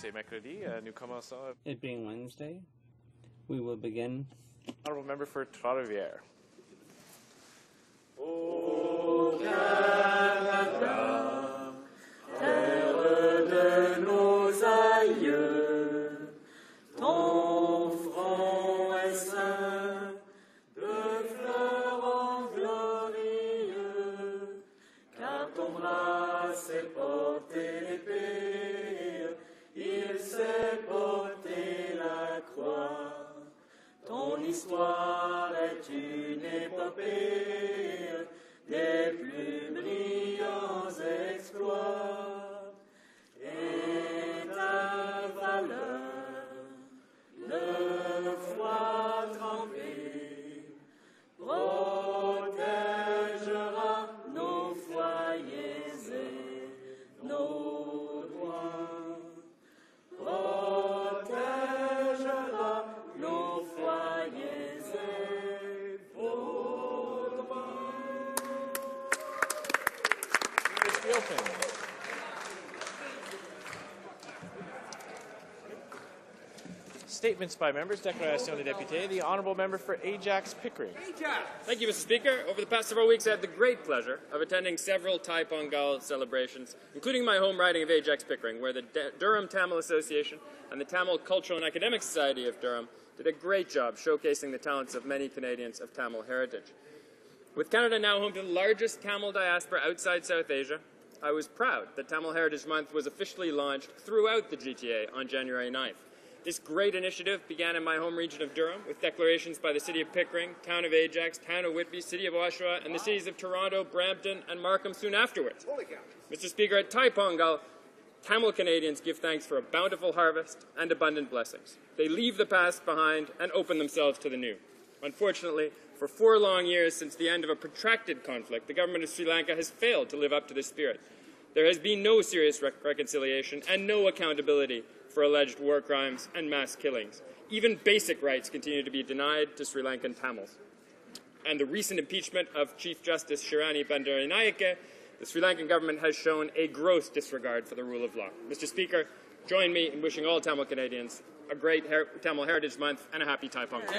c'est mercredi. Nous commençons. It being Wednesday, we will begin. Honorable member for Trois-Rivières. Au Canada, terre de nos aïeux, ton front est ceint de fleurons glorieux, car ton bras s'est porté l'épée, il s'est porté la croix. Ton histoire est une épopée des plus brillants exploits, et ta valeur, le foi trempé, protégera nos foyers et nos droits, protégera nos foyers et vos droits. Statements by members. Déclaration des députés. The honourable member for Ajax Pickering. Thank you, Mr. Speaker. Over the past several weeks, I had the great pleasure of attending several Tai Pongal celebrations, including my home riding of Ajax Pickering, where the Durham Tamil Association and the Tamil Cultural and Academic Society of Durham did a great job showcasing the talents of many Canadians of Tamil heritage. With Canada now home to the largest Tamil diaspora outside South Asia, I was proud that Tamil Heritage Month was officially launched throughout the GTA on January 9th. This great initiative began in my home region of Durham with declarations by the City of Pickering, Town of Ajax, Town of Whitby, City of Oshawa, and the cities of Toronto, Brampton, and Markham soon afterwards. Mr. Speaker, at Tai Pongal, Tamil Canadians give thanks for a bountiful harvest and abundant blessings. They leave the past behind and open themselves to the new. Unfortunately, for 4 long years since the end of a protracted conflict, the government of Sri Lanka has failed to live up to this spirit. There has been no serious reconciliation and no accountability for alleged war crimes and mass killings. Even basic rights continue to be denied to Sri Lankan Tamils. And the recent impeachment of Chief Justice Shirani Bandaranaike, the Sri Lankan government has shown a gross disregard for the rule of law. Mr. Speaker, join me in wishing all Tamil Canadians a great Tamil Heritage Month and a happy Tai Pongal.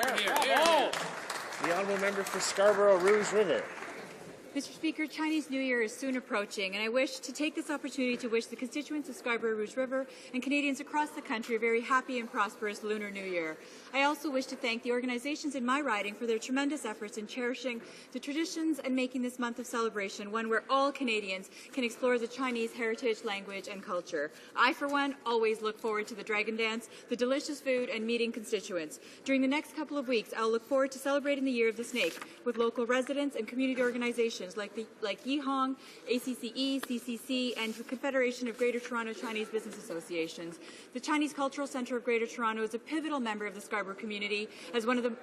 The honourable member for Scarborough Rouge River. Mr. Speaker, Chinese New Year is soon approaching, and I wish to take this opportunity to wish the constituents of Scarborough Rouge River and Canadians across the country a very happy and prosperous Lunar New Year. I also wish to thank the organizations in my riding for their tremendous efforts in cherishing the traditions and making this month of celebration one where all Canadians can explore the Chinese heritage, language, and culture. I, for one, always look forward to the dragon dance, the delicious food, and meeting constituents. During the next couple of weeks, I'll look forward to celebrating the Year of the Snake with local residents and community organizations like HoC, ACCE, CCC, and the Confederation of Greater Toronto Chinese Business Associations. The Chinese Cultural Centre of Greater Toronto is a pivotal member of the Scarborough community. As one of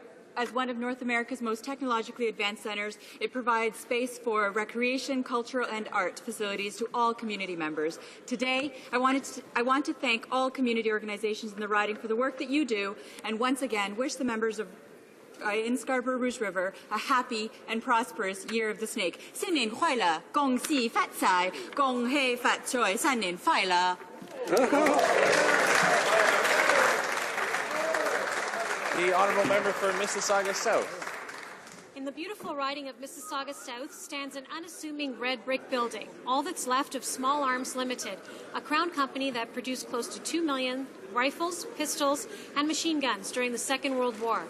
North America's most technologically advanced centres, it provides space for recreation, cultural, and art facilities to all community members. Today, I want to thank all community organizations in the riding for the work that you do, and once again wish the members of in Scarborough Rouge River a happy and prosperous Year of the Snake. 新年快乐，恭喜發財，恭喜發財，新年快樂。The honourable member for Mississauga South. In the beautiful riding of Mississauga South stands an unassuming red brick building, all that's left of Small Arms Limited, a Crown company that produced close to 2 million rifles, pistols, and machine guns during the Second World War.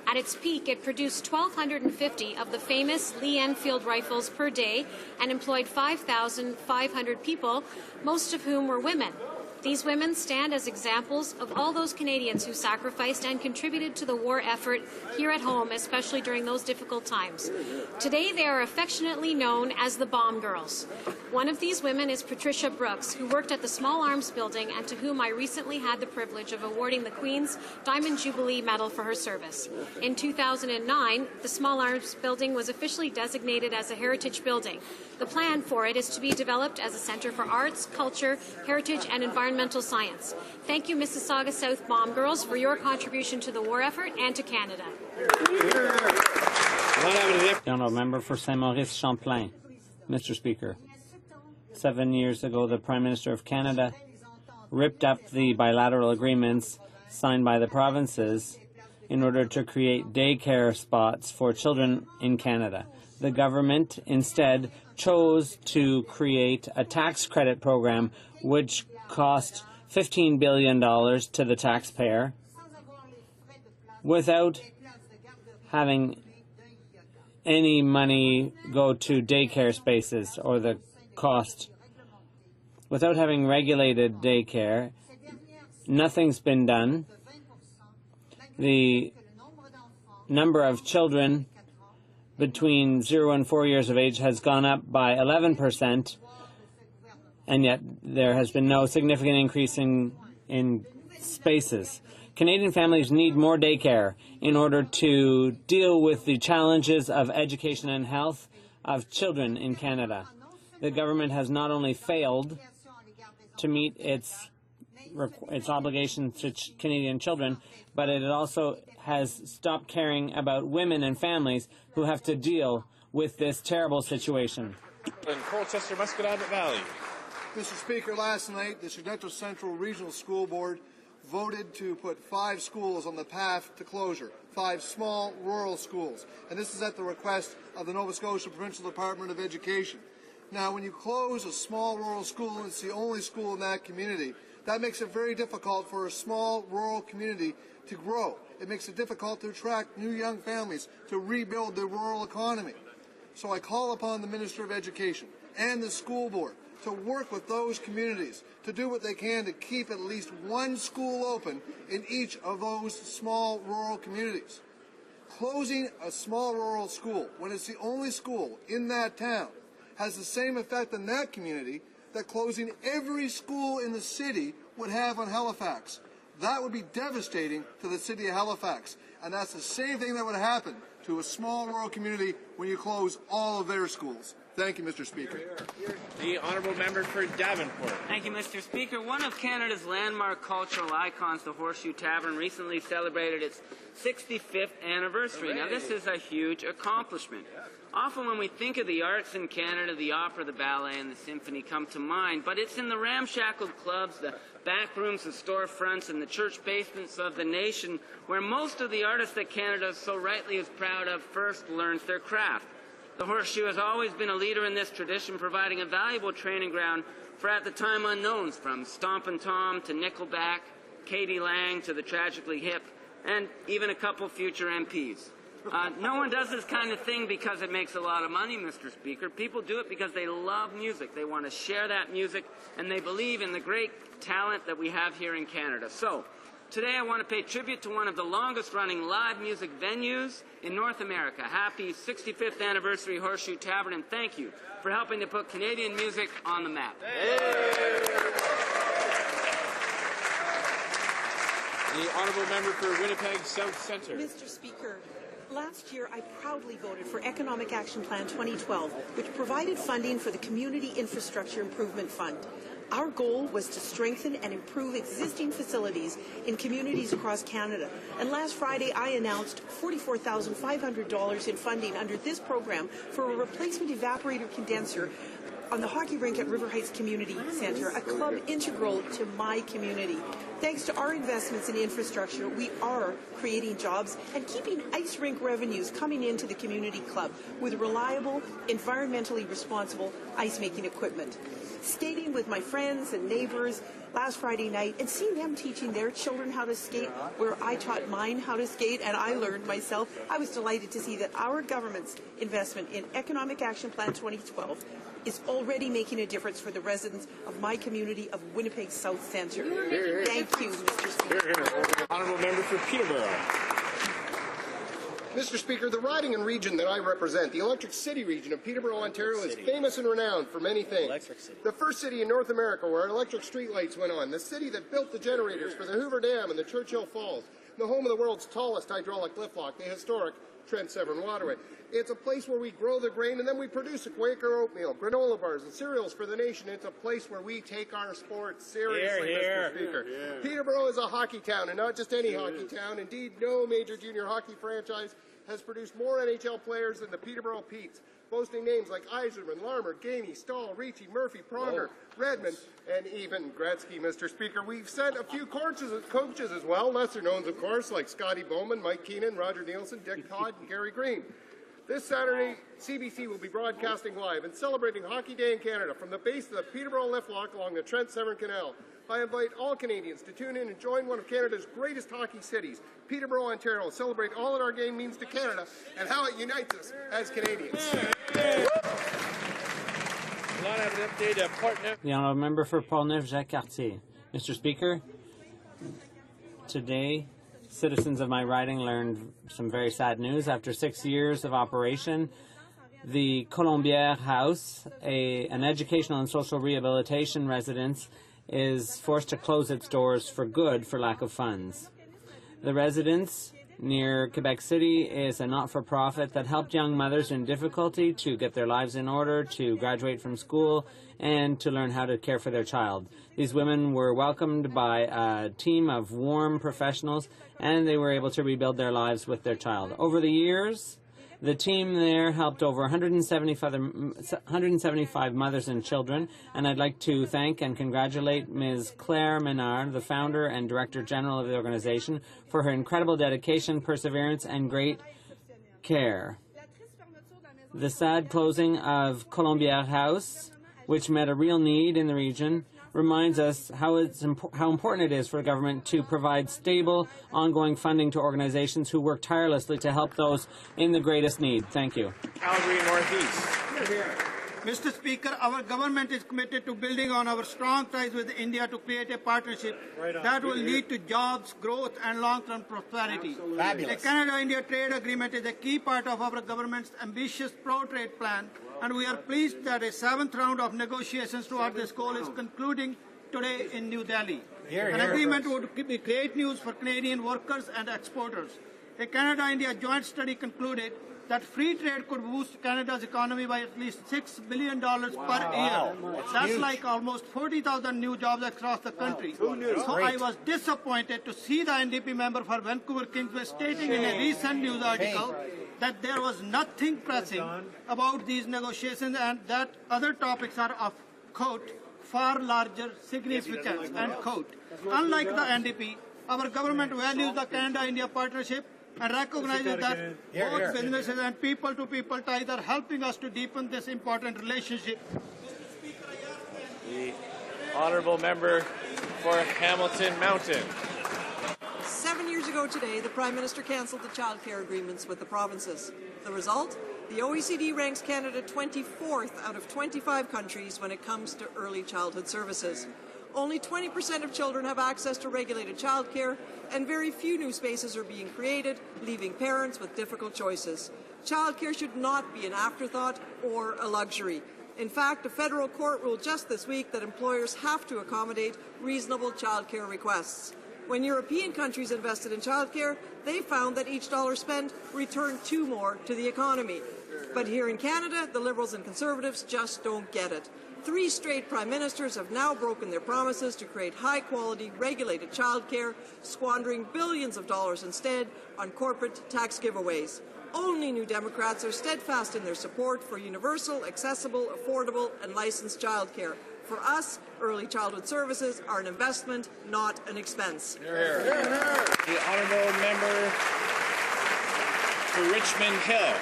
At its peak, it produced 1,250 of the famous Lee Enfield rifles per day and employed 5,500 people, most of whom were women. These women stand as examples of all those Canadians who sacrificed and contributed to the war effort here at home, especially during those difficult times. Today, they are affectionately known as the Bomb Girls. One of these women is Patricia Brooks, who worked at the Small Arms Building and to whom I recently had the privilege of awarding the Queen's Diamond Jubilee Medal for her service. In 2009, the Small Arms Building was officially designated as a heritage building. The plan for it is to be developed as a centre for arts, culture, heritage, and environmental science. Thank you, Mississauga South Bomb Girls, for your contribution to the war effort and to Canada. The honourable member for Saint Maurice Champlain. Mr. Speaker, 7 years ago, the Prime Minister of Canada ripped up the bilateral agreements signed by the provinces in order to create daycare spots for children in Canada. The government instead chose to create a tax credit program which cost $15 billion to the taxpayer without having any money go to daycare spaces or the cost. Without having regulated daycare, nothing's been done. The number of children between 0 and 4 years of age has gone up by 11%, and yet there has been no significant increase in spaces. Canadian families need more daycare in order to deal with the challenges of education and health of children in Canada. The government has not only failed to meet its obligations to Canadian children, but it also has stopped caring about women and families who have to deal with this terrible situation. In Colchester, Musqueam Valley. Mr. Speaker, last night the Toronto Central Regional School Board voted to put 5 schools on the path to closure, 5 small rural schools. And this is at the request of the Nova Scotia Provincial Department of Education. Now, when you close a small rural school and it's the only school in that community, that makes it very difficult for a small rural community to grow. It makes it difficult to attract new young families to rebuild the rural economy. So I call upon the Minister of Education and the school board to work with those communities to do what they can to keep at least one school open in each of those small rural communities. Closing a small rural school, when it's the only school in that town, has the same effect in that community that closing every school in the city would have on Halifax. That would be devastating to the city of Halifax. And that's the same thing that would happen to a small rural community when you close all of their schools. Thank you, Mr. Speaker. The Honourable Member for Davenport. Thank you, Mr. Speaker. One of Canada's landmark cultural icons, the Horseshoe Tavern, recently celebrated its 65th anniversary. Now, this is a huge accomplishment. Often when we think of the arts in Canada, the opera, the ballet, and the symphony come to mind, but it's in the ramshackled clubs, the back rooms, the storefronts, and the church basements of the nation where most of the artists that Canada so rightly is proud of first learns their craft. The Horseshoe has always been a leader in this tradition, providing a valuable training ground for at the time unknowns, from Stompin' Tom to Nickelback, Katie Lang to the Tragically Hip, and even a couple future MPs. No one does this kind of thing because it makes a lot of money, Mr. Speaker. People do it because they love music. They want to share that music, and they believe in the great talent that we have here in Canada. So, today I want to pay tribute to one of the longest-running live music venues in North America. Happy 65th anniversary, Horseshoe Tavern, and thank you for helping to put Canadian music on the map. The Honourable Member for Winnipeg South Centre. Mr. Speaker, last year I proudly voted for Economic Action Plan 2012, which provided funding for the Community Infrastructure Improvement Fund. Our goal was to strengthen and improve existing facilities in communities across Canada. And last Friday, I announced $44,500 in funding under this program for a replacement evaporator condenser on the hockey rink at River Heights Community Centre, a club integral to my community. Thanks to our investments in infrastructure, we are creating jobs and keeping ice rink revenues coming into the community club with reliable, environmentally responsible ice-making equipment. Skating with my friends and neighbors last Friday night and seeing them teaching their children how to skate where I taught mine how to skate and I learned myself, I was delighted to see that our government's investment in Economic Action Plan 2012 is already making a difference for the residents of my community of Winnipeg South Centre. Thank you, Mr. Speaker. Honourable Member for Peterborough. Mr. Speaker, the riding and region that I represent, the Electric City region of Peterborough, Ontario, is famous and renowned for many things. The first city in North America where electric streetlights went on, the city that built the generators for the Hoover Dam and the Churchill Falls, the home of the world's tallest hydraulic lift lock, the historic Trent Severn Waterway. It's a place where we grow the grain and then we produce a Quaker oatmeal, granola bars, and cereals for the nation. It's a place where we take our sport seriously, Mr. Speaker. Peterborough is a hockey town, and not just any hockey town. Indeed, no major junior hockey franchise has produced more NHL players than the Peterborough Petes, boasting names like Yzerman, Larmer, Gainey, Stahl, Ricci, Murphy, Pronger, Redmond, and even Gretzky, Mr. Speaker. We've sent a few coaches as well, lesser knowns, of course, like Scotty Bowman, Mike Keenan, Roger Nielsen, Dick Todd, and Gary Green. This Saturday, CBC will be broadcasting live and celebrating Hockey Day in Canada from the base of the Peterborough Lift Lock along the Trent-Severn Canal. I invite all Canadians to tune in and join one of Canada's greatest hockey cities, Peterborough, Ontario, and celebrate all that our game means to Canada and how it unites us as Canadians. The Honourable Member for Portneuf-Jacques-Cartier. Mr. Speaker, today citizens of my riding learned some very sad news. After 6 years of operation, the Colombière House, an educational and social rehabilitation residence, is forced to close its doors for good for lack of funds. The residence near Quebec City is a not-for-profit that helped young mothers in difficulty to get their lives in order, to graduate from school, and to learn how to care for their child. These women were welcomed by a team of warm professionals, and they were able to rebuild their lives with their child. Over the years, the team there helped over 175 mothers and children, and I'd like to thank and congratulate Ms. Claire Menard, the founder and director general of the organization, for her incredible dedication, perseverance, and great care. The sad closing of Colombière House, which met a real need in the region, reminds us how important it is for the government to provide stable, ongoing funding to organizations who work tirelessly to help those in the greatest need. Thank you. Calgary Northeast. Mr. Speaker, our government is committed to building on our strong ties with India to create a partnership that will lead to jobs, growth, and long-term prosperity. The Canada-India trade agreement is a key part of our government's ambitious pro-trade plan, and we are pleased that a 7th round of negotiations toward this goal is concluding today in New Delhi. An agreement would be great news for Canadian workers and exporters. A Canada-India joint study concluded that free trade could boost Canada's economy by at least $6 billion per year. That's like almost 40,000 new jobs across the country. So I was disappointed to see the NDP member for Vancouver Kingsway stating in a recent news article that there was nothing pressing about these negotiations and that other topics are of, quote, far larger significance, end quote. Unlike the NDP, our government values the Canada-India partnership and recognizes that both businesses and people-to-people ties are helping us to deepen this important relationship. The Honourable Member for Hamilton Mountain. 7 years ago today, the Prime Minister cancelled the childcare agreements with the provinces. The result? The OECD ranks Canada 24th out of 25 countries when it comes to early childhood services. Only 20% of children have access to regulated childcare, and very few new spaces are being created, leaving parents with difficult choices. Childcare should not be an afterthought or a luxury. In fact, a federal court ruled just this week that employers have to accommodate reasonable childcare requests. When European countries invested in childcare, they found that each dollar spent returned 2 more to the economy. But here in Canada, the Liberals and Conservatives just don't get it. 3 straight Prime Ministers have now broken their promises to create high-quality, regulated childcare, squandering billions of dollars instead on corporate tax giveaways. Only New Democrats are steadfast in their support for universal, accessible, affordable, and licensed childcare. For us, early childhood services are an investment, not an expense. The Honourable Member for Richmond Hill.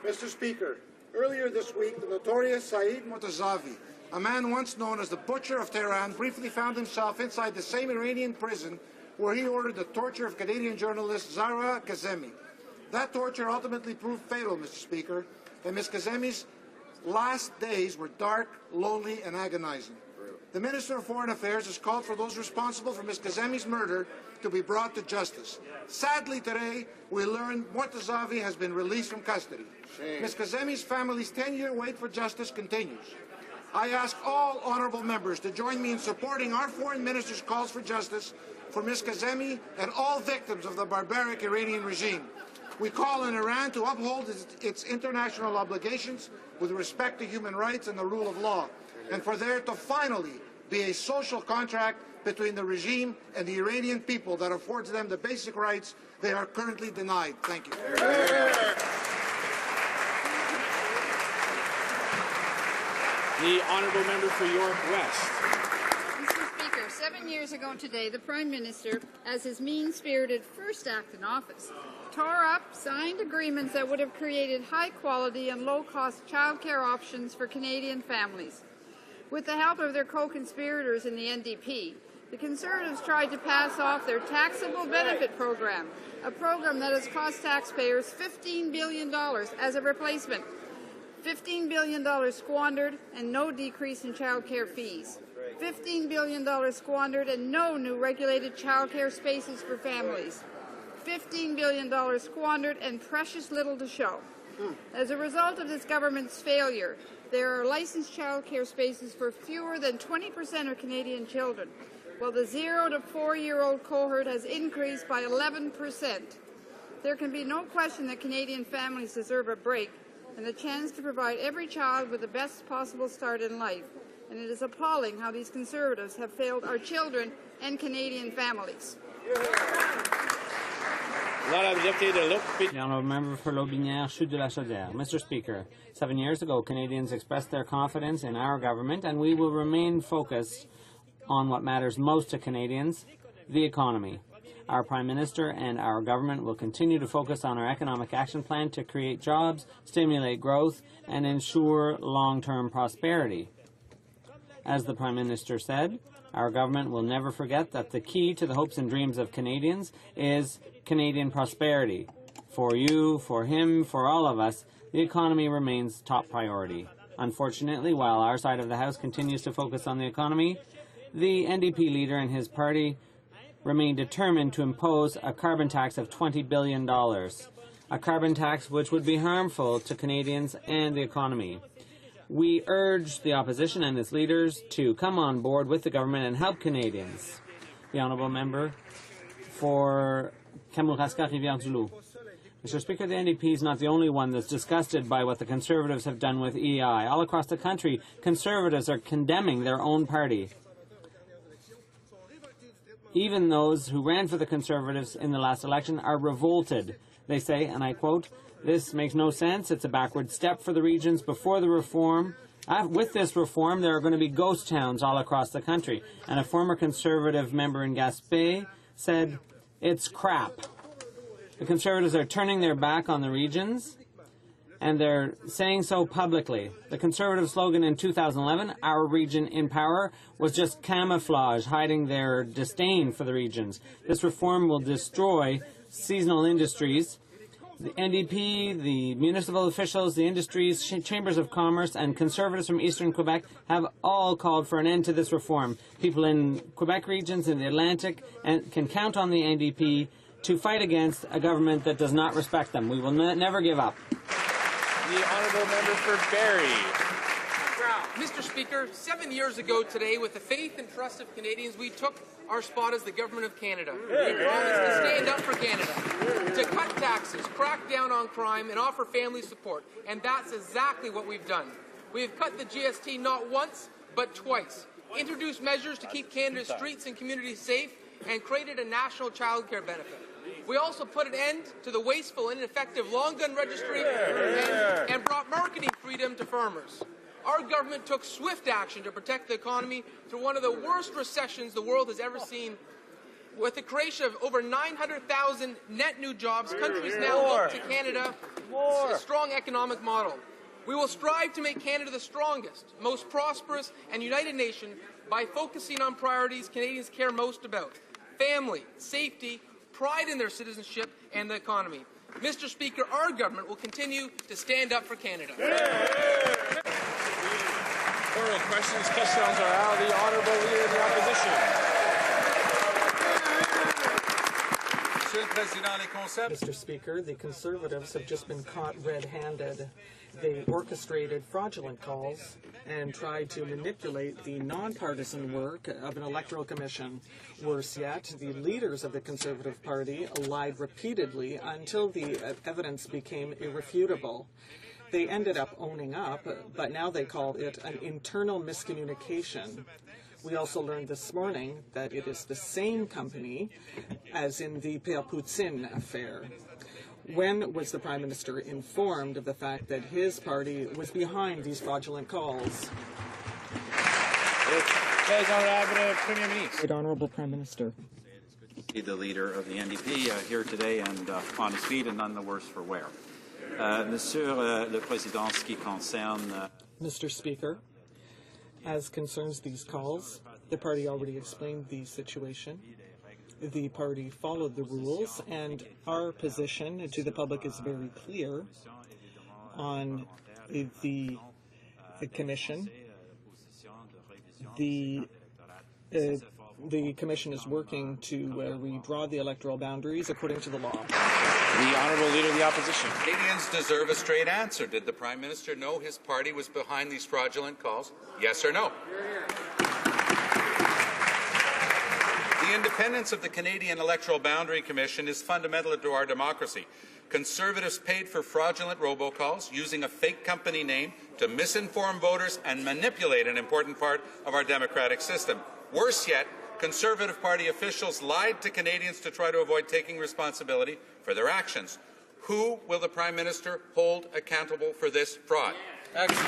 Mr. Speaker, earlier this week, the notorious Saeed Motazavi, a man once known as the Butcher of Tehran, briefly found himself inside the same Iranian prison where he ordered the torture of Canadian journalist Zahra Kazemi. That torture ultimately proved fatal, Mr. Speaker, and Ms. Kazemi's last days were dark, lonely, and agonizing. The Minister of Foreign Affairs has called for those responsible for Ms. Kazemi's murder to be brought to justice. Sadly, today, we learned Motazavi has been released from custody. Ms. Kazemi's family's 10-year wait for justice continues. I ask all honourable members to join me in supporting our Foreign Minister's calls for justice for Ms. Kazemi and all victims of the barbaric Iranian regime. We call on Iran to uphold its international obligations with respect to human rights and the rule of law, and for there to finally be a social contract between the regime and the Iranian people that affords them the basic rights they are currently denied. Thank you. The honourable member for York West. Mr. Speaker, 7 years ago today, the Prime Minister, as his mean-spirited first act in office, tore up signed agreements that would have created high-quality and low-cost childcare options for Canadian families. With the help of their co-conspirators in the NDP, the Conservatives tried to pass off their taxable benefit program, a program that has cost taxpayers $15 billion as a replacement. $15 billion squandered and no decrease in child care fees. $15 billion squandered and no new regulated child care spaces for families. $15 billion squandered and precious little to show. As a result of this government's failure, there are licensed child care spaces for fewer than 20% of Canadian children, while the 0 to 4-year-old cohort has increased by 11%. There can be no question that Canadian families deserve a break and the chance to provide every child with the best possible start in life. And it is appalling how these Conservatives have failed our children and Canadian families. The honourable member for Lotbinière, Chute de la Chaudière. Mr. Speaker, 7 years ago, Canadians expressed their confidence in our government, and we will remain focused on what matters most to Canadians, the economy. Our Prime Minister and our government will continue to focus on our economic action plan to create jobs, stimulate growth, and ensure long-term prosperity. As the Prime Minister said, our government will never forget that the key to the hopes and dreams of Canadians is Canadian prosperity. For you, for him, for all of us, the economy remains top priority. Unfortunately, while our side of the House continues to focus on the economy, the NDP leader and his party remain determined to impose a carbon tax of $20 billion, a carbon tax which would be harmful to Canadians and the economy. We urge the opposition and its leaders to come on board with the government and help Canadians. The honourable member for Kamouraska-Rivière-du-Loup. Mr. Speaker, the NDP is not the only one that's disgusted by what the Conservatives have done with EI. All across the country, Conservatives are condemning their own party. Even those who ran for the Conservatives in the last election are revolted. They say, and I quote, "This makes no sense. It's a backward step for the regions before the reform. With this reform, there are going to be ghost towns all across the country." And a former Conservative member in Gaspé said, "It's crap." The Conservatives are turning their back on the regions, and they're saying so publicly. The Conservative slogan in 2011, "Our region in power," was just camouflage, hiding their disdain for the regions. This reform will destroy seasonal industries. The NDP, the municipal officials, the industries, chambers of commerce, and Conservatives from eastern Quebec have all called for an end to this reform. People in Quebec regions in the Atlantic can count on the NDP to fight against a government that does not respect them. We will never give up. The honourable member for Barrie. Mr. Speaker, 7 years ago today, with the faith and trust of Canadians, we took our spot as the Government of Canada. We promised to stand up for Canada, to cut taxes, crack down on crime, and offer family support. And that's exactly what we've done. We have cut the GST not once, but twice, introduced measures to keep Canada's streets and communities safe, and created a national childcare benefit. We also put an end to the wasteful and ineffective long gun registry and brought marketing freedom to farmers. Our government took swift action to protect the economy through one of the worst recessions the world has ever seen. With the creation of over 900,000 net new jobs, countries now look to Canada's strong economic model. We will strive to make Canada the strongest, most prosperous, and united nation by focusing on priorities Canadians care most about: family, safety, pride in their citizenship, and the economy. Mr. Speaker, our government will continue to stand up for Canada. Oral questions, questions orales, the honourable leader of the opposition. Mr. Speaker, the Conservatives have just been caught red-handed. They orchestrated fraudulent calls and tried to manipulate the nonpartisan work of an electoral commission. Worse yet, the leaders of the Conservative Party lied repeatedly until the evidence became irrefutable. They ended up owning up, but now they call it an internal miscommunication. We also learned this morning that it is the same company as in the Père Poutine affair. When was the Prime Minister informed of the fact that his party was behind these fraudulent calls? Right Honourable Prime Minister. The leader of the NDP here today and on his feet and none the worse for wear. Monsieur le Président, ce qui concerne... Mr. Speaker, as concerns these calls, the party already explained the situation. The party followed the rules, and our position to the public is very clear on the commission. The commission is working to redraw the electoral boundaries according to the law. The Honourable Leader of the Opposition. Canadians deserve a straight answer. Did the Prime Minister know his party was behind these fraudulent calls? Yes or no? The independence of the Canadian Electoral Boundary Commission is fundamental to our democracy. Conservatives paid for fraudulent robocalls using a fake company name to misinform voters and manipulate an important part of our democratic system. Worse yet, Conservative Party officials lied to Canadians to try to avoid taking responsibility for their actions. Who will the Prime Minister hold accountable for this fraud? Excellent.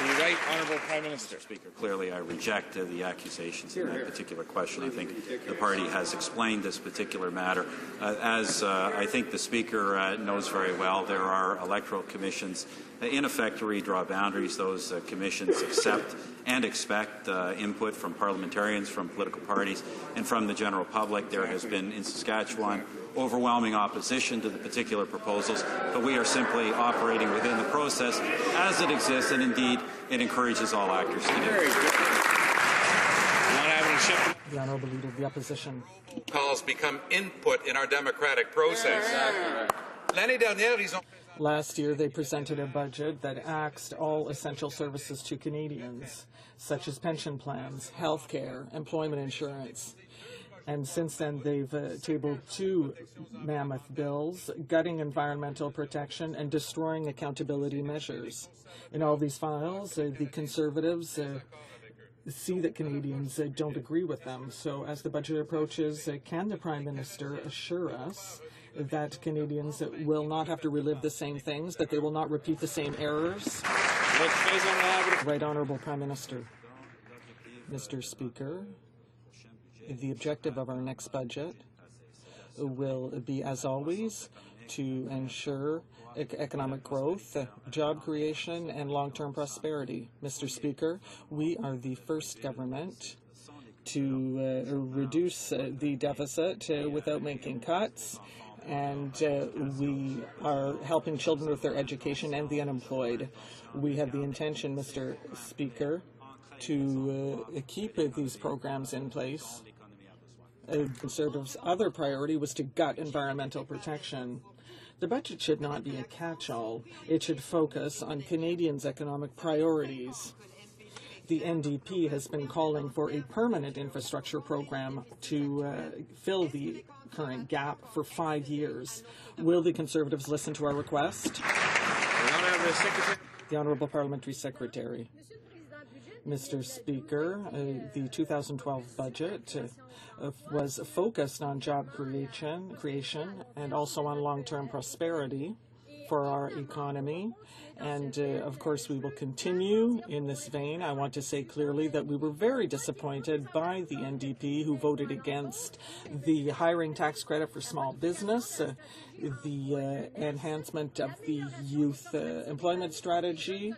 The Right Honourable Prime Minister. Speaker, clearly I reject the accusations in that particular question. I think the party has explained this particular matter. As I think the Speaker knows very well, there are electoral commissions in effect to redraw boundaries. Those commissions accept and expect input from parliamentarians, from political parties, and from the general public. There has been, in Saskatchewan, overwhelming opposition to the particular proposals, but we are simply operating within the process as it exists, and indeed it encourages all actors to do it. The Honourable Leader of the Opposition. Calls become input in our democratic process. L'année dernière, ils ont... Last year, they presented a budget that axed all essential services to Canadians, such as pension plans, health care, employment insurance. And since then, they've tabled two mammoth bills, gutting environmental protection and destroying accountability measures. In all these files, the Conservatives see that Canadians don't agree with them. So as the budget approaches, can the Prime Minister assure us that Canadians will not have to relive the same things, that they will not repeat the same errors? Right Honourable Prime Minister. Mr. Speaker, the objective of our next budget will be, as always, to ensure economic growth, job creation, and long-term prosperity. Mr. Speaker, we are the first government to reduce the deficit without making cuts, and we are helping children with their education and the unemployed. We have the intention, Mr. Speaker, to keep these programs in place. Conservatives' other priority was to gut environmental protection. The budget should not be a catch-all. It should focus on Canadians' economic priorities. The NDP has been calling for a permanent infrastructure program to fill the current gap for 5 years. Will the Conservatives listen to our request? The Honourable Parliamentary Secretary. Mr. Speaker, the 2012 budget was focused on job creation and also on long-term prosperity for our economy. And, of course, we will continue in this vein. I want to say clearly that we were very disappointed by the NDP, who voted against the hiring tax credit for small business, the enhancement of the youth employment strategy,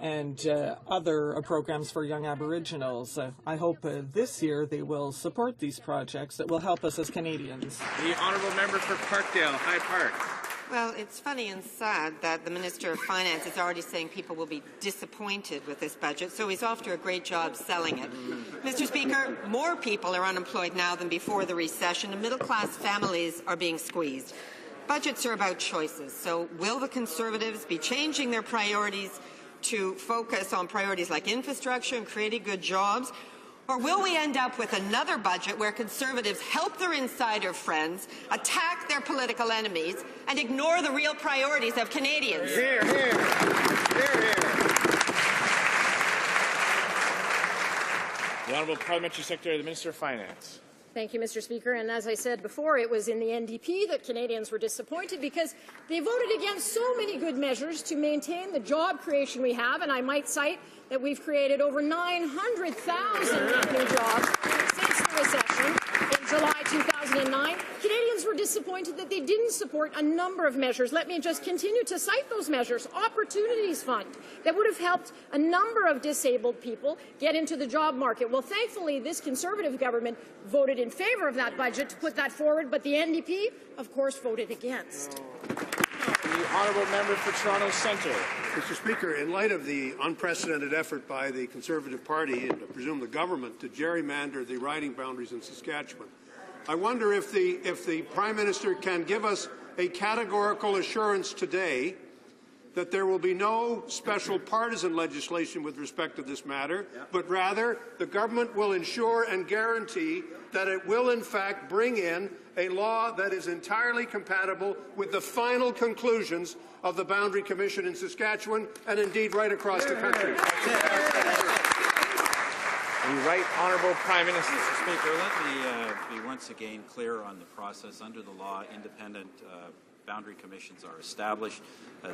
and other programs for young Aboriginals. I hope this year they will support these projects that will help us as Canadians. The Honourable Member for Parkdale, Hyde Park. Well, it's funny and sad that the Minister of Finance is already saying people will be disappointed with this budget, so he's off to a great job selling it. Mr. Speaker, more people are unemployed now than before the recession, and middle-class families are being squeezed. Budgets are about choices, so will the Conservatives be changing their priorities to focus on priorities like infrastructure and creating good jobs, Or will we end up with another budget where Conservatives help their insider friends, attack their political enemies, and ignore the real priorities of Canadians? Hear, hear. Hear, hear. The Honourable Parliamentary Secretary, the Minister of Finance. Thank you, Mr. Speaker. And as I said before, it was in the NDP that Canadians were disappointed because they voted against so many good measures to maintain the job creation we have. And I might cite that we've created over 900,000 net new jobs since the recession in July 2009. Canadians were disappointed that they didn't support a number of measures. Let me just continue to cite those measures. Opportunities Fund that would have helped a number of disabled people get into the job market. Well, thankfully, this Conservative government voted in favour of that budget to put that forward, but the NDP, of course, voted against. The Honourable Member for Toronto Centre. Mr. Speaker, in light of the unprecedented effort by the Conservative Party, and I presume the government, to gerrymander the riding boundaries in Saskatchewan, I wonder if the Prime Minister can give us a categorical assurance today that there will be no special partisan legislation with respect to this matter, but rather the government will ensure and guarantee that it will in fact bring in a law that is entirely compatible with the final conclusions of the Boundary Commission in Saskatchewan and indeed right across the country. The Right Honourable Prime Minister. Mr. Speaker, let me be once again clear on the process. Under the law, independent boundary commissions are established.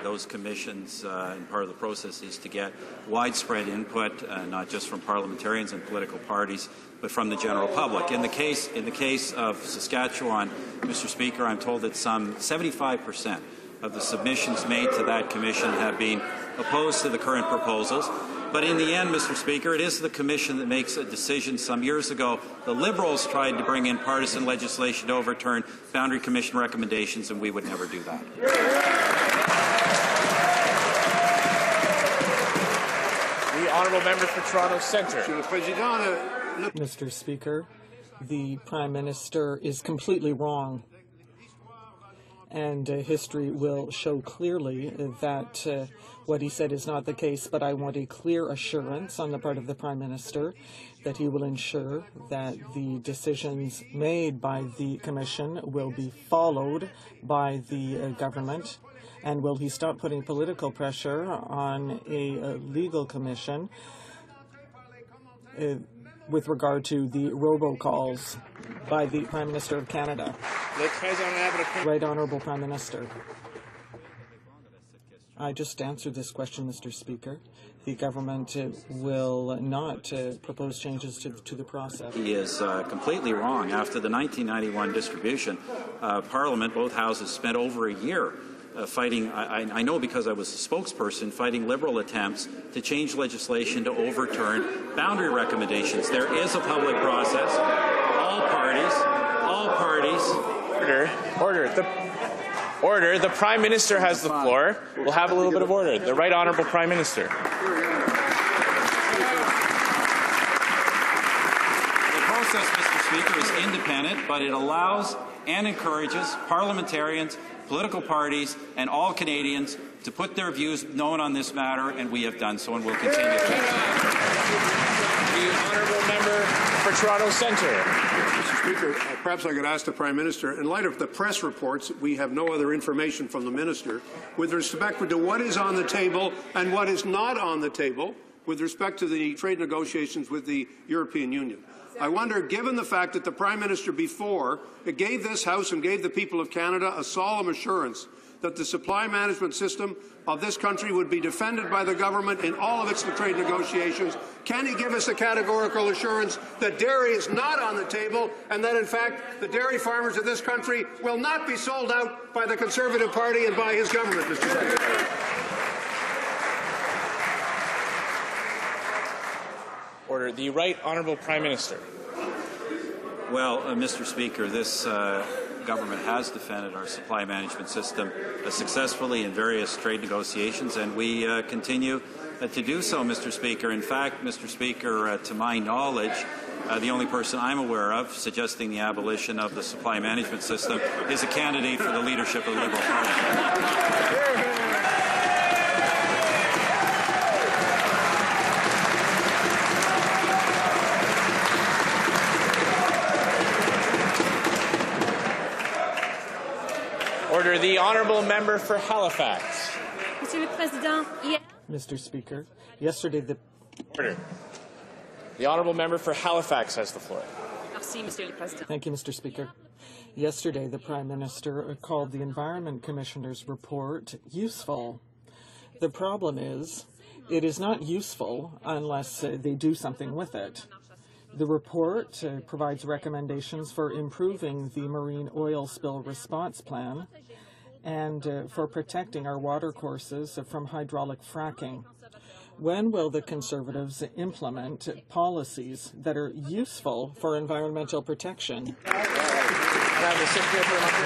Those commissions, and part of the process is to get widespread input, not just from parliamentarians and political parties, but from the general public. In the case of Saskatchewan, Mr. Speaker, I'm told that some 75% of the submissions made to that commission have been opposed to the current proposals. But in the end, Mr. Speaker, it is the Commission that makes a decision. Some years ago, the Liberals tried to bring in partisan legislation to overturn Boundary Commission recommendations, and we would never do that. The Honourable Member for Toronto Centre. Mr. Speaker, the Prime Minister is completely wrong. And history will show clearly that what he said is not the case, but I want a clear assurance on the part of the Prime Minister that he will ensure that the decisions made by the Commission will be followed by the government. And will he stop putting political pressure on a legal commission with regard to the robocalls by the Prime Minister of Canada? Right Honourable Prime Minister. I just answered this question, Mr. Speaker. The government will not propose changes to the process. He is completely wrong. After the 1991 distribution, Parliament, both houses, spent over a year fighting, I know because I was a spokesperson, fighting Liberal attempts to change legislation to overturn boundary recommendations. There is a public process. All parties. Order. The Prime Minister has the floor. We'll have a little bit of order. The Right Honourable Prime Minister. The process, Mr. Speaker, is independent, but it allows and encourages parliamentarians, political parties, and all Canadians to put their views known on this matter, and we have done so and will continue to do so. The Honourable Member for Toronto Centre. Mr. Speaker, perhaps I could ask the Prime Minister, in light of the press reports, we have no other information from the Minister with respect to what is on the table and what is not on the table with respect to the trade negotiations with the European Union. I wonder, given the fact that the Prime Minister before gave this House and gave the people of Canada a solemn assurance that the supply management system of this country would be defended by the government in all of its trade negotiations, can he give us a categorical assurance that dairy is not on the table and that, in fact, the dairy farmers of this country will not be sold out by the Conservative Party and by his government, Mr. Speaker? Order. The Right Honourable Prime Minister. Well, Mr. Speaker, this government has defended our supply management system successfully in various trade negotiations, and we continue to do so, Mr. Speaker. In fact, Mr. Speaker, to my knowledge, the only person I'm aware of suggesting the abolition of the supply management system is a candidate for the leadership of the Liberal Party. The honourable member for Halifax. Monsieur le Président, Mr. Speaker, yesterday the... Order. The honourable member for Halifax has the floor. Merci, Monsieur le Président. Thank you, Mr. Speaker. Yesterday, the Prime Minister called the Environment Commissioner's report useful. The problem is, it is not useful unless they do something with it. The report provides recommendations for improving the marine oil spill response plan and for protecting our watercourses from hydraulic fracking. When will the Conservatives implement policies that are useful for environmental protection?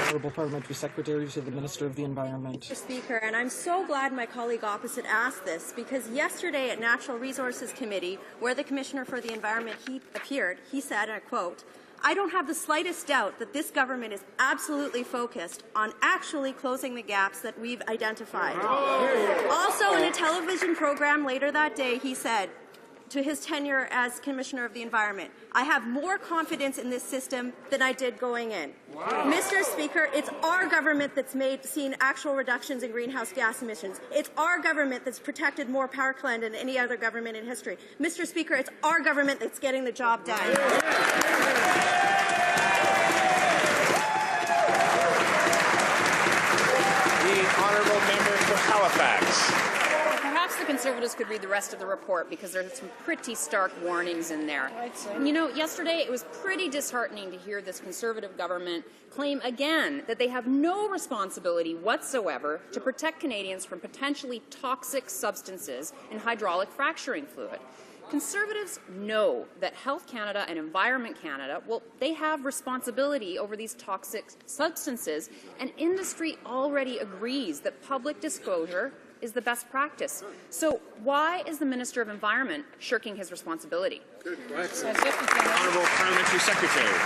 Honourable Parliamentary Secretary to the Minister of the Environment. Mr. Speaker, and I'm so glad my colleague opposite asked this, because yesterday at Natural Resources Committee, where the Commissioner for the Environment appeared, he said, and I quote, "I don't have the slightest doubt that this government is absolutely focused on actually closing the gaps that we've identified." Also, in a television program later that day, he said, to his tenure as Commissioner of the Environment, "I have more confidence in this system than I did going in." Wow. Mr. Speaker, it's our government that's seen actual reductions in greenhouse gas emissions. It's our government that's protected more parkland than any other government in history. Mr. Speaker, it's our government that's getting the job done. The honourable member for Halifax. Perhaps the Conservatives could read the rest of the report, because there's some pretty stark warnings in there. You know, yesterday it was pretty disheartening to hear this Conservative government claim again that they have no responsibility whatsoever to protect Canadians from potentially toxic substances in hydraulic fracturing fluid. Conservatives know that Health Canada and Environment Canada, well, they have responsibility over these toxic substances, and industry already agrees that public disclosure is the best practice. So why is the Minister of Environment shirking his responsibility? Honourable Parliamentary Secretary.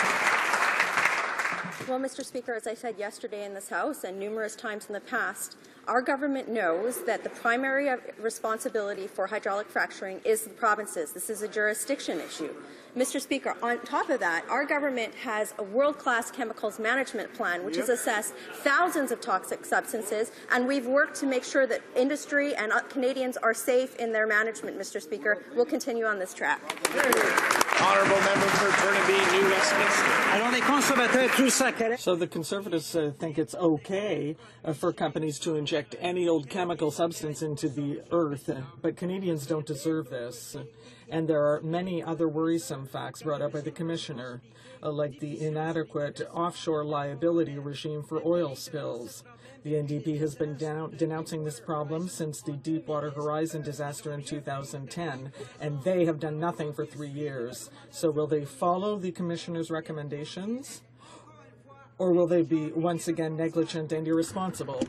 Well, Mr. Speaker, as I said yesterday in this House and numerous times in the past, our government knows that the primary responsibility for hydraulic fracturing is the provinces. This is a jurisdiction issue. Mr. Speaker, on top of that, our government has a world-class chemicals management plan, which has assessed thousands of toxic substances, and we've worked to make sure that industry and Canadians are safe in their management, Mr. Speaker. We'll continue on this track. Honourable member for Burnaby, New Westminster. So the Conservatives think it's okay for companies to inject any old chemical substance into the earth, but Canadians don't deserve this. And there are many other worrisome facts brought up by the Commissioner, like the inadequate offshore liability regime for oil spills. The NDP has been denouncing this problem since the Deepwater Horizon disaster in 2010, and they have done nothing for 3 years. So will they follow the Commissioner's recommendations, or will they be once again negligent and irresponsible?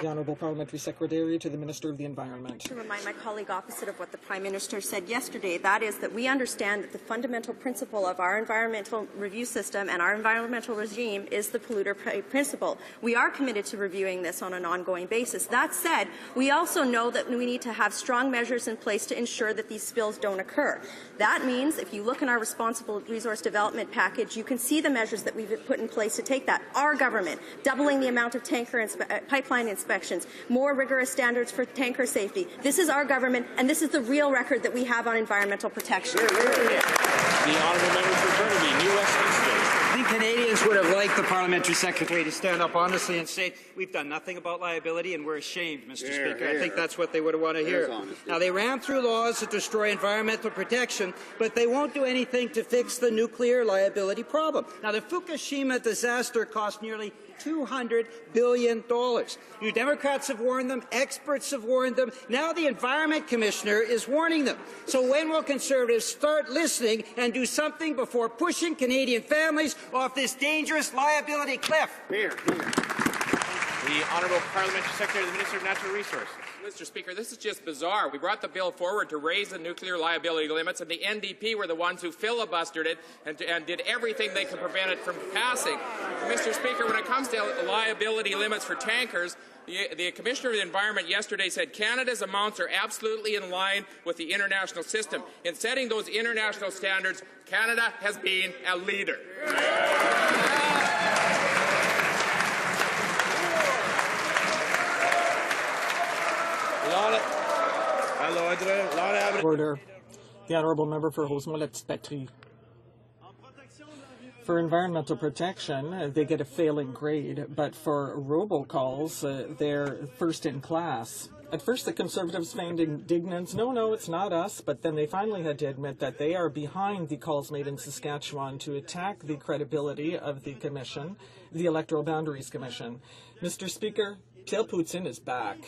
The Honourable Parliamentary Secretary to the Minister of the Environment. To remind my colleague opposite of what the Prime Minister said yesterday, that is that we understand that the fundamental principle of our environmental review system and our environmental regime is the polluter pay principle. We are committed to reviewing this on an ongoing basis. That said, we also know that we need to have strong measures in place to ensure that these spills don't occur. That means if you look in our responsible resource development package, you can see the measures that we've put in place to take that. Our government, doubling the amount of pipeline inspections, more rigorous standards for tanker safety. This is our government, and this is the real record that we have on environmental protection. The honourable member for Burnaby, New Westminster. I think Canadians would have liked the Parliamentary Secretary to stand up honestly and say, we've done nothing about liability and we're ashamed, Mr. Speaker. I think that's what they would have wanted to hear. Now, they ran through laws that destroy environmental protection, but they won't do anything to fix the nuclear liability problem. Now, the Fukushima disaster cost nearly $200 billion. You Democrats have warned them, experts have warned them, now the Environment Commissioner is warning them. So when will Conservatives start listening and do something before pushing Canadian families off this dangerous liability cliff? The Honourable Parliamentary Secretary to the Minister of Natural Resources. Mr. Speaker, this is just bizarre. We brought the bill forward to raise the nuclear liability limits, and the NDP were the ones who filibustered it and did everything they could prevent it from passing. Mr. Speaker, when it comes to liability limits for tankers, the Commissioner of the Environment yesterday said Canada's amounts are absolutely in line with the international system. In setting those international standards, Canada has been a leader. Order. The Honourable Member for Rosemont-le-Petit-Patrie. For environmental protection, they get a failing grade, but for robocalls, they're first in class. At first, the Conservatives feigned indignance. No, it's not us. But then they finally had to admit that they are behind the calls made in Saskatchewan to attack the credibility of the Commission, the Electoral Boundaries Commission. Mr. Speaker, Pierre Poutine is back.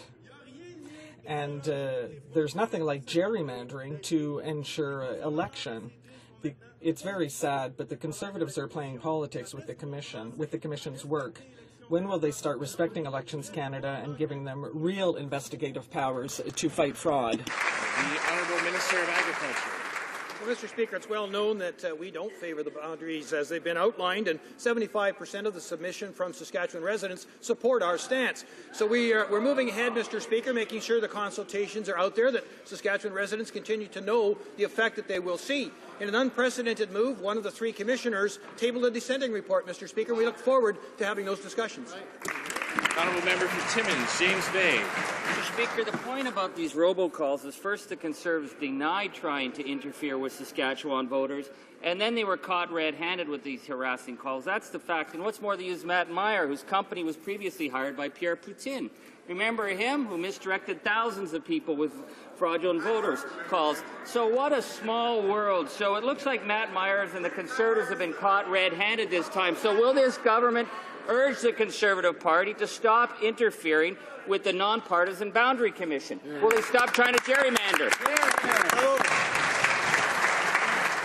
And there's nothing like gerrymandering to ensure election. It's very sad, but the Conservatives are playing politics with the Commission, with the Commission's work. When will they start respecting Elections Canada and giving them real investigative powers to fight fraud? The Honourable Minister of Agriculture. Well, Mr. Speaker, it's well known that we don't favour the boundaries as they've been outlined, and 75% of the submission from Saskatchewan residents support our stance. So we're moving ahead, Mr. Speaker, making sure the consultations are out there, that Saskatchewan residents continue to know the effect that they will see. In an unprecedented move, one of the three commissioners tabled a dissenting report, Mr. Speaker. We look forward to having those discussions. Honourable Member for Timmins, James Bay. Mr. Speaker, the point about these robocalls is first the Conservatives denied trying to interfere with Saskatchewan voters, and then they were caught red-handed with these harassing calls. That's the fact. And what's more, they used Matt Meyer, whose company was previously hired by Pierre Poutine. Remember him, who misdirected thousands of people with fraudulent voters calls. So what a small world. So it looks like Matt Myers and the Conservatives have been caught red-handed this time. So will this government urge the Conservative Party to stop interfering with the Nonpartisan Boundary Commission? Will they stop trying to gerrymander?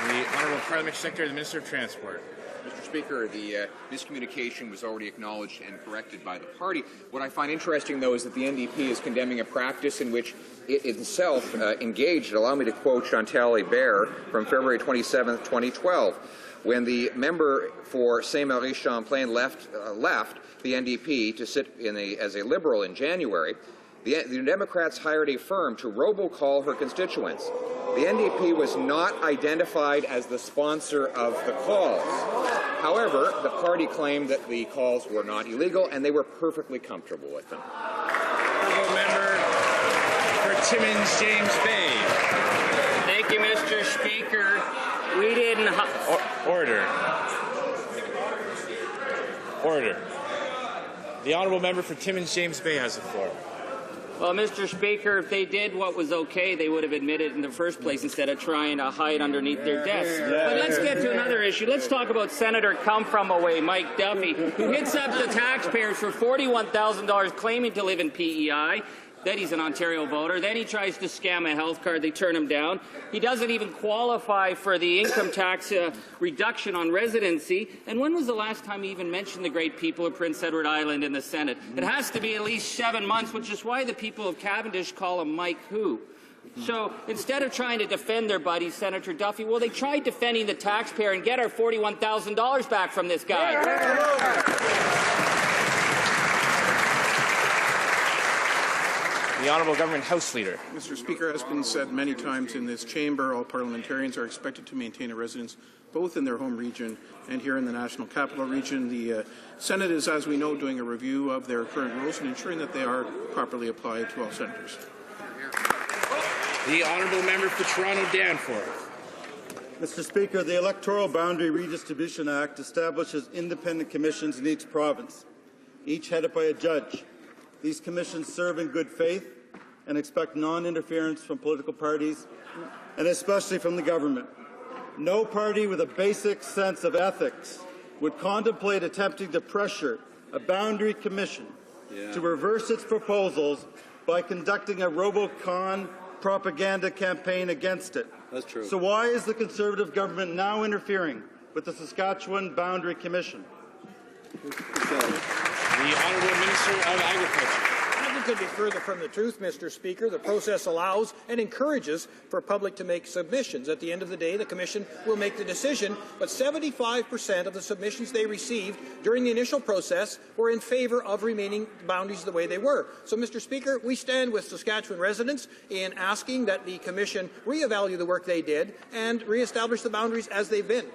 The Honourable Parliamentary Secretary, the Minister of Transport. Mr. Speaker, the miscommunication was already acknowledged and corrected by the party. What I find interesting, though, is that the NDP is condemning a practice in which it itself engaged. Allow me to quote Chantal Hébert from February 27, 2012. When the member for Saint-Marie-Champlain left the NDP to sit as a Liberal in January, the Democrats hired a firm to robocall her constituents. The NDP was not identified as the sponsor of the calls. However, the party claimed that the calls were not illegal and they were perfectly comfortable with them. Honourable Member for Timmins, James Bay. Thank you, Mr. Speaker. We didn't... Order. Order. The Honourable Member for Timmins, James Bay has the floor. Well, Mr. Speaker, if they did what was okay, they would have admitted in the first place instead of trying to hide underneath their desks. But let's get to another issue. Let's talk about Senator Come-From-Away, Mike Duffy, who hits up the taxpayers for $41,000 claiming to live in PEI. Then he's an Ontario voter. Then he tries to scam a health card. They turn him down. He doesn't even qualify for the income tax reduction on residency. And when was the last time he even mentioned the great people of Prince Edward Island in the Senate? It has to be at least 7 months, which is why the people of Cavendish call him Mike Who. So instead of trying to defend their buddy, Senator Duffy, well, they tried defending the taxpayer and get our $41,000 back from this guy. The Honourable Government House Leader. Mr. Speaker, as has been said many times in this chamber, all parliamentarians are expected to maintain a residence both in their home region and here in the National Capital Region. The Senate is, as we know, doing a review of their current rules and ensuring that they are properly applied to all senators. The Honourable Member for Toronto Danforth. Mr. Speaker, the Electoral Boundary Redistribution Act establishes independent commissions in each province, each headed by a judge. These commissions serve in good faith and expect non-interference from political parties and especially from the government. No party with a basic sense of ethics would contemplate attempting to pressure a boundary commission to reverse its proposals by conducting a robocon propaganda campaign against it. That's true. So why is the Conservative government now interfering with the Saskatchewan Boundary Commission? The Honourable Minister of Agriculture. Nothing could be further from the truth, Mr. Speaker. The process allows and encourages for public to make submissions. At the end of the day, the Commission will make the decision, but 75% of the submissions they received during the initial process were in favour of remaining boundaries the way they were. So, Mr. Speaker, we stand with Saskatchewan residents in asking that the Commission reevaluate the work they did and re-establish the boundaries as they've been.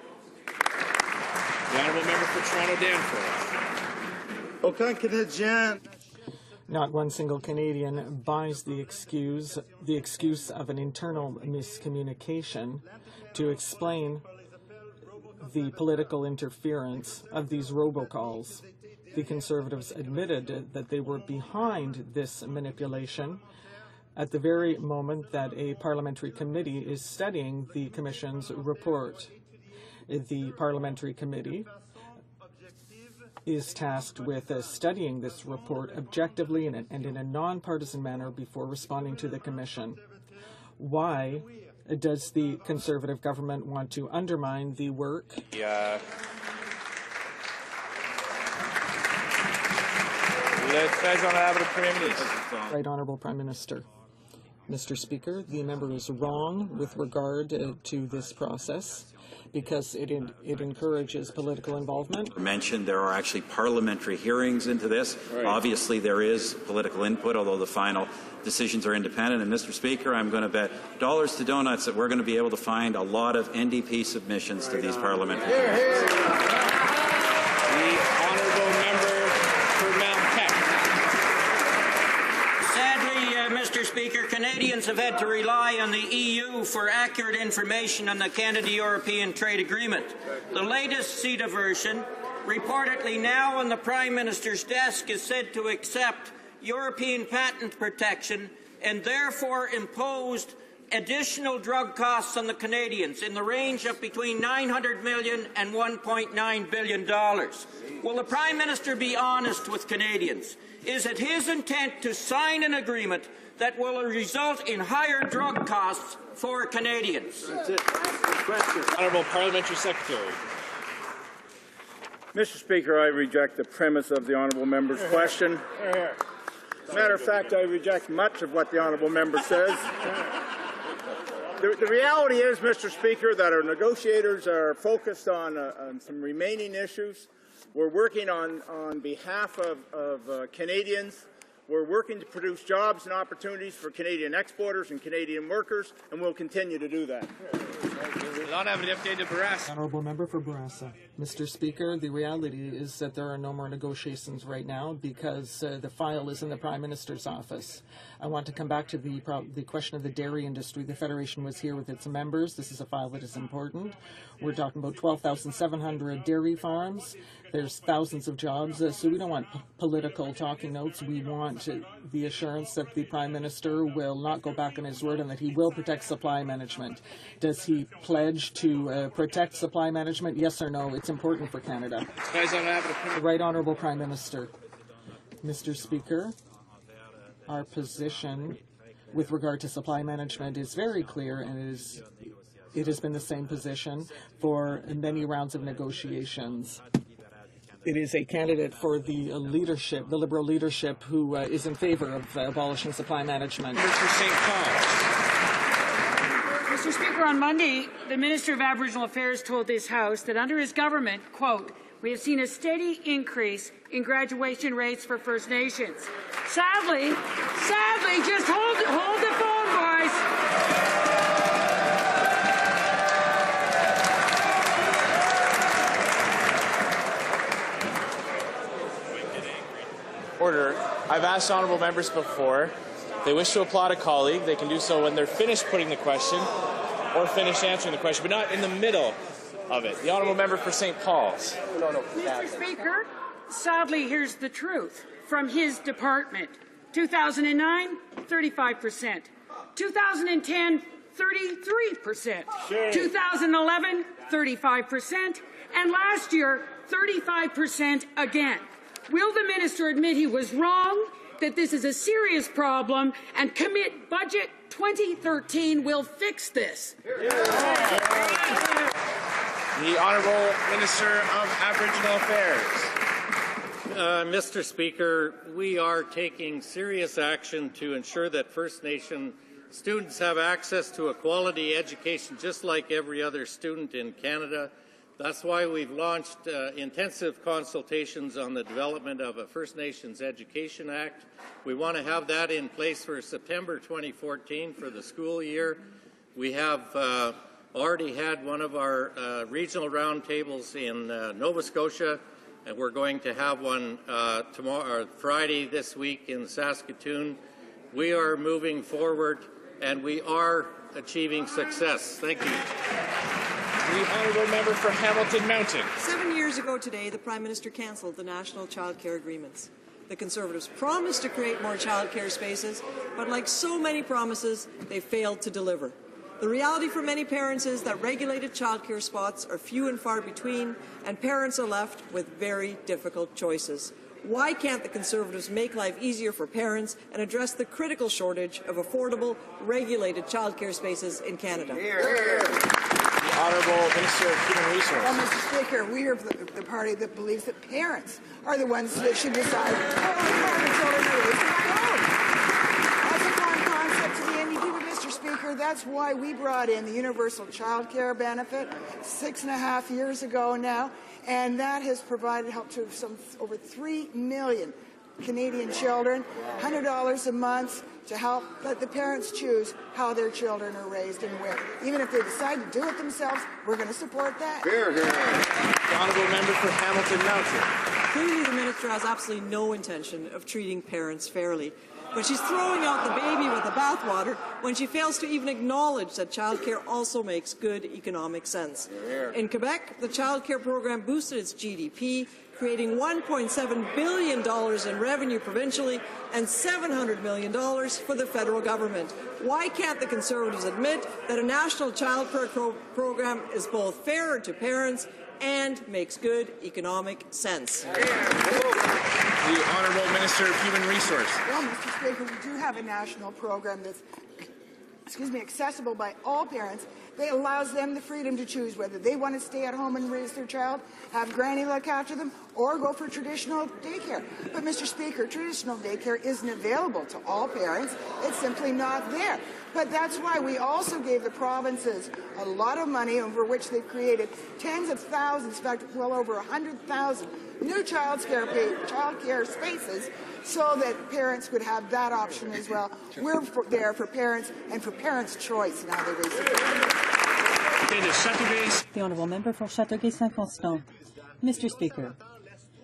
The Honourable Member for Toronto Danforth. Aucun Canadien. Not one single Canadian buys the excuse of an internal miscommunication to explain the political interference of these robocalls. The Conservatives admitted that they were behind this manipulation at the very moment that a parliamentary committee is studying the Commission's report. The parliamentary committee is tasked with studying this report objectively and in a nonpartisan manner before responding to the Commission. Why does the Conservative government want to undermine the work? Right Honourable Prime Minister. Mr. Speaker, the member is wrong with regard to this process because it encourages political involvement. Mentioned there are actually parliamentary hearings into this. Right. Obviously, there is political input, although the final decisions are independent. And, Mr. Speaker, I'm going to bet dollars to donuts that we're going to be able to find a lot of NDP submissions to these parliamentary hearings. The honourable member for Mount Peck. Mr. Speaker, Canadians have had to rely on the EU for accurate information on the Canada-European Trade Agreement. The latest CETA version, reportedly now on the Prime Minister's desk, is said to accept European patent protection and therefore imposed additional drug costs on the Canadians in the range of between $900 million and $1.9 billion. Will the Prime Minister be honest with Canadians? Is it his intent to sign an agreement that will result in higher drug costs for Canadians? That's it. Question. Honourable Parliamentary Secretary. Mr. Speaker, I reject the premise of the honourable member's question. Matter of fact, I reject much of what the honourable member says. The reality is, Mr. Speaker, that our negotiators are focused on some remaining issues. We're working on behalf of Canadians. We're working to produce jobs and opportunities for Canadian exporters and Canadian workers, and we'll continue to do that. Honourable Member for Barassa. Mr. Speaker, the reality is that there are no more negotiations right now because the file is in the Prime Minister's office. I want to come back to the question of the dairy industry. The Federation was here with its members. This is a file that is important. We're talking about 12,700 dairy farms. There's thousands of jobs, so we don't want political talking notes. We want the assurance that the Prime Minister will not go back on his word and that he will protect supply management. Does he pledge to protect supply management? Yes or no? It's important for Canada. The Right Honourable Prime Minister. Mr. Speaker, our position with regard to supply management is very clear, and it has been the same position for many rounds of negotiations. It is a candidate for the leadership, the Liberal leadership, who is in favour of abolishing supply management. Mr. Speaker, on Monday, the Minister of Aboriginal Affairs told this House that under his government, quote, we have seen a steady increase in graduation rates for First Nations. Sadly, just hold the phone, boys. Order. I've asked honourable members before. If they wish to applaud a colleague, they can do so when they're finished putting the question or finished answering the question, but not in the middle of it. The honourable member for St. Paul's. Mr. Speaker, sadly, here's the truth from his department. 2009, 35%. 2010, 33%. 2011, 35%. And last year, 35% again. Will the minister admit he was wrong, that this is a serious problem, and commit Budget 2013 will fix this? The Honourable Minister of Aboriginal Affairs. Mr. Speaker, we are taking serious action to ensure that First Nation students have access to a quality education just like every other student in Canada. That's why we've launched intensive consultations on the development of a First Nations Education Act. We want to have that in place for September 2014 for the school year. We have already had one of our regional roundtables in Nova Scotia and we're going to have one tomorrow, or Friday this week in Saskatoon. We are moving forward, and we are achieving success. Thank you. The honourable member for Hamilton Mountain. 7 years ago today, the Prime Minister cancelled the national child care agreements. The Conservatives promised to create more child care spaces, but like so many promises, they failed to deliver. The reality for many parents is that regulated childcare spots are few and far between, and parents are left with very difficult choices. Why can't the Conservatives make life easier for parents and address the critical shortage of affordable, regulated childcare spaces in Canada? The Honourable Minister of Human Resources. Well, Mr. Speaker, we are the party that believes that parents are the ones that should decide how the children are raised on their own. That's a foreign concept to the NDP, but Mr. Speaker, that's why we brought in the universal child care benefit 6.5 years ago now, and that has provided help to over 3 million Canadian children, $100 a month to help let the parents choose how their children are raised and where. Even if they decide to do it themselves, we're going to support that. Hear, hear. The honourable member for Hamilton Mountain. Clearly, the minister has absolutely no intention of treating parents fairly. But she's throwing out the baby with the bathwater when she fails to even acknowledge that childcare also makes good economic sense. In Quebec, the childcare program boosted its GDP, creating $1.7 billion in revenue provincially and $700 million for the federal government. Why can't the Conservatives admit that a national child care program is both fairer to parents and makes good economic sense? The Honourable Minister of Human Resources. Well, Mr. Speaker, we do have a national program that's accessible by all parents. That allows them the freedom to choose whether they want to stay at home and raise their child, have granny look after them, or go for traditional daycare. But, Mr. Speaker, traditional daycare isn't available to all parents. It's simply not there. But that's why we also gave the provinces a lot of money over which they've created tens of thousands, in fact, well over 100,000 new child care spaces so that parents would have that option as well. We're there for parents and for parents' choice in how they raise their children. The Honourable Member for Châteauguay-Saint-Constant. Mr. Speaker,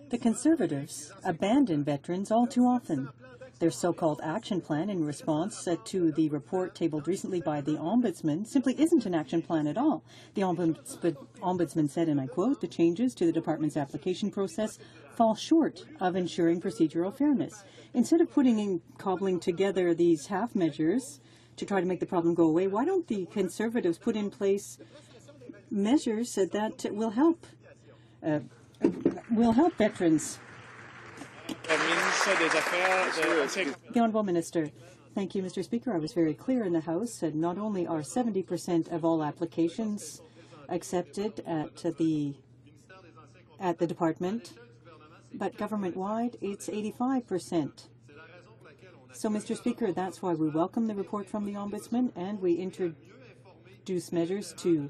the Conservatives abandon veterans all too often. Their so-called action plan in response to the report tabled recently by the Ombudsman simply isn't an action plan at all. The Ombudsman said, and I quote, "The changes to the department's application process fall short of ensuring procedural fairness." Instead of cobbling together these half measures to try to make the problem go away, why don't the Conservatives put in place measures that will help veterans? The Honourable Minister. Thank you, Mr. Speaker. I was very clear in the House. Not only are 70% of all applications accepted at the department, but government-wide, it's 85%. So, Mr. Speaker, that's why we welcome the report from the Ombudsman, and we introduce measures to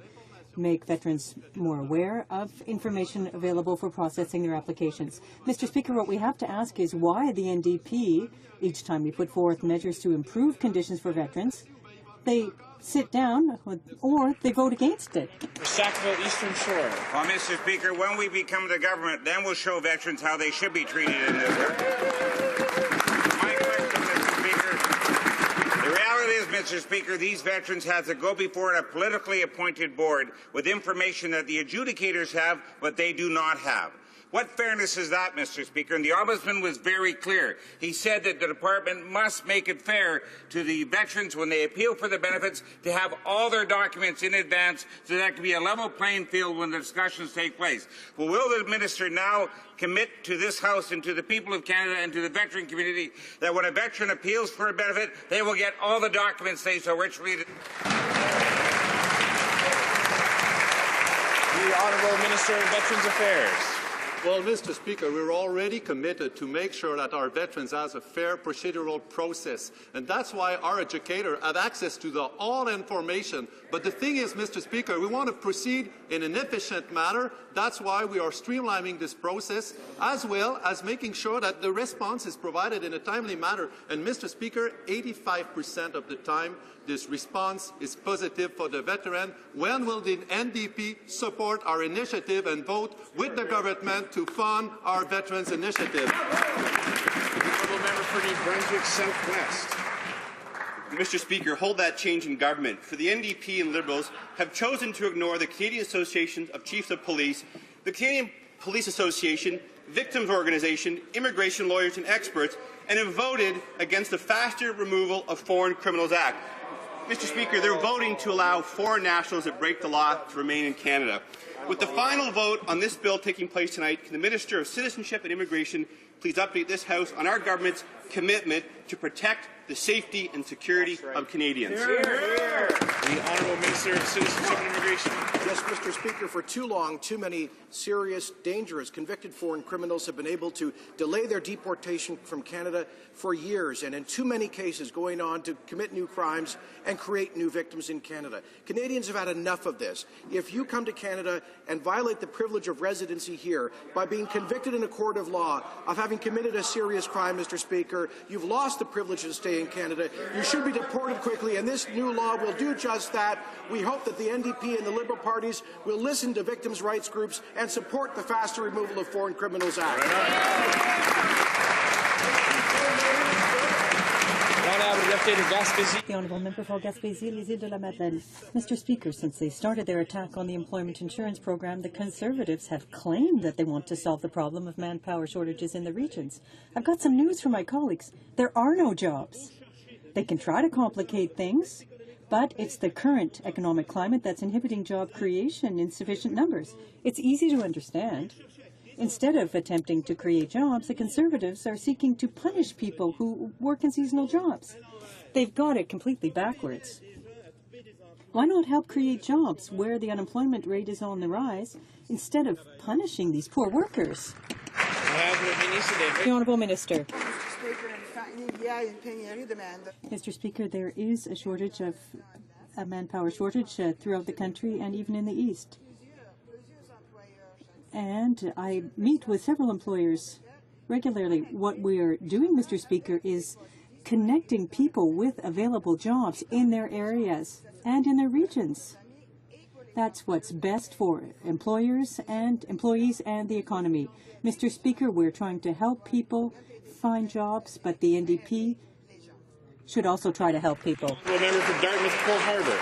make veterans more aware of information available for processing their applications. Mr. Speaker, what we have to ask is why the NDP, each time we put forth measures to improve conditions for veterans, they sit down or they vote against it. Sackville Eastern Shore. Well, Mr. Speaker, when we become the government, then we'll show veterans how they should be treated in this work. Mr. Speaker, these veterans have to go before a politically appointed board with information that the adjudicators have, but they do not have. What fairness is that, Mr. Speaker? And the Ombudsman was very clear. He said that the department must make it fair to the veterans when they appeal for the benefits to have all their documents in advance so that can be a level playing field when the discussions take place. Well, will the minister now commit to this House and to the people of Canada and to the veteran community that when a veteran appeals for a benefit, they will get all the documents they so richly deserve? The Honourable Minister of Veterans Affairs. Well, Mr. Speaker, we're already committed to make sure that our veterans have a fair procedural process, and that's why our educators have access to all information. But the thing is, Mr. Speaker, we want to proceed in an efficient manner. That's why we are streamlining this process, as well as making sure that the response is provided in a timely manner. And, Mr. Speaker, 85% of the time, this response is positive for the veteran. When will the NDP support our initiative and vote with the government to fund our veterans initiative. Honourable member for New Brunswick Southwest. Mr. Speaker, hold that change in government. For the NDP and Liberals have chosen to ignore the Canadian Association of Chiefs of Police, the Canadian Police Association, victims organization, immigration lawyers and experts, and have voted against the faster removal of Foreign Criminals Act. Mr. Speaker, they're voting to allow foreign nationals that break the law to remain in Canada. With the final vote on this bill taking place tonight, can the Minister of Citizenship and Immigration please update this House on our government's commitment to protect the safety and security of Canadians? The Honourable Minister of Citizenship and Immigration. Yes, Mr. Speaker, for too long, too many serious, dangerous, convicted foreign criminals have been able to delay their deportation from Canada for years, and in too many cases going on to commit new crimes and create new victims in Canada. Canadians have had enough of this. If you come to Canada and violate the privilege of residency here by being convicted in a court of law of having committed a serious crime, Mr. Speaker, you've lost the privilege to stay in Canada. You should be deported quickly, and this new law will do just that. We hope that the NDP and the Liberal parties will listen to victims' rights groups and support the faster removal of Foreign Criminals Act. The Honourable Member for Gaspésie, les Îles de la Madeleine. Mr. Speaker, since they started their attack on the employment insurance program, the Conservatives have claimed that they want to solve the problem of manpower shortages in the regions. I've got some news for my colleagues. There are no jobs. They can try to complicate things, but it's the current economic climate that's inhibiting job creation in sufficient numbers. It's easy to understand. Instead of attempting to create jobs, the Conservatives are seeking to punish people who work in seasonal jobs. They've got it completely backwards. Why not help create jobs where the unemployment rate is on the rise instead of punishing these poor workers? The Honourable Minister. Mr. Speaker, there is a shortage of a manpower shortage throughout the country and even in the East. And I meet with several employers regularly. What we're doing, Mr. Speaker, is connecting people with available jobs in their areas and in their regions. That's what's best for employers and employees and the economy. Mr. Speaker, we're trying to help people find jobs, but the NDP should also try to help people. Member for Dartmouth, Cole Harbour.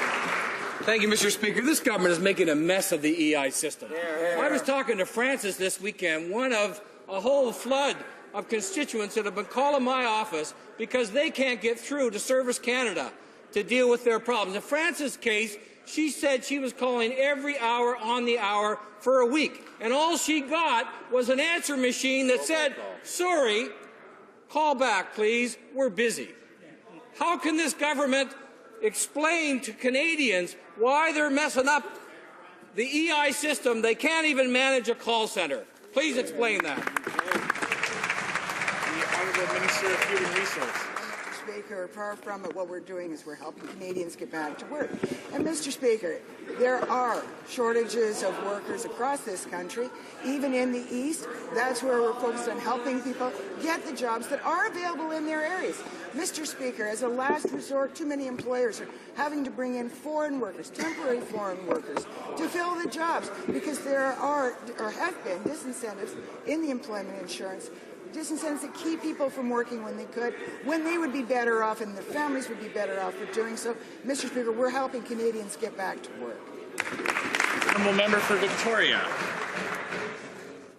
Thank you, Mr. Speaker. This government is making a mess of the EI system. I was talking to Francis this weekend, one of a whole flood of constituents that have been calling my office because they can't get through to Service Canada to deal with their problems. In Francis' case, she said she was calling every hour on the hour for a week, and all she got was an answer machine that said, sorry, call back, please, we're busy. How can this government explain to Canadians why they're messing up the EI system? They can't even manage a call center. Please explain that. The Honourable Minister of Human Resources. Mr. Speaker, far from it, what we're doing is we're helping Canadians get back to work. And Mr. Speaker, there are shortages of workers across this country, even in the East. That's where we're focused on helping people get the jobs that are available in their areas. Mr. Speaker, as a last resort, too many employers are having to bring in foreign workers, temporary foreign workers, to fill the jobs because there are or have been disincentives in the employment insurance, disincentives that keep people from working when they could, when they would be better off and their families would be better off for doing so. Mr. Speaker, we're helping Canadians get back to work. Honourable Member for Victoria.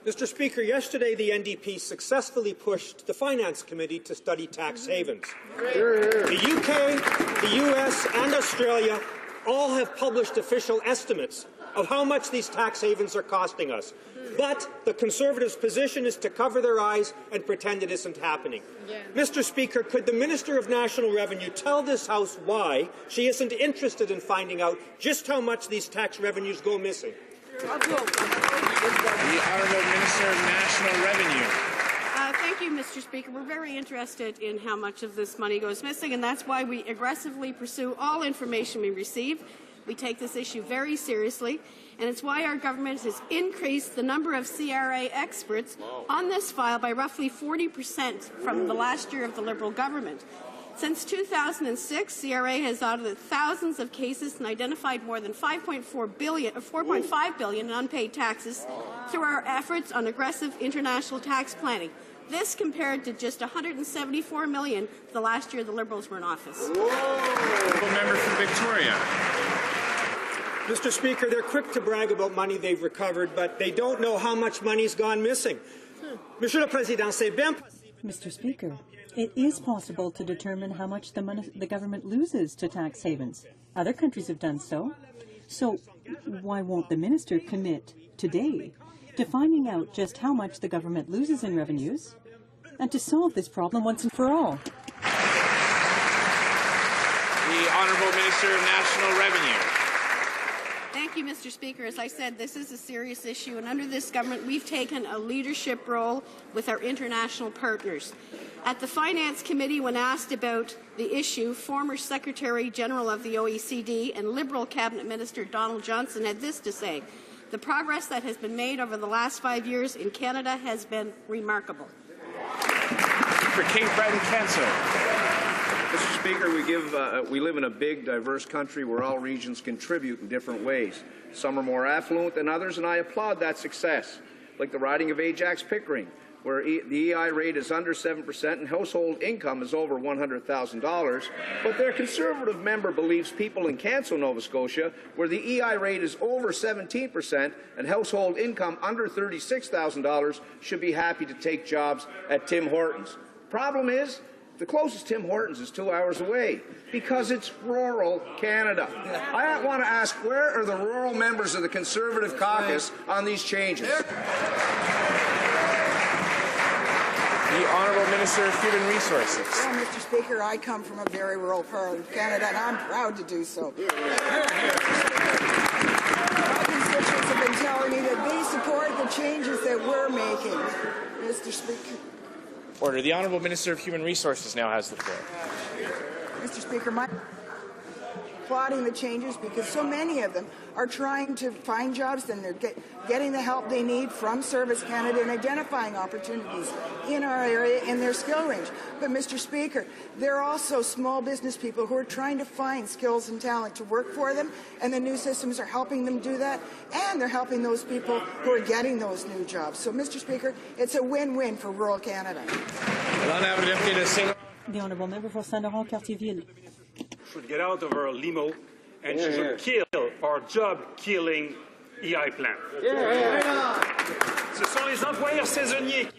Mr. Speaker, yesterday the NDP successfully pushed the Finance Committee to study tax havens. The UK, the US and Australia all have published official estimates of how much these tax havens are costing us. But the Conservatives' position is to cover their eyes and pretend it isn't happening. Mr. Speaker, could the Minister of National Revenue tell this House why she isn't interested in finding out just how much these tax revenues go missing? The Honourable Minister of National Revenue. Thank you, Mr. Speaker. We're very interested in how much of this money goes missing, and that's why we aggressively pursue all information we receive. We take this issue very seriously, and it's why our government has increased the number of CRA experts on this file by roughly 40% from the last year of the Liberal government. Since 2006, CRA has audited thousands of cases and identified more than $4.5 billion in unpaid taxes through our efforts on aggressive international tax planning. This compared to just $174 million the last year the Liberals were in office. Member for Victoria. Mr. Speaker, they're quick to brag about money they've recovered, but they don't know how much money's gone missing. Monsieur le Président, c'est bien. Mr. Speaker, it is possible to determine how much the government loses to tax havens. Other countries have done so. So why won't the minister commit today to finding out just how much the government loses in revenues and to solve this problem once and for all? The Honourable Minister of National Revenue. Thank you, Mr. Speaker. As I said, this is a serious issue, and under this government, we've taken a leadership role with our international partners. At the Finance Committee, when asked about the issue, former Secretary General of the OECD and Liberal Cabinet Minister Donald Johnson had this to say: "The progress that has been made over the last 5 years in Canada has been remarkable." For Cape Breton Council. Mr. Speaker, we live in a big, diverse country where all regions contribute in different ways. Some are more affluent than others, and I applaud that success, like the riding of Ajax-Pickering, where the EI rate is under 7% and household income is over $100,000. But their Conservative member believes people in Canso, Nova Scotia, where the EI rate is over 17% and household income under $36,000, should be happy to take jobs at Tim Hortons. Problem is, the closest Tim Hortons is 2 hours away because it's rural Canada. I want to ask, where are the rural members of the Conservative caucus on these changes? The Honourable Minister of Human Resources. Well, Mr. Speaker, I come from a very rural part of Canada, and I'm proud to do so. My constituents have been telling me that they support the changes that we're making, Mr. Speaker. Order. The Honourable Minister of Human Resources now has the floor. Mr. Speaker, applauding the changes because so many of them are trying to find jobs and they're getting the help they need from Service Canada and identifying opportunities in our area in their skill range. But, Mr. Speaker, there are also small business people who are trying to find skills and talent to work for them, and the new systems are helping them do that, and they're helping those people who are getting those new jobs. So, Mr. Speaker, it's a win-win for rural Canada. The Honourable Member for Saint-Laurent-Cartierville. Should get out of our limo and she should kill our job-killing EI plan. Ce sont les employeurs saisonniers.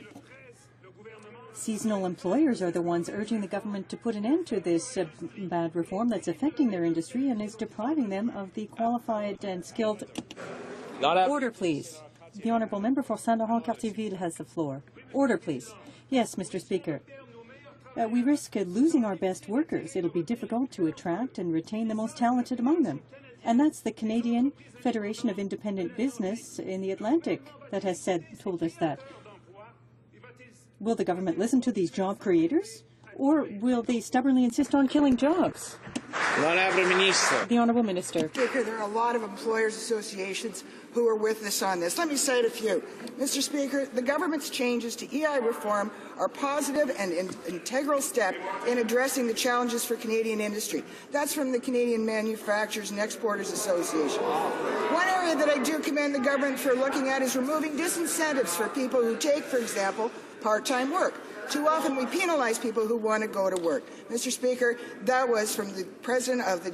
Seasonal employers are the ones urging the government to put an end to this bad reform that's affecting their industry and is depriving them of the qualified and skilled... Order, please. The Honourable Member for Saint-Laurent-Cartierville has the floor. Order, please. Yes, Mr. Speaker. We risk losing our best workers. It'll be difficult to attract and retain the most talented among them. And that's the Canadian Federation of Independent Business in the Atlantic that has told us that. Will the government listen to these job creators? Or will they stubbornly insist on killing jobs? The Honourable Minister. Speaker, there are a lot of employers' associations who are with us on this. Let me cite a few. Mr. Speaker, the government's changes to EI reform are positive and an integral step in addressing the challenges for Canadian industry. That's from the Canadian Manufacturers and Exporters Association. One area that I do commend the government for looking at is removing disincentives for people who take, for example, part-time work. Too often we penalize people who want to go to work. Mr. Speaker, that was from the President of the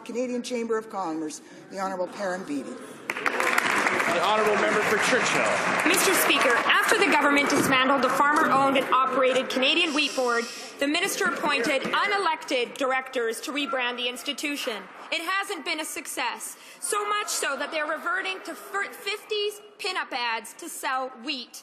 Canadian Chamber of Commerce, the Honourable Perrin Beattie. The Honourable Member for Churchill. Mr. Speaker, after the government dismantled the farmer-owned and operated Canadian Wheat Board, the minister appointed unelected directors to rebrand the institution. It hasn't been a success, so much so that they're reverting to 50s pin-up ads to sell wheat.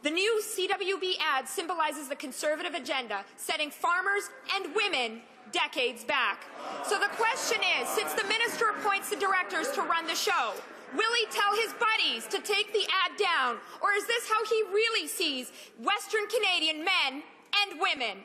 The new CWB ad symbolizes the Conservative agenda, setting farmers and women decades back. So the question is, since the minister appoints the directors to run the show, will he tell his buddies to take the ad down, or is this how he really sees Western Canadian men and women?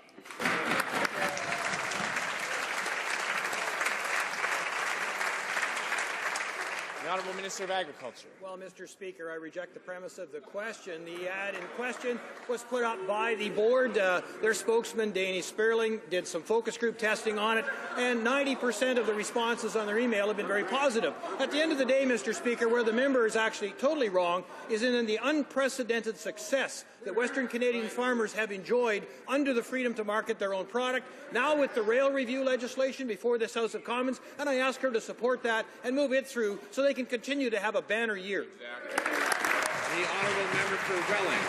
The Honourable Minister of Agriculture. Well, Mr. Speaker, I reject the premise of the question. The ad in question was put up by the board. Their spokesman, Danny Sperling, did some focus group testing on it, and 90% of the responses on their email have been very positive. At the end of the day, Mr. Speaker, where the member is actually totally wrong is in the unprecedented success that Western Canadian farmers have enjoyed under the freedom to market their own product, now with the rail review legislation before this House of Commons, and I ask her to support that and move it through so they can continue to have a banner year. The honourable member for Welling.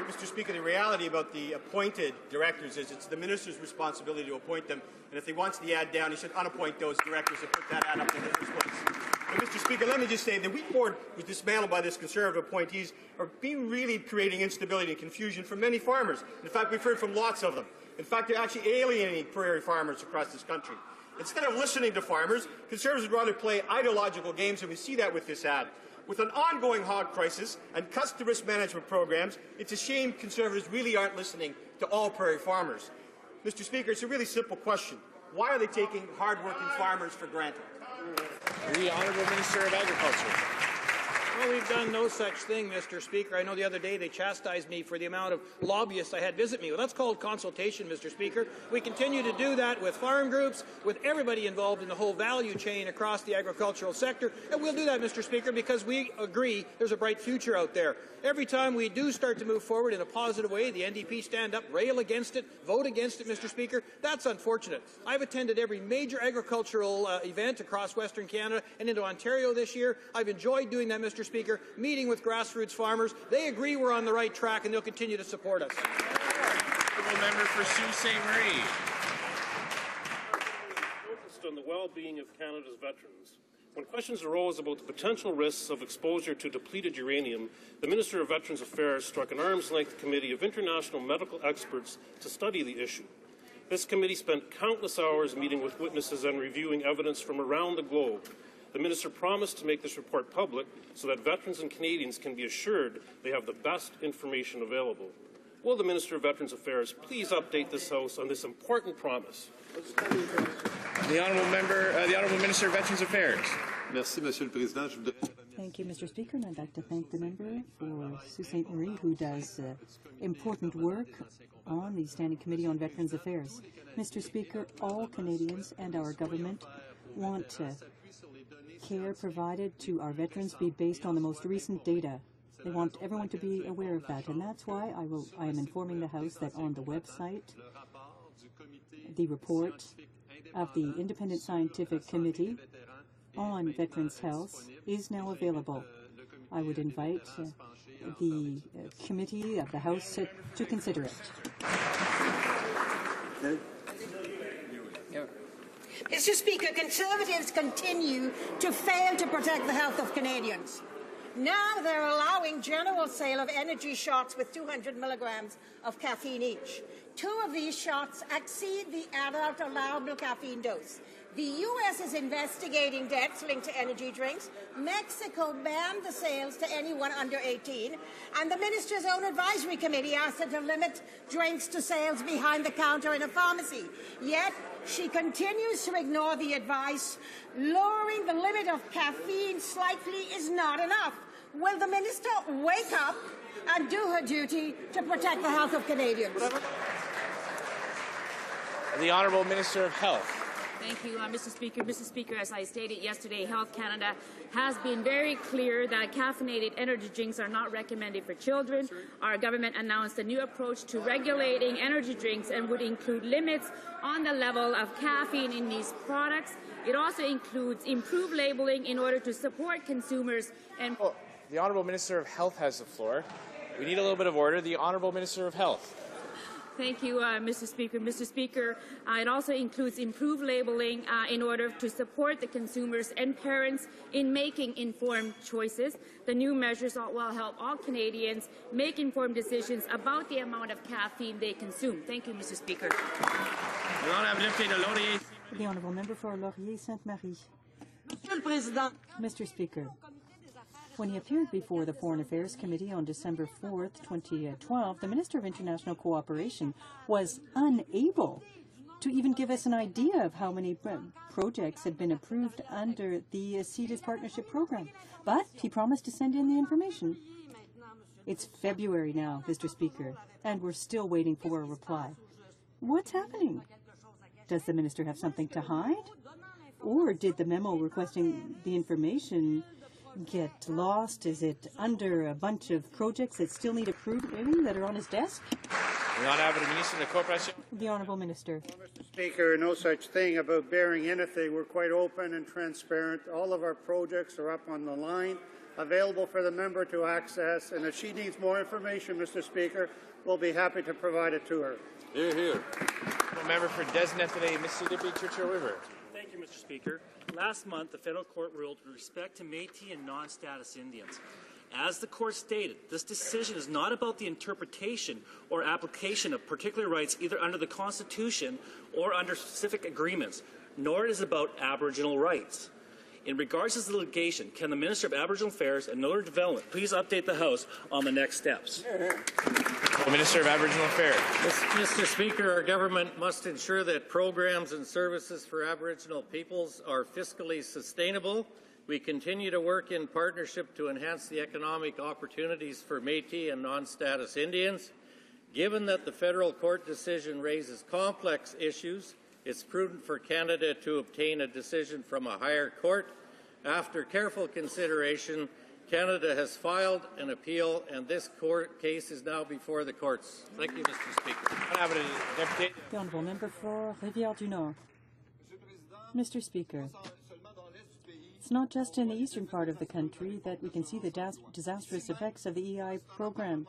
Mr. Speaker, the reality about the appointed directors is it's the minister's responsibility to appoint them, and if he wants the ad down, he should unappoint those directors and put that ad up in the first place. But Mr. Speaker, let me just say the wheat board was dismantled by this Conservative appointees are being really creating instability and confusion for many farmers. In fact, we've heard from lots of them. In fact, they're actually alienating prairie farmers across this country. Instead of listening to farmers, Conservatives would rather play ideological games, and we see that with this ad. With an ongoing hog crisis and cuts risk management programs, it's a shame Conservatives really aren't listening to all prairie farmers. Mr. Speaker, it's a really simple question. Why are they taking hard-working farmers for granted? The Honourable Minister of Agriculture. Well, we've done no such thing, Mr. Speaker. I know the other day they chastised me for the amount of lobbyists I had visit me. Well, that's called consultation, Mr. Speaker. We continue to do that with farm groups, with everybody involved in the whole value chain across the agricultural sector. And we'll do that, Mr. Speaker, because we agree there's a bright future out there. Every time we do start to move forward in a positive way, the NDP stand up, rail against it, vote against it, Mr. Speaker. That's unfortunate. I've attended every major agricultural event across Western Canada and into Ontario this year. I've enjoyed doing that, Mr. Speaker, meeting with grassroots farmers. They agree we're on the right track, and they'll continue to support us. Honourable member for Sault Ste. Marie. Focused on the well-being of Canada's veterans. When questions arose about the potential risks of exposure to depleted uranium, the Minister of Veterans Affairs struck an arm's-length committee of international medical experts to study the issue. This committee spent countless hours meeting with witnesses and reviewing evidence from around the globe. The Minister promised to make this report public so that veterans and Canadians can be assured they have the best information available. Will the Minister of Veterans Affairs please update this House on this important promise? The Honourable Minister of Veterans Affairs. Merci, Monsieur le Président. Thank you, Mr. Speaker, and I'd like to thank the member for Sault Ste. Marie, who does important work on the Standing Committee on Veterans Affairs. Mr. Speaker, all Canadians and our government want care provided to our veterans be based on the most recent data. They want everyone to be aware of that, and that's why I am informing the House that on the website, the report of the Independent Scientific Committee on Veterans' Health is now available. I would invite the committee of the House to consider it. Mr. Speaker, Conservatives continue to fail to protect the health of Canadians. Now they're allowing general sale of energy shots with 200 milligrams of caffeine each. 2 of these shots exceed the adult allowable caffeine dose. The U.S. is investigating deaths linked to energy drinks. Mexico banned the sales to anyone under 18. And the minister's own advisory committee asked her to limit drinks to sales behind the counter in a pharmacy. Yet she continues to ignore the advice. Lowering the limit of caffeine slightly is not enough. Will the minister wake up and do her duty to protect the health of Canadians? The Honourable Minister of Health. Thank you, Mr. Speaker. Mr. Speaker, as I stated yesterday, Health Canada has been very clear that caffeinated energy drinks are not recommended for children. Our government announced a new approach to regulating energy drinks and would include limits on the level of caffeine in these products. It also includes improved labeling in order to support consumers and... The Honourable Minister of Health has the floor. We need a little bit of order. The Honourable Minister of Health. Thank you, Mr. Speaker. Mr. Speaker, it also includes improved labeling in order to support the consumers and parents in making informed choices. The new measures will help all Canadians make informed decisions about the amount of caffeine they consume. Thank you, Mr. Speaker. The Honourable Member for Laurier-Sainte-Marie. Mr. Speaker, when he appeared before the Foreign Affairs Committee on December 4th, 2012, the Minister of International Cooperation was unable to even give us an idea of how many projects had been approved under the CETA's partnership program. But he promised to send in the information. It's February now, Mr. Speaker, and we're still waiting for a reply. What's happening? Does the minister have something to hide? Or did the memo requesting the information get lost? Is it under a bunch of projects that still need approving that are on his desk? The Honourable Minister. Mr. Speaker, no such thing about bearing anything. We're quite open and transparent. All of our projects are up on the line, available for the member to access, and if she needs more information, Mr. Speaker, we'll be happy to provide it to her. Hear, hear. Member for Des Mississippi, Churchill River. Thank you, Mr. Speaker. Last month, the federal court ruled with respect to Métis and non-status Indians. As the court stated, this decision is not about the interpretation or application of particular rights either under the Constitution or under specific agreements, nor is it about Aboriginal rights. In regards to this litigation, can the Minister of Aboriginal Affairs and Northern Development please update the House on the next steps? The Minister of Aboriginal Affairs. Mr. Speaker, our government must ensure that programs and services for Aboriginal peoples are fiscally sustainable. We continue to work in partnership to enhance the economic opportunities for Métis and non-status Indians. Given that the federal court decision raises complex issues, it's prudent for Canada to obtain a decision from a higher court. After careful consideration, Canada has filed an appeal, and this court case is now before the courts. Thank you, Mr. Speaker. The Honourable Member for Rivière-du-Nord. Mr. Speaker, it's not just in the eastern part of the country that we can see the disastrous effects of the EI program.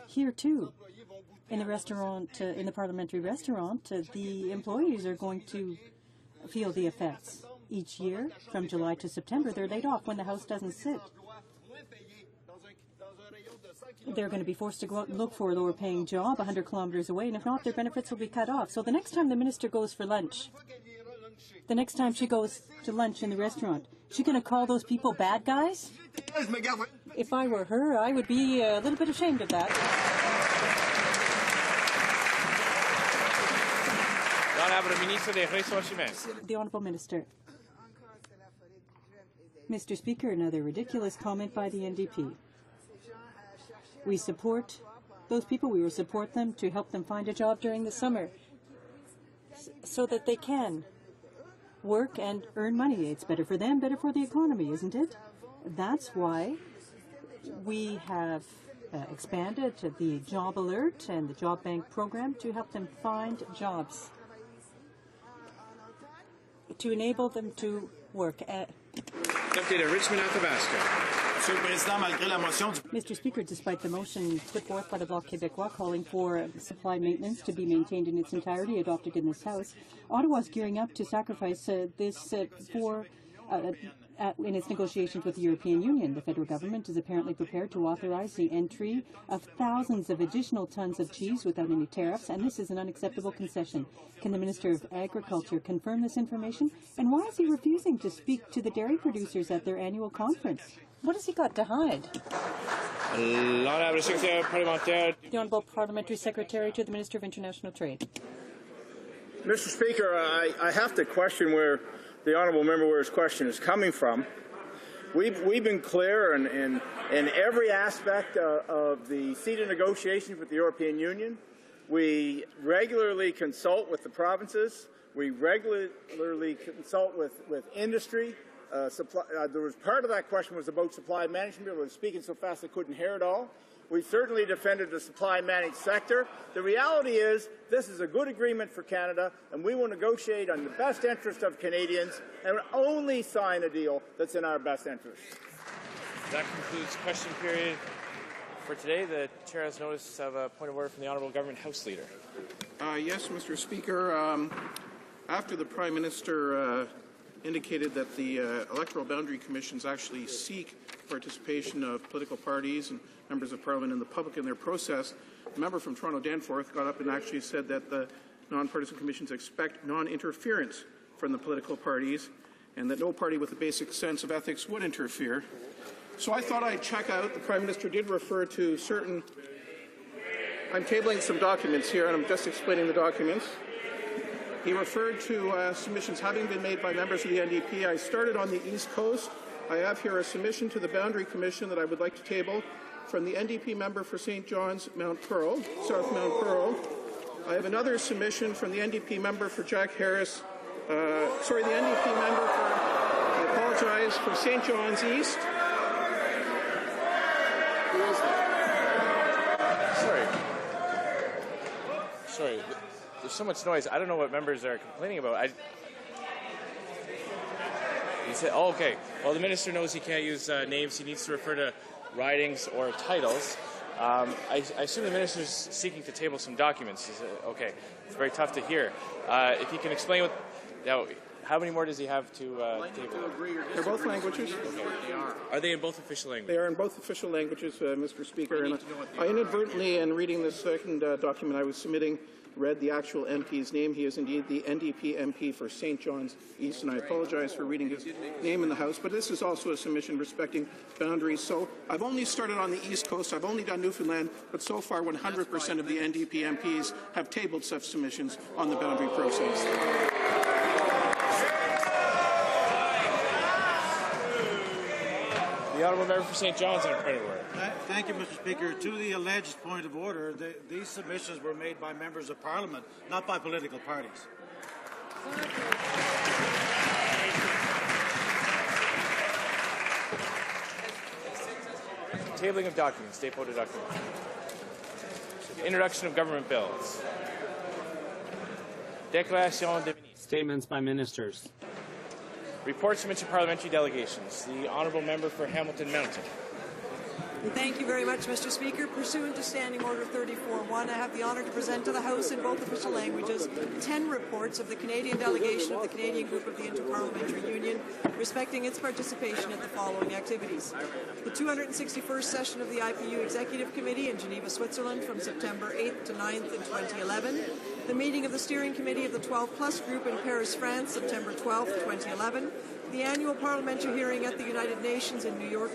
Here, too, in the restaurant, in the parliamentary restaurant, the employees are going to feel the effects. Each year, from July to September, they're laid off when the House doesn't sit. They're going to be forced to go out and look for a lower-paying job 100 kilometers away, and if not, their benefits will be cut off. So the next time the minister goes for lunch, the next time she goes to lunch in the restaurant, she going to call those people bad guys? If I were her, I would be a little bit ashamed of that. The Honourable Minister. Mr. Speaker, another ridiculous comment by the NDP. We support those people. We will support them to help them find a job during the summer so that they can work and earn money. It's better for them, better for the economy, isn't it? That's why we have expanded the Job Alert and the Job Bank program to help them find jobs, to enable them to work. Richmond, Athabasca. Mr. Speaker, despite the motion put forth by the Bloc Québécois calling for supply maintenance to be maintained in its entirety adopted in this House, Ottawa is gearing up to sacrifice this in its negotiations with the European Union. The federal government is apparently prepared to authorize the entry of thousands of additional tons of cheese without any tariffs, and this is an unacceptable concession. Can the Minister of Agriculture confirm this information? And why is he refusing to speak to the dairy producers at their annual conference? What has he got to hide? The Honourable Parliamentary Secretary to the Minister of International Trade. Mr. Speaker, I have to question where the honourable member where his question is coming from. We've been clear in every aspect of the CETA negotiations with the European Union. We regularly consult with the provinces. We regularly consult with industry. There was part of that question was about supply management. I was speaking so fast I couldn't hear it all. We certainly defended the supply managed sector. The reality is this is a good agreement for Canada, and we will negotiate on the best interest of Canadians and only sign a deal that's in our best interest. That concludes question period for today. The chair has notice of a point of order from the Honourable Government House Leader. Yes, Mr. Speaker. After the Prime Minister indicated that the electoral boundary commissions actually seek participation of political parties and members of Parliament and the public in their process, the member from Toronto Danforth got up and actually said that the nonpartisan commissions expect non-interference from the political parties and that no party with a basic sense of ethics would interfere. So I thought I'd check out. The Prime Minister did refer to certain... I'm tabling some documents here and I'm just explaining the documents. He referred to submissions having been made by members of the NDP. I started on the East Coast. I have here a submission to the Boundary Commission that I would like to table from the NDP member for St. John's, Mount Pearl, South Mount Pearl. I have another submission from the NDP member for Jack Harris. The NDP member for, I apologize, for St. John's East. Sorry, there's so much noise. I don't know what members are complaining about. He said, oh, okay. Well, the minister knows he can't use names. He needs to refer to ridings or titles. I assume the minister is seeking to table some documents. Okay, it's very tough to hear. If he can explain what... Now, how many more does he have to table? They're both languages. Are they in both official languages? They are in both official languages, Mr. Speaker. And I inadvertently, in reading the second document I was submitting, read the actual MP's name. He is indeed the NDP MP for St. John's East, and I apologize for reading his name in the House, but this is also a submission respecting boundaries. So I've only started on the East Coast. I've only done Newfoundland, but so far 100% of the NDP MPs have tabled such submissions on the boundary process. The Honourable Member for St. John's on a point of order. Thank you, Mr. Speaker. To the alleged point of order, these submissions were made by members of Parliament, not by political parties. Tabling of documents, dépôt de documents. Introduction of government bills. Déclaration de ministres. Statements by ministers. Reports from interparliamentary delegations. The Honourable Member for Hamilton Mountain. Thank you very much, Mr. Speaker. Pursuant to Standing Order 34.1, I have the honour to present to the House in both official languages 10 reports of the Canadian delegation of the Canadian Group of the Interparliamentary Union respecting its participation at the following activities. The 261st session of the IPU Executive Committee in Geneva, Switzerland from September 8th to 9th in 2011. The meeting of the Steering Committee of the 12 Plus Group in Paris, France, September 12th, 2011. The annual parliamentary hearing at the United Nations in New York,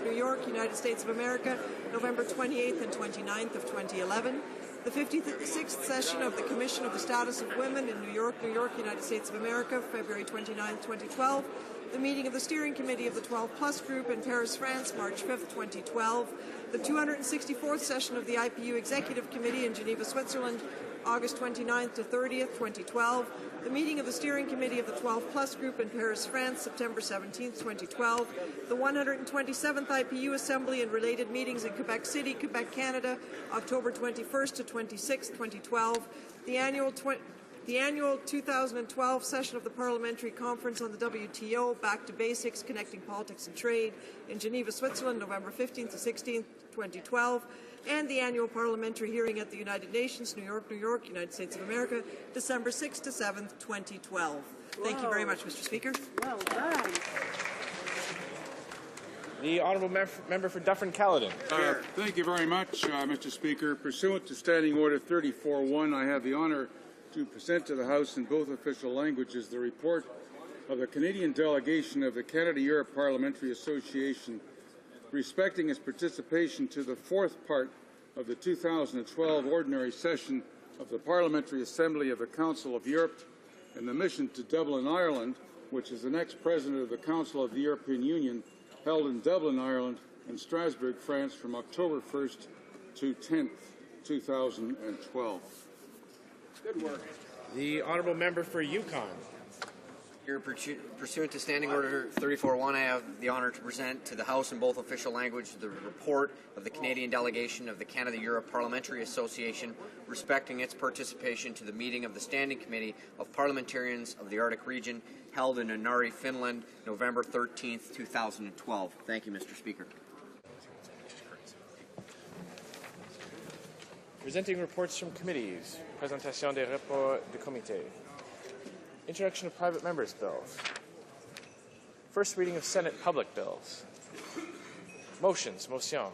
United States of America, November 28th and 29th of 2011. The 56th session of the Commission of the Status of Women in New York, United States of America, February 29th, 2012. The meeting of the Steering Committee of the 12 Plus Group in Paris, France, March 5th, 2012. The 264th session of the IPU Executive Committee in Geneva, Switzerland, August 29th to 30th, 2012. The meeting of the Steering Committee of the 12 Plus Group in Paris, France, September 17th, 2012. The 127th IPU Assembly and related meetings in Quebec City, Quebec, Canada, October 21st to 26th, 2012. The annual 2012 session of the Parliamentary Conference on the WTO, Back to Basics, Connecting Politics and Trade in Geneva, Switzerland, November 15th to 16th, 2012. And the annual parliamentary hearing at the United Nations, New York, United States of America, December 6th to 7th, 2012. Thank you very much, Mr. Speaker. Well done. The Honourable Member for Dufferin-Caledon. Thank you very much, Mr. Speaker. Pursuant to Standing Order 34.1, I have the honour to present to the House in both official languages the report of the Canadian delegation of the Canada-Europe Parliamentary Association respecting its participation to the fourth part of the 2012 ordinary session of the Parliamentary Assembly of the Council of Europe and the mission to Dublin, Ireland, which is the next President of the Council of the European Union, held in Dublin, Ireland and Strasbourg, France from October 1st to 10th, 2012. Good work. The Honourable Member for Yukon. Pursuant to Standing Order 34.1, I have the honour to present to the House in both official languages the report of the Canadian delegation of the Canada-Europe Parliamentary Association respecting its participation to the meeting of the Standing Committee of Parliamentarians of the Arctic region held in Inari, Finland, November 13th, 2012. Thank you, Mr. Speaker. Presenting reports from committees. Présentation des rapports du comité. Introduction of private members' bills. First reading of Senate public bills. Motions, motion.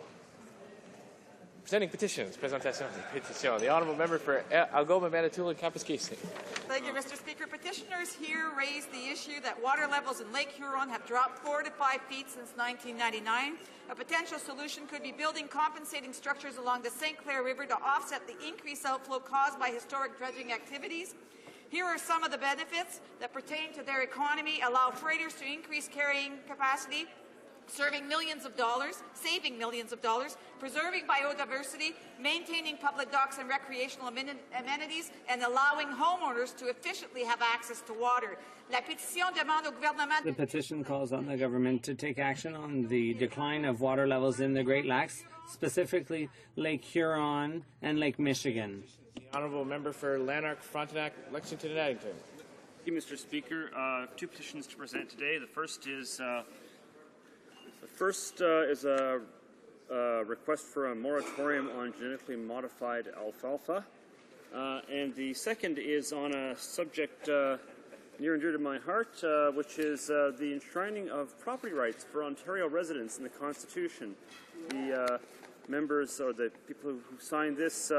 Presenting petitions, présentation des pétitions. The Honourable Member for Algoma, Manitoulin, and Kapuskasing. Thank you, Mr. Speaker. Petitioners here raise the issue that water levels in Lake Huron have dropped 4 to 5 feet since 1999. A potential solution could be building compensating structures along the St. Clair River to offset the increased outflow caused by historic dredging activities. Here are some of the benefits that pertain to their economy: allow freighters to increase carrying capacity, saving millions of dollars, preserving biodiversity, maintaining public docks and recreational amenities, and allowing homeowners to efficiently have access to water. La pétition demande au gouvernement. The petition calls on the government to take action on the decline of water levels in the Great Lakes, specifically Lake Huron and Lake Michigan. The honourable member for Lanark, Frontenac, Lexington and Addington. Thank you, Mr. Speaker. Two petitions to present today. The first is a request for a moratorium on genetically modified alfalfa, and the second is on a subject near and dear to my heart, which is the enshrining of property rights for Ontario residents in the Constitution. The members, or the people who signed this,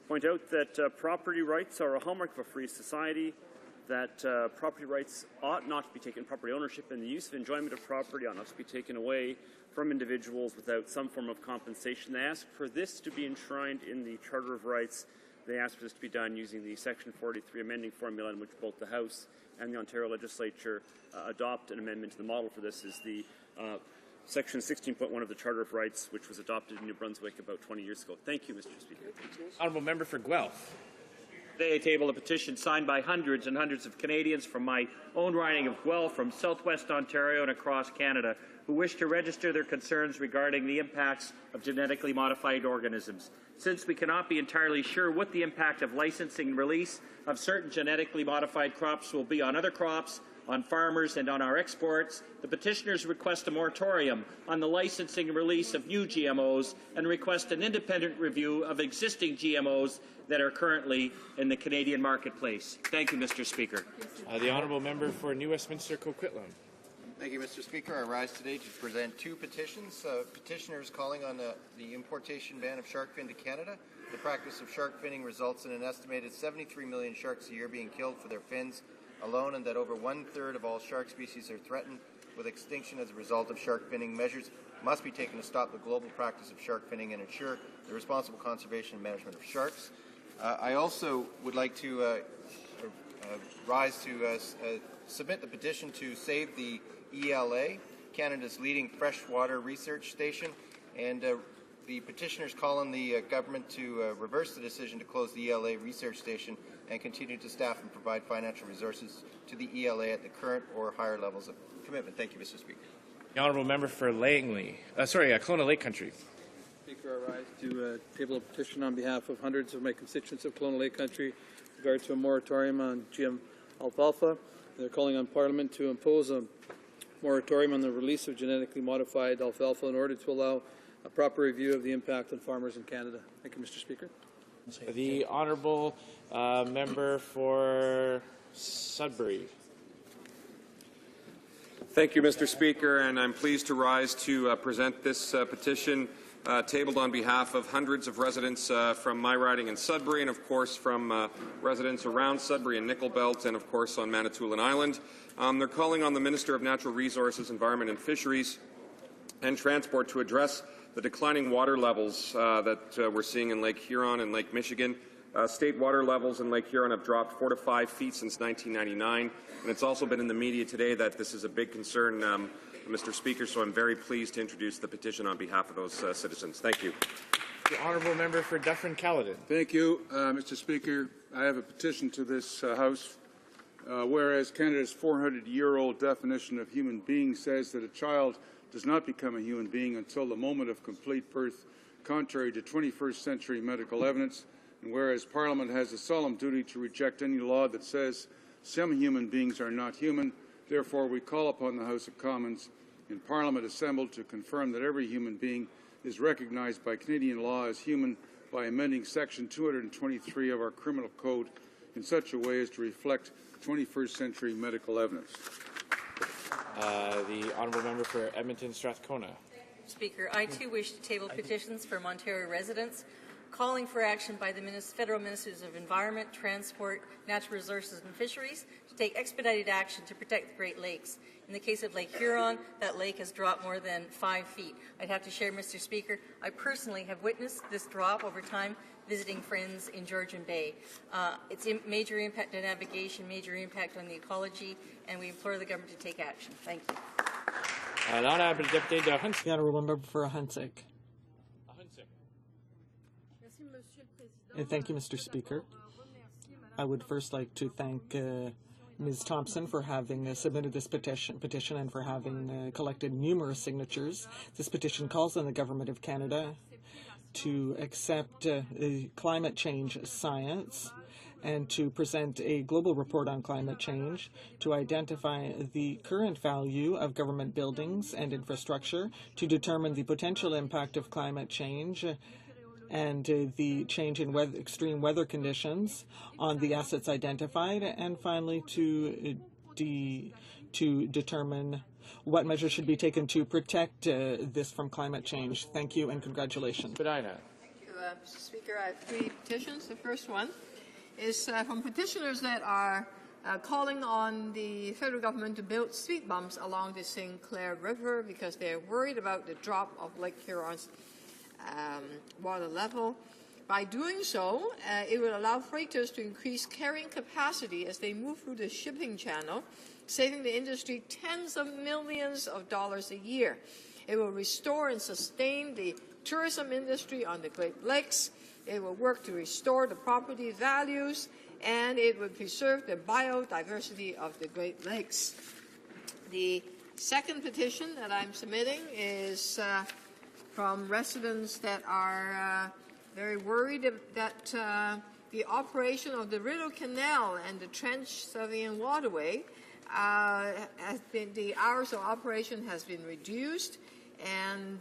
point out that property rights are a hallmark of a free society, that property rights ought not to be taken, property ownership and the use of enjoyment of property ought not to be taken away from individuals without some form of compensation. They ask for this to be enshrined in the Charter of Rights. They ask for this to be done using the Section 43 amending formula in which both the House and the Ontario Legislature adopt an amendment to the model for this is the Section 16.1 of the Charter of Rights, which was adopted in New Brunswick about 20 years ago. Thank you, Mr. Speaker. Honourable member for Guelph. Today I table a petition signed by hundreds and hundreds of Canadians from my own riding of Guelph, from southwest Ontario and across Canada, who wish to register their concerns regarding the impacts of genetically modified organisms. Since we cannot be entirely sure what the impact of licensing release of certain genetically modified crops will be on other crops, on farmers and on our exports, the petitioners request a moratorium on the licensing and release of new GMOs and request an independent review of existing GMOs that are currently in the Canadian marketplace. Thank you, Mr. Speaker. The honourable member for New Westminster Coquitlam. Thank you, Mr. Speaker. I rise today to present two petitions. Petitioners calling on the importation ban of shark fin to Canada. The practice of shark finning results in an estimated 73 million sharks a year being killed for their fins alone, and that over one-third of all shark species are threatened with extinction as a result of shark finning. Measures must be taken to stop the global practice of shark finning and ensure the responsible conservation and management of sharks. I also would like to rise to submit the petition to save the ELA, Canada's leading freshwater research station, and the petitioners call on the government to reverse the decision to close the ELA research station and continue to staff and provide financial resources to the ELA at the current or higher levels of commitment. Thank you, Mr. Speaker. The honourable member for Kelowna Lake Country. Speaker, I rise to table a petition on behalf of hundreds of my constituents of Kelowna Lake Country with regard to a moratorium on GM alfalfa. They're calling on Parliament to impose a moratorium on the release of genetically modified alfalfa in order to allow a proper review of the impact on farmers in Canada. Thank you, Mr. Speaker. The honourable member for Sudbury. Thank you, Mr. Speaker, and I'm pleased to rise to present this petition tabled on behalf of hundreds of residents from my riding in Sudbury and, of course, from residents around Sudbury and Nickel Belt and, of course, on Manitoulin Island. They're calling on the Minister of Natural Resources, Environment and Fisheries and Transport to address the declining water levels that we're seeing in Lake Huron and Lake Michigan. State water levels in Lake Huron have dropped 4 to 5 feet since 1999, and it's also been in the media today that this is a big concern, Mr. Speaker, so I'm very pleased to introduce the petition on behalf of those citizens. Thank you. The honourable member for Dufferin-Caledon. Thank you, Mr. Speaker. I have a petition to this House. Whereas Canada's 400-year-old definition of human being says that a child does not become a human being until the moment of complete birth, contrary to 21st century medical evidence, and whereas Parliament has a solemn duty to reject any law that says some human beings are not human, therefore we call upon the House of Commons in Parliament assembled to confirm that every human being is recognized by Canadian law as human by amending Section 223 of our Criminal Code in such a way as to reflect 21st century medical evidence. The honourable member for Edmonton Strathcona. Speaker, I too wish to table petitions from Ontario residents calling for action by the federal ministers of Environment, Transport, Natural Resources and Fisheries to take expedited action to protect the Great Lakes. In the case of Lake Huron, that lake has dropped more than 5 feet. I'd have to share, Mr. Speaker, I personally have witnessed this drop over time visiting friends in Georgian Bay. It's a major impact on navigation, major impact on the ecology, and we implore the government to take action. Thank you. The honourable member for HoC. Thank you, Mr. Speaker. I would first like to thank Ms. Thompson for having submitted this petition and for having collected numerous signatures. This petition calls on the Government of Canada to accept climate change science and to present a global report on climate change, to identify the current value of government buildings and infrastructure, to determine the potential impact of climate change and the change in extreme weather conditions on the assets identified, and finally to determine what measures should be taken to protect this from climate change. Thank you and congratulations. Thank you, Mr. Speaker. I have 3 petitions. The first one is from petitioners that are calling on the federal government to build speed bumps along the St. Clair River because they're worried about the drop of Lake Huron's water level. By doing so, it will allow freighters to increase carrying capacity as they move through the shipping channel, saving the industry tens of millions of dollars a year. It will restore and sustain the tourism industry on the Great Lakes. It will work to restore the property values, and it will preserve the biodiversity of the Great Lakes. The second petition that I'm submitting is from residents that are very worried that the operation of the Rideau Canal and the Trench-Savion Waterway the hours of operation has been reduced, and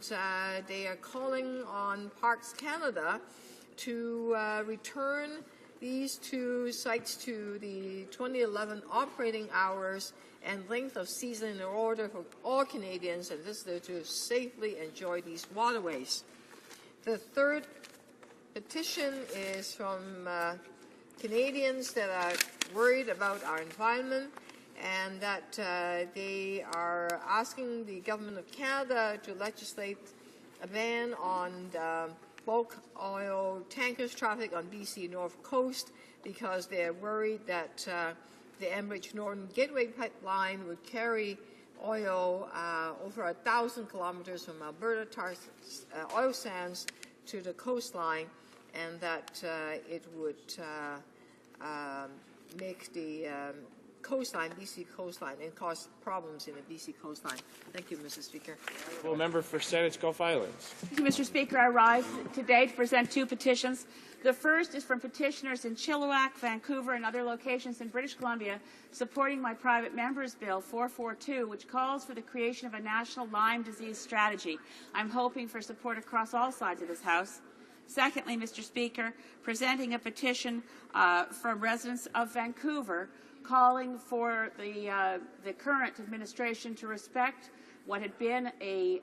they are calling on Parks Canada to return these 2 sites to the 2011 operating hours and length of season in order for all Canadians and visitors to safely enjoy these waterways. The third petition is from Canadians that are worried about our environment and that they are asking the Government of Canada to legislate a ban on bulk oil tankers traffic on BC North Coast because they're worried that the Enbridge Northern Gateway pipeline would carry oil over 1,000 kilometers from Alberta oil sands to the coastline, and that it would make the coastline, BC coastline, and cause problems in the BC coastline. Thank you, Mr. Speaker. Well, member for Saanich Gulf Islands. Thank you, Mr. Speaker. I rise today to present 2 petitions. The first is from petitioners in Chilliwack, Vancouver, and other locations in British Columbia supporting my private member's bill 442, which calls for the creation of a national Lyme disease strategy. I'm hoping for support across all sides of this House. Secondly, Mr. Speaker, presenting a petition from residents of Vancouver calling for the current administration to respect what had been a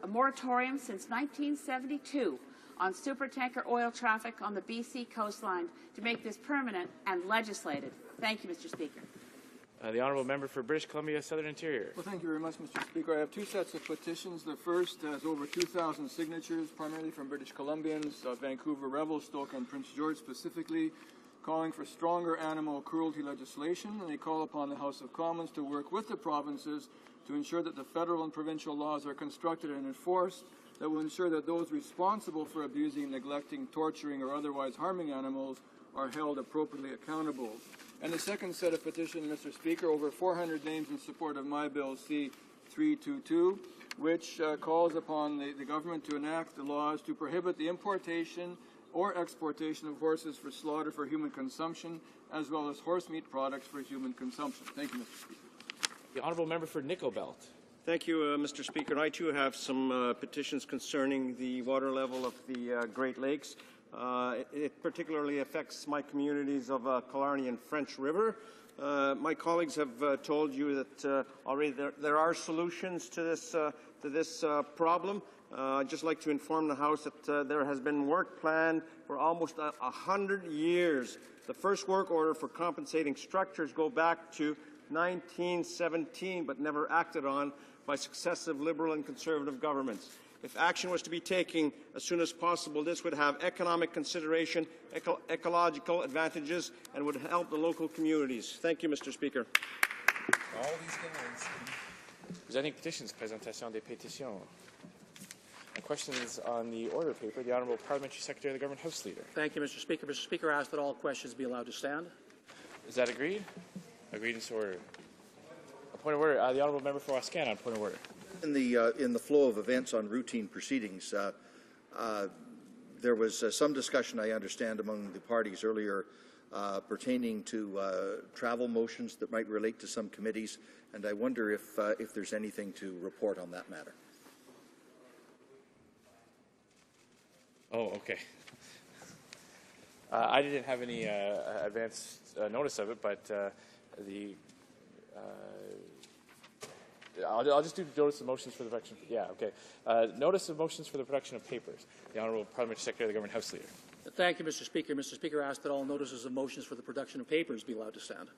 moratorium since 1972 on supertanker oil traffic on the BC coastline, to make this permanent and legislated. Thank you, Mr. Speaker. The honourable member for British Columbia Southern Interior. Well, thank you very much, Mr. Speaker. I have 2 sets of petitions. The first has over 2,000 signatures, primarily from British Columbians, Vancouver, Revelstoke, and Prince George specifically, calling for stronger animal cruelty legislation, and they call upon the House of Commons to work with the provinces to ensure that the federal and provincial laws are constructed and enforced that will ensure that those responsible for abusing, neglecting, torturing, or otherwise harming animals are held appropriately accountable. And the second set of petitions, Mr. Speaker, over 400 names in support of my bill C-322, which calls upon the government to enact the laws to prohibit the importation or exportation of horses for slaughter for human consumption, as well as horse meat products for human consumption. Thank you, Mr. Speaker. The honourable member for Nickel Belt. Thank you, Mr. Speaker. I too have some petitions concerning the water level of the Great Lakes. It particularly affects my communities of Killarney and French River. My colleagues have told you that already there are solutions to this to this problem. I'd just like to inform the House that there has been work planned for almost 100 years. The first work order for compensating structures go back to 1917, but never acted on by successive Liberal and Conservative governments. If action was to be taken as soon as possible, this would have economic consideration, ecological advantages, and would help the local communities. Thank you, Mr. Speaker. Presenting petitions, présentation des pétitions. Questions on the order paper, the Honourable Parliamentary Secretary of the Government House Leader. Thank you, Mr. Speaker. Mr. Speaker, I ask that all questions be allowed to stand. Is that agreed? Agreed and so ordered. A point of order. The Honourable Member for Wascana on point of order. In the flow of events on routine proceedings, there was some discussion, I understand, among the parties earlier pertaining to travel motions that might relate to some committees, and I wonder if there's anything to report on that matter. Oh, okay. I didn't have any advance notice of it, but I'll just do notice of motions for the production. Yeah, okay. Notice of motions for the production of papers. The Honourable Parliamentary Secretary of the Government House Leader. Thank you, Mr. Speaker. Mr. Speaker, I ask that all notices of motions for the production of papers be allowed to stand.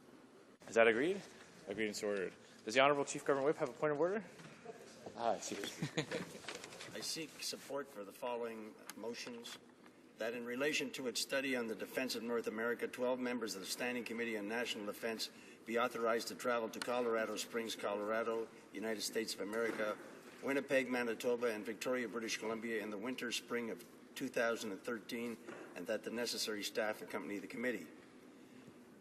Is that agreed? Agreed and so ordered. Does the Honourable Chief Government Whip have a point of order? I see. I seek support for the following motions. That in relation to its study on the defense of North America, 12 members of the Standing Committee on National Defense be authorized to travel to Colorado Springs, Colorado, United States of America, Winnipeg, Manitoba, and Victoria, British Columbia in the winter, spring of 2013, and that the necessary staff accompany the committee.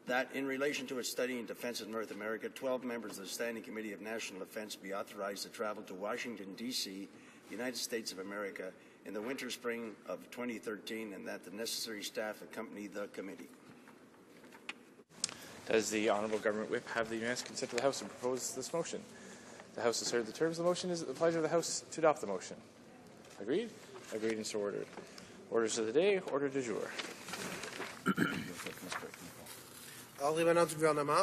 That in relation to its study in defense of North America, 12 members of the Standing Committee of National Defense be authorized to travel to Washington, D.C., United States of America, in the winter, spring of 2013, and that the necessary staff accompany the committee. Does the Honourable Government Whip have the unanimous consent of the House to propose this motion? The House has heard the terms of the motion. Is it the pleasure of the House to adopt the motion? Agreed? Agreed and so ordered. Orders of the day, order du jour.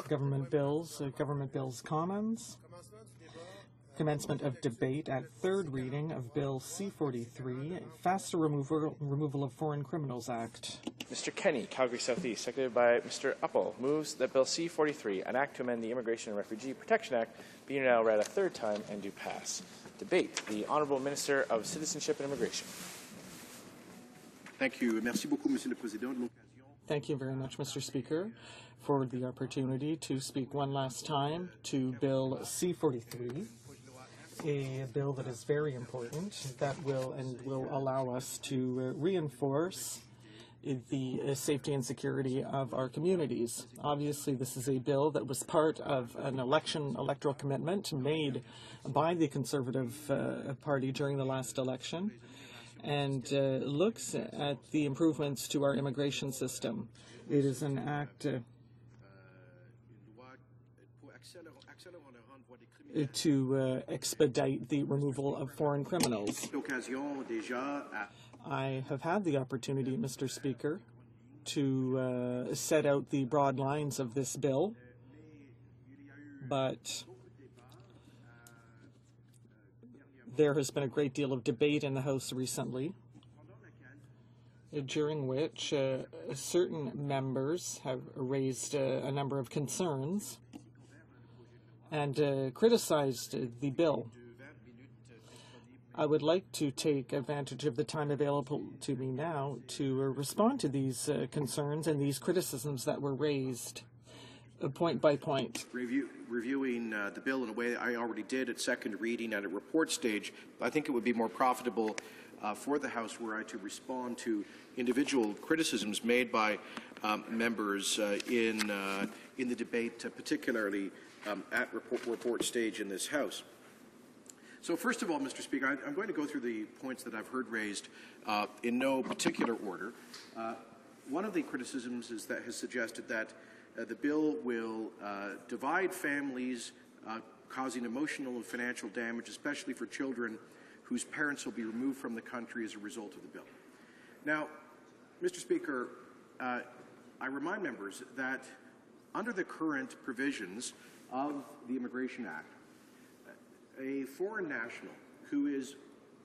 Government bills commons. Commencement of debate at third reading of Bill C-43, Faster Removal of Foreign Criminals Act. Mr. Kenny, Calgary Southeast, seconded by Mr. Uppel, moves that Bill C-43, an act to amend the Immigration and Refugee Protection Act, be now read a third time and do pass. Debate. The Honourable Minister of Citizenship and Immigration. Thank you. Merci beaucoup, Monsieur le Président. Thank you very much, Mr. Speaker, for the opportunity to speak one last time to Bill C-43. A bill that is very important that will allow us to reinforce the safety and security of our communities. Obviously, this is a bill that was part of an electoral commitment made by the Conservative Party during the last election, and looks at the improvements to our immigration system. It is an act to expedite the removal of foreign criminals. I have had the opportunity, Mr. Speaker, to set out the broad lines of this bill, but there has been a great deal of debate in the House recently, during which certain members have raised a number of concerns and criticized the bill. I would like to take advantage of the time available to me now to respond to these concerns and these criticisms that were raised point by point. Reviewing the bill in a way I already did at second reading at a report stage, I think it would be more profitable for the House were I to respond to individual criticisms made by members in the debate, particularly at report stage in this House. So first of all, Mr. Speaker, I'm going to go through the points that I've heard raised in no particular order. One of the criticisms is that has suggested that the bill will divide families, causing emotional and financial damage, especially for children whose parents will be removed from the country as a result of the bill. Now, Mr. Speaker, I remind members that under the current provisions of the Immigration Act, a foreign national who is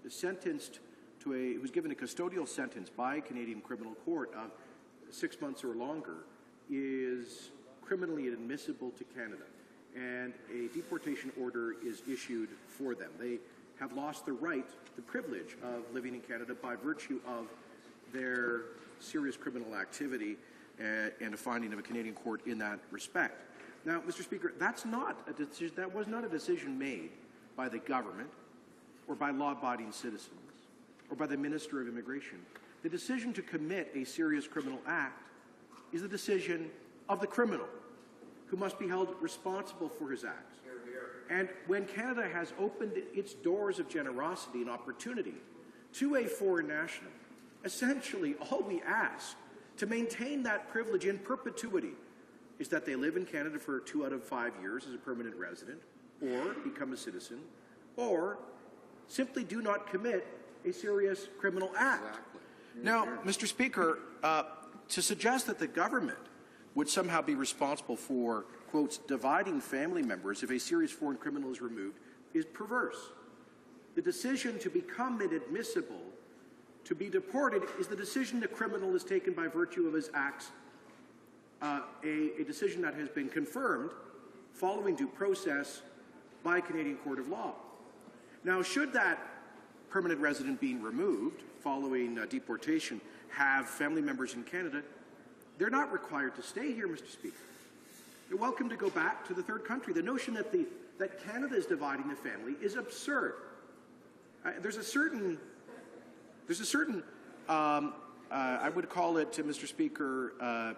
sentenced to who was given a custodial sentence by a Canadian criminal court of 6 months or longer is criminally inadmissible to Canada, and a deportation order is issued for them. They have lost the right, the privilege of living in Canada by virtue of their serious criminal activity and a finding of a Canadian court in that respect. Now, Mr. Speaker, that was not a decision made by the government or by law-abiding citizens or by the Minister of Immigration. The decision to commit a serious criminal act is the decision of the criminal, who must be held responsible for his acts. And when Canada has opened its doors of generosity and opportunity to a foreign national, essentially all we ask to maintain that privilege in perpetuity is that they live in Canada for 2 out of 5 years as a permanent resident, or become a citizen, or simply do not commit a serious criminal act. Exactly. Now, Mr. Speaker, to suggest that the government would somehow be responsible for, quotes, dividing family members if a serious foreign criminal is removed is perverse. The decision to become inadmissible, to be deported, is the decision the criminal has taken by virtue of his acts, a decision that has been confirmed following due process by a Canadian court of law. Now, should that permanent resident being removed following deportation have family members in Canada, they're not required to stay here, Mr. Speaker. They're welcome to go back to the third country. The notion that Canada is dividing the family is absurd. There's a certain, I would call it, Mr. Speaker,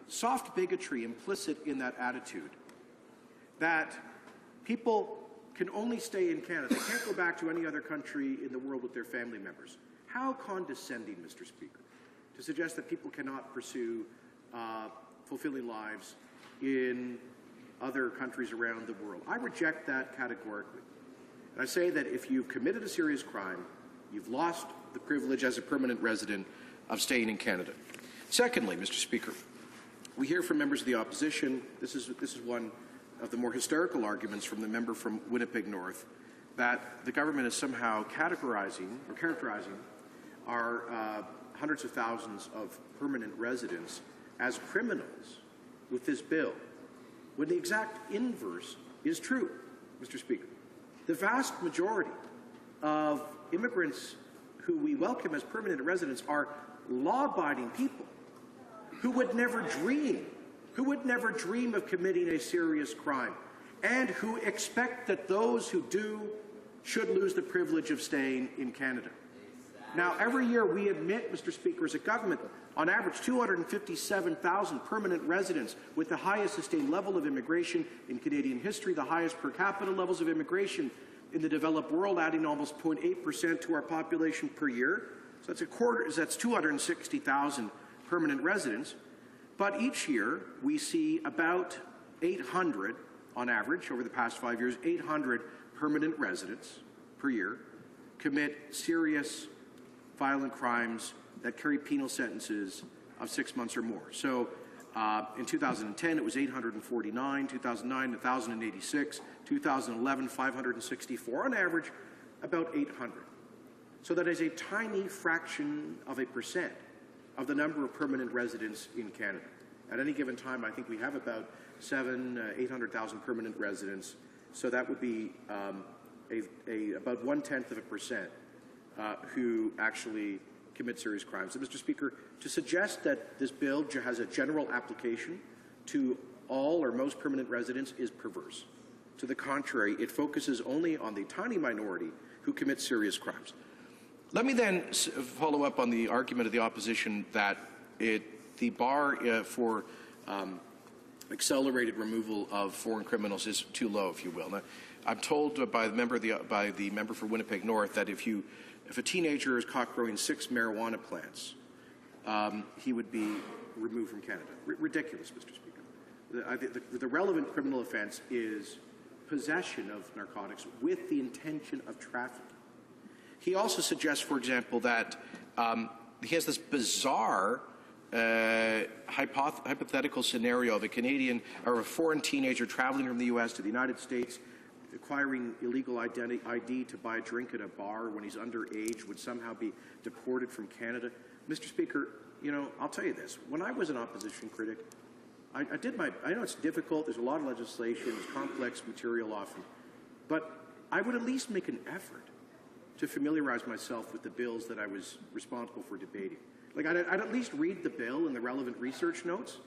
soft bigotry implicit in that attitude, that people can only stay in Canada. They can't go back to any other country in the world with their family members. How condescending, Mr. Speaker, to suggest that people cannot pursue fulfilling lives in other countries around the world. I reject that categorically. And I say that if you've committed a serious crime, you've lost the privilege as a permanent resident of staying in Canada. Secondly, Mr. Speaker, we hear from members of the opposition, this is one of the more hysterical arguments from the member from Winnipeg North, that the government is somehow characterizing our hundreds of thousands of permanent residents as criminals with this bill, when the exact inverse is true, Mr. Speaker. The vast majority of immigrants who we welcome as permanent residents are law-abiding people who would never dream of committing a serious crime, and who expect that those who do should lose the privilege of staying in Canada. Now, every year we admit, Mr. Speaker, as a government, on average 257,000 permanent residents with the highest sustained level of immigration in Canadian history, the highest per capita levels of immigration in the developed world, adding almost 0.8% to our population per year. So that's 260,000 permanent residents. But each year we see about 800, on average, over the past 5 years, 800 permanent residents per year commit serious violent crimes that carry penal sentences of 6 months or more. So in 2010, it was 849, 2009, 1,086, 2011, 564, on average, about 800. So that is a tiny fraction of a percent of the number of permanent residents in Canada. At any given time, I think we have about 800,000 permanent residents. So that would be about 1/10% who actually commit serious crimes. So, Mr. Speaker, to suggest that this bill has a general application to all or most permanent residents is perverse. To the contrary, it focuses only on the tiny minority who commit serious crimes. Let me then follow up on the argument of the opposition that the bar for accelerated removal of foreign criminals is too low, if you will. Now, I'm told by the member for Winnipeg North that if a teenager is caught growing 6 marijuana plants, he would be removed from Canada. Ridiculous, Mr. Speaker. The relevant criminal offence is possession of narcotics with the intention of trafficking. He also suggests, for example, that he has this bizarre hypothetical scenario of a Canadian or a foreign teenager traveling from the U.S. to the United States, acquiring illegal ID to buy a drink at a bar when he's underage would somehow be deported from Canada. Mr. Speaker, you know, I'll tell you this. When I was an opposition critic, I know it's difficult, there's a lot of legislation, there's complex material often, but I would at least make an effort to familiarize myself with the bills that I was responsible for debating. Like, I'd at least read the bill and the relevant research notes,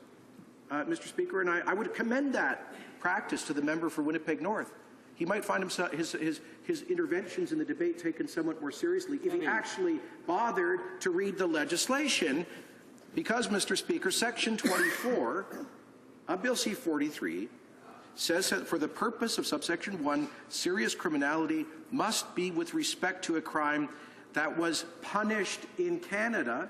Mr. Speaker, and I would commend that practice to the member for Winnipeg North. He might find himself, his interventions in the debate taken somewhat more seriously if he actually bothered to read the legislation, because, Mr. Speaker, Section 24 of Bill C-43 says that for the purpose of subsection 1, serious criminality must be with respect to a crime that was punished in Canada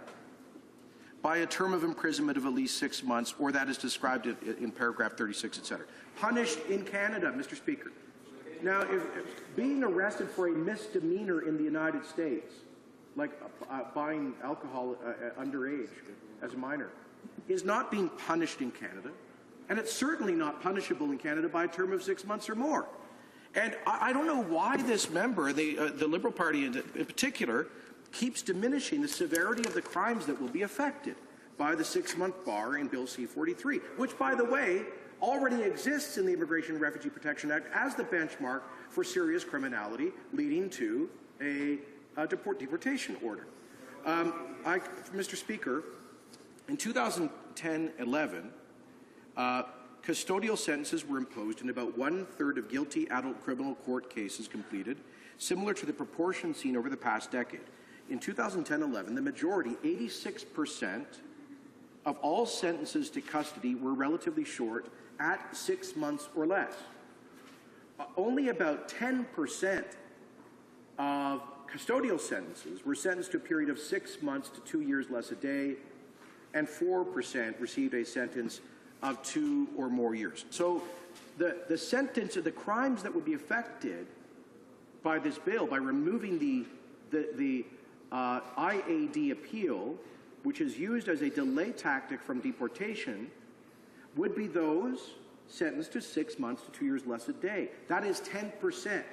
by a term of imprisonment of at least 6 months, or that is described in paragraph 36, etc. Punished in Canada, Mr. Speaker. Now, if being arrested for a misdemeanor in the United States, like buying alcohol underage as a minor, is not being punished in Canada, and it's certainly not punishable in Canada by a term of 6 months or more. And I don't know why this member, the Liberal Party in particular, keeps diminishing the severity of the crimes that will be affected by the 6-month bar in Bill C-43, which, by the way, already exists in the Immigration and Refugee Protection Act as the benchmark for serious criminality leading to a deportation order. Mr. Speaker, in 2010-11, custodial sentences were imposed in about 1/3 of guilty adult criminal court cases completed, similar to the proportion seen over the past decade. In 2010-11, the majority, 86%, of all sentences to custody were relatively short, at 6 months or less. Only about 10% of custodial sentences were sentenced to a period of 6 months to 2 years less a day, and 4% received a sentence of 2 or more years. So the sentence of the crimes that would be affected by this bill, by removing the IAD appeal, which is used as a delay tactic from deportation, would be those sentenced to 6 months to 2 years less a day. That is 10%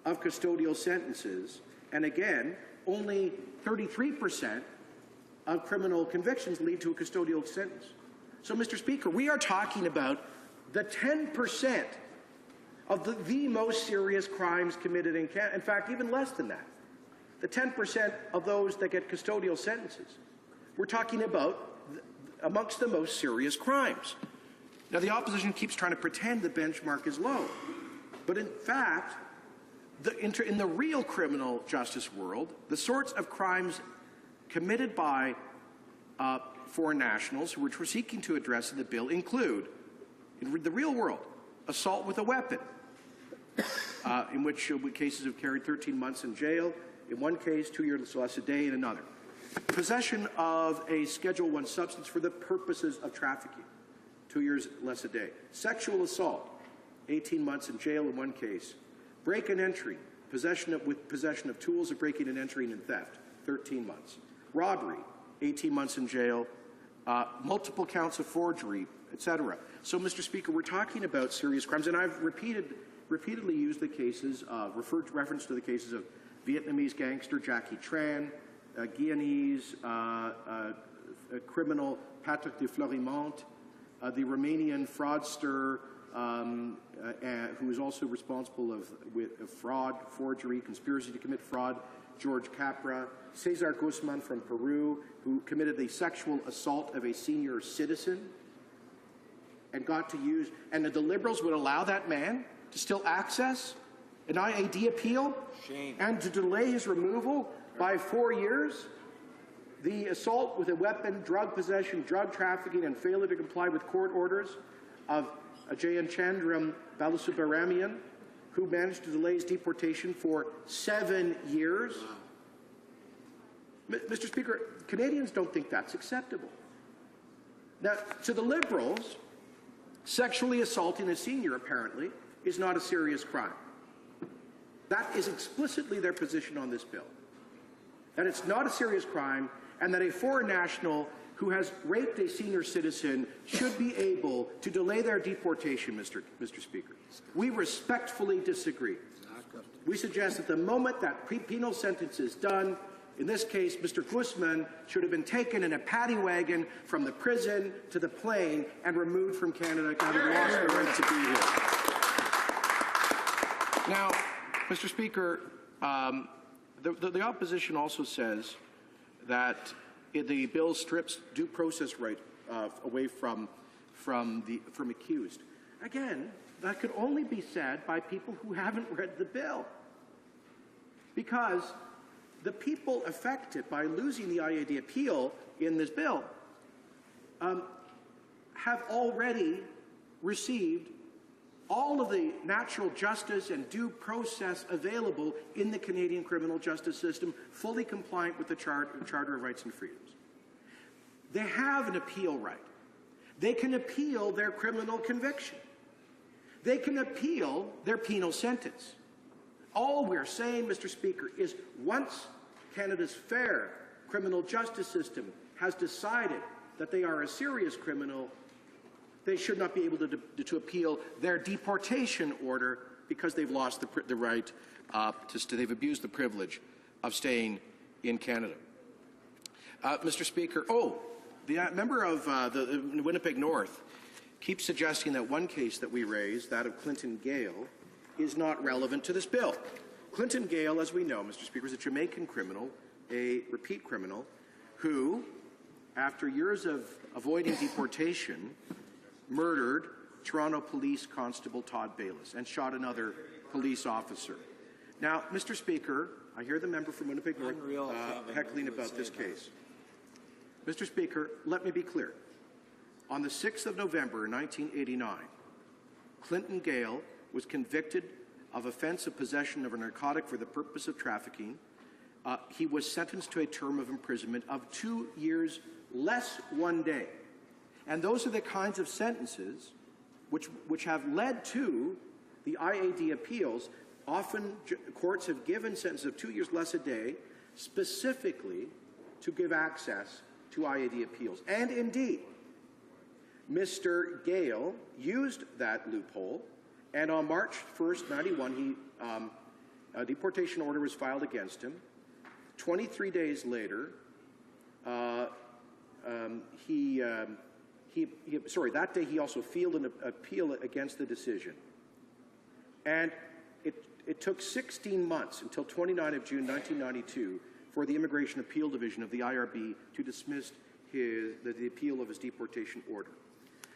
of custodial sentences. And again, only 33% of criminal convictions lead to a custodial sentence. So, Mr. Speaker, we are talking about the 10% of the most serious crimes committed in Canada. In fact, even less than that. The 10% of those that get custodial sentences. We're talking about amongst the most serious crimes. Now, the opposition keeps trying to pretend the benchmark is low. But in fact, in the real criminal justice world, the sorts of crimes committed by foreign nationals, which we're seeking to address in the bill, include, in the real world, assault with a weapon, in which cases have carried 13 months in jail, in one case 2 years less a day, in another. Possession of a Schedule I substance for the purposes of trafficking, 2 years less a day. Sexual assault, 18 months in jail in one case. Break and entry, possession of tools of breaking and entering and theft, 13 months. Robbery, 18 months in jail. Multiple counts of forgery, etc. So, Mr. Speaker, we're talking about serious crimes, and I've repeatedly used the cases, reference to the cases of Vietnamese gangster Jackie Tran, Guyanese criminal Patrick de Florimont, the Romanian fraudster who is also responsible with fraud, forgery, conspiracy to commit fraud, George Capra, Cesar Guzman from Peru, who committed the sexual assault of a senior citizen and got to use, and the Liberals would allow that man to still access an IAD appeal and to delay his removal by 4 years. The assault with a weapon, drug possession, drug trafficking, and failure to comply with court orders of Ajayan Chandram Balasubramanian, who managed to delay his deportation for 7 years. Mr. Speaker, Canadians don't think that's acceptable. Now, to the Liberals, sexually assaulting a senior, apparently, is not a serious crime. That is explicitly their position on this bill. That it's not a serious crime, and that a foreign national who has raped a senior citizen should be able to delay their deportation, Mr. Speaker. We respectfully disagree. We suggest that the moment that penal sentence is done, in this case, Mr. Guzman should have been taken in a paddy wagon from the prison to the plane and removed from Canada, having lost the right to be here. Now, Mr. Speaker, the opposition also says that the bill strips due process right away from accused. Again, that could only be said by people who haven't read the bill, because the people affected by losing the IAD appeal in this bill have already received all of the natural justice and due process available in the Canadian criminal justice system, fully compliant with the Charter of Rights and Freedoms. They have an appeal right. They can appeal their criminal conviction. They can appeal their penal sentence. All we're saying, Mr. Speaker, is once Canada's fair criminal justice system has decided that they are a serious criminal, they should not be able to appeal their deportation order because they've lost the right they've abused the privilege of staying in Canada. Mr. Speaker, the member of the Winnipeg North keeps suggesting that one case that we raised, that of Clinton Gale, is not relevant to this bill. Clinton Gale, as we know, Mr. Speaker, is a Jamaican criminal, a repeat criminal, who, after years of avoiding deportation, murdered Toronto Police Constable Todd Bayless and shot another police officer. Now, Mr. Speaker, I hear the member from Winnipeg North heckling about this case. Mr. Speaker, let me be clear. On the 6th of November 1989, Clinton Gale was convicted of offense of possession of a narcotic for the purpose of trafficking. He was sentenced to a term of imprisonment of 2 years less 1 day. And those are the kinds of sentences which have led to the IAD appeals. Often courts have given sentences of 2 years less a day specifically to give access to IAD appeals. And indeed, Mr. Gale used that loophole, and on March 1st, 91, a deportation order was filed against him. 23 days later, that day he also filed an appeal against the decision. And it took 16 months until 29 of June 1992 for the Immigration Appeal Division of the IRB to dismiss the appeal of his deportation order.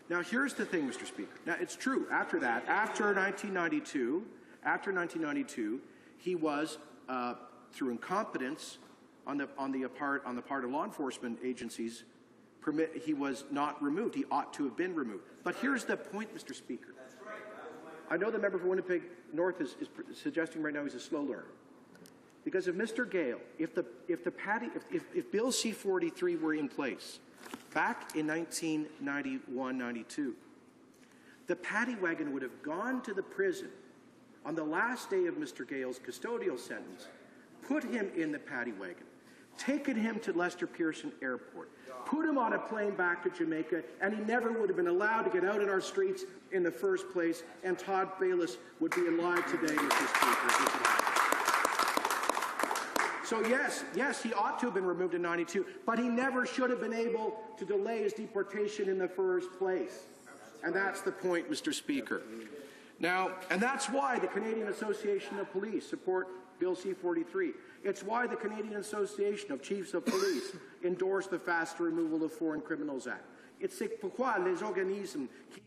Now, here's the thing, Mr. Speaker. Now, it's true. After that, after 1992, he was, through incompetence on the part of law enforcement agencies, he was not removed. He ought to have been removed. But here's the point, Mr. Speaker. I know the member for Winnipeg North is suggesting right now he's a slow learner. Because if Mr. Gale, if Bill C-43 were in place back in 1991-92, the paddy wagon would have gone to the prison on the last day of Mr. Gale's custodial sentence, put him in the paddy wagon, taken him to Lester Pearson Airport, put him on a plane back to Jamaica, and he never would have been allowed to get out in our streets in the first place, and Todd Bayless would be alive today, Mr. Speaker. So yes, he ought to have been removed in 92, but he never should have been able to delay his deportation in the first place. And that's the point, Mr. Speaker. Now, and that's why the Canadian Association of Police support Bill C-43. It's why the Canadian Association of Chiefs of Police endorsed the Faster Removal of Foreign Criminals Act. It's pourquoi les organismes qui...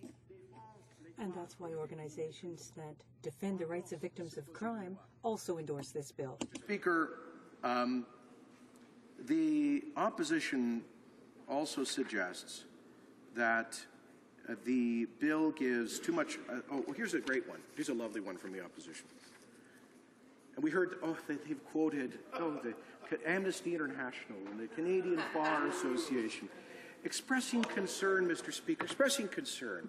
And that's why organizations that defend the rights of victims of crime also endorse this bill. Speaker, the opposition also suggests that the bill gives too much... here's a great one. Here's a lovely one from the opposition. And we heard, they've quoted, the Amnesty International and the Canadian Bar Association, expressing concern, Mr. Speaker, expressing concern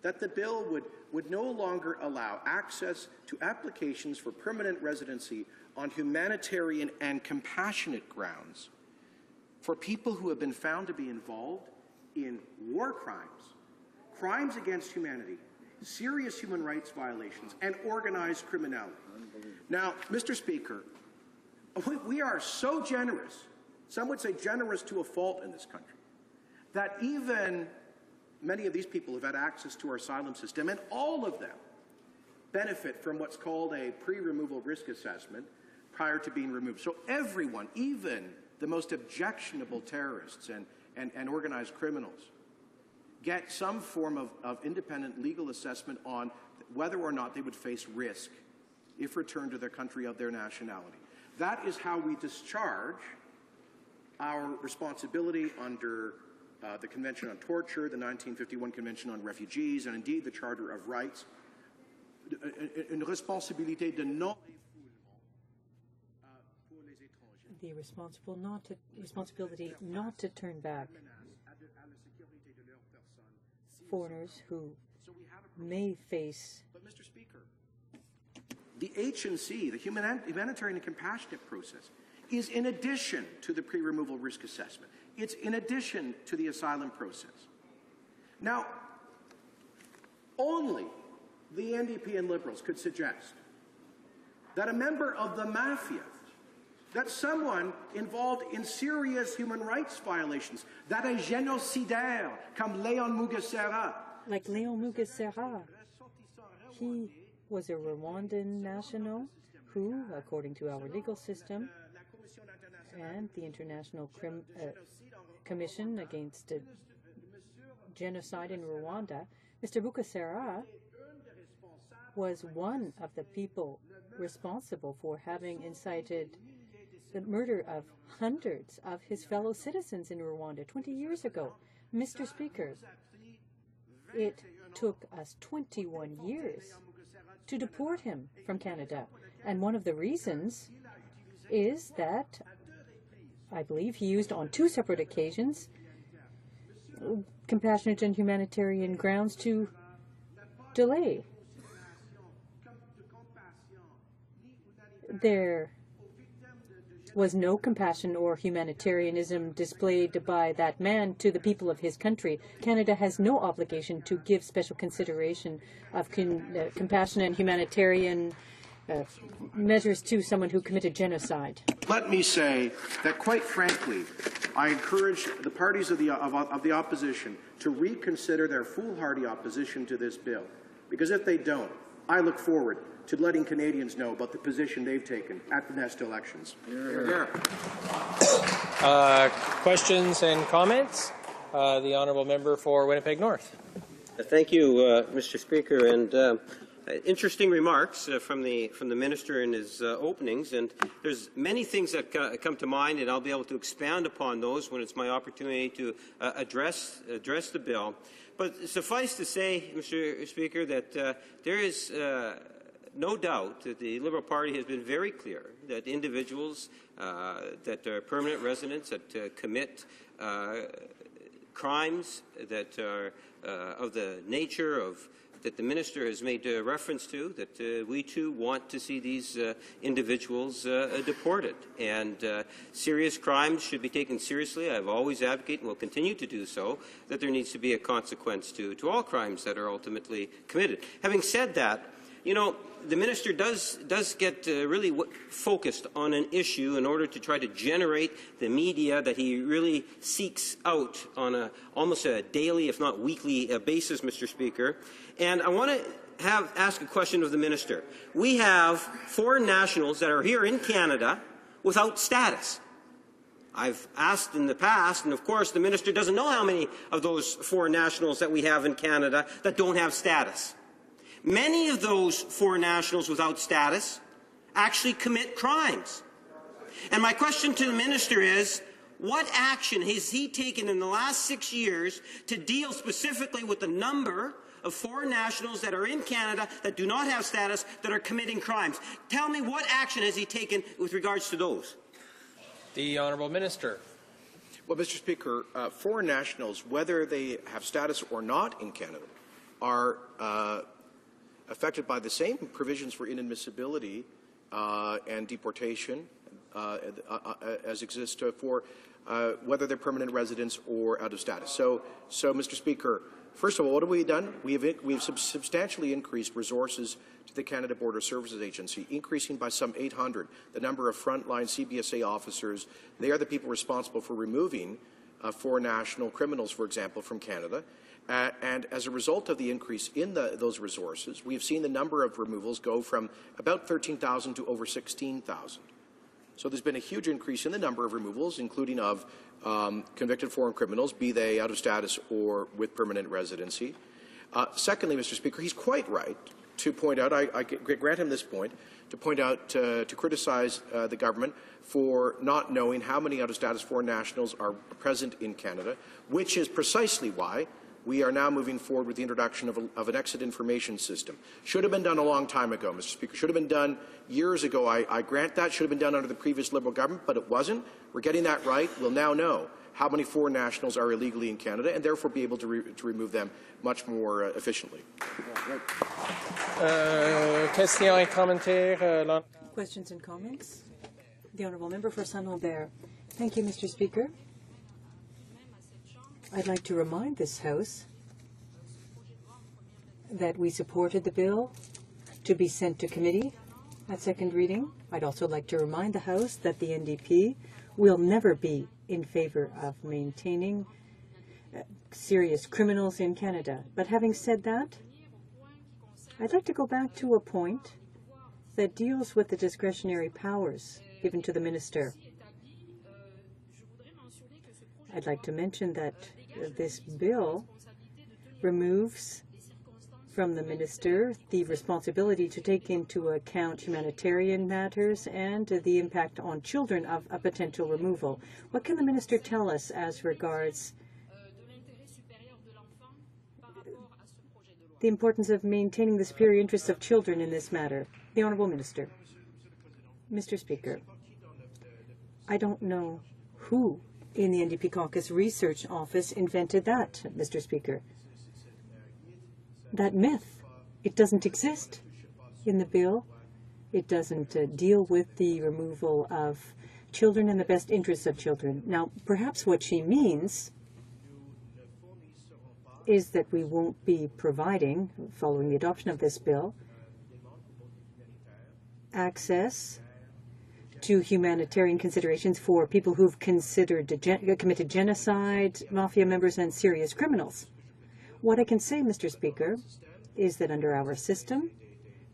that the bill would no longer allow access to applications for permanent residency on humanitarian and compassionate grounds for people who have been found to be involved in war crimes, crimes against humanity, serious human rights violations, and organized criminality. Now, Mr. Speaker, we are so generous, some would say generous to a fault in this country, that even many of these people have had access to our asylum system, and all of them benefit from what's called a pre-removal risk assessment prior to being removed. So everyone, even the most objectionable terrorists and organized criminals, get some form of independent legal assessment on whether or not they would face risk if returned to their country of their nationality. That is how we discharge our responsibility under the Convention on Torture, the 1951 Convention on Refugees, and indeed the Charter of Rights. Une responsabilité de non the responsibility not to turn back foreigners who may face. But Mr. Speaker, the H&C, the humanitarian and compassionate process, is in addition to the pre-removal risk assessment. It's in addition to the asylum process. Now, only the NDP and Liberals could suggest that a member of the mafia, that someone involved in serious human rights violations, that a génocidaire comme Léon Mugesera. Like Léon Mugesera, he was a Rwandan national who, according to our legal system and the International Commission Against Genocide in Rwanda, Mr. Mugesera was one of the people responsible for having incited the murder of hundreds of his fellow citizens in Rwanda 20 years ago. Mr. Speaker, it took us 21 years to deport him from Canada. And one of the reasons is that I believe he used on 2 separate occasions compassionate and humanitarian grounds to delay. There was no compassion or humanitarianism displayed by that man to the people of his country. Canada has no obligation to give special consideration of compassion and humanitarian measures to someone who committed genocide. Let me say that, quite frankly, I encourage the parties of the opposition to reconsider their foolhardy opposition to this bill, because if they don't, I look forward to letting Canadians know about the position they've taken at the next elections. Questions and comments? The Honourable Member for Winnipeg North. Thank you, Mr. Speaker. And interesting remarks from the Minister in his openings. And there's many things that come to mind, and I'll be able to expound upon those when it's my opportunity to address the bill. But suffice to say, Mr. Speaker, that there is no doubt that the Liberal Party has been very clear that individuals that are permanent residents that commit crimes that are of the nature of that the Minister has made reference to, that we too want to see these individuals deported. And serious crimes should be taken seriously. I've always advocated and will continue to do so, that there needs to be a consequence to all crimes that are ultimately committed. Having said that, you know, the Minister does get really focused on an issue in order to try to generate the media that he really seeks out on almost a daily, if not weekly, basis, Mr. Speaker. And I want to ask a question of the Minister. We have foreign nationals that are here in Canada without status. I've asked in the past, and of course the Minister doesn't know how many of those foreign nationals that we have in Canada that don't have status. Many of those foreign nationals without status actually commit crimes. And my question to the Minister is, what action has he taken in the last 6 years to deal specifically with the number of foreign nationals that are in Canada that do not have status that are committing crimes? Tell me, what action has he taken with regards to those? The Honourable Minister. Well, Mr. Speaker, foreign nationals, whether they have status or not in Canada, are affected by the same provisions for inadmissibility and deportation as exist for whether they're permanent residents or out of status. So, Mr. Speaker, first of all, what have we done? We've substantially increased resources to the Canada Border Services Agency, increasing by some 800 the number of frontline CBSA officers. They are the people responsible for removing foreign national criminals, for example, from Canada. And as a result of the increase in those resources, we have seen the number of removals go from about 13,000 to over 16,000. So there's been a huge increase in the number of removals, including of convicted foreign criminals, be they out of status or with permanent residency. Secondly, Mr. Speaker, he's quite right to point out, I grant him this point, to point out, to criticize the government for not knowing how many out-of-status foreign nationals are present in Canada, which is precisely why we are now moving forward with the introduction of an exit information system. Should have been done a long time ago, Mr. Speaker. Should have been done years ago. I grant that. Should have been done under the previous Liberal government, but it wasn't. We're getting that right. We'll now know how many foreign nationals are illegally in Canada and therefore be able to remove them much more efficiently. Questions and comments? The Honourable Member for Saint-Lambert. Thank you, Mr. Speaker. I'd like to remind this House that we supported the bill to be sent to committee at second reading. I'd also like to remind the House that the NDP will never be in favour of maintaining serious criminals in Canada. But having said that, I'd like to go back to a point that deals with the discretionary powers given to the minister. I'd like to mention that this bill removes from the minister the responsibility to take into account humanitarian matters and the impact on children of a potential removal. What can the minister tell us as regards the importance of maintaining the superior interests of children in this matter? The Honourable Minister. Mr. Speaker, I don't know who in the NDP Caucus Research Office invented that, Mr. Speaker. That myth, it doesn't exist in the bill. It doesn't deal with the removal of children and the best interests of children. Now, perhaps what she means is that we won't be providing, following the adoption of this bill, access to humanitarian considerations for people who've committed genocide, mafia members, and serious criminals. What I can say, Mr. Speaker, is that under our system,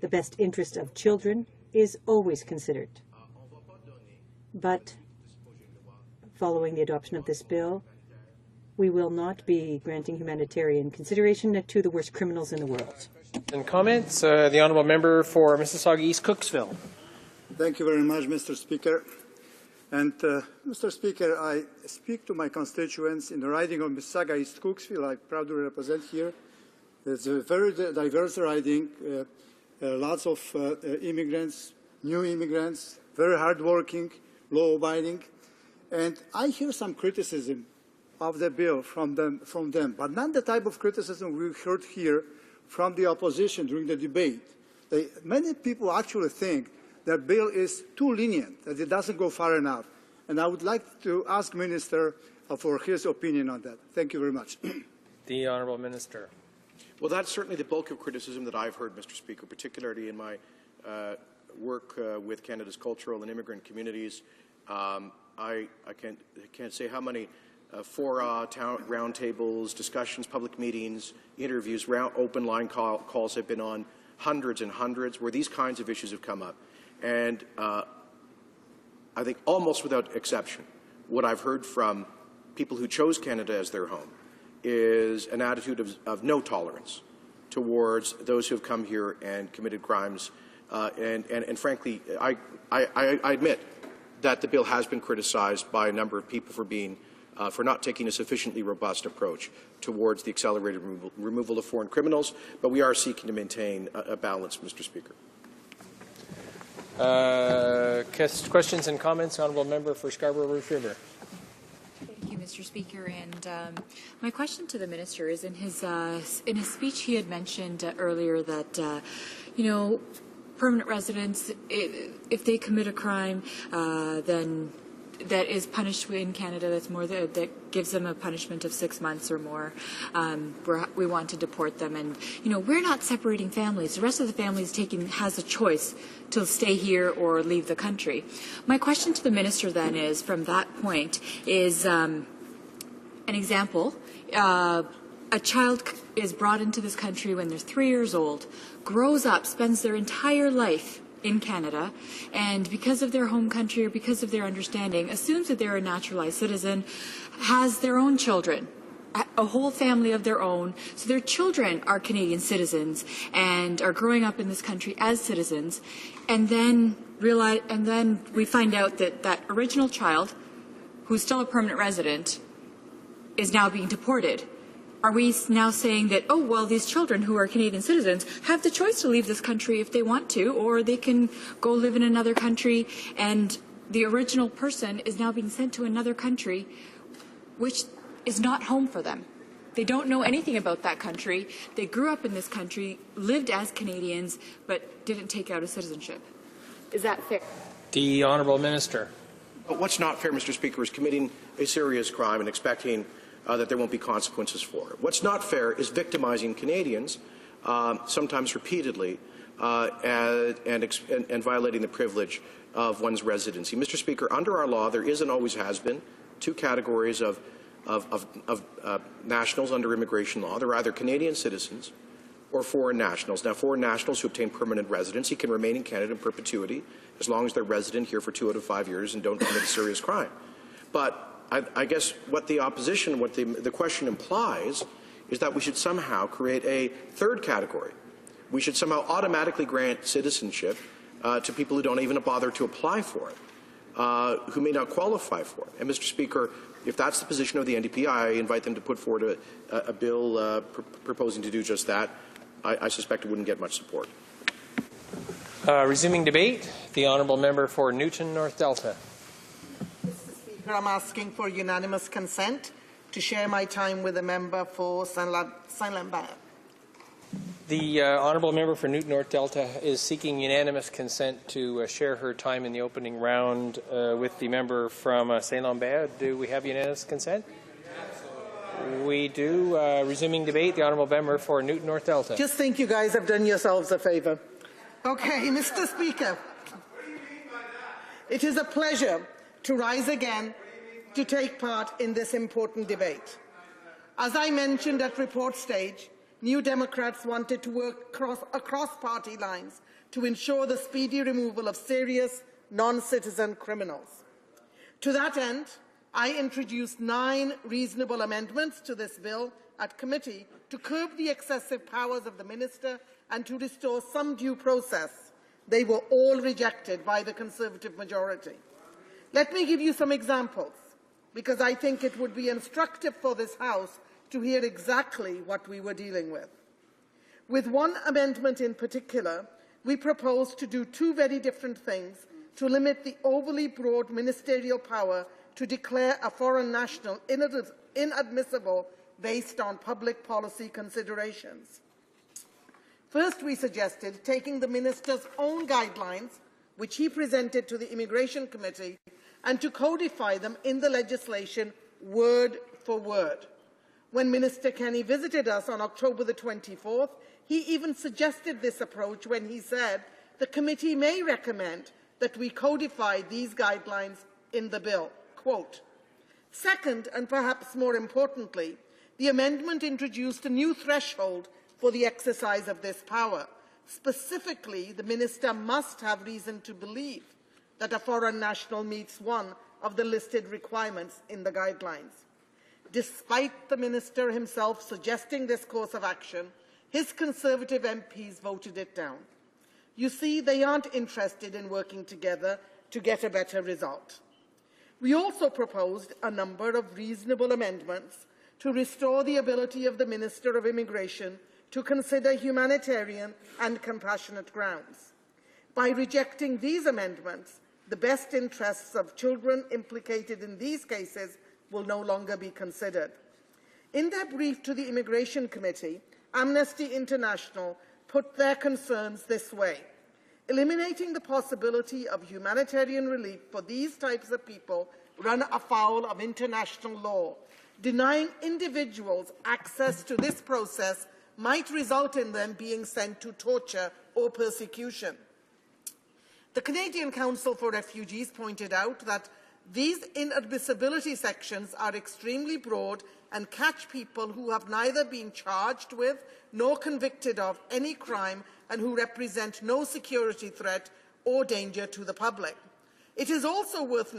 the best interest of children is always considered. But following the adoption of this bill, we will not be granting humanitarian consideration to the worst criminals in the world. And comments? The Honourable Member for Mississauga East Cooksville. Thank you very much, Mr. Speaker. And Mr. Speaker, I speak to my constituents in the riding of Mississauga East Cooksville. I proudly represent here. It's a very diverse riding, lots of immigrants, new immigrants, very hardworking, law-abiding. And I hear some criticism of the bill from them, but not the type of criticism we heard here from the opposition during the debate. Many people actually think that bill is too lenient, that it doesn't go far enough. And I would like to ask Minister for his opinion on that. Thank you very much. The Honourable Minister. Well, that's certainly the bulk of criticism that I've heard, Mr. Speaker, particularly in my work with Canada's cultural and immigrant communities. I can't say how many fora, roundtables, discussions, public meetings, interviews, open line calls have been on, hundreds and hundreds, where these kinds of issues have come up. And I think almost without exception, what I've heard from people who chose Canada as their home is an attitude of no tolerance towards those who have come here and committed crimes. And frankly, I admit that the bill has been criticized by a number of people for not taking a sufficiently robust approach towards the accelerated removal of foreign criminals, but we are seeking to maintain a balance, Mr. Speaker. Questions and comments, Honourable Member for Scarborough-Rouge River. Thank you, Mr. Speaker. And my question to the Minister is, in his speech he had mentioned earlier that, permanent residents, if they commit a crime, then that is punished in Canada, that gives them a punishment of 6 months or more. We want to deport them, and we're not separating families. The rest of the families has a choice to stay here or leave the country. My question to the minister then is, from that point, is an example. A child is brought into this country when they're 3 years old, grows up, spends their entire life in Canada, and because of their home country or because of their understanding, assumes that they're a naturalized citizen, has their own children, a whole family of their own, so their children are Canadian citizens and are growing up in this country as citizens, and then we find out that that original child, who's still a permanent resident, is now being deported. Are we now saying that, oh, well, these children who are Canadian citizens have the choice to leave this country if they want to, or they can go live in another country, and the original person is now being sent to another country, which is not home for them? They don't know anything about that country. They grew up in this country, lived as Canadians, but didn't take out a citizenship. Is that fair? The Honourable Minister. But what's not fair, Mr. Speaker, is committing a serious crime and expecting that there won't be consequences for it. What's not fair is victimizing Canadians, sometimes repeatedly, and violating the privilege of one's residency. Mr. Speaker, under our law, there is and always has been two categories of nationals under immigration law. They're either Canadian citizens or foreign nationals. Now, foreign nationals who obtain permanent residency can remain in Canada in perpetuity as long as they're resident here for 2 out of 5 years and don't commit a serious crime. But I guess what the opposition, what the question implies, is that we should somehow create a third category. We should somehow automatically grant citizenship to people who don't even bother to apply for it, who may not qualify for it. And, Mr. Speaker, if that's the position of the NDP, I invite them to put forward a bill proposing to do just that. I suspect it wouldn't get much support. Resuming debate, the Honourable Member for Newton North Delta. I'm asking for unanimous consent to share my time with the member for Saint-Lambert. The Honourable Member for Newton North Delta is seeking unanimous consent to share her time in the opening round with the member from Saint-Lambert. Do we have unanimous consent? We do. Resuming debate, the Honourable Member for Newton North Delta. Just think you guys have done yourselves a favour. Okay, Mr. Speaker, it is a pleasure to rise again to take part in this important debate. As I mentioned at report stage, New Democrats wanted to work across party lines to ensure the speedy removal of serious non-citizen criminals. To that end, I introduced 9 reasonable amendments to this bill at committee to curb the excessive powers of the minister and to restore some due process. They were all rejected by the Conservative majority. Let me give you some examples, because I think it would be instructive for this House to hear exactly what we were dealing with. With one amendment in particular, we proposed to do 2 very different things to limit the overly broad ministerial power to declare a foreign national inadmissible based on public policy considerations. First, we suggested taking the minister's own guidelines, which he presented to the Immigration Committee, and to codify them in the legislation word for word. When Minister Kenny visited us on October the 24th, he even suggested this approach when he said the committee may recommend that we codify these guidelines in the bill. Quote. Second, and perhaps more importantly, the amendment introduced a new threshold for the exercise of this power. Specifically, the minister must have reason to believe that a foreign national meets one of the listed requirements in the guidelines. Despite the minister himself suggesting this course of action, his Conservative MPs voted it down. You see, they aren't interested in working together to get a better result. We also proposed a number of reasonable amendments to restore the ability of the Minister of Immigration to consider humanitarian and compassionate grounds. By rejecting these amendments, the best interests of children implicated in these cases will no longer be considered. In their brief to the Immigration Committee, Amnesty International put their concerns this way. Eliminating the possibility of humanitarian relief for these types of people run afoul of international law. Denying individuals access to this process might result in them being sent to torture or persecution. The Canadian Council for Refugees pointed out that these inadmissibility sections are extremely broad and catch people who have neither been charged with nor convicted of any crime and who represent no security threat or danger to the public. It is also worth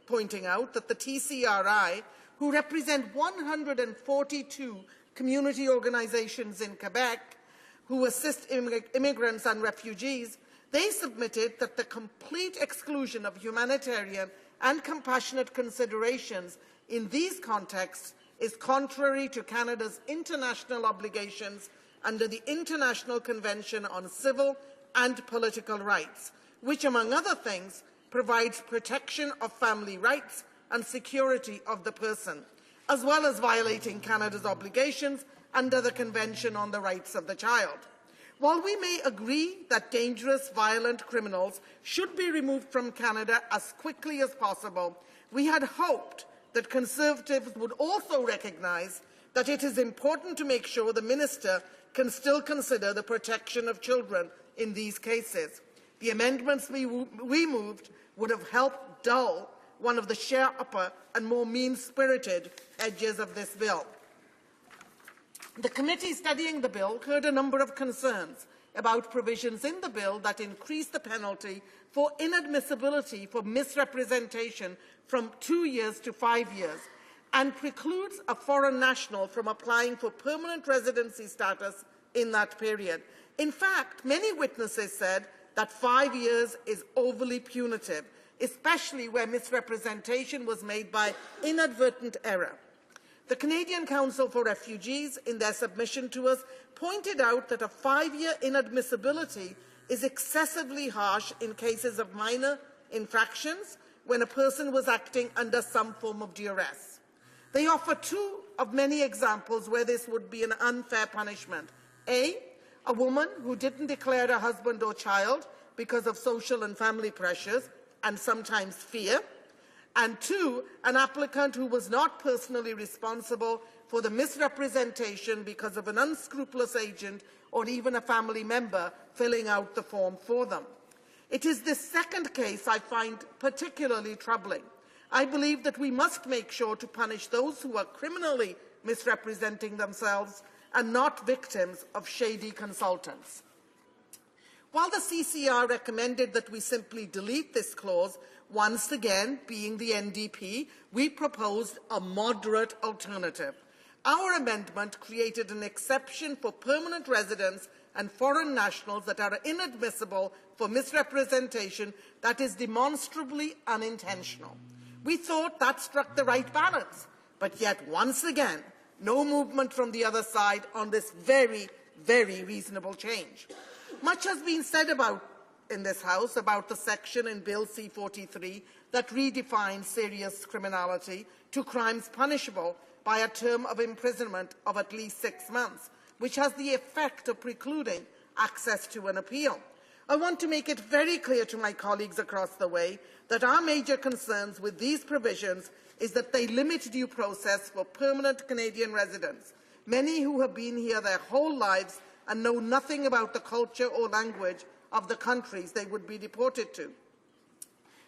pointing out that the TCRI, who represent 142 community organizations in Quebec who assist immigrants and refugees, they submitted that the complete exclusion of humanitarian and compassionate considerations in these contexts is contrary to Canada's international obligations under the International Convention on Civil and Political Rights, which, among other things, provides protection of family rights and security of the person, as well as violating Canada's obligations under the Convention on the Rights of the Child. While we may agree that dangerous, violent criminals should be removed from Canada as quickly as possible, we had hoped that Conservatives would also recognise that it is important to make sure the Minister can still consider the protection of children in these cases. The amendments we moved would have helped dull one of the sharper and more mean-spirited edges of this bill. The committee studying the bill heard a number of concerns about provisions in the bill that increase the penalty for inadmissibility for misrepresentation from 2 years to 5 years and precludes a foreign national from applying for permanent residency status in that period. In fact, many witnesses said that 5 years is overly punitive, especially where misrepresentation was made by inadvertent error. The Canadian Council for Refugees, in their submission to us, pointed out that a 5-year inadmissibility is excessively harsh in cases of minor infractions when a person was acting under some form of duress. They offer two of many examples where this would be an unfair punishment. A woman who didn't declare a husband or child because of social and family pressures and sometimes fear. And 2, an applicant who was not personally responsible for the misrepresentation because of an unscrupulous agent or even a family member filling out the form for them. It is this second case I find particularly troubling. I believe that we must make sure to punish those who are criminally misrepresenting themselves and not victims of shady consultants. While the CCR recommended that we simply delete this clause, once again, being the NDP, we proposed a moderate alternative. Our amendment created an exception for permanent residents and foreign nationals that are inadmissible for misrepresentation that is demonstrably unintentional. We thought that struck the right balance, but yet once again, no movement from the other side on this very, very reasonable change. Much has been said in this House about the section in Bill C-43 that redefines serious criminality to crimes punishable by a term of imprisonment of at least 6 months, which has the effect of precluding access to an appeal. I want to make it very clear to my colleagues across the way that our major concerns with these provisions is that they limit due process for permanent Canadian residents, many who have been here their whole lives and know nothing about the culture or language of the countries they would be deported to.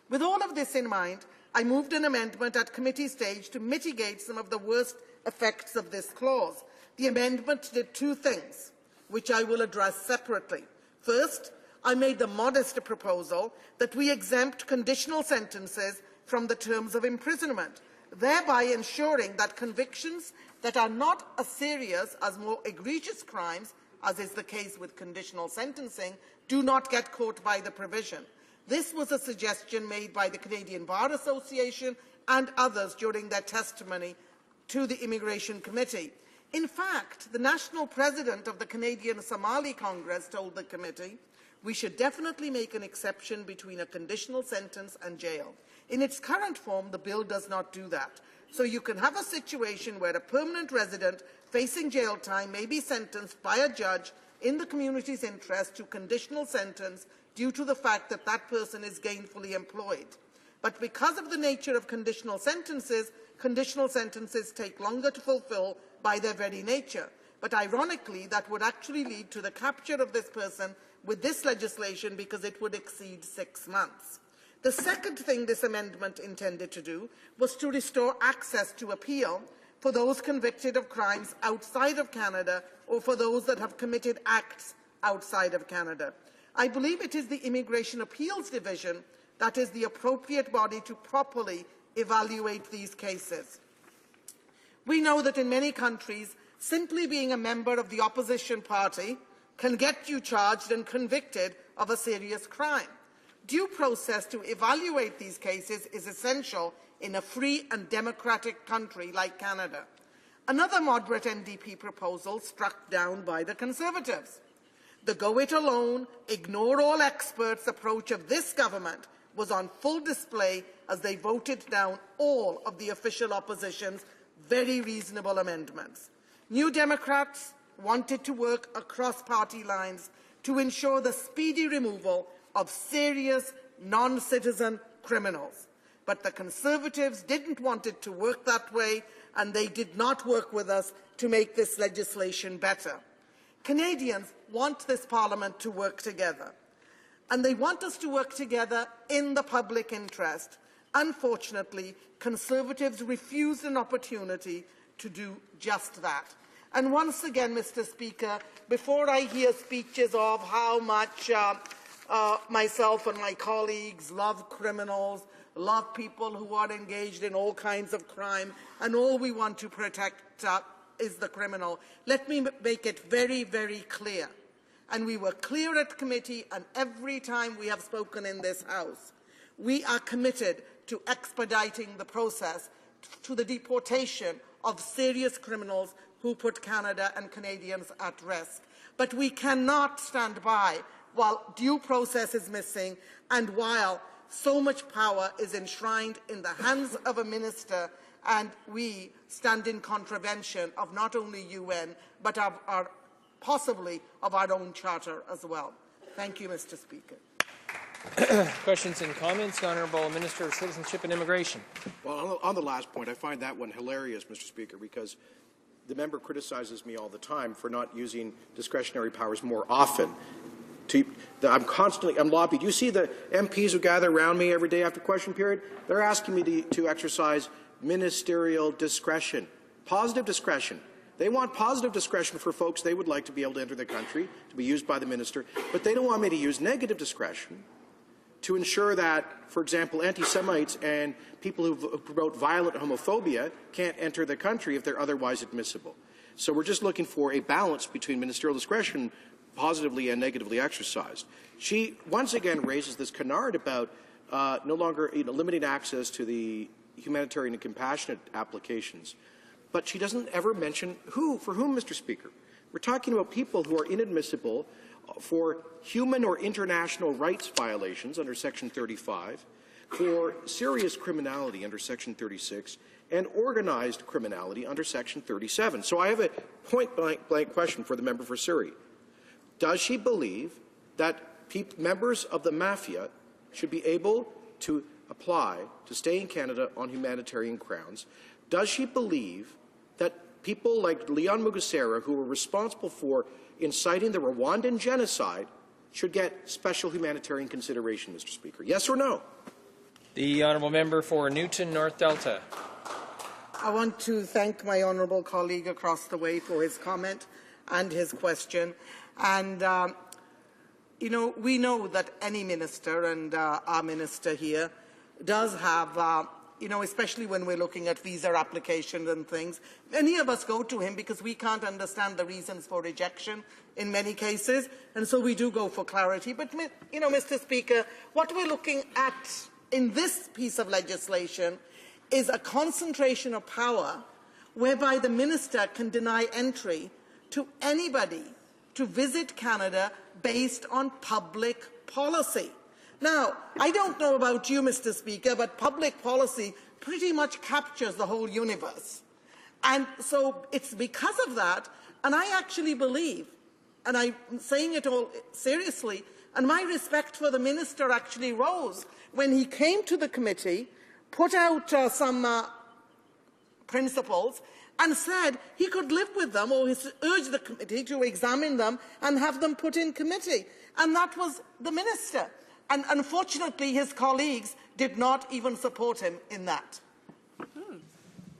With all of this in mind, I moved an amendment at committee stage to mitigate some of the worst effects of this clause. The amendment did 2 things, which I will address separately. First, I made the modest proposal that we exempt conditional sentences from the terms of imprisonment, thereby ensuring that convictions that are not as serious as more egregious crimes, as is the case with conditional sentencing, do not get caught by the provision. This was a suggestion made by the Canadian Bar Association and others during their testimony to the Immigration Committee. In fact, the national president of the Canadian Somali Congress told the committee, "We should definitely make an exception between a conditional sentence and jail. In its current form, the bill does not do that. So you can have a situation where a permanent resident facing jail time may be sentenced by a judge in the community's interest to conditional sentence due to the fact that that person is gainfully employed. But because of the nature of conditional sentences take longer to fulfill by their very nature. But ironically, that would actually lead to the capture of this person with this legislation because it would exceed 6 months. The second thing this amendment intended to do was to restore access to appeal for those convicted of crimes outside of Canada or for those that have committed acts outside of Canada. I believe it is the Immigration Appeals Division that is the appropriate body to properly evaluate these cases. We know that in many countries, simply being a member of the opposition party can get you charged and convicted of a serious crime. Due process to evaluate these cases is essential in a free and democratic country like Canada. Another moderate NDP proposal struck down by the Conservatives. The go-it-alone, ignore-all-experts approach of this government was on full display as they voted down all of the official opposition's very reasonable amendments. New Democrats wanted to work across party lines to ensure the speedy removal of serious non-citizen criminals. But the Conservatives didn't want it to work that way, and they did not work with us to make this legislation better. Canadians want this Parliament to work together, and they want us to work together in the public interest. Unfortunately, Conservatives refused an opportunity to do just that. And once again, Mr. Speaker, before I hear speeches of how much myself and my colleagues love criminals, love people who are engaged in all kinds of crime, and all we want to protect is the criminal, let me make it very, very clear. And we were clear at committee, and every time we have spoken in this House, we are committed to expediting the process to the deportation of serious criminals who put Canada and Canadians at risk. But we cannot stand by while due process is missing and while so much power is enshrined in the hands of a minister, and we stand in contravention of not only UN, but possibly of our own charter as well. Thank you, Mr. Speaker. Questions and comments? The Honourable Minister of Citizenship and Immigration. Well, on the last point, I find that one hilarious, Mr. Speaker, because the member criticizes me all the time for not using discretionary powers more often. I'm lobbied. You see the MPs who gather around me every day after question period? They're asking me to exercise ministerial discretion, positive discretion. They want positive discretion for folks they would like to be able to enter the country, to be used by the minister, but they don't want me to use negative discretion to ensure that, for example, anti-Semites and people who promote violent homophobia can't enter the country if they're otherwise admissible. So we're just looking for a balance between ministerial discretion positively and negatively exercised. She once again raises this canard about no longer limiting access to the humanitarian and compassionate applications. But she doesn't ever mention for whom, Mr. Speaker. We're talking about people who are inadmissible for human or international rights violations under Section 35, for serious criminality under Section 36, and organized criminality under Section 37. So I have a point-blank question for the member for Surrey. Does she believe that members of the mafia should be able to apply to stay in Canada on humanitarian grounds? Does she believe that people like Leon Mugesera, who were responsible for inciting the Rwandan genocide, should get special humanitarian consideration, Mr. Speaker? Yes or no? The Honourable Member for Newton North Delta. I want to thank my honourable colleague across the way for his comment and his question. And, we know that any minister, and our minister here, does have, especially when we're looking at visa applications and things, many of us go to him because we can't understand the reasons for rejection in many cases, and so we do go for clarity. But, Mr. Speaker, what we're looking at in this piece of legislation is a concentration of power whereby the minister can deny entry to anybody to visit Canada based on public policy. Now, I don't know about you, Mr. Speaker, but public policy pretty much captures the whole universe. And so it's because of that, and I actually believe, and I'm saying it all seriously, And my respect for the minister actually rose when he came to the committee, put out some principles, and said he could live with them, or urged the committee to examine them and have them put in committee. And that was the minister. And unfortunately, his colleagues did not even support him in that.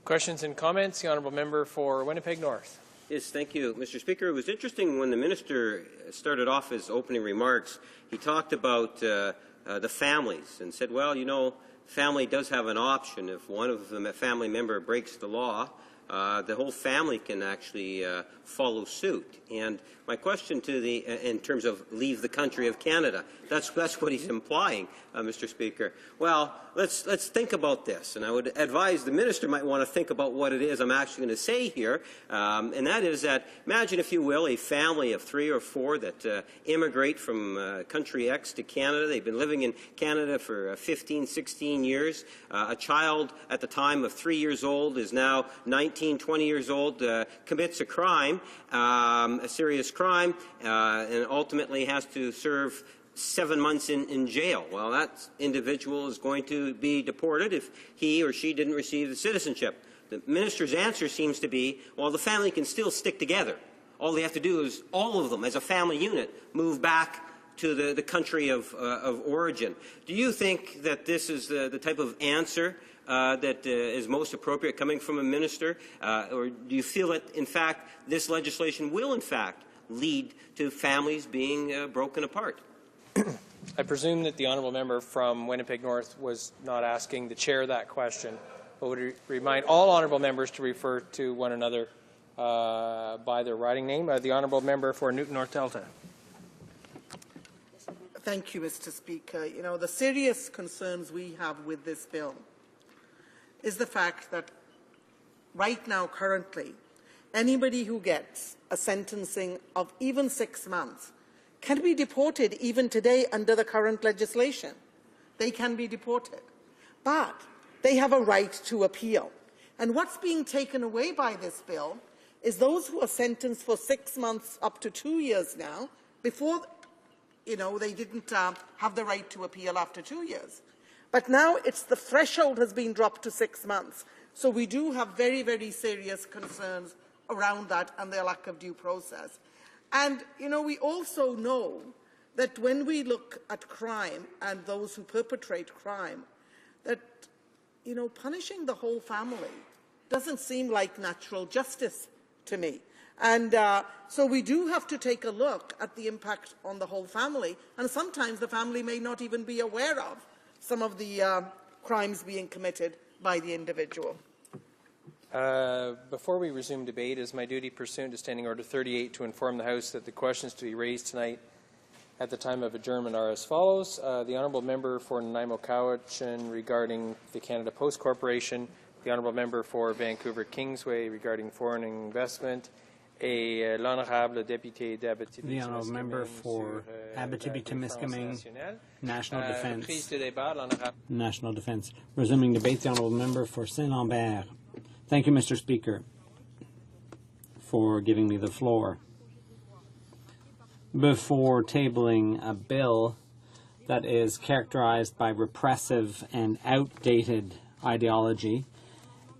Questions and comments? The honourable member for Winnipeg North. Yes, thank you, Mr. Speaker. It was interesting when the minister started off his opening remarks. He talked about the families and said, well, you know, family does have an option. If one of them, a family member, breaks the law, the whole family can actually follow suit. And my question to in terms of leave the country of Canada, that's what he's implying, Mr. Speaker. Well, let's think about this, and I would advise the minister might want to think about what it is I'm actually going to say here, and that is that imagine, if you will, a family of 3 or 4 that immigrate from country X to Canada. They've been living in Canada for 15, 16 years. A child at the time of 3 years old is now 19, 20 years old, commits a crime, a serious crime, and ultimately has to serve 7 months in jail. Well, that individual is going to be deported if he or she didn't receive the citizenship. The minister's answer seems to be, well, the family can still stick together. All they have to do is, all of them as a family unit, move back to the country of origin. Do you think that this is the type of answer that is most appropriate coming from a minister? Or do you feel that, in fact, this legislation will, in fact, lead to families being broken apart? I presume that the honourable member from Winnipeg North was not asking the chair that question, but would remind all honourable members to refer to one another by their riding name. The honourable member for Newton North Delta. Thank you, Mr. Speaker. You know, the serious concerns we have with this bill is the fact that right now, currently, anybody who gets a sentencing of even 6 months can be deported even today under the current legislation. They can be deported. But they have a right to appeal. And what's being taken away by this bill is those who are sentenced for 6 months up to 2 years now, before, you know, they didn't have the right to appeal after 2 years. But now the threshold has been dropped to 6 months. So we do have very, very serious concerns around that and their lack of due process. And, you know, we also know that when we look at crime and those who perpetrate crime, that, you know, punishing the whole family doesn't seem like natural justice to me. And so we do have to take a look at the impact on the whole family. And sometimes the family may not even be aware of some of the crimes being committed by the individual. Before we resume debate, it is my duty pursuant to Standing Order 38 to inform the House that the questions to be raised tonight at the time of adjournment are as follows. The Honourable Member for Nanaimo Cowichan regarding the Canada Post Corporation, the Honourable Member for Vancouver Kingsway regarding foreign investment, l'Honorable Député d'Abitibi. The Honourable Member for Abitibi-Témiscamingue, National Defence. National Defence. Resuming debate, the Honourable Member for Saint-Lambert. Thank you, Mr. Speaker, for giving me the floor. Before tabling a bill that is characterized by repressive and outdated ideology,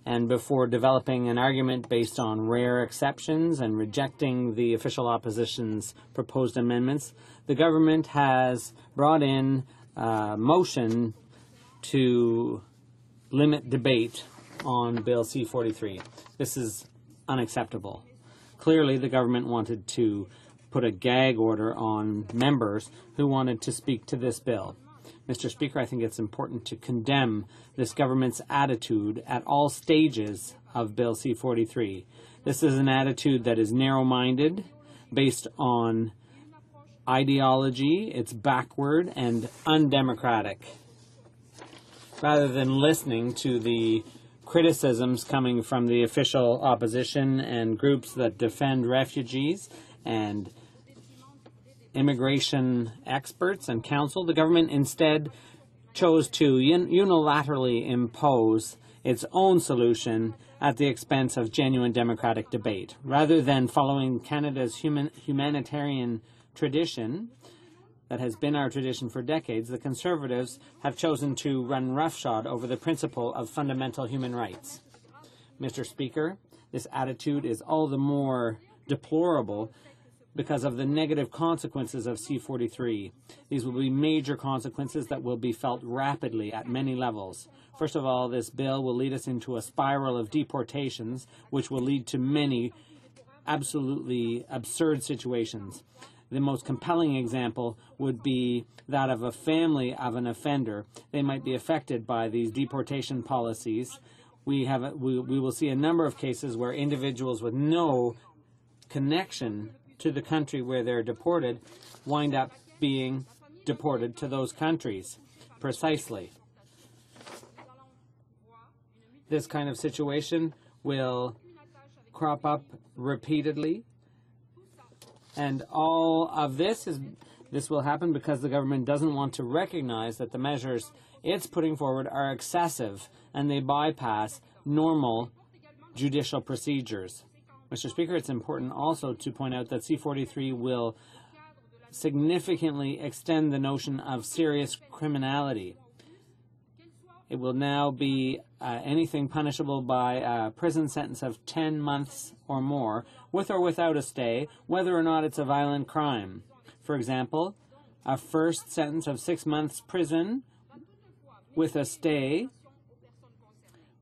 and before developing an argument based on rare exceptions and rejecting the official opposition's proposed amendments, the government has brought in a motion to limit debate on Bill C-43. This is unacceptable. Clearly, the government wanted to put a gag order on members who wanted to speak to this bill. Mr. Speaker, I think it's important to condemn this government's attitude at all stages of Bill C-43. This is an attitude that is narrow-minded, based on ideology, it's backward and undemocratic. Rather than listening to the criticisms coming from the official opposition and groups that defend refugees and immigration experts and counsel, the government instead chose to unilaterally impose its own solution at the expense of genuine democratic debate. Rather than following Canada's humanitarian tradition, that has been our tradition for decades, the Conservatives have chosen to run roughshod over the principle of fundamental human rights. Mr. Speaker, this attitude is all the more deplorable because of the negative consequences of C-43. These will be major consequences that will be felt rapidly at many levels. First of all, this bill will lead us into a spiral of deportations, which will lead to many absolutely absurd situations. The most compelling example would be that of a family of an offender. They might be affected by these deportation policies. We will see a number of cases where individuals with no connection to the country where they're deported wind up being deported to those countries. Precisely. This kind of situation will crop up repeatedly, and all of this will happen because the government doesn't want to recognize that the measures it's putting forward are excessive and they bypass normal judicial procedures. Mr. Speaker, it's important also to point out that C-43 will significantly extend the notion of serious criminality. It will now be anything punishable by a prison sentence of 10 months or more, with or without a stay, whether or not it's a violent crime. For example, a first sentence of 6 months prison with a stay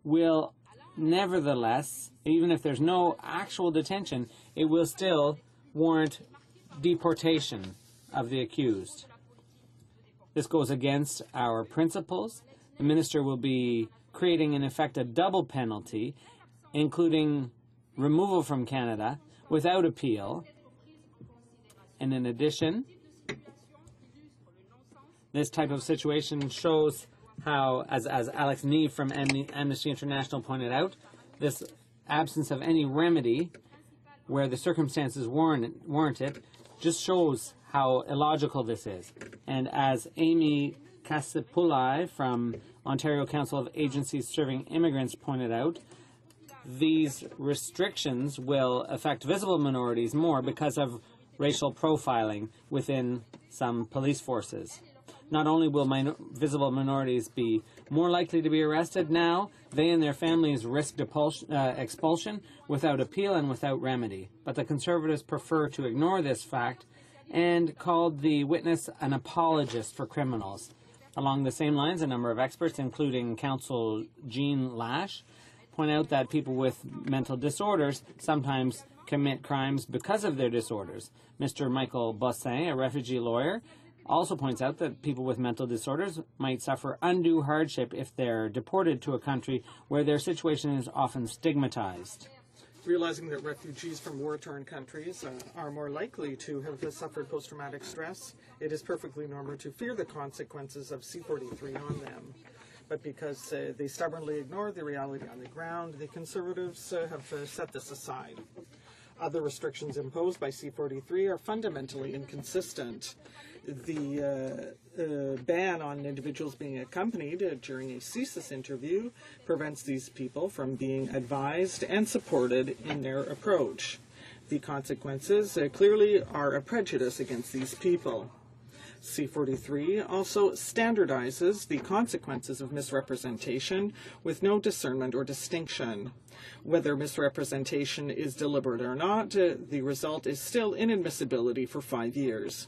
will nevertheless, even if there's no actual detention, it will still warrant deportation of the accused. This goes against our principles. The minister will be creating, in effect, a double penalty, including removal from Canada without appeal. And in addition, this type of situation shows how, as Alex Neve from Amnesty International pointed out, this absence of any remedy where the circumstances warrant it just shows how illogical this is. And as Amy Kasipulai from Ontario Council of Agencies Serving Immigrants pointed out, these restrictions will affect visible minorities more because of racial profiling within some police forces. Not only will visible minorities be more likely to be arrested now, they and their families risk expulsion without appeal and without remedy. But the Conservatives prefer to ignore this fact and called the witness an apologist for criminals. Along the same lines, a number of experts, including Counsel Jean Lash, point out that people with mental disorders sometimes commit crimes because of their disorders. Mr. Michael Bossin, a refugee lawyer, also points out that people with mental disorders might suffer undue hardship if they're deported to a country where their situation is often stigmatized. Realizing that refugees from war-torn countries are more likely to have suffered post-traumatic stress, it is perfectly normal to fear the consequences of C-43 on them. But because they stubbornly ignore the reality on the ground, the Conservatives have set this aside. Other restrictions imposed by C-43 are fundamentally inconsistent. The ban on individuals being accompanied during a CSIS interview prevents these people from being advised and supported in their approach. The consequences clearly are a prejudice against these people. C-43 also standardizes the consequences of misrepresentation with no discernment or distinction. Whether misrepresentation is deliberate or not, the result is still inadmissibility for 5 years.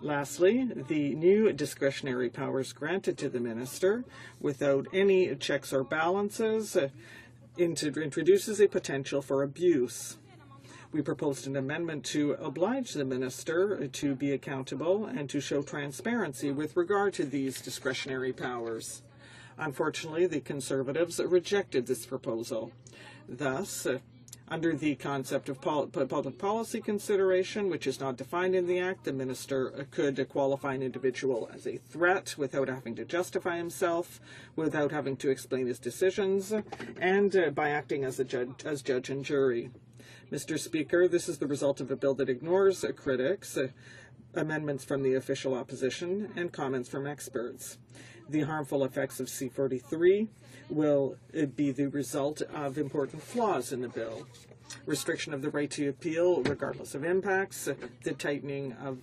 Lastly, the new discretionary powers granted to the minister without any checks or balances introduces a potential for abuse. We proposed an amendment to oblige the minister to be accountable and to show transparency with regard to these discretionary powers. Unfortunately, the Conservatives rejected this proposal. Thus, under the concept of public policy consideration, which is not defined in the Act, the minister could qualify an individual as a threat without having to justify himself, without having to explain his decisions, and by acting as judge and jury. Mr. Speaker, this is the result of a bill that ignores critics, amendments from the official opposition, and comments from experts. The harmful effects of C-43 will be the result of important flaws in the bill. Restriction of the right to appeal regardless of impacts, the tightening of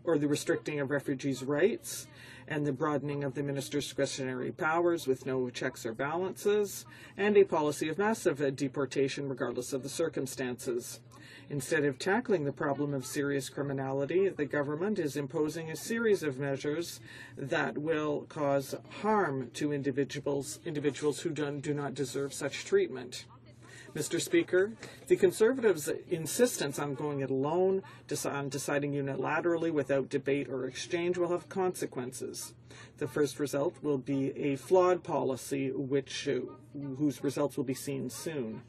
or the restricting of refugees' rights, and the broadening of the minister's discretionary powers with no checks or balances, and a policy of massive deportation regardless of the circumstances. Instead of tackling the problem of serious criminality, the government is imposing a series of measures that will cause harm to individuals who do not deserve such treatment. Mr. Speaker, the Conservatives' insistence on going it alone, on deciding unilaterally without debate or exchange, will have consequences. The first result will be a flawed policy whose results will be seen soon.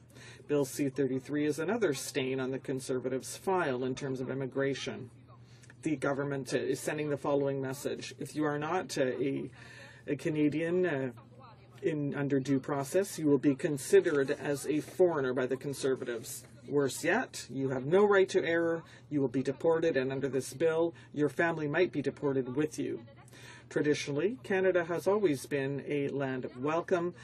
Bill C-33 is another stain on the Conservatives' file in terms of immigration. The government is sending the following message. If you are not a Canadian under due process, you will be considered as a foreigner by the Conservatives. Worse yet, you have no right to error, you will be deported, and under this bill, your family might be deported with you. Traditionally, Canada has always been a land of welcome,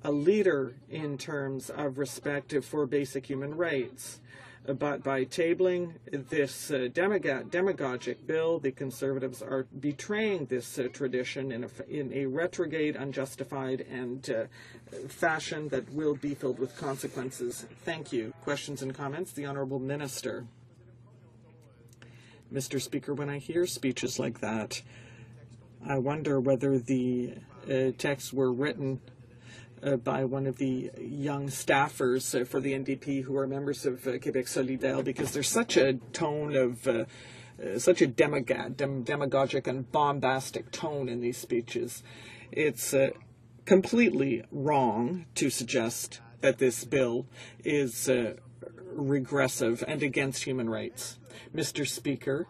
a leader in terms of respect for basic human rights. But by tabling this demagogic bill, the Conservatives are betraying this tradition in a retrograde, unjustified, and fashion that will be filled with consequences. Thank you. Questions and comments? The Honourable Minister. Mr. Speaker, when I hear speeches like that, I wonder whether the texts were written by one of the young staffers for the NDP who are members of Québec Solidaire, because there's such a tone of, such a demagogic and bombastic tone in these speeches. It's completely wrong to suggest that this bill is regressive and against human rights. Mr. Speaker,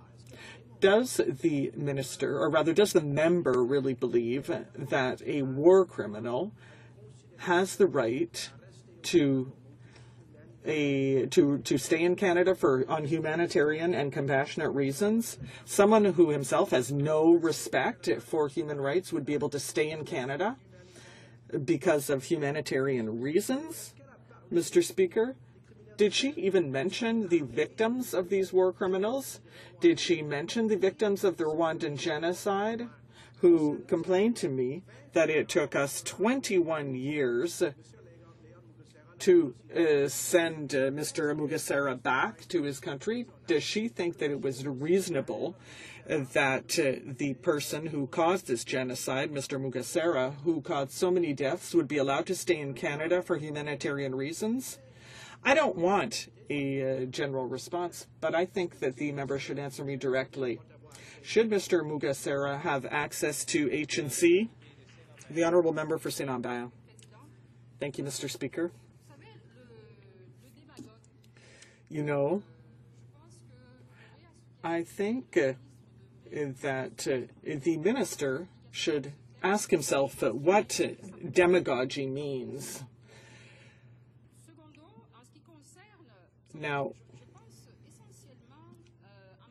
does the minister, or rather does the member really believe that a war criminal has the right to stay in Canada on humanitarian and compassionate reasons? Someone who himself has no respect for human rights would be able to stay in Canada because of humanitarian reasons? Mr. Speaker, did she even mention the victims of these war criminals? Did she mention the victims of the Rwandan genocide, who complained to me that it took us 21 years to send Mr. Mugesera back to his country? Does she think that it was reasonable that the person who caused this genocide, Mr. Mugesera, who caused so many deaths, would be allowed to stay in Canada for humanitarian reasons? I don't want a general response, but I think that the member should answer me directly. Should Mr. Mugesera have access to H&C? The Honourable Member for Saint-Lambert. Thank you, Mr. Speaker. You know, I think that the minister should ask himself what demagogy means. Now,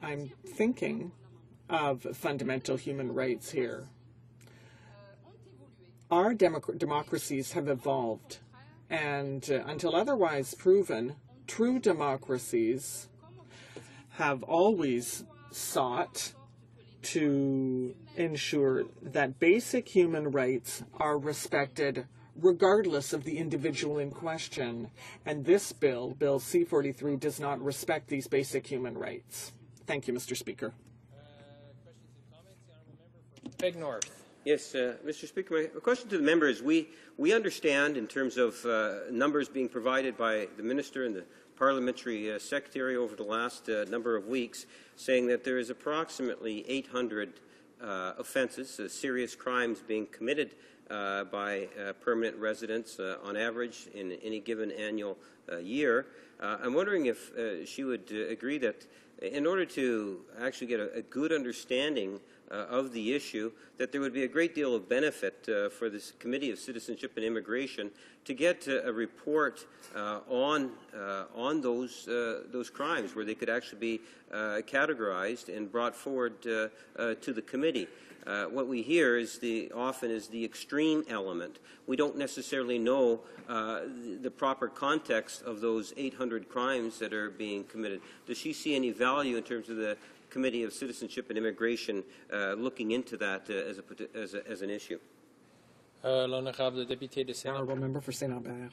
I'm thinking of fundamental human rights here. Our democracies have evolved, and until otherwise proven, true democracies have always sought to ensure that basic human rights are respected regardless of the individual in question. And this bill, Bill C-43, does not respect these basic human rights. Thank you, Mr. Speaker. Big North. Yes, Mr. Speaker, my question to the member is we understand in terms of numbers being provided by the Minister and the Parliamentary Secretary over the last number of weeks, saying that there is approximately 800 offences, serious crimes being committed by permanent residents on average in any given annual year. I'm wondering if she would agree that in order to actually get a good understanding of the issue, that there would be a great deal of benefit for this Committee of Citizenship and Immigration to get a report on those crimes, where they could actually be categorized and brought forward to the committee. What we hear is often is the extreme element. We don't necessarily know the proper context of those 800 crimes that are being committed. Does she see any value in terms of the Committee of Citizenship and Immigration looking into that as an issue? Honourable Member for St. Albert.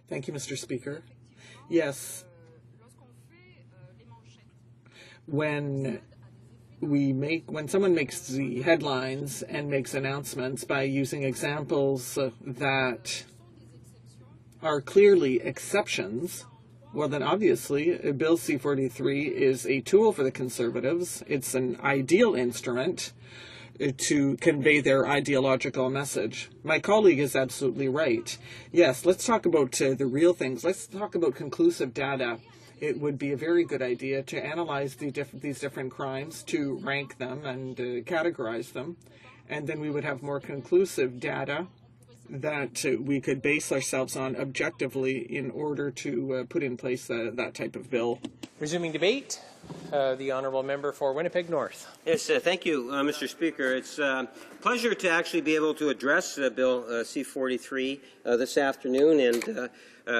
Thank you, Mr. Speaker. Yes, when someone makes the headlines and makes announcements by using examples that are clearly exceptions, well, then obviously Bill C-43 is a tool for the Conservatives. It's an ideal instrument to convey their ideological message. My colleague is absolutely right. Yes, let's talk about the real things. Let's talk about conclusive data. It would be a very good idea to analyze these different crimes, to rank them and categorize them, and then we would have more conclusive data that we could base ourselves on objectively in order to put in place that type of bill. Resuming debate, the Honourable Member for Winnipeg North. Yes, thank you, Mr. Speaker. It's a pleasure to actually be able to address Bill C-43 this afternoon and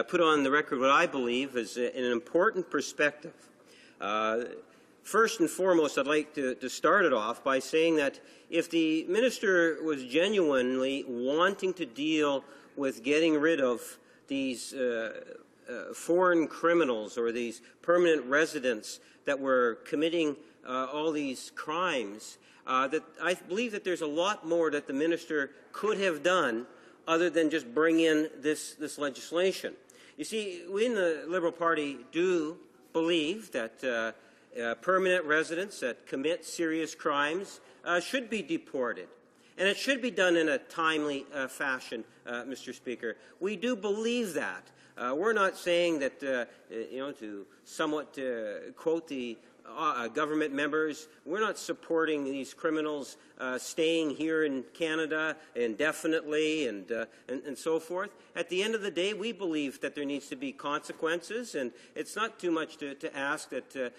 put on the record what I believe is an important perspective. First and foremost, I'd like to start it off by saying that if the minister was genuinely wanting to deal with getting rid of these foreign criminals or these permanent residents that were committing all these crimes, that I believe that there's a lot more that the minister could have done other than just bring in this legislation. You see, we in the Liberal Party do believe that permanent residents that commit serious crimes should be deported. And it should be done in a timely fashion, Mr. Speaker. We do believe that. We're not saying that, to somewhat quote the government members, we're not supporting these criminals staying here in Canada indefinitely and so forth. At the end of the day, we believe that there needs to be consequences, and it's not too much to ask that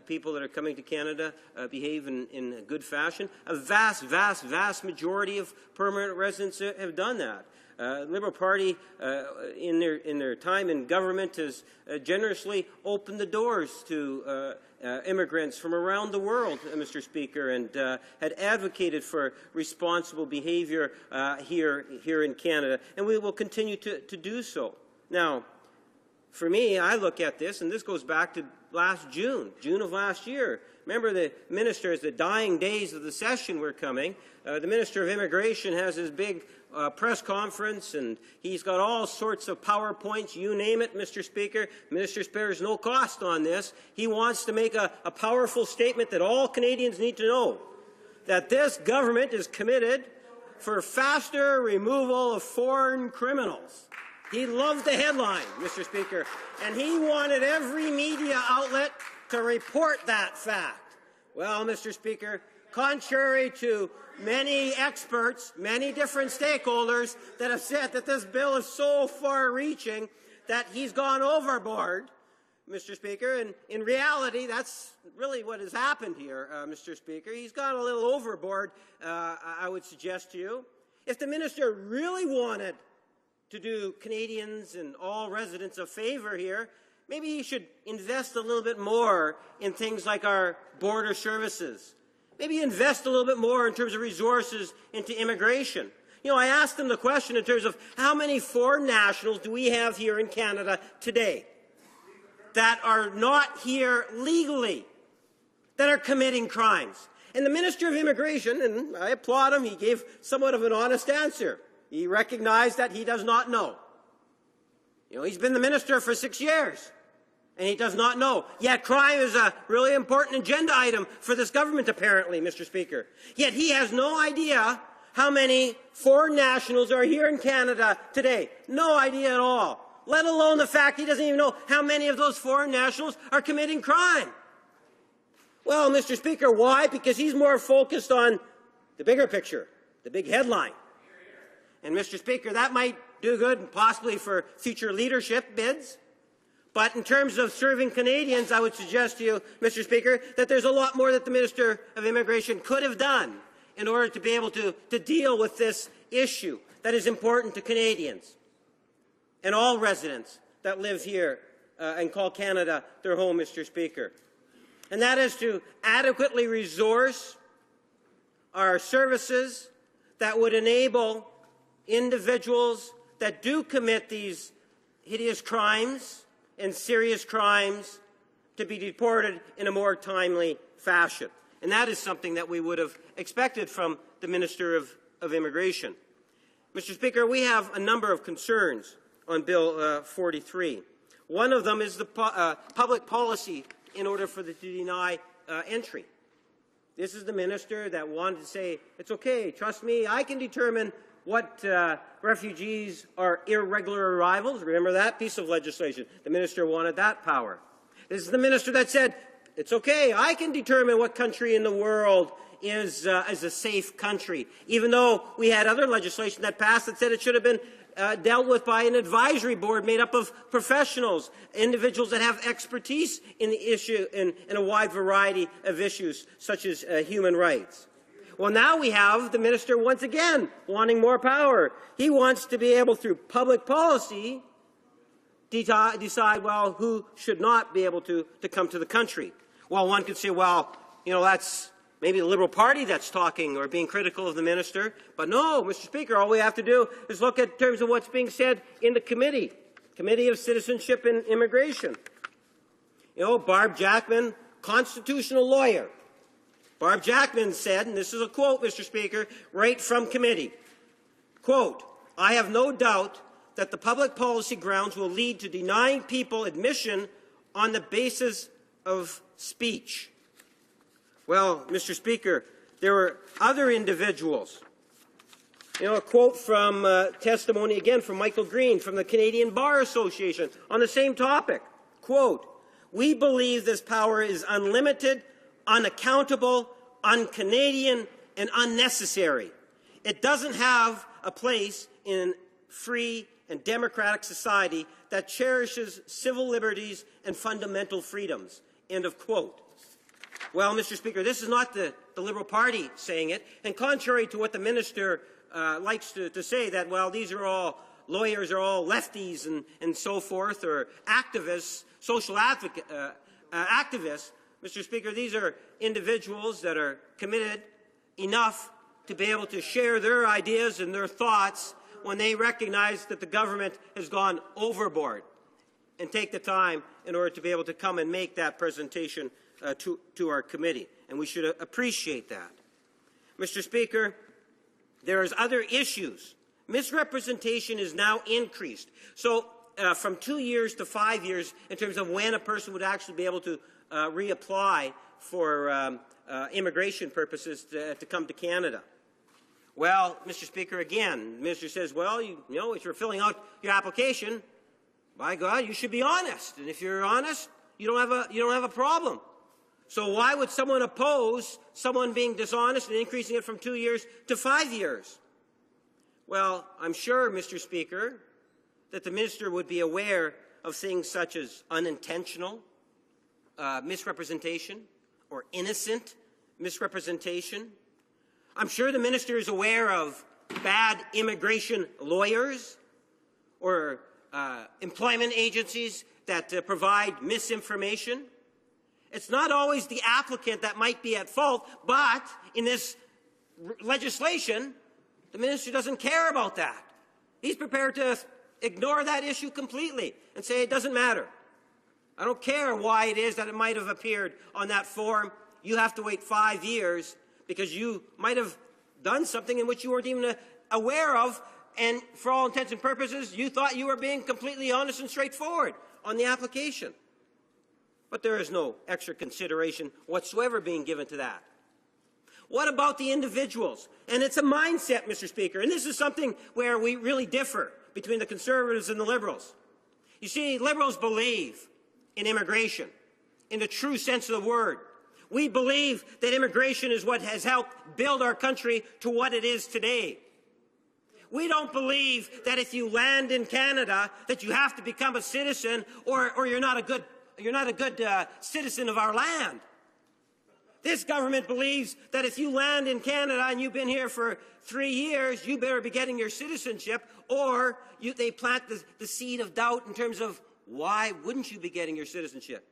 people that are coming to Canada behave in a good fashion. A vast majority of permanent residents have done that. Liberal Party, in their time in government, has generously opened the doors to immigrants from around the world, Mr. Speaker, and had advocated for responsible behavior here in Canada, and we will continue to do so. Now, for me, I look at this, and this goes back to last June of last year. Remember, the minister, as the dying days of the session were coming, the Minister of Immigration has his big press conference, and he's got all sorts of PowerPoints, you name it, Mr. Speaker. Minister spares no cost on this. He wants to make a powerful statement that all Canadians need to know, that this government is committed for faster removal of foreign criminals. He loved the headline, Mr. Speaker, and he wanted every media outlet to report that fact. Well, Mr. Speaker, contrary to many experts, many different stakeholders that have said that this bill is so far-reaching that he's gone overboard, Mr. Speaker, and in reality, that's really what has happened here, Mr. Speaker. He's gone a little overboard, I would suggest to you. If the minister really wanted to do Canadians and all residents a favor here, maybe he should invest a little bit more in things like our border services. Maybe invest a little bit more in terms of resources into immigration. You know, I asked him the question in terms of how many foreign nationals do we have here in Canada today that are not here legally, that are committing crimes. And the Minister of Immigration, and I applaud him, he gave somewhat of an honest answer. He recognized that he does not know. You know, he's been the minister for 6 years, and he does not know. Yet crime is a really important agenda item for this government, apparently, Mr. Speaker. Yet he has no idea how many foreign nationals are here in Canada today. No idea at all. Let alone the fact he doesn't even know how many of those foreign nationals are committing crime. Well, Mr. Speaker, why? Because he's more focused on the bigger picture, the big headline. And, Mr. Speaker, that might do good possibly for future leadership bids. But in terms of serving Canadians, I would suggest to you, Mr. Speaker, that there's a lot more that the Minister of Immigration could have done in order to be able to deal with this issue that is important to Canadians and all residents that live here and call Canada their home, Mr. Speaker. And that is to adequately resource our services that would enable individuals that do commit these hideous crimes and serious crimes to be deported in a more timely fashion. And that is something that we would have expected from the Minister of Immigration. Mr. Speaker, we have a number of concerns on Bill 43. One of them is the public policy in order for to deny entry. This is the minister that wanted to say, it's okay, trust me, I can determine what refugees are irregular arrivals. Remember that piece of legislation? The minister wanted that power. This is the minister that said, it's okay, I can determine what country in the world is a safe country, even though we had other legislation that passed that said it should have been dealt with by an advisory board made up of professionals, individuals that have expertise in the issue, in a wide variety of issues, such as human rights. Well, now we have the minister once again wanting more power. He wants to be able, through public policy, decide, well, who should not be able to come to the country. Well, one could say, well, you know, that's maybe the Liberal Party that's talking or being critical of the minister. But no, Mr. Speaker, all we have to do is look at terms of what's being said in the Committee of Citizenship and Immigration. You know, Barb Jackman, constitutional lawyer. Barb Jackman said, and this is a quote, Mr. Speaker, right from committee, quote, I have no doubt that the public policy grounds will lead to denying people admission on the basis of speech. Well, Mr. Speaker, there were other individuals. You know, a quote from testimony again from Michael Green from the Canadian Bar Association on the same topic. Quote, we believe this power is unlimited, unaccountable, un-Canadian, and unnecessary. It doesn't have a place in free and democratic society that cherishes civil liberties and fundamental freedoms. End of quote. Well, Mr. Speaker, this is not the Liberal Party saying it, and contrary to what the minister likes to say, that, well, these are all lawyers are all lefties and so forth, or activists, social activists, Mr. Speaker, these are individuals that are committed enough to be able to share their ideas and their thoughts when they recognize that the government has gone overboard, and take the time in order to be able to come and make that presentation to our committee. And we should appreciate that. Mr. Speaker, there is other issues. Misrepresentation is now increased. So from 2 years to 5 years in terms of when a person would actually be able to reapply for immigration purposes to come to Canada. Well, Mr. Speaker, again, the minister says, well, you know, if you're filling out your application, by God, you should be honest. And if you're honest, you don't have a problem. So why would someone oppose someone being dishonest and increasing it from 2 years to 5 years? Well, I'm sure, Mr. Speaker, that the minister would be aware of things such as unintentional misrepresentation or innocent misrepresentation. I'm sure the minister is aware of bad immigration lawyers or employment agencies that provide misinformation. It's not always the applicant that might be at fault, but in this legislation, the minister doesn't care about that. He's prepared to ignore that issue completely and say it doesn't matter. I don't care why it is that it might have appeared on that form. You have to wait 5 years because you might have done something in which you weren't even aware of, and for all intents and purposes, you thought you were being completely honest and straightforward on the application. But there is no extra consideration whatsoever being given to that. What about the individuals? And it's a mindset, Mr. Speaker, and this is something where we really differ between the Conservatives and the Liberals. You see, Liberals believe in immigration, in the true sense of the word. We believe that immigration is what has helped build our country to what it is today. We don't believe that if you land in Canada that you have to become a citizen or you're not a good citizen of our land. This government believes that if you land in Canada and you've been here for 3 years, you better be getting your citizenship, or they plant the seed of doubt in terms of why wouldn't you be getting your citizenship?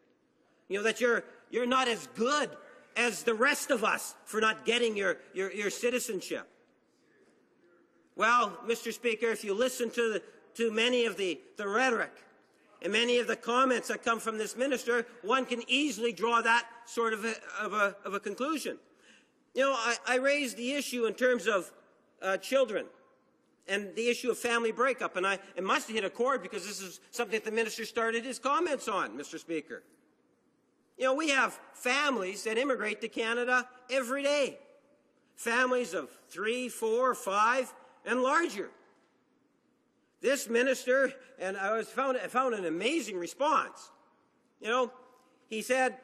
You know, that you're not as good as the rest of us for not getting your citizenship. Well, Mr. Speaker, if you listen to many of the rhetoric and many of the comments that come from this minister, one can easily draw that sort of a conclusion. You know, I raised the issue in terms of children and the issue of family breakup, and it must have hit a chord because this is something that the minister started his comments on, Mr. Speaker. You know, we have families that immigrate to Canada every day. Families of 3, 4, 5, and larger. This minister, and I found an amazing response. You know, he said,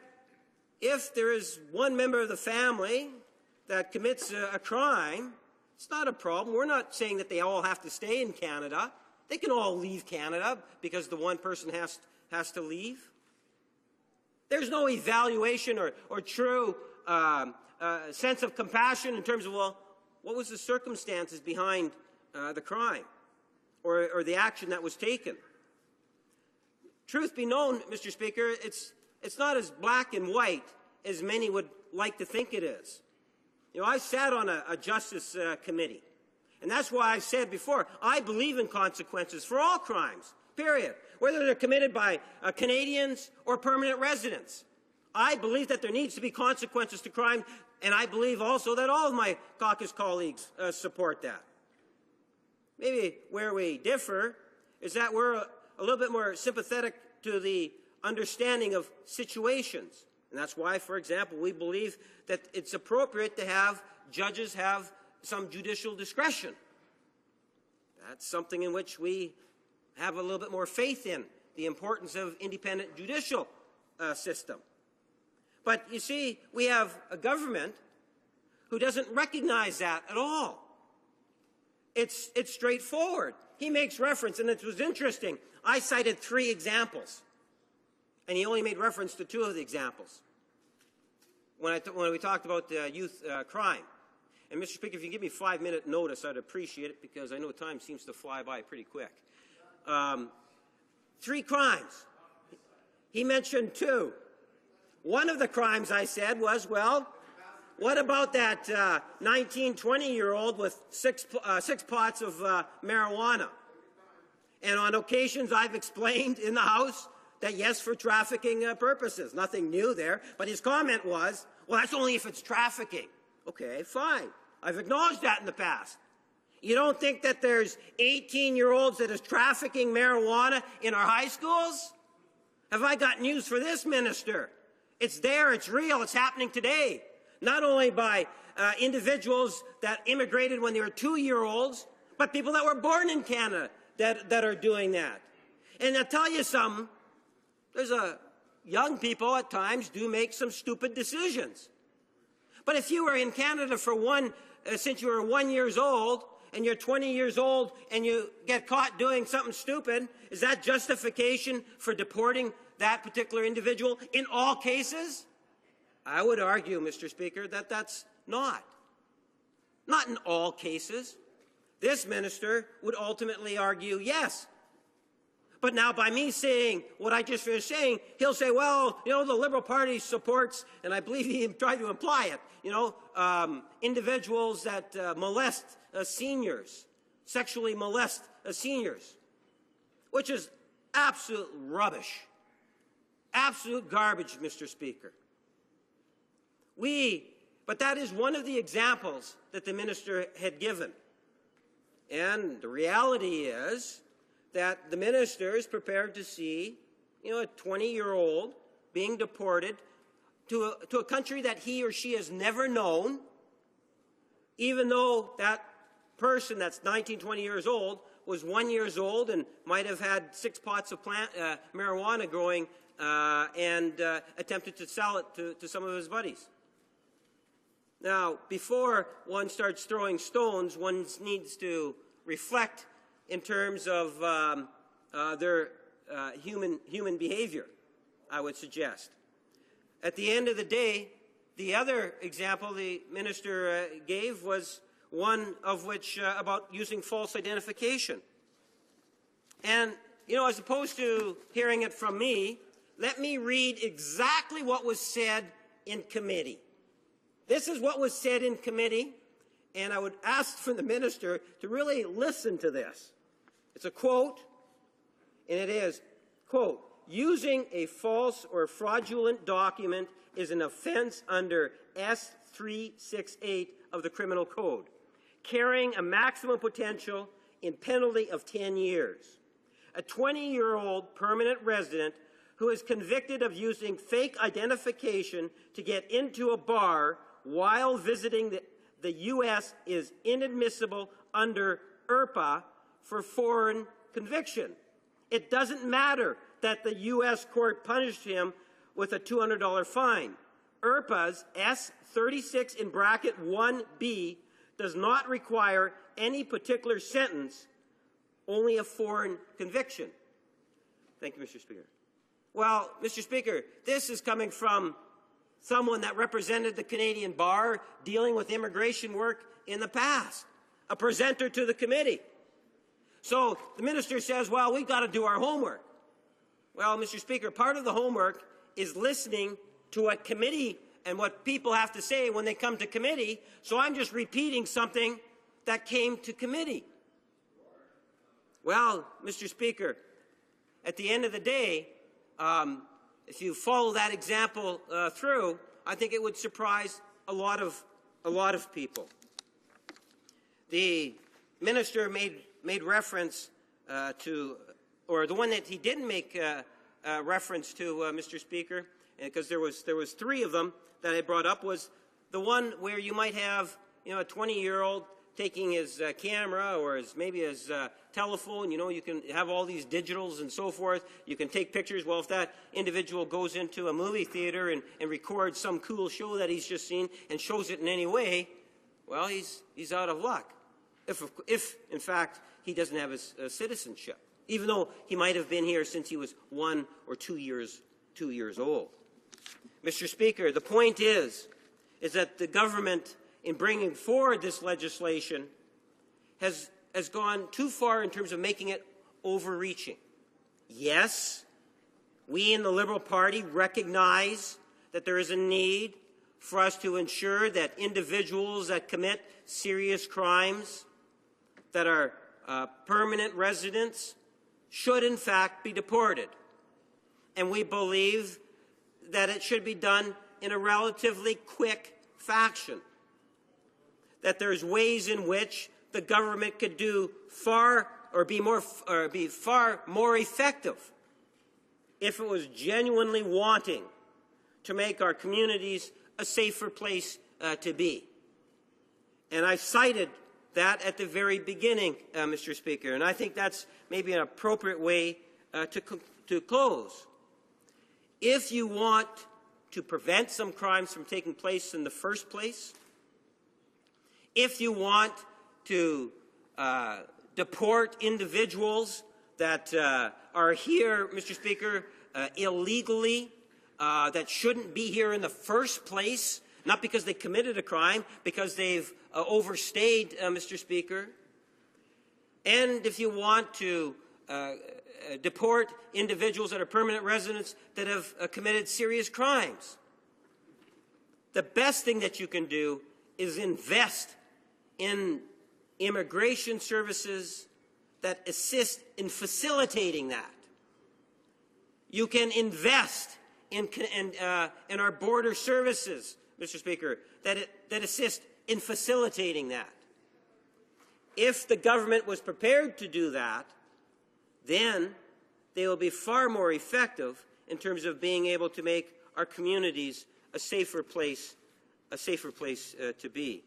if there is one member of the family that commits a crime, it's not a problem. We're not saying that they all have to stay in Canada. They can all leave Canada because the one person has to leave. There's no evaluation or true sense of compassion in terms of, well, what was the circumstances behind the crime or the action that was taken? Truth be known, Mr. Speaker, it's not as black and white as many would like to think it is. You know, I sat on a justice committee, and that's why I said before, I believe in consequences for all crimes, period, whether they're committed by Canadians or permanent residents. I believe that there needs to be consequences to crime, and I believe also that all of my caucus colleagues support that. Maybe where we differ is that we're a little bit more sympathetic to the understanding of situations. And that's why, for example, we believe that it's appropriate to have judges have some judicial discretion. That's something in which we have a little bit more faith in, the importance of independent judicial system. But you see, we have a government who doesn't recognize that at all. It's straightforward. He makes reference, and it was interesting. I cited 3 examples, and he only made reference to 2 of the examples when we talked about youth crime. And Mr. Speaker, if you give me 5-minute notice, I'd appreciate it because I know time seems to fly by pretty quick. 3 crimes. He mentioned 2. One of the crimes I said was, well, what about that 19, 20-year-old with 6 pots of marijuana? And on occasions I've explained in the House that yes, for trafficking purposes. Nothing new there. But his comment was, well, that's only if it's trafficking. Okay, fine. I've acknowledged that in the past. You don't think that there's 18-year-olds that is trafficking marijuana in our high schools? Have I got news for this minister? It's there, it's real, it's happening today. Not only by individuals that immigrated when they were 2-year-olds, but people that were born in Canada that are doing that. And I'll tell you something, young people at times do make some stupid decisions. But if you were in Canada for since you were 1 year old, and you're 20 years old and you get caught doing something stupid, is that justification for deporting that particular individual in all cases? I would argue, Mr. Speaker, that that's not. Not in all cases. This minister would ultimately argue yes. But now by me saying what I just finished saying, he'll say, well, you know, the Liberal Party supports, and I believe he tried to imply it, you know, individuals that molest seniors, sexually molest seniors, which is absolute rubbish. Absolute garbage, Mr. Speaker. But that is one of the examples that the minister had given. And the reality is that the minister is prepared to see, you know, a 20-year-old being deported to a country that he or she has never known, even though that person that's 19, 20 years old was 1 year old and might have had 6 pots of marijuana growing and attempted to sell it to some of his buddies. Now, before one starts throwing stones, one needs to reflect in terms of their human behavior, I would suggest. At the end of the day, the other example the minister gave was one of which about using false identification. And, you know, as opposed to hearing it from me, let me read exactly what was said in committee. This is what was said in committee, and I would ask from the minister to really listen to this. It's a quote, and it is, quote, "Using a false or fraudulent document is an offense under S368 of the Criminal Code, carrying a maximum potential in penalty of 10 years. A 20-year-old permanent resident who is convicted of using fake identification to get into a bar while visiting the U.S. is inadmissible under IRPA for foreign conviction. It doesn't matter that the U.S. court punished him with a $200 fine. IRPA's S36 in bracket 1B does not require any particular sentence, only a foreign conviction." Thank you, Mr. Speaker. Well, Mr. Speaker, this is coming from someone that represented the Canadian Bar dealing with immigration work in the past, a presenter to the committee. So the minister says, well, we've got to do our homework. Well, Mr. Speaker, part of the homework is listening to what committee and what people have to say when they come to committee, so I'm just repeating something that came to committee. Well, Mr. Speaker, at the end of the day, if you follow that example through, I think it would surprise a lot of people. The minister made reference to, or the one that he didn't make reference to, Mr. Speaker, because there was 3 of them that I brought up, was the one where you might have, you know, a 20-year-old taking his camera or maybe his telephone. You know, you can have all these digitals and so forth. You can take pictures. Well, if that individual goes into a movie theater and records some cool show that he's just seen and shows it in any way, well, he's out of luck. If in fact he doesn't have his citizenship, even though he might have been here since he was 1 or 2 years old. Mr. Speaker, the point is that the government, in bringing forward this legislation, has gone too far in terms of making it overreaching. Yes, we in the Liberal Party recognize that there is a need for us to ensure that individuals that commit serious crimes, that are permanent residents, should in fact be deported. And we believe that it should be done in a relatively quick fashion. That there's ways in which the government could do be far more effective if it was genuinely wanting to make our communities a safer place to be. And I cited that at the very beginning, Mr. Speaker, and I think that's maybe an appropriate way to close. If you want to prevent some crimes from taking place in the first place, if you want to deport individuals that are here, Mr. Speaker, illegally, that shouldn't be here in the first place, not because they committed a crime, because they've overstayed, Mr. Speaker, and if you want to deport individuals that are permanent residents that have committed serious crimes, the best thing that you can do is invest in immigration services that assist in facilitating that. You can invest in our border services, Mr. Speaker, that assist in facilitating that. If the government was prepared to do that, then they will be far more effective in terms of being able to make our communities a safer place to be.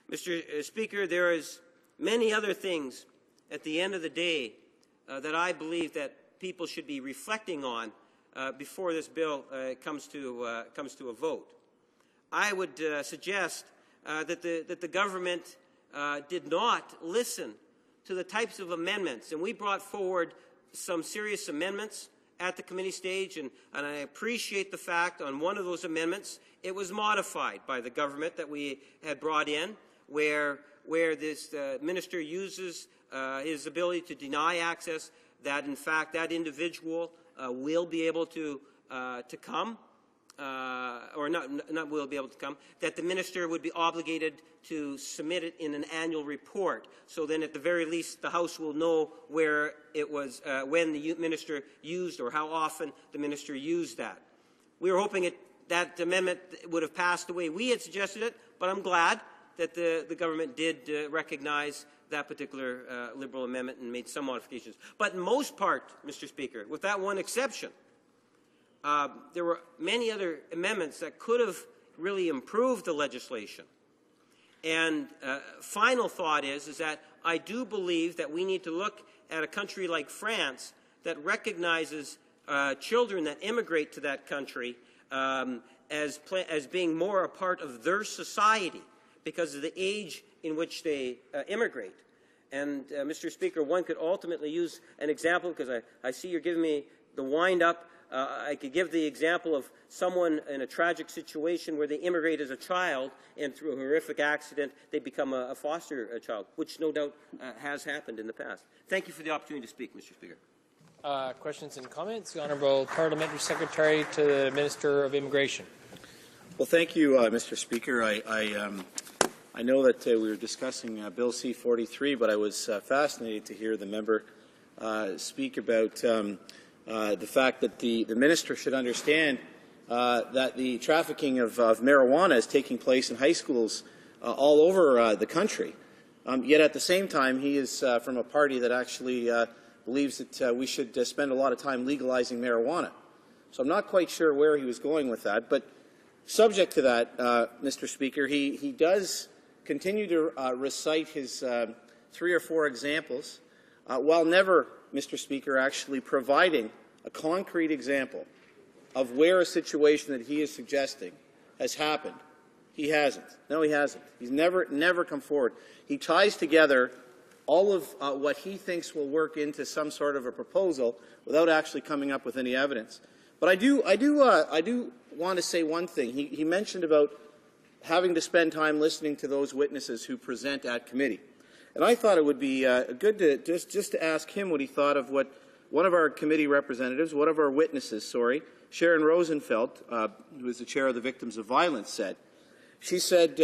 Mr. Speaker, there is many other things at the end of the day that I believe that people should be reflecting on before this bill comes to a vote. I would suggest that the government did not listen to the types of amendments, and we brought forward some serious amendments at the committee stage, and I appreciate the fact on one of those amendments it was modified by the government that we had brought in, where this minister uses his ability to deny access, that in fact that individual will be able to come, or not will be able to come, that the minister would be obligated to submit it in an annual report. So then at the very least the House will know where it was, when the minister used or how often the minister used that. We were hoping that amendment would have passed the way we had suggested it, but I'm glad that the government did recognize that particular Liberal amendment and made some modifications. But in most part, Mr. Speaker, with that one exception, there were many other amendments that could have really improved the legislation. And final thought is that I do believe that we need to look at a country like France that recognizes children that immigrate to that country as being more a part of their society because of the age in which they immigrate. And, Mr. Speaker, one could ultimately use an example, because I see you're giving me the wind-up. I could give the example of someone in a tragic situation where they immigrate as a child, and through a horrific accident they become a foster child, which no doubt has happened in the past. Thank you for the opportunity to speak, Mr. Speaker. Questions and comments? The Honourable Parliamentary Secretary to the Minister of Immigration. Well, thank you, Mr. Speaker. I know that we were discussing Bill C-43, but I was fascinated to hear the member speak about the fact that the minister should understand that the trafficking of marijuana is taking place in high schools all over the country. Yet at the same time, he is from a party that actually believes that we should spend a lot of time legalizing marijuana. So I'm not quite sure where he was going with that. But subject to that, Mr. Speaker, he does continue to recite his 3 or 4 examples while never, Mr. Speaker, actually providing a concrete example of where a situation that he is suggesting has happened. He hasn't. No, he hasn't. He's never come forward. He ties together all of what he thinks will work into some sort of a proposal without actually coming up with any evidence. But I do want to say one thing. He mentioned about having to spend time listening to those witnesses who present at committee. And I thought it would be good to just to ask him what he thought of what one of our committee representatives, one of our witnesses, Sharon Rosenfeld, who is the chair of the Victims of Violence, said. She said,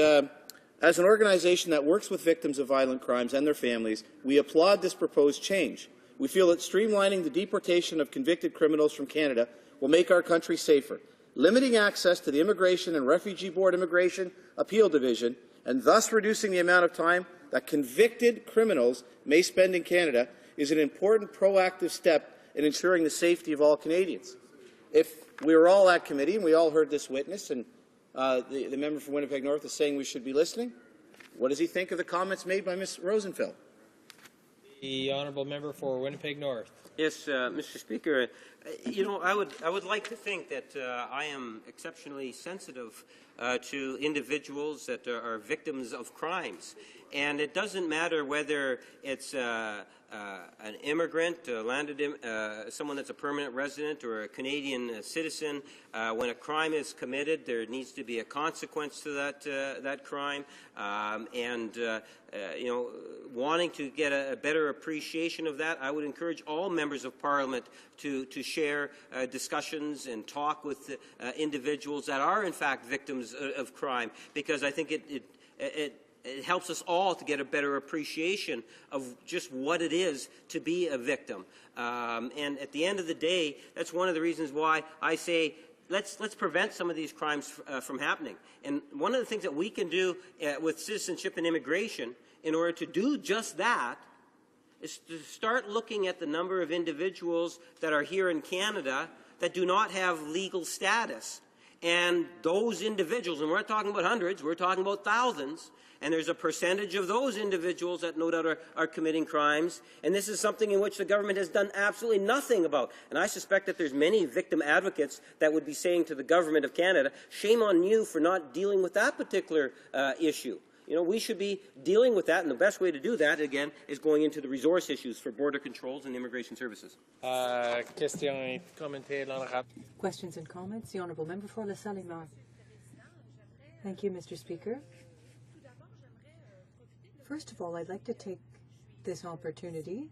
as an organization that works with victims of violent crimes and their families, we applaud this proposed change. We feel that streamlining the deportation of convicted criminals from Canada will make our country safer. Limiting access to the Immigration and Refugee Board Immigration Appeal Division and thus reducing the amount of time that convicted criminals may spend in Canada is an important proactive step in ensuring the safety of all Canadians. If we were all at committee and we all heard this witness and the member for Winnipeg North is saying we should be listening, what does he think of the comments made by Ms. Rosenfeld? The honourable member for Winnipeg North. Yes, Mr. Speaker. You know, I would like to think that I am exceptionally sensitive to individuals that are victims of crimes, and it doesn't matter whether it's an immigrant, someone that's a permanent resident, or a Canadian citizen. When a crime is committed, there needs to be a consequence to that crime, you know, wanting to get a better appreciation of that, I would encourage all members of Parliament to share discussions and talk with individuals that are in fact victims of crime, because I think it helps us all to get a better appreciation of just what it is to be a victim. And at the end of the day, that's one of the reasons why I say let's prevent some of these crimes from happening. And one of the things that we can do with citizenship and immigration in order to do just that is to start looking at the number of individuals that are here in Canada that do not have legal status. And those individuals, and we're not talking about hundreds, we're talking about thousands, and there's a percentage of those individuals that no doubt are committing crimes, and this is something in which the government has done absolutely nothing about. And I suspect that there's many victim advocates that would be saying to the government of Canada, shame on you for not dealing with that particular issue. You know, we should be dealing with that, and the best way to do that, again, is going into the resource issues for border controls and immigration services. Questions and comments? The Honourable Member for La Salle-Mar. Thank you, Mr. Speaker. First of all, I'd like to take this opportunity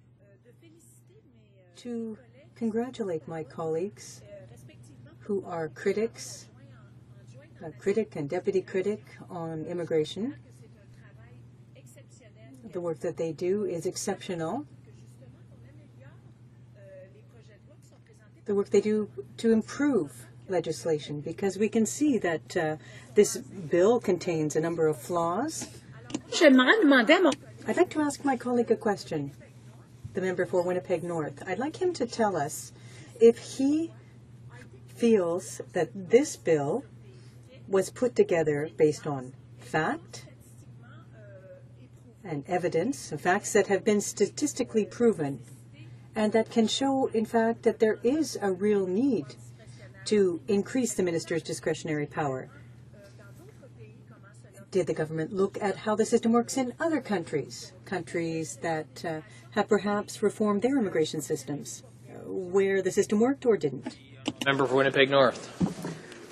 to congratulate my colleagues who are critics, a critic and deputy critic on immigration. The work that they do is exceptional. The work they do to improve legislation, because we can see that this bill contains a number of flaws. I'd like to ask my colleague a question, the member for Winnipeg North. I'd like him to tell us if he feels that this bill was put together based on fact and evidence, facts that have been statistically proven, and that can show, in fact, that there is a real need to increase the minister's discretionary power. Did the government look at how the system works in other countries, countries that have perhaps reformed their immigration systems, where the system worked or didn't? Member for Winnipeg North.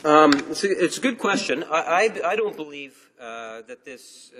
It's a good question. I don't believe that this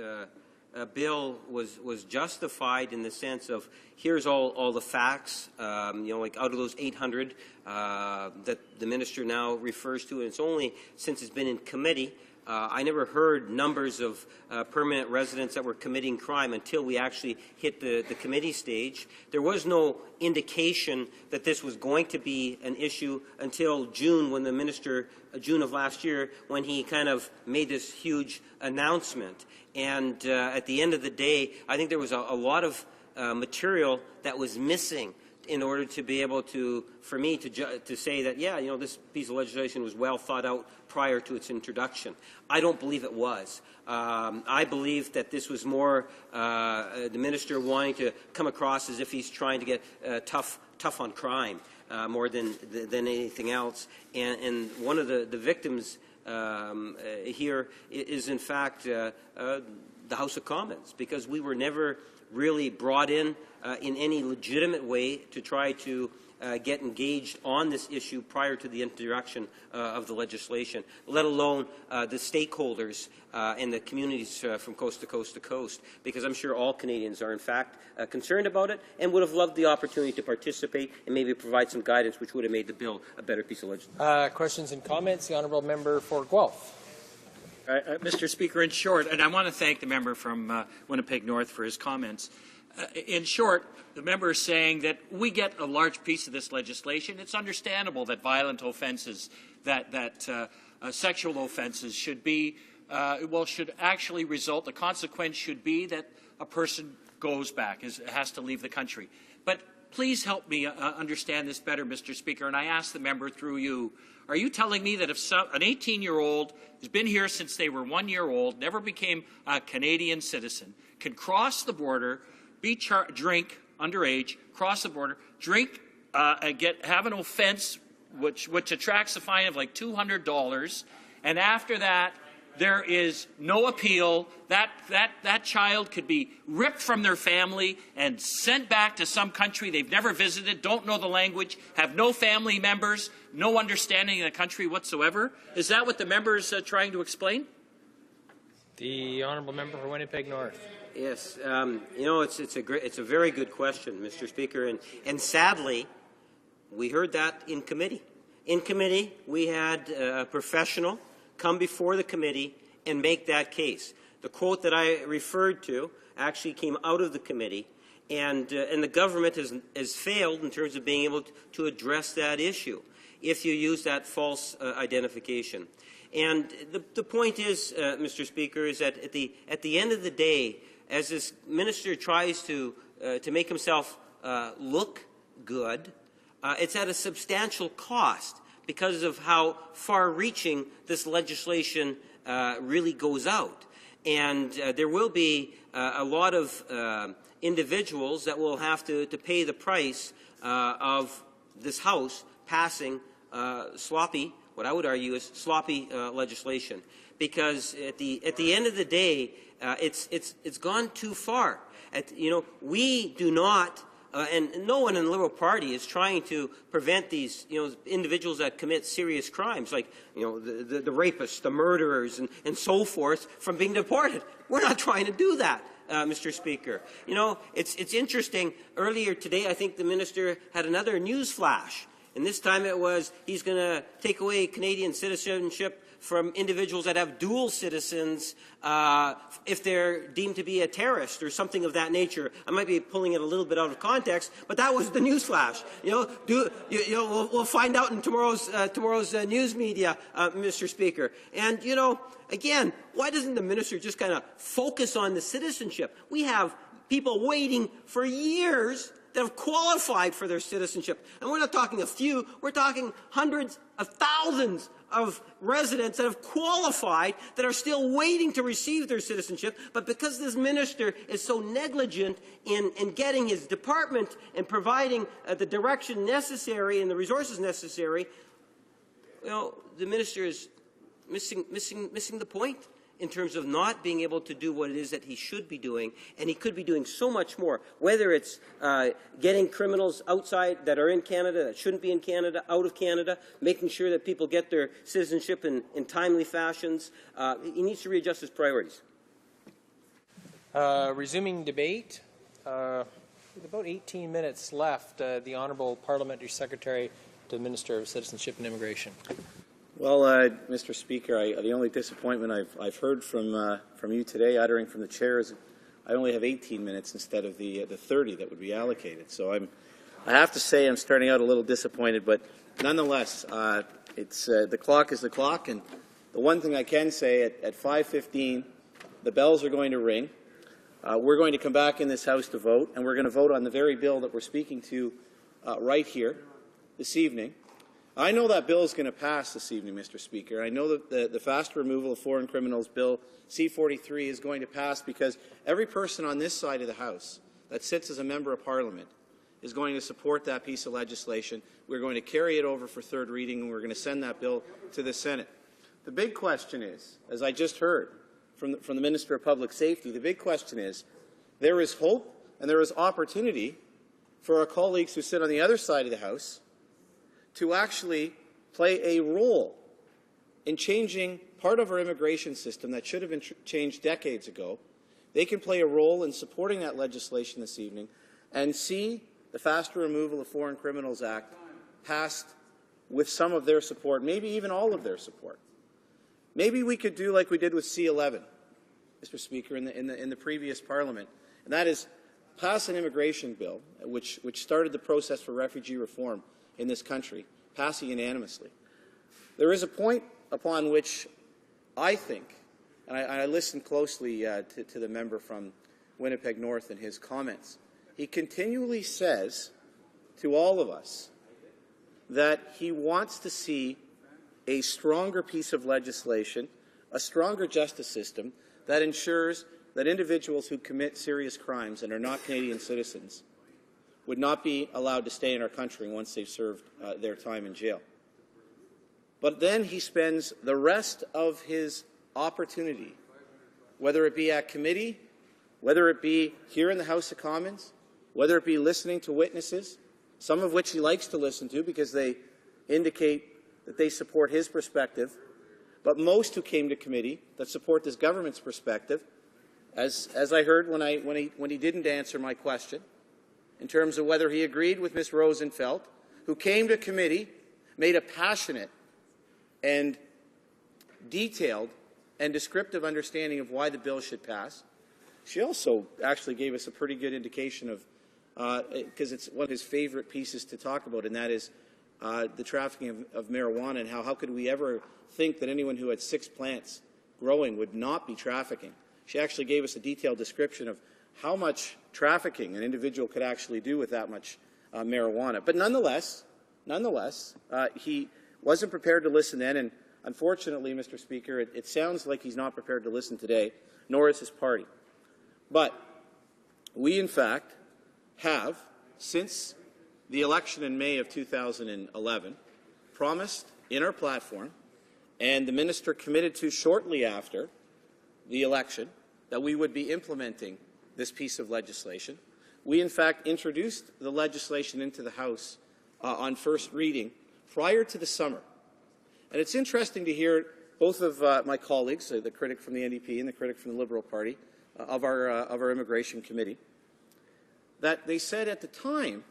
bill was justified in the sense of here's all the facts, like out of those 800 that the minister now refers to, and it's only since it's been in committee. I never heard numbers of permanent residents that were committing crime until we actually hit the committee stage. There was no indication that this was going to be an issue until June, when the minister, June of last year, when he kind of made this huge announcement. And at the end of the day, I think there was a lot of material that was missing in order to be able to, for me to say that, yeah, this piece of legislation was well thought out prior to its introduction. I don't believe it was. I believe that this was more the minister wanting to come across as if he's trying to get tough on crime more than anything else. And one of the victims here is, in fact, the House of Commons, because we were never really brought in any legitimate way to try to get engaged on this issue prior to the introduction of the legislation, let alone the stakeholders and the communities from coast to coast to coast, because I'm sure all Canadians are in fact concerned about it and would have loved the opportunity to participate and maybe provide some guidance which would have made the bill a better piece of legislation. Questions and comments? The Honourable Member for Guelph. Mr. Speaker, in short, and I want to thank the member from Winnipeg North for his comments. In short, the member is saying that we get a large piece of this legislation. It's understandable that violent offences, that sexual offences should be, should actually result, the consequence should be that a person goes back, has to leave the country. But please help me understand this better, Mr. Speaker, and I ask the member through you. Are you telling me that if an 18-year-old has been here since they were 1 year old, never became a Canadian citizen, can cross the border, drink underage, cross the border, drink, and have an offence which attracts a fine of like $200, and after that there is no appeal, that child could be ripped from their family and sent back to some country they've never visited, don't know the language, have no family members, no understanding of the country whatsoever? Is that what the member is trying to explain? The Honourable Member for Winnipeg North. Yes, it's a very good question, Mr. Speaker, and sadly, we heard that in committee. In committee, we had a professional come before the committee and make that case. The quote that I referred to actually came out of the committee, and the government has failed in terms of being able to address that issue if you use that false identification. And the point is, Mr. Speaker, is that at the end of the day, as this minister tries to make himself look good, it's at a substantial cost because of how far-reaching this legislation really goes out. And there will be a lot of individuals that will have to pay the price of this House passing sloppy, what I would argue is sloppy legislation. Because at the end of the day, it's gone too far. We do not, and no one in the Liberal Party is trying to prevent these, individuals that commit serious crimes, like, the rapists, the murderers, and so forth, from being deported. We're not trying to do that, Mr. Speaker. It's interesting. Earlier today, I think the minister had another news flash, and this time it was he's going to take away Canadian citizenship from individuals that have dual citizens if they're deemed to be a terrorist or something of that nature. I might be pulling it a little bit out of context, but that was the news flash. We'll find out in tomorrow's news media, Mr. Speaker. And again, why doesn't the minister just kind of focus on the citizenship? We have people waiting for years that have qualified for their citizenship. And we're not talking a few, we're talking hundreds of thousands of residents that have qualified that are still waiting to receive their citizenship. But because this minister is so negligent in getting his department and providing the direction necessary and the resources necessary, the minister is missing the point in terms of not being able to do what it is that he should be doing, and he could be doing so much more, whether it's getting criminals outside that are in Canada, that shouldn't be in Canada, out of Canada, making sure that people get their citizenship in timely fashions. He needs to readjust his priorities. Resuming debate. With about 18 minutes left, the Honourable Parliamentary Secretary to the Minister of Citizenship and Immigration. Well, Mr. Speaker, the only disappointment I've heard from you today, uttering from the chair, is I only have 18 minutes instead of the 30 that would be allocated. So I have to say I'm starting out a little disappointed, but nonetheless, the clock is the clock, and the one thing I can say at 5:15, the bells are going to ring. We're going to come back in this House to vote, and we're going to vote on the very bill that we're speaking to right here this evening. I know that bill is going to pass this evening, Mr. Speaker. I know that the fast removal of foreign criminals bill, C-43, is going to pass because every person on this side of the House that sits as a member of Parliament is going to support that piece of legislation. We're going to carry it over for third reading, and we're going to send that bill to the Senate. The big question is, as I just heard from the Minister of Public Safety, the big question is, there is hope and there is opportunity for our colleagues who sit on the other side of the House to actually play a role in changing part of our immigration system that should have been changed decades ago. They can play a role in supporting that legislation this evening and see the Faster Removal of Foreign Criminals Act passed with some of their support, maybe even all of their support. Maybe we could do like we did with C-11, Mr. Speaker, in the previous Parliament, and that is pass an immigration bill which started the process for refugee reform in this country, pass it unanimously. There is a point upon which I think, and I listened closely to the member from Winnipeg North and his comments, he continually says to all of us that he wants to see a stronger piece of legislation, a stronger justice system that ensures that individuals who commit serious crimes and are not Canadian citizens would not be allowed to stay in our country once they've served their time in jail. But then he spends the rest of his opportunity, whether it be at committee, whether it be here in the House of Commons, whether it be listening to witnesses, some of which he likes to listen to because they indicate that they support his perspective, but most who came to committee that support this government's perspective, as I heard when he didn't answer my question, in terms of whether he agreed with Ms. Rosenfeld, who came to committee, made a passionate and detailed and descriptive understanding of why the bill should pass. She also actually gave us a pretty good indication of, because it's one of his favorite pieces to talk about, and that is the trafficking of marijuana, and how could we ever think that anyone who had 6 plants growing would not be trafficking. She actually gave us a detailed description of how much trafficking an individual could actually do with that much marijuana. But nonetheless, he wasn't prepared to listen then, and unfortunately, Mr. Speaker, it sounds like he's not prepared to listen today, nor is his party. But we, in fact, have, since the election in May of 2011, promised in our platform, and the minister committed to shortly after the election, that we would be implementing this piece of legislation. We, in fact, introduced the legislation into the House on first reading prior to the summer. And it's interesting to hear both of my colleagues, the critic from the NDP and the critic from the Liberal Party, of our Immigration Committee, that they said at the time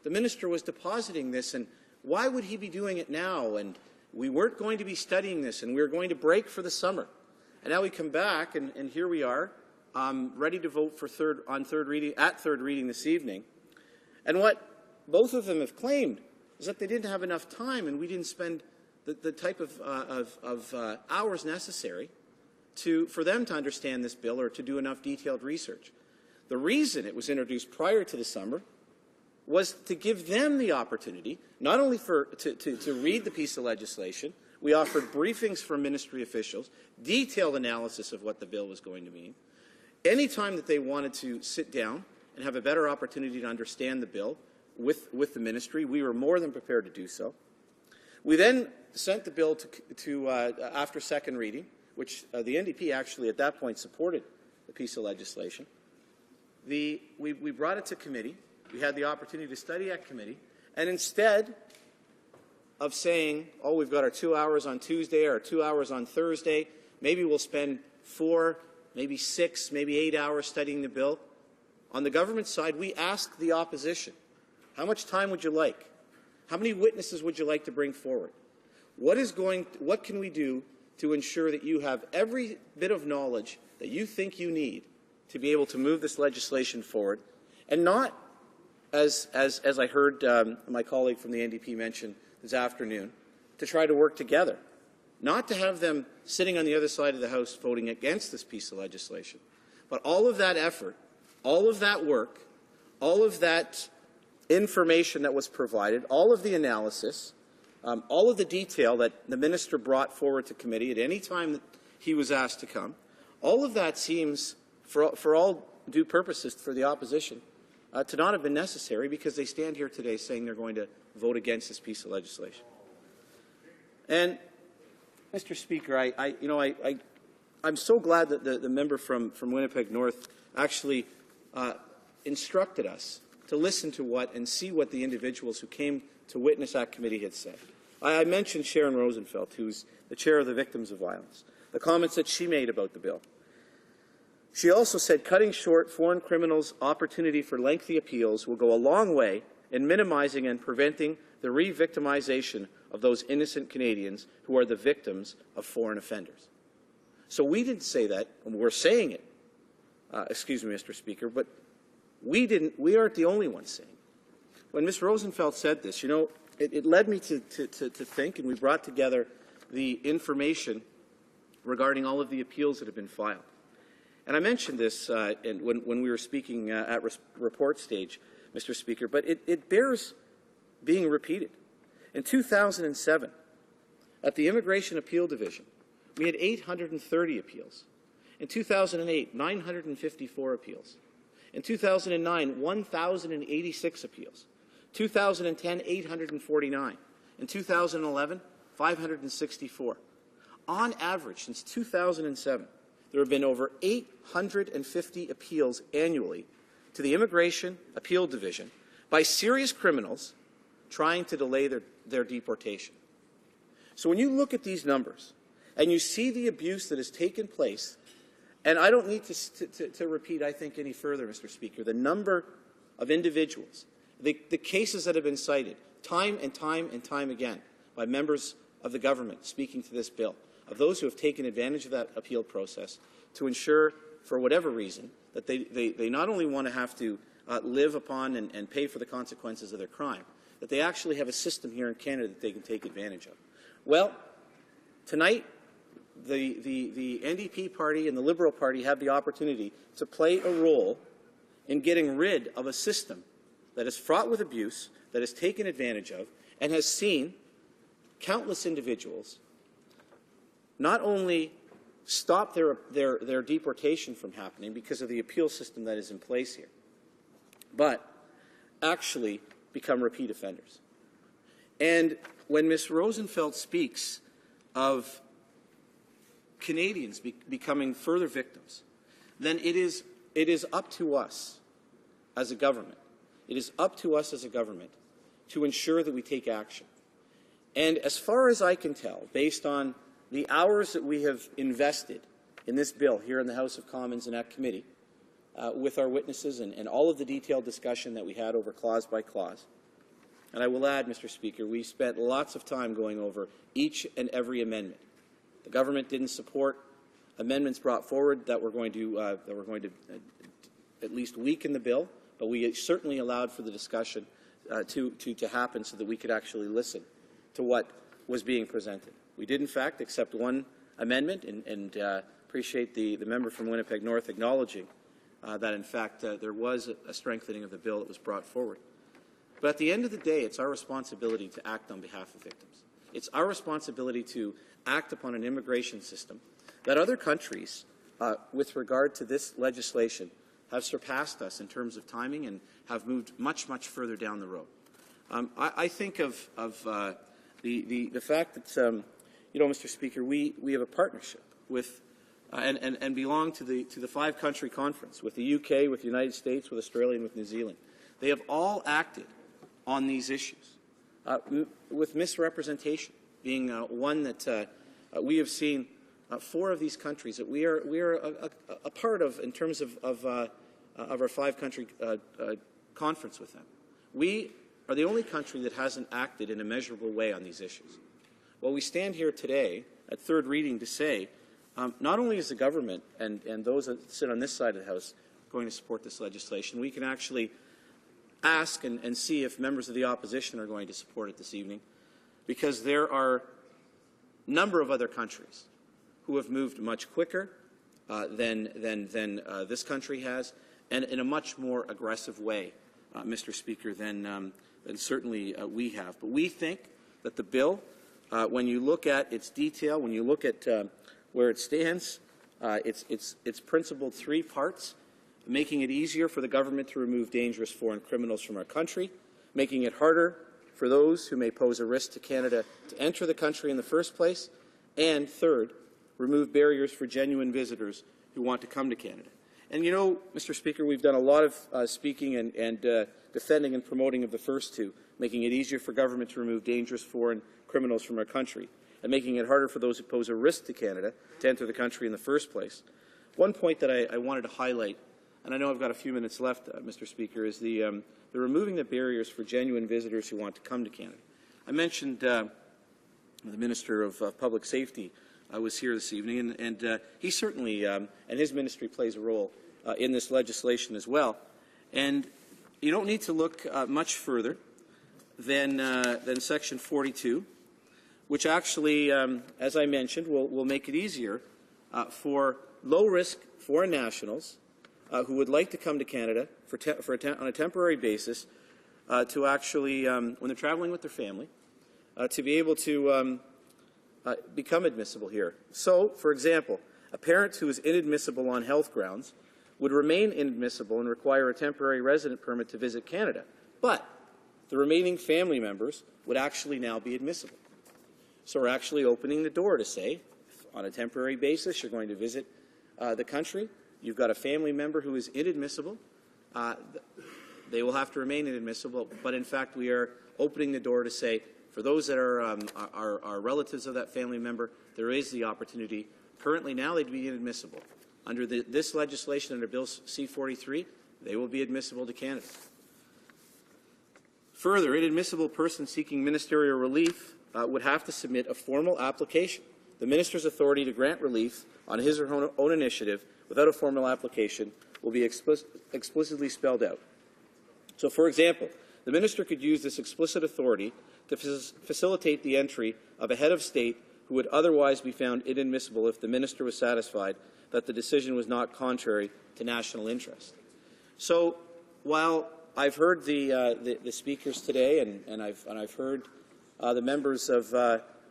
the minister was depositing this, and why would he be doing it now? And we weren't going to be studying this, and we were going to break for the summer. And now we come back, and here we are, ready to vote for third reading this evening. And what both of them have claimed is that they didn't have enough time, and we didn't spend the type of hours necessary for them to understand this bill or to do enough detailed research. The reason it was introduced prior to the summer was to give them the opportunity, not only to read the piece of legislation. We offered briefings from ministry officials, detailed analysis of what the bill was going to mean. Any time that they wanted to sit down and have a better opportunity to understand the bill with the ministry, we were more than prepared to do so. We then sent the bill to after second reading, which the NDP actually at that point supported the piece of legislation. We brought it to committee. We had the opportunity to study at committee, and instead of saying, oh, we've got our 2 hours on Tuesday or 2 hours on Thursday, maybe we'll spend 4, maybe 6, maybe 8 hours studying the bill, on the government side, we asked the opposition, how much time would you like? How many witnesses would you like to bring forward? What can we do to ensure that you have every bit of knowledge that you think you need to be able to move this legislation forward, and not, as I heard my colleague from the NDP mention this afternoon, to try to work together, not to have them sitting on the other side of the House voting against this piece of legislation. But all of that effort, all of that work, all of that information that was provided, all of the analysis, all of the detail that the minister brought forward to committee at any time that he was asked to come, all of that seems, for all due purposes for the opposition, to not have been necessary, because they stand here today saying they're going to vote against this piece of legislation. And, Mr. Speaker, I'm so glad that the member from Winnipeg North actually instructed us to listen to and see what the individuals who came to witness that committee had said. I mentioned Sharon Rosenfeld, who's the chair of the Victims of Violence, the comments that she made about the bill. She also said cutting short foreign criminals' opportunity for lengthy appeals will go a long way in minimizing and preventing the re-victimization of those innocent Canadians who are the victims of foreign offenders. So we didn't say that, and we're saying it. Excuse me, Mr. Speaker, but we aren't the only ones saying it. When Ms. Rosenfeld said this, it led me to think, and we brought together the information regarding all of the appeals that have been filed. And I mentioned this when we were speaking at report stage, Mr. Speaker, but it bears being repeated. In 2007, at the Immigration Appeal Division, we had 830 appeals. In 2008, 954 appeals. In 2009, 1,086 appeals. 2010, 849. In 2011, 564. On average, since 2007, there have been over 850 appeals annually to the Immigration Appeal Division by serious criminals trying to delay their deportation. So when you look at these numbers and you see the abuse that has taken place, and I don't need to repeat, I think, any further, Mr. Speaker, the number of individuals, the cases that have been cited time and time and time again by members of the government speaking to this bill, of those who have taken advantage of that appeal process to ensure, for whatever reason, that they not only want to have to live upon and pay for the consequences of their crime, that they actually have a system here in Canada that they can take advantage of. Well, tonight, the NDP party and the Liberal Party have the opportunity to play a role in getting rid of a system that is fraught with abuse, that is taken advantage of, and has seen countless individuals not only stop their deportation from happening because of the appeal system that is in place here, but actually become repeat offenders. And when Ms. Rosenfeld speaks of Canadians becoming further victims, then it is up to us as a government. It is up to us as a government to ensure that we take action. And as far as I can tell, based on the hours that we have invested in this bill here in the House of Commons and at committee, with our witnesses and all of the detailed discussion that we had over clause by clause, and I will add, Mr. Speaker, we spent lots of time going over each and every amendment. The government didn't support amendments brought forward that were going to at least weaken the bill, but we certainly allowed for the discussion to happen so that we could actually listen to what was being presented. We did, in fact, accept one amendment and appreciate the member from Winnipeg North acknowledging that, in fact, there was a strengthening of the bill that was brought forward. But at the end of the day, it's our responsibility to act on behalf of victims. It's our responsibility to act upon an immigration system that other countries, with regard to this legislation, have surpassed us in terms of timing and have moved much, much further down the road. I think of the fact that, Mr. Speaker, we have a partnership with and belong to the 5-country conference with the UK, with the United States, with Australia, and with New Zealand. They have all acted on these issues, with misrepresentation being one that we have seen 4 of these countries that we are a part of in terms of our 5-country conference with them. We are the only country that hasn't acted in a measurable way on these issues. Well, we stand here today at third reading to say not only is the government and those that sit on this side of the House going to support this legislation, we can actually ask and see if members of the opposition are going to support it this evening, because there are a number of other countries who have moved much quicker than this country has, and in a much more aggressive way, Mr. Speaker, than certainly we have. But we think that the bill, when you look at its detail, when you look at where it stands, it's principled 3 parts: making it easier for the government to remove dangerous foreign criminals from our country, making it harder for those who may pose a risk to Canada to enter the country in the first place, and third, remove barriers for genuine visitors who want to come to Canada. And you know, Mr. Speaker, we've done a lot of speaking and defending and promoting of the first 2, making it easier for government to remove dangerous foreign criminals from our country, and making it harder for those who pose a risk to Canada to enter the country in the first place. One point that I wanted to highlight, and I know I've got a few minutes left, Mr. Speaker, is the removing the barriers for genuine visitors who want to come to Canada. I mentioned the Minister of Public Safety was here this evening, and he certainly, and his ministry plays a role in this legislation as well. And you don't need to look much further than Section 42, which actually, as I mentioned, will make it easier for low-risk foreign nationals who would like to come to Canada on a temporary basis to actually, when they're traveling with their family, to be able to become admissible here. So, for example, a parent who is inadmissible on health grounds would remain inadmissible and require a temporary resident permit to visit Canada, but the remaining family members would actually now be admissible. So we're actually opening the door to say, on a temporary basis, you're going to visit the country, you've got a family member who is inadmissible, they will have to remain inadmissible, but in fact we are opening the door to say, for those that are relatives of that family member, there is the opportunity. Currently now they'd be inadmissible. Under this legislation, under Bill C-43, they will be admissible to Canada. Further, inadmissible persons seeking ministerial relief would have to submit a formal application. The minister's authority to grant relief on his or her own initiative without a formal application will be explicitly spelled out. So, for example, the minister could use this explicit authority to facilitate the entry of a head of state who would otherwise be found inadmissible if the minister was satisfied that the decision was not contrary to national interest. So, while I've heard the speakers today, and I've heard the members of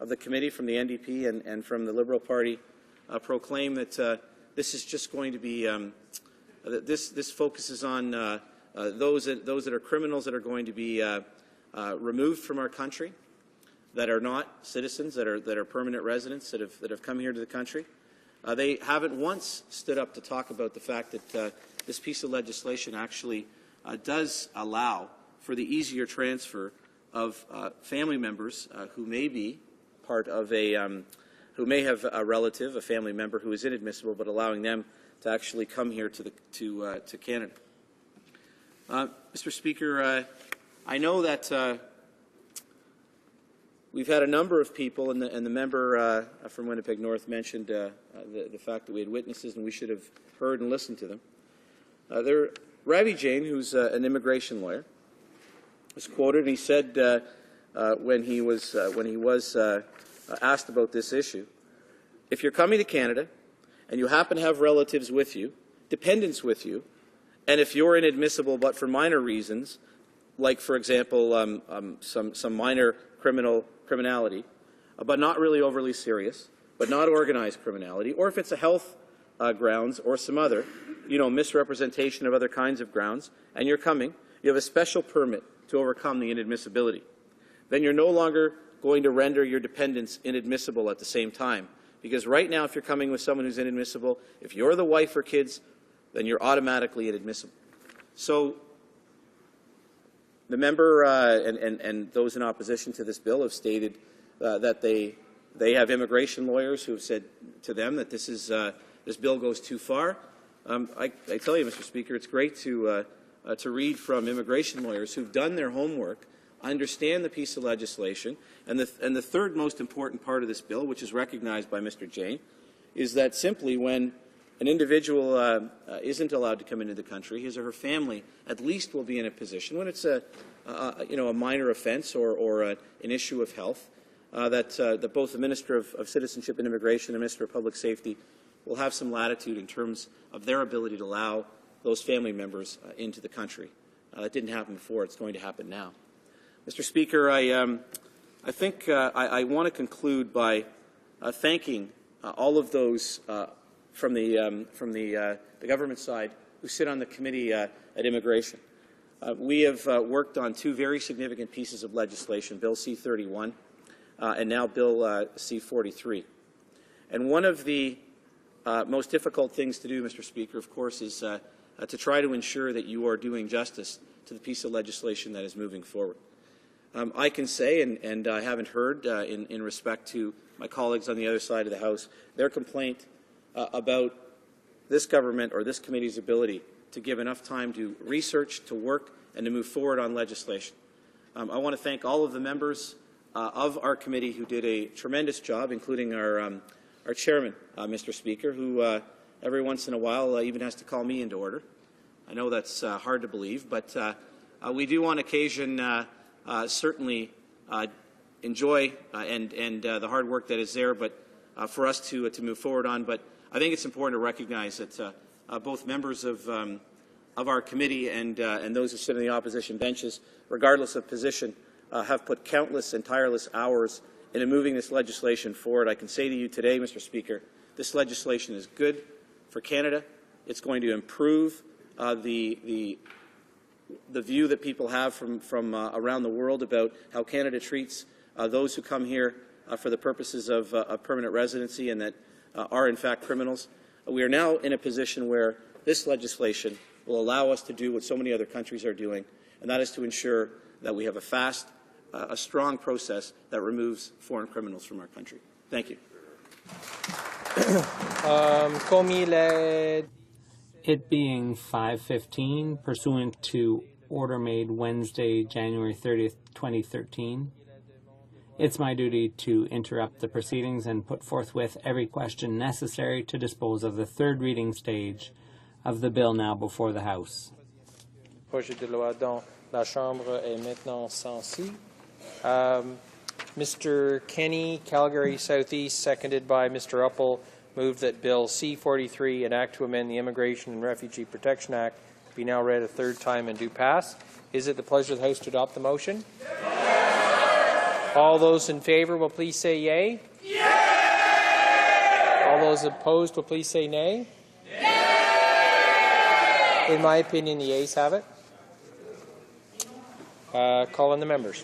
the committee, from the NDP and from the Liberal Party, proclaim that this is just going to be this focuses on those that are criminals that are going to be removed from our country, that are not citizens, that are permanent residents, that have come here to the country. They haven't once stood up to talk about the fact that this piece of legislation actually does allow for the easier transfer of family members who may be part of who may have a relative, a family member who is inadmissible, but allowing them to actually come here to Canada. Mr. Speaker, I know that we've had a number of people, and the member from Winnipeg North mentioned the fact that we had witnesses and we should have heard and listened to them. Ravi Jain, who's an immigration lawyer, was quoted, and he said when he was asked about this issue, if you're coming to Canada and you happen to have relatives with you, dependents with you, and if you're inadmissible but for minor reasons, like, for example, some minor criminality, but not really overly serious, but not organized criminality, or if it's a health grounds or some other, misrepresentation of other kinds of grounds, and you're coming, you have a special permit to overcome the inadmissibility. Then you're no longer going to render your dependents inadmissible at the same time. Because right now, if you're coming with someone who's inadmissible, if you're the wife or kids, then you're automatically inadmissible. So the member and those in opposition to this bill have stated that they have immigration lawyers who have said to them that this bill goes too far. I tell you, Mr. Speaker, it's great to read from immigration lawyers who've done their homework, understand the piece of legislation, and the third most important part of this bill, which is recognized by Mr. Jain, is that simply when an individual isn't allowed to come into the country, his or her family at least will be in a position, when it's a minor offence or an issue of health, that both the Minister of Citizenship and Immigration and the Minister of Public Safety will have some latitude in terms of their ability to allow those family members into the country. It didn't happen before. It's going to happen now. Mr. Speaker, I think I want to conclude by thanking all of those from the government side who sit on the committee at immigration. We have worked on two very significant pieces of legislation, Bill C-31 and now Bill C-43. And one of the most difficult things to do, Mr. Speaker, of course, is to try to ensure that you are doing justice to the piece of legislation that is moving forward. I can say, and I haven't heard in respect to my colleagues on the other side of the House, their complaint about this government or this committee's ability to give enough time to research, to work, and to move forward on legislation. I want to thank all of the members of our committee who did a tremendous job, including our chairman, Mr. Speaker, who every once in a while even has to call me into order. I know that's hard to believe, but we do on occasion certainly enjoy and the hard work that is there, but for us to move forward on. But I think it's important to recognize that both members of our committee and those who sit on the opposition benches, regardless of position, have put countless and tireless hours into moving this legislation forward. I can say to you today, Mr. Speaker, this legislation is good for Canada. It's going to improve the view that people have from around the world about how Canada treats those who come here for the purposes of permanent residency and that are in fact criminals. We are now in a position where this legislation will allow us to do what so many other countries are doing, and that is to ensure that we have a fast, a strong process that removes foreign criminals from our country. Thank you. It being 5:15, pursuant to order made Wednesday, January 30th, 2013, it's my duty to interrupt the proceedings and put forthwith every question necessary to dispose of the third reading stage of the bill now before the House. Projet de loi dont la Chambre est maintenant saisie. Mr. Kenny, Calgary Southeast, seconded by Mr. Uppal, moved that Bill C-43, an act to amend the Immigration and Refugee Protection Act, be now read a third time and do pass. Is it the pleasure of the House to adopt the motion? All those in favor will please say yay. Yay! All those opposed will please say nay. Nay! In my opinion, the ayes have it. Call in the members.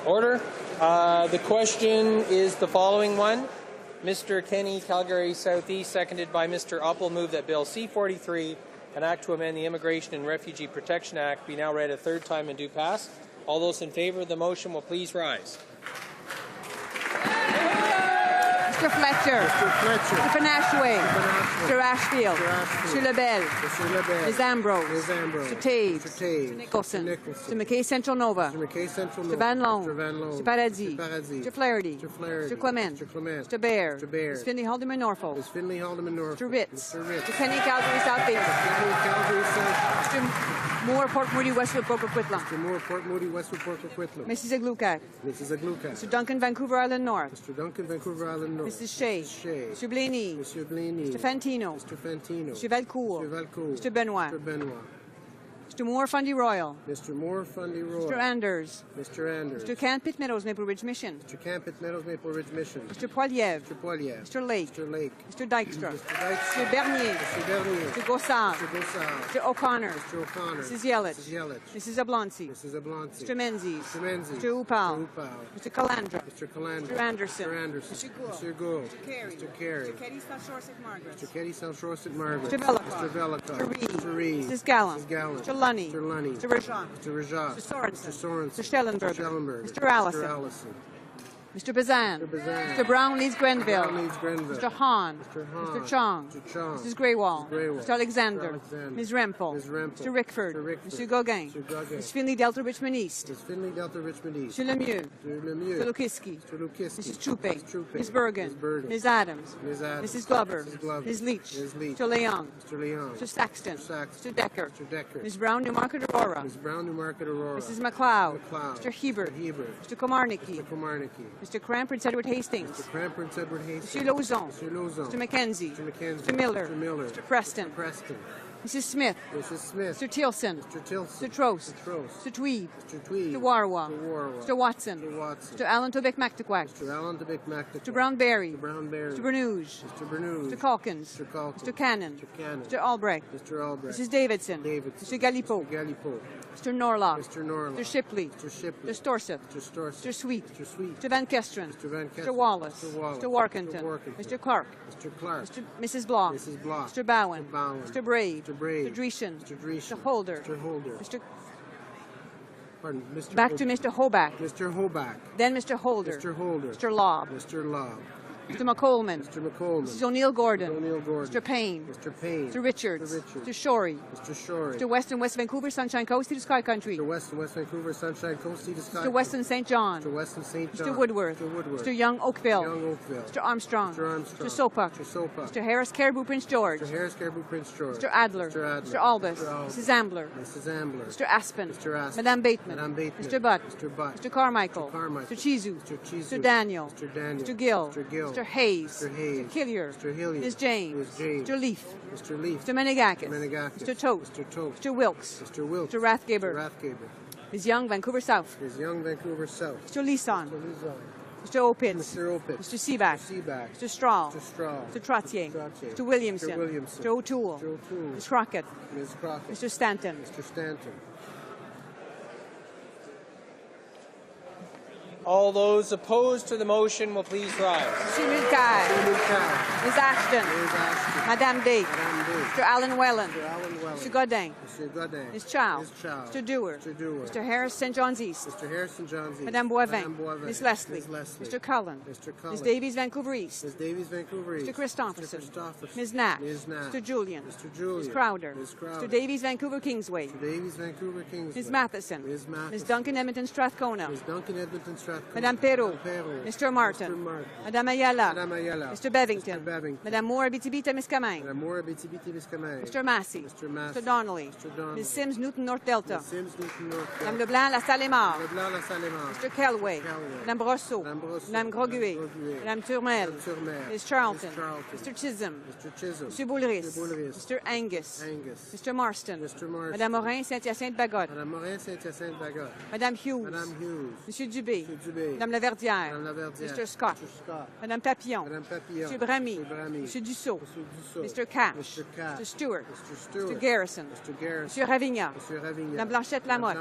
Order. The question is the following one. Mr. Kenny, Calgary Southeast, seconded by Mr. Uppel, move that Bill C-43, an act to amend the Immigration and Refugee Protection Act, be now read a third time and do pass. All those in favour of the motion will please rise. Mr. Fletcher. Mr. Panashway. Mr. Ashfield. Mr. LaBelle. Ms. Ambrose. Mr. Taves. Mr. Nicholson. Mr. McKay Central Nova. Mr. Van Loan. Mr. Paradis. Mr. Flaherty. Mr. Clement. Mr. Baird. Ms. Finley Haldeman Norfolk. Mr. Ritz. Mr. Kenny Calgary Southeast. Mr. Moore Port Moody Westwood Broker Quitlam. Mrs. Aglukak. Mr. Duncan Vancouver Island North. Mrs. Shea. Mr. Blaney. Mr. Fantino. Mr. Valcourt. Mr. Benoit. Mr. Moore Fundy Royal. Mr. Anders. Mr. Camp Pitt Meadows Maple Ridge Mission. Mr. Poiliev. Mr. Lake. Mr. Dykstra. Mr. Bernier. Mr. Gossard. Mr. O'Connor. Mrs. Yelich. Mrs. Oblonsky. Mr. Menzies. Mr. Upal. Mr. Calandra. Mr. Anderson. Mr. Gould. Mr. Carey. Mr. Keddy South Shore St. Margaret. Mr. Vellicott. Mr. Reed. Mrs. Gallant. Mr. Lunny. Mr. Rajan. Mr. Sorensen. Mr. Schellenberger. Mr. Allison. Mr. Bazan. Mr. Brown Leeds Grenville. Mr. Hahn. Mr. Chong. Mrs. Greywall. Mr. Alexander. Ms. Rempel. Mr. Rickford. Mr. Gauguin. Ms. Finley Delta Richmond East. Mr. Lemieux. Mr. Lukiski. Mrs. Chupe. Ms. Bergen. Ms. Adams. Mrs. Glover. Ms. Leach. Mr. Leong. Mr. Saxton. Mr. Decker. Ms. Brown Newmarket Aurora. Mrs. McLeod. Mr. Hebert. Mr. Komarnicki. Mr. Cram, Prince Edward Hastings. Mr. Lauzon. Mr. Mackenzie. Mr. Miller. Mr. Preston. Mrs. Smith. Mr. Tilson. Mr. Trost. Mr. Tweed. Mr. Warwa. Mr. Watson. Mr. Allen Tobic McTequac. Mr. Brown-Berry. Mr. Bernouge. Mr. Calkins. Mr. Cannon. Mr. Albrecht. Mrs. Davidson. Mr. Galipo. Mr. Norlock. Mr. Shipley. Mr. Storseth. Mr. Sweet. Mr. Van Kesteren. Mr. Wallace. Mr. Warkenton. Mr. Clark. Mrs. Block. Mr. Bowen. Mr. Brave. Mr. Dreeshen. Mr. Holder. Back to Mr. Hoback. Then Mr. Holder. Mr. Lobb. Mr. McColeman. Mrs. O'Neill Gordon. Mr. Payne. Mr. Richards. Mr. Shorey. Mr. West and West Vancouver Sunshine Coast to Sky Country. Mr. Weston St. John. Mr. Woodworth. Mr. Young Oakville. Mr. Armstrong. Mr. Sopak. Mr. Harris Caribou Prince George. Mr. Adler. Mr. Albus. Mrs. Ambler. Mr. Aspen. Madame Bateman. Mr. Butt. Mr. Carmichael. Mr. Chizu. Mr. Daniel. Mr. Gill. Mr. Hayes. Mr. Killier. Ms. James. Mr. Leaf. Mr. Menegakis. Mr. Toast. Mr. Wilkes. Mr. Rathgaber. Ms. Young, Vancouver South. Mr. Leeson. Mr. Opitz. Mr. Seaback. Mr. Strahl. Mr. Trottier. Mr. Williamson. Mr. O'Toole. Ms. Crockett. Mr. Stanton. All those opposed to the motion will please rise. Mr. Mulcair. Ms. Ashton. Madame Day. Mr. Alan Welland. Mr. Godin. Ms. Chow. Mr. Dewar. Mr. Harris St. John's East. Madame Boivin. Ms. Leslie. Mr. Cullen. Ms. Davies Vancouver East. Mr. Christopherson. Ms. Knack. Mr. Julian. Ms. Crowder. Mr. Davies Vancouver Kingsway. Ms. Matheson. Ms. Duncan Edmonton Strathcona. Madame Perrault. Mr. Martin. Madame Ayala. Mr. Bevington. Madame Moore Abitibi-Témiscamingue. Mr. Massey. Mr. Donnelly. Ms. Sims Newton North Delta. Madame Leblanc La Salle-et-Mar. Mr. Kelway. Madame Brosseau. Madame Groguet. Madame Turmel. Ms. Charlton. Mr. Chisholm. Mr. Boulris. Mr. Angus. Mr. Marston. Madame Morin Saint-Hyacinthe Bagotte. Madame Hughes. Monsieur Dubé. Madame Laverdière. Mr. Scott. Madame Papillon. Monsieur Bramy. Monsieur Dussault. Mr. Cash. Mr. Stewart. Mr. Garrison. Monsieur Ravigna. Madame Blanchette-Lamotte.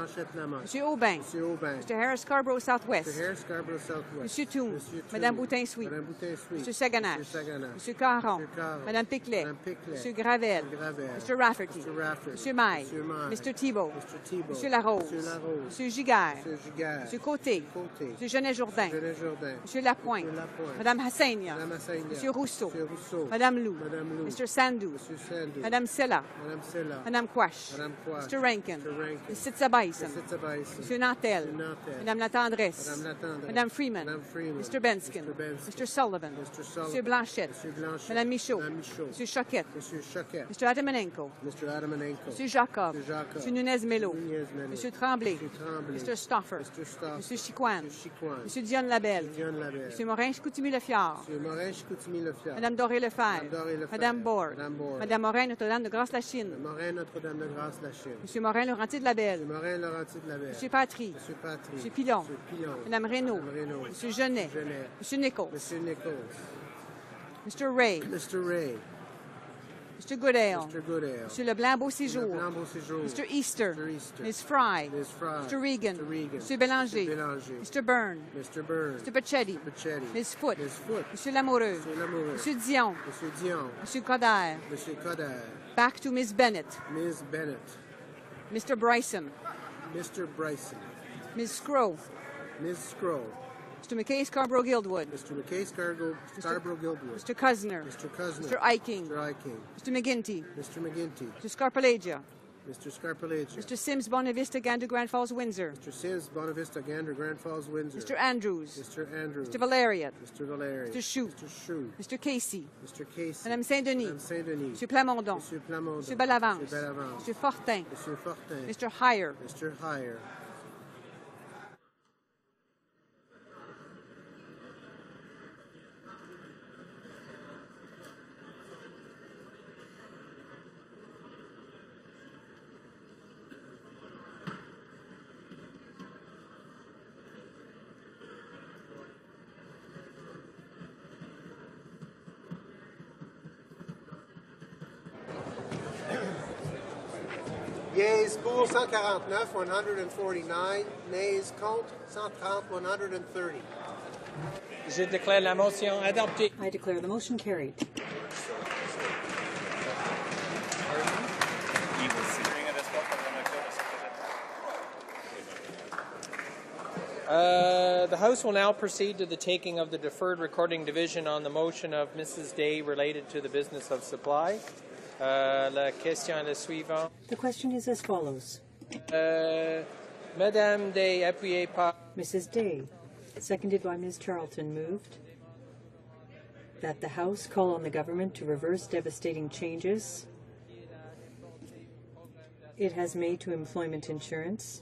Monsieur Aubin. Mr. Harris Scarborough Southwest. Monsieur Toon. Madame Boutin-Sweet. Monsieur Saganash. Monsieur Caron. Madame Piclet. Monsieur Gravel. Mr. Rafferty. Monsieur Maille. Mr. Thibault. Monsieur Larose. Monsieur Giguère. Monsieur Côté. Monsieur Genet-Jourdain. Monsieur Lapointe. Madame Hassainia. Monsieur Rousseau. Madame Lou. Mr. Sandou. Madame Sella. Madame Quash. Mr. Rankin. Ms. Sitzabaisen. Monsieur Nantel. Madame Latendresse. Madame Freeman. Mr. Benskin. Mr. Sullivan. Monsieur Blanchette. Madame Michaud. Monsieur Choquette. Mr. Adamanenko. Monsieur Jacob. Monsieur Nunez-Melo. Monsieur Tremblay. Mr. Stoffer. Monsieur Chicoine. Monsieur Dionne Labelle. Monsieur Morin-Chicoutimi-Lefiard. Madame Doré-Lefebvre. Madame Bord. Madame Morin Notre-Dame de Grasse-la-Chine. Monsieur Morin-Laurentier-de-Labelle. Monsieur Patry. Monsieur Pilon. Madame Reynaud. Monsieur Genet. Monsieur Nichols. Mr. Ray. Mr. Goodale. Monsieur Leblanc-Beauséjour. Mr. Easter. Ms. Fry. Mr. Regan. Monsieur Bélanger. Mr. Byrne. Mr. Pachetti. Ms. Foote. Monsieur Lamoureux. Monsieur Dion. Monsieur Coderre. Back to Ms. Bennett. Mr. Bryson. Ms. Scrow. Mr. McKay Scarborough Guildwood. Mr. Cuzner. Mr. Eiking. Mr. McGinty. Mr. Scarpalagia. Mr. Sims Bonavista Gander Grand Falls Windsor. Mr. Andrews. Mr. Valeriot. Mr. Chou. Mr. Casey. Madame Saint-Denis. Mr. Plamondon. Mr. Bellavance. Mr. Fortin. Mr. Heyer. Yeas pour 149, 149. Nays contre 130, 130. Je déclare la motion adoptée. I declare the motion carried. The House will now proceed to the taking of the deferred recording division on the motion of Mrs. Day related to the business of supply. La question est la suivante. The question is as follows. Madame Day, appuyée par... Mrs. Day, seconded by Ms. Charlton, moved that the House call on the government to reverse devastating changes it has made to employment insurance,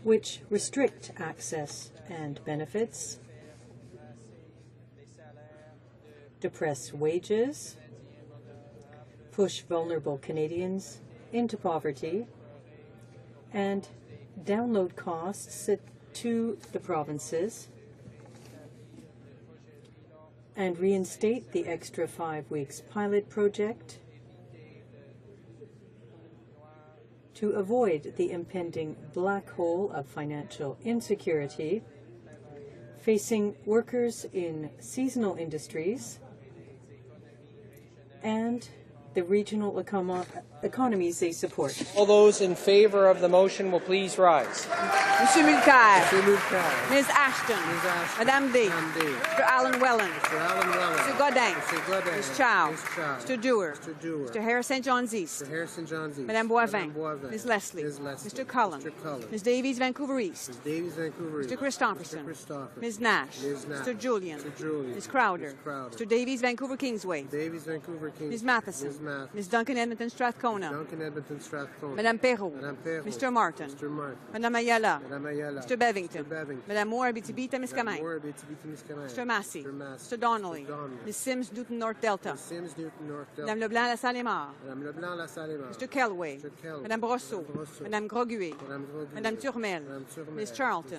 which restrict access and benefits, depress wages, push vulnerable Canadians into poverty, and download costs to the provinces, and reinstate the extra 5 weeks pilot project to avoid the impending black hole of financial insecurity facing workers in seasonal industries and the regional economies they support. All those in favor of the motion will please rise. Monsieur Mulcair. Ms. Ashton. Madame Day. Mr. Alan Wellen. Mr. Godin. Ms. Chow. Mr. Dewar. Mr. Harris St. John's East. Madame Boivin. Ms. Leslie. Mr. Cullen. Ms. Davies, Vancouver East. Mr. Christopherson. Ms. Nash. Mr. Julian. Ms. Crowder. Mr. Davies, Vancouver Kingsway. Ms. Matheson. Ms. Duncan Edmonton Strathcona. Madame Perrault. Mr. Martin. Madame Ayala. Mr. Bevington. Madame Moore, Abitibi-Témiscamingue. Mr. Massey. Mr. Donnelly. Ms. Sims, Newton North Delta. Madame Leblanc, La Salle-et-Mar. Mr. Kelway. Madame Brosseau. Madame Groguet. Madame Turmel. Ms. Charlton.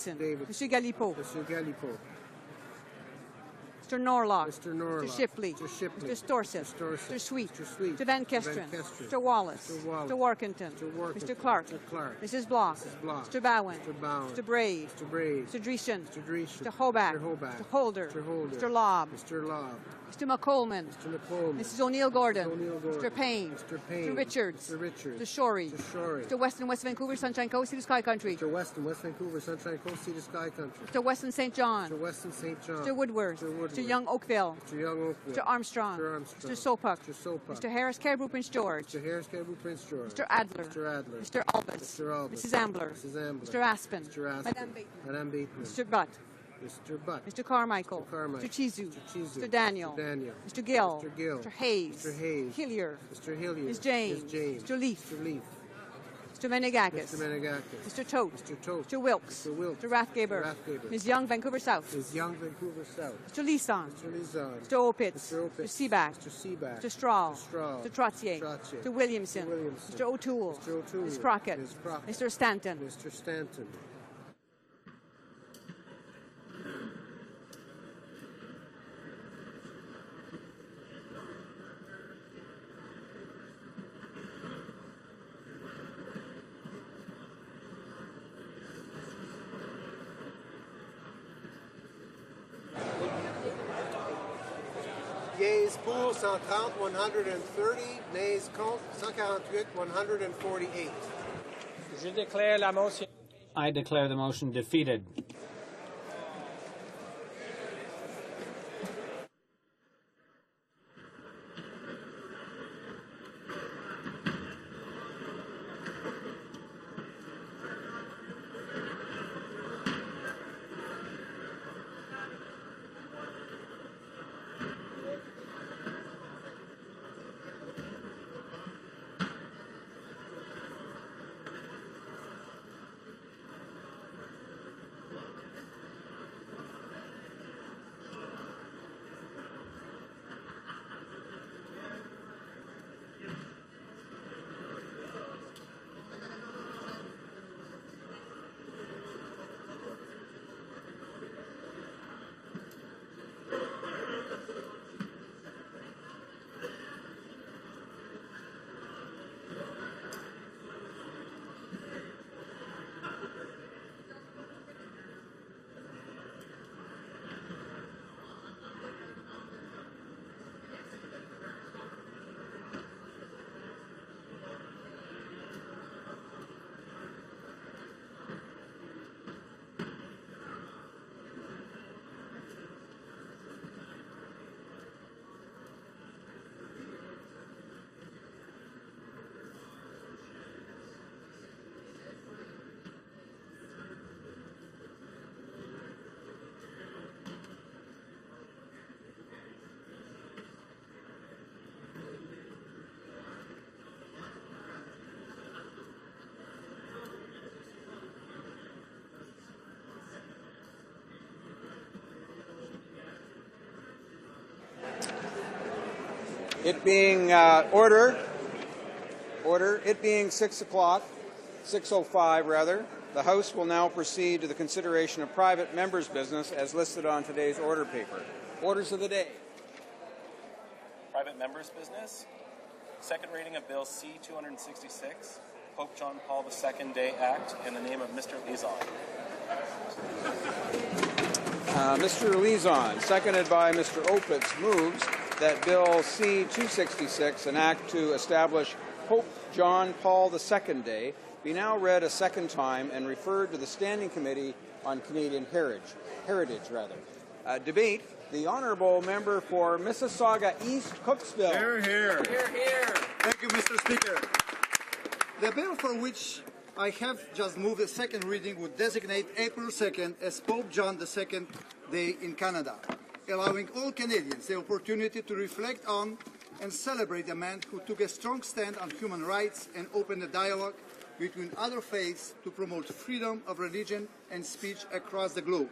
Davidson. Mr. Galipeau. Mr. Galipeau. Mr. Norlock. Mr. Norlock. Mr. Shipley. Mr. Shipley. Mr. Storseth. Mr. Storseth. Mr. Sweet. Mr. Sweet. Mr. Van Kesteren. Mr. Wallace. Mr. Wallace. Mr. Workington. Mr. Workington. Mr. Clark. Mr. Clark. Mrs. Block. Mrs. Block. Mr. Bowen. Mr. Bowen. Mr. Brave. Mr. Brave. Mr. Dreesen. Mr. Dreesen. Mr. Hobart. Mr. Hobart. Mr. Holder. Mr. Holder. Mr. Lobb. Mr. Lobb. Mr. McColeman. Mr. McColeman. Mrs. O'Neill Gordon. Mr. Mr. Payne. Mr. Payne. Mr. Richards. Mr. Richards. Mr. Shorey. Mr. Shorey. Mr. Weston, West Vancouver, Sunshine Coast, Sea to Sky Country. Mr. Weston, West Vancouver, Sunshine Coast, Sea to Sky Country. Mr. Weston, St. John. Mr. Weston, St. John. Mr. Woodworth. Mr. Woodworth. Mr. Young, Oakville. Mr. Young, Oakville. Mr. Armstrong. Mr. Armstrong. Mr. Sopuck. Mr. Sopuck. Mr. Harris, Caribou, Prince George. Mr. Harris, Caribou, Prince George. Mr. Adler. Mr. Adler. Mr. Albus. Mr. Albus. Mrs. Ambler. Mrs. Ambler. Mr. Aspen. Mr. Aspen. Madame Bateman. Madame Bateman. Mr. Butt. Mr. Butt. Mr. Carmichael. Mr. Carmichael. Mr. Chizu. Mr. Chizu. Mr. Daniel. Mr. Daniel. Mr. Gill. Mr. Gill. Mr. Hayes. Mr. Hayes. Hillier. Mr. Hillier. Ms. James. Ms. James. Mr. Leaf. Mr. Leaf. Mr. Menegakis. Mr. Menegakis. Mr. Tote. Mr. Tote. Mr. Wilkes. Mr. Wilkes. Mr. Rathgaber. Mr. Rathgaber. Ms. Young, Vancouver South. Ms. Young, Vancouver South. Mr. Leeson. Mr. Lizon. Mr. Opitz. Mr. Opitz. Mr. Seaback. Mr. Seaback. Mr. Straw. Mr. Straw. Mr. Trottier. Trottier. Mr. Williamson. Mr. Williamson. Mr. O'Toole. Mr. O'Toole. Ms. Crockett. Ms. Crockett. Mr. Stanton. Mr. Stanton. Yeas pour 130, 130. Nays contre 148, 148. Je déclare la motion. I declare the motion defeated. It being it being 6 o'clock, 6:05 rather, the House will now proceed to the consideration of private members' business as listed on today's order paper. Orders of the day. Private members' business. Second reading of Bill C-266, Pope John Paul II Day Act, in the name of Mr. Lizon. Mr. Lizon, seconded by Mr. Opitz, moves that Bill C-266, an act to establish Pope John Paul II Day, be now read a second time and referred to the Standing Committee on Canadian Heritage. Debate. The Honourable Member for Mississauga East, Cooksville. Hear, hear. Hear, hear. Thank you, Mr. Speaker. The bill for which I have just moved a second reading would designate April 2nd as Pope John II Day in Canada, allowing all Canadians the opportunity to reflect on and celebrate a man who took a strong stand on human rights and opened a dialogue between other faiths to promote freedom of religion and speech across the globe.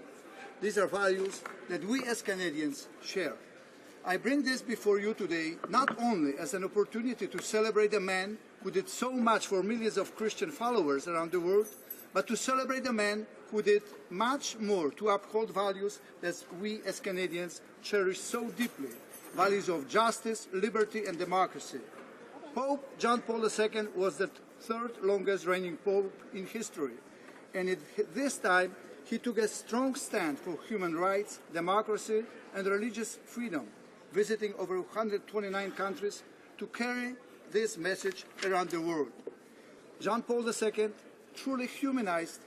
These are values that we as Canadians share. I bring this before you today not only as an opportunity to celebrate a man who did so much for millions of Christian followers around the world, but to celebrate a man who did much more to uphold values that we as Canadians cherish so deeply, values of justice, liberty, and democracy. Pope John Paul II was the third longest reigning pope in history, and at this time he took a strong stand for human rights, democracy, and religious freedom. visiting over 129 countries to carry this message around the world. John Paul II truly humanized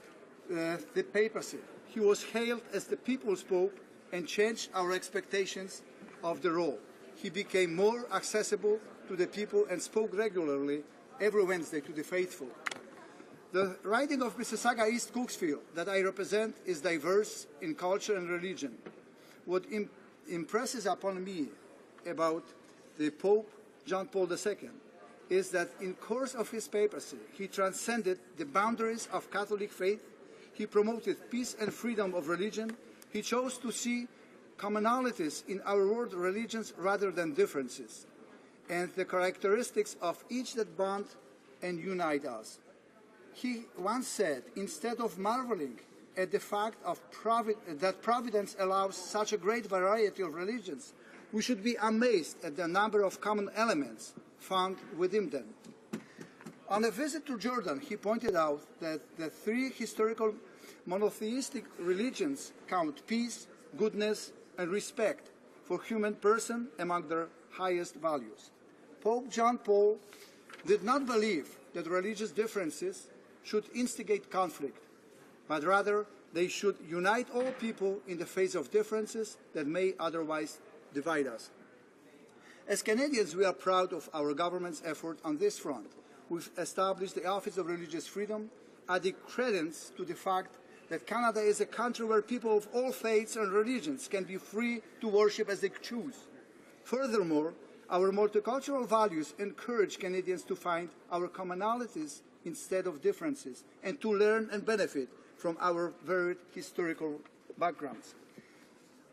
the papacy. He was hailed as the people's pope and changed our expectations of the role. He became more accessible to the people and spoke regularly every Wednesday to the faithful. The riding of Mississauga East Cooksville that I represent is diverse in culture and religion. What impresses upon me about the Pope John Paul II is that in course of his papacy, he transcended the boundaries of Catholic faith. He promoted peace and freedom of religion. He chose to see commonalities in our world religions rather than differences, and the characteristics of each that bond and unite us. He once said, instead of marveling at the fact of that Providence allows such a great variety of religions, we should be amazed at the number of common elements found within them. On a visit to Jordan, he pointed out that the three historical monotheistic religions count peace, goodness, and respect for human person among their highest values. Pope John Paul did not believe that religious differences should instigate conflict, but rather they should unite all people in the face of differences that may otherwise divide us. As Canadians, we are proud of our government's effort on this front. We've established the Office of Religious Freedom, adding credence to the fact that Canada is a country where people of all faiths and religions can be free to worship as they choose. Furthermore, our multicultural values encourage Canadians to find our commonalities instead of differences, and to learn and benefit from our varied historical backgrounds.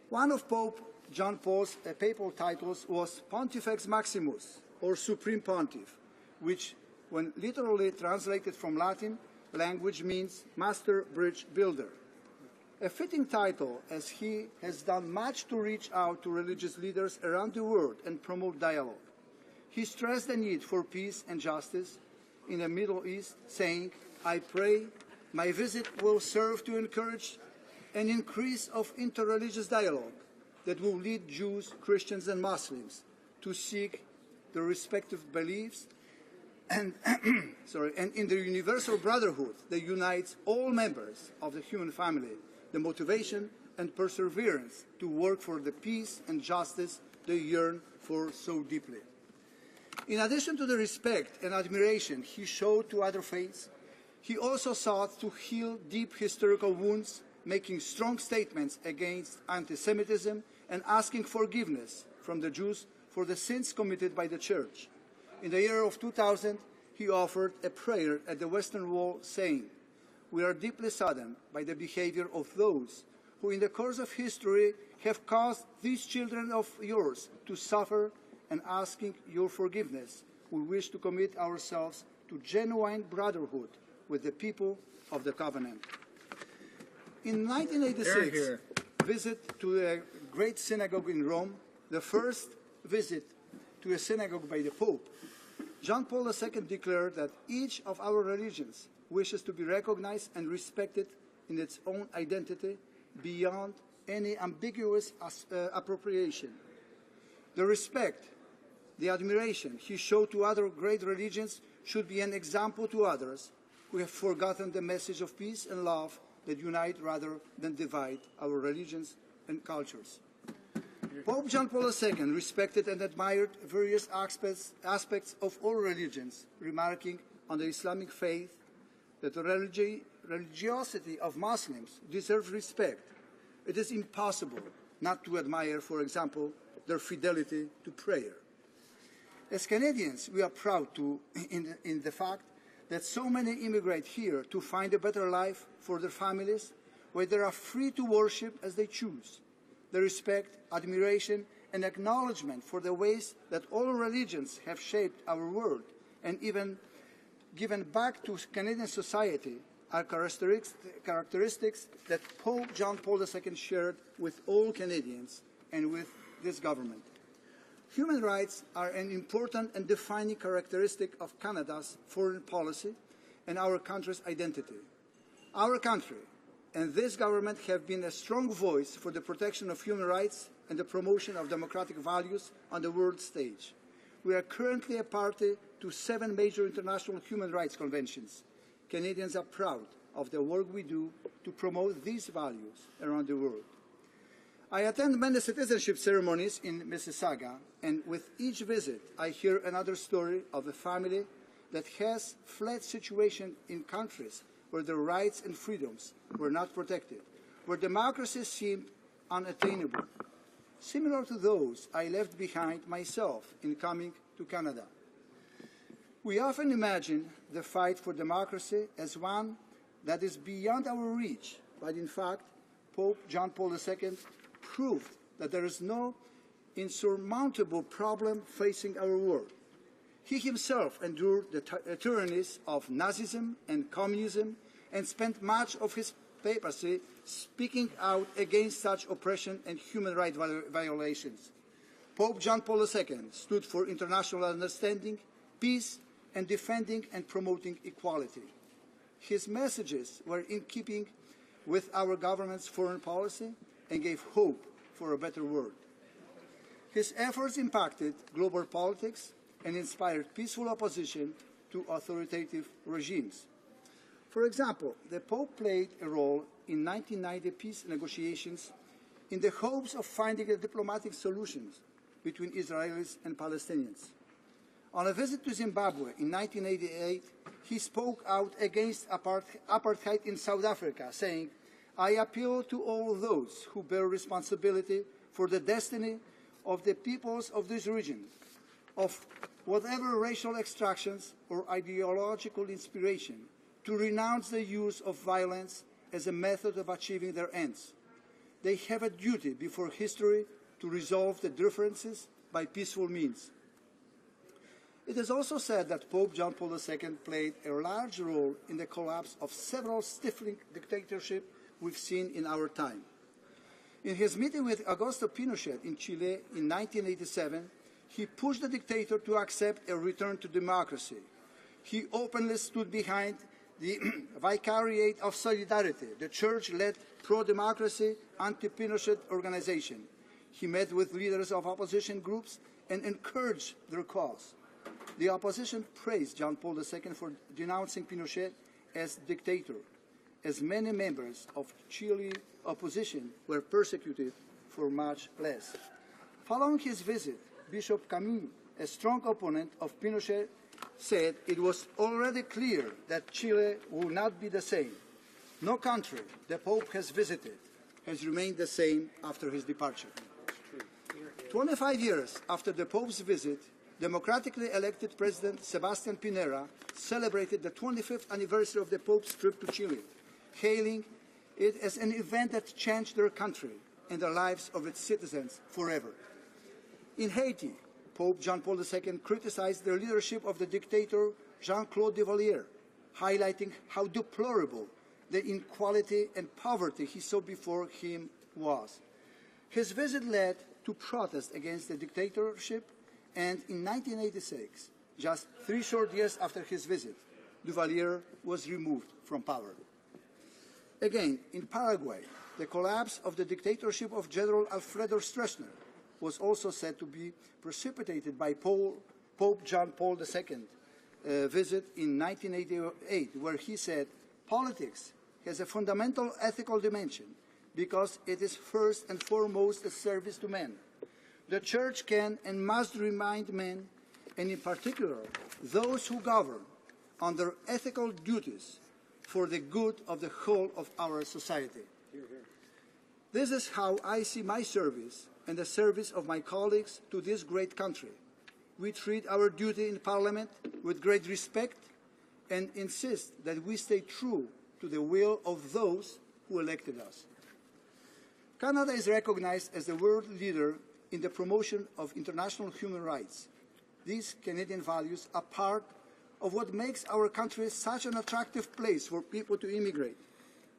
One of Pope John Paul's papal titles was Pontifex Maximus, or Supreme Pontiff, which, when literally translated from Latin language, means Master Bridge Builder. A fitting title, as he has done much to reach out to religious leaders around the world and promote dialogue. He stressed the need for peace and justice in the Middle East, saying, I pray my visit will serve to encourage an increase of interreligious dialogue that will lead Jews, Christians, and Muslims to seek their respective beliefs and, and in the universal brotherhood that unites all members of the human family, the motivation and perseverance to work for the peace and justice they yearn for so deeply. In addition to the respect and admiration he showed to other faiths, he also sought to heal deep historical wounds, making strong statements against anti-Semitism and asking forgiveness from the Jews for the sins committed by the Church. In the year of 2000, he offered a prayer at the Western Wall saying, we are deeply saddened by the behavior of those who in the course of history have caused these children of yours to suffer, and asking your forgiveness, we wish to commit ourselves to genuine brotherhood with the people of the covenant. In 1986, visit to a great synagogue in Rome, the first visit to a synagogue by the Pope, John Paul II declared that each of our religions wishes to be recognized and respected in its own identity beyond any ambiguous appropriation. The respect, the admiration he showed to other great religions should be an example to others who have forgotten the message of peace and love that unite rather than divide our religions and cultures. Pope John Paul II respected and admired various aspects of all religions, remarking on the Islamic faith that the religiosity of Muslims deserves respect. It is impossible not to admire, for example, their fidelity to prayer. As Canadians, we are proud in the fact that so many immigrate here to find a better life for their families, where they are free to worship as they choose. The respect, admiration, and acknowledgement for the ways that all religions have shaped our world and even given back to Canadian society are characteristics that Pope John Paul II shared with all Canadians and with this government. Human rights are an important and defining characteristic of Canada's foreign policy and our country's identity. Our country and this government have been a strong voice for the protection of human rights and the promotion of democratic values on the world stage. We are currently a party to 7 major international human rights conventions. Canadians are proud of the work we do to promote these values around the world. I attend many citizenship ceremonies in Mississauga, and with each visit I hear another story of a family that has fled situation in countries where their rights and freedoms were not protected, where democracy seemed unattainable, similar to those I left behind myself in coming to Canada. We often imagine the fight for democracy as one that is beyond our reach, but in fact, Pope John Paul II proved that there is no insurmountable problem facing our world. He himself endured the tyrannies of Nazism and communism and spent much of his papacy speaking out against such oppression and human rights violations. Pope John Paul II stood for international understanding, peace, and defending and promoting equality. His messages were in keeping with our government's foreign policy and gave hope for a better world. His efforts impacted global politics and inspired peaceful opposition to authoritative regimes. For example, the Pope played a role in 1990 peace negotiations in the hopes of finding a diplomatic solution between Israelis and Palestinians. On a visit to Zimbabwe in 1988, he spoke out against apartheid in South Africa, saying, "I appeal to all those who bear responsibility for the destiny of the peoples of this region, of whatever racial extractions or ideological inspiration, to renounce the use of violence as a method of achieving their ends. They have a duty before history to resolve the differences by peaceful means." It is also said that Pope John Paul II played a large role in the collapse of several stifling dictatorships we've seen in our time. In his meeting with Augusto Pinochet in Chile in 1987, he pushed the dictator to accept a return to democracy. He openly stood behind the Vicariate of Solidarity, the church-led pro-democracy, anti-Pinochet organization. He met with leaders of opposition groups and encouraged their cause. The opposition praised John Paul II for denouncing Pinochet as dictator, as many members of Chile opposition were persecuted for much less. Following his visit, Bishop Camus, a strong opponent of Pinochet, said it was already clear that Chile will not be the same. No country the Pope has visited has remained the same after his departure. 25 years after the Pope's visit, democratically elected President Sebastián Pinera celebrated the 25th anniversary of the Pope's trip to Chile, hailing it as an event that changed their country and the lives of its citizens forever. In Haiti, Pope John Paul II criticized the leadership of the dictator Jean-Claude Duvalier, highlighting how deplorable the inequality and poverty he saw before him was. His visit led to protests against the dictatorship, and in 1986, just 3 short years after his visit, Duvalier was removed from power. Again, in Paraguay, the collapse of the dictatorship of General Alfredo Stroessner was also said to be precipitated by Pope John Paul II visit in 1988, where he said, "Politics has a fundamental ethical dimension because it is first and foremost a service to men. The Church can and must remind men, and in particular those who govern, on their ethical duties for the good of the whole of our society." This is how I see my service and the service of my colleagues to this great country. We treat our duty in Parliament with great respect and insist that we stay true to the will of those who elected us. Canada is recognized as the world leader in the promotion of international human rights. These Canadian values are part of what makes our country such an attractive place for people to immigrate.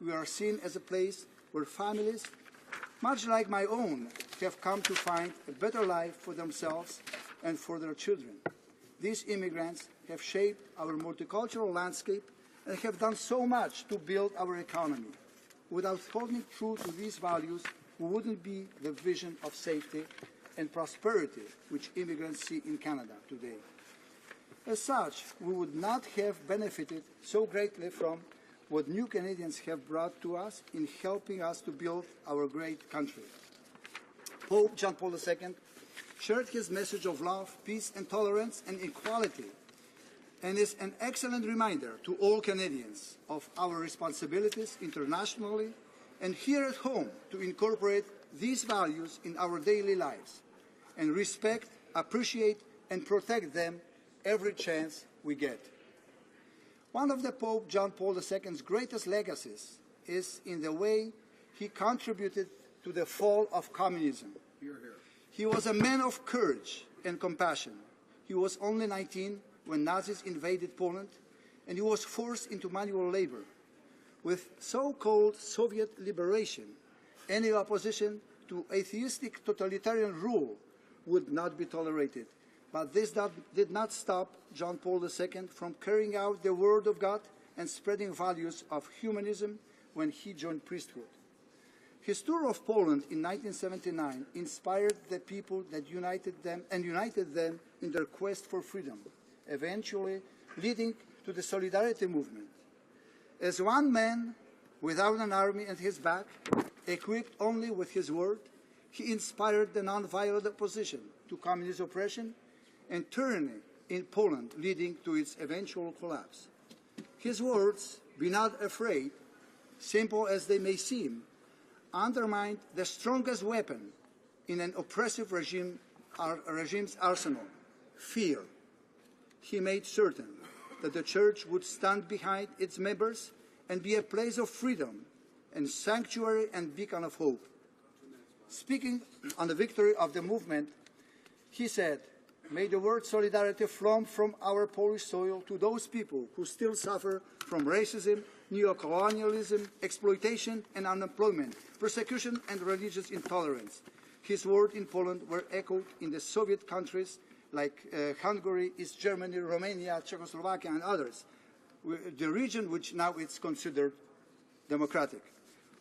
We are seen as a place where families, much like my own, have come to find a better life for themselves and for their children. These immigrants have shaped our multicultural landscape and have done so much to build our economy. Without holding true to these values, wouldn't be the vision of safety and prosperity which immigrants see in Canada today. As such, we would not have benefited so greatly from what new Canadians have brought to us in helping us to build our great country. Pope John Paul II shared his message of love, peace and tolerance and equality, and is an excellent reminder to all Canadians of our responsibilities internationally and here at home to incorporate these values in our daily lives and respect, appreciate and protect them every chance we get. One of the Pope John Paul II's greatest legacies is in the way he contributed to the fall of communism. He was a man of courage and compassion. He was only 19 when Nazis invaded Poland, and he was forced into manual labor. With so-called Soviet liberation, any opposition to atheistic totalitarian rule would not be tolerated. But this did not stop John Paul II from carrying out the Word of God and spreading values of humanism when he joined priesthood. His tour of Poland in 1979 inspired the people that united them in their quest for freedom, eventually leading to the Solidarity movement. As one man without an army at his back, equipped only with his word, he inspired the nonviolent opposition to communist oppression and tyranny in Poland, leading to its eventual collapse. His words, "Be not afraid," simple as they may seem, undermined the strongest weapon in an oppressive regime's arsenal, fear. He made certain that the Church would stand behind its members and be a place of freedom and sanctuary and beacon of hope. Speaking on the victory of the movement, he said, "May the word solidarity flow from our Polish soil to those people who still suffer from racism, neocolonialism, exploitation and unemployment, persecution and religious intolerance." His words in Poland were echoed in the Soviet countries like Hungary, East Germany, Romania, Czechoslovakia and others, the region which now is considered democratic.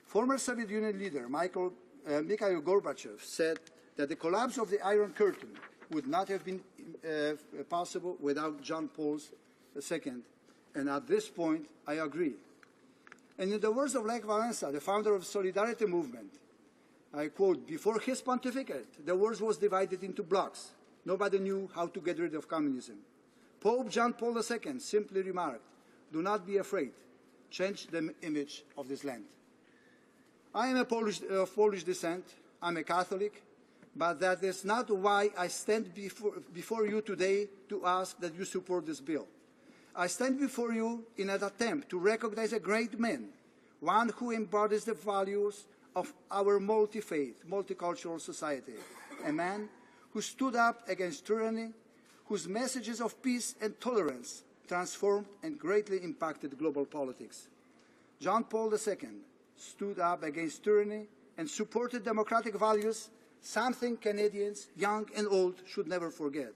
Former Soviet Union leader Mikhail Gorbachev said that the collapse of the Iron Curtain would not have been possible without John Paul II, and at this point I agree. And in the words of Lech Walesa, the founder of the Solidarity movement, I quote, "Before his pontificate, the world was divided into blocks. Nobody knew how to get rid of communism. Pope John Paul II simply remarked, 'Do not be afraid. Change the image of this land.'" I am of Polish descent. I'm a Catholic, but that is not why I stand before you today to ask that you support this bill. I stand before you in an attempt to recognize a great man, one who embodies the values of our multi-faith, multicultural society, a man who stood up against tyranny, whose messages of peace and tolerance transformed and greatly impacted global politics. John Paul II stood up against tyranny and supported democratic values, something Canadians, young and old, should never forget,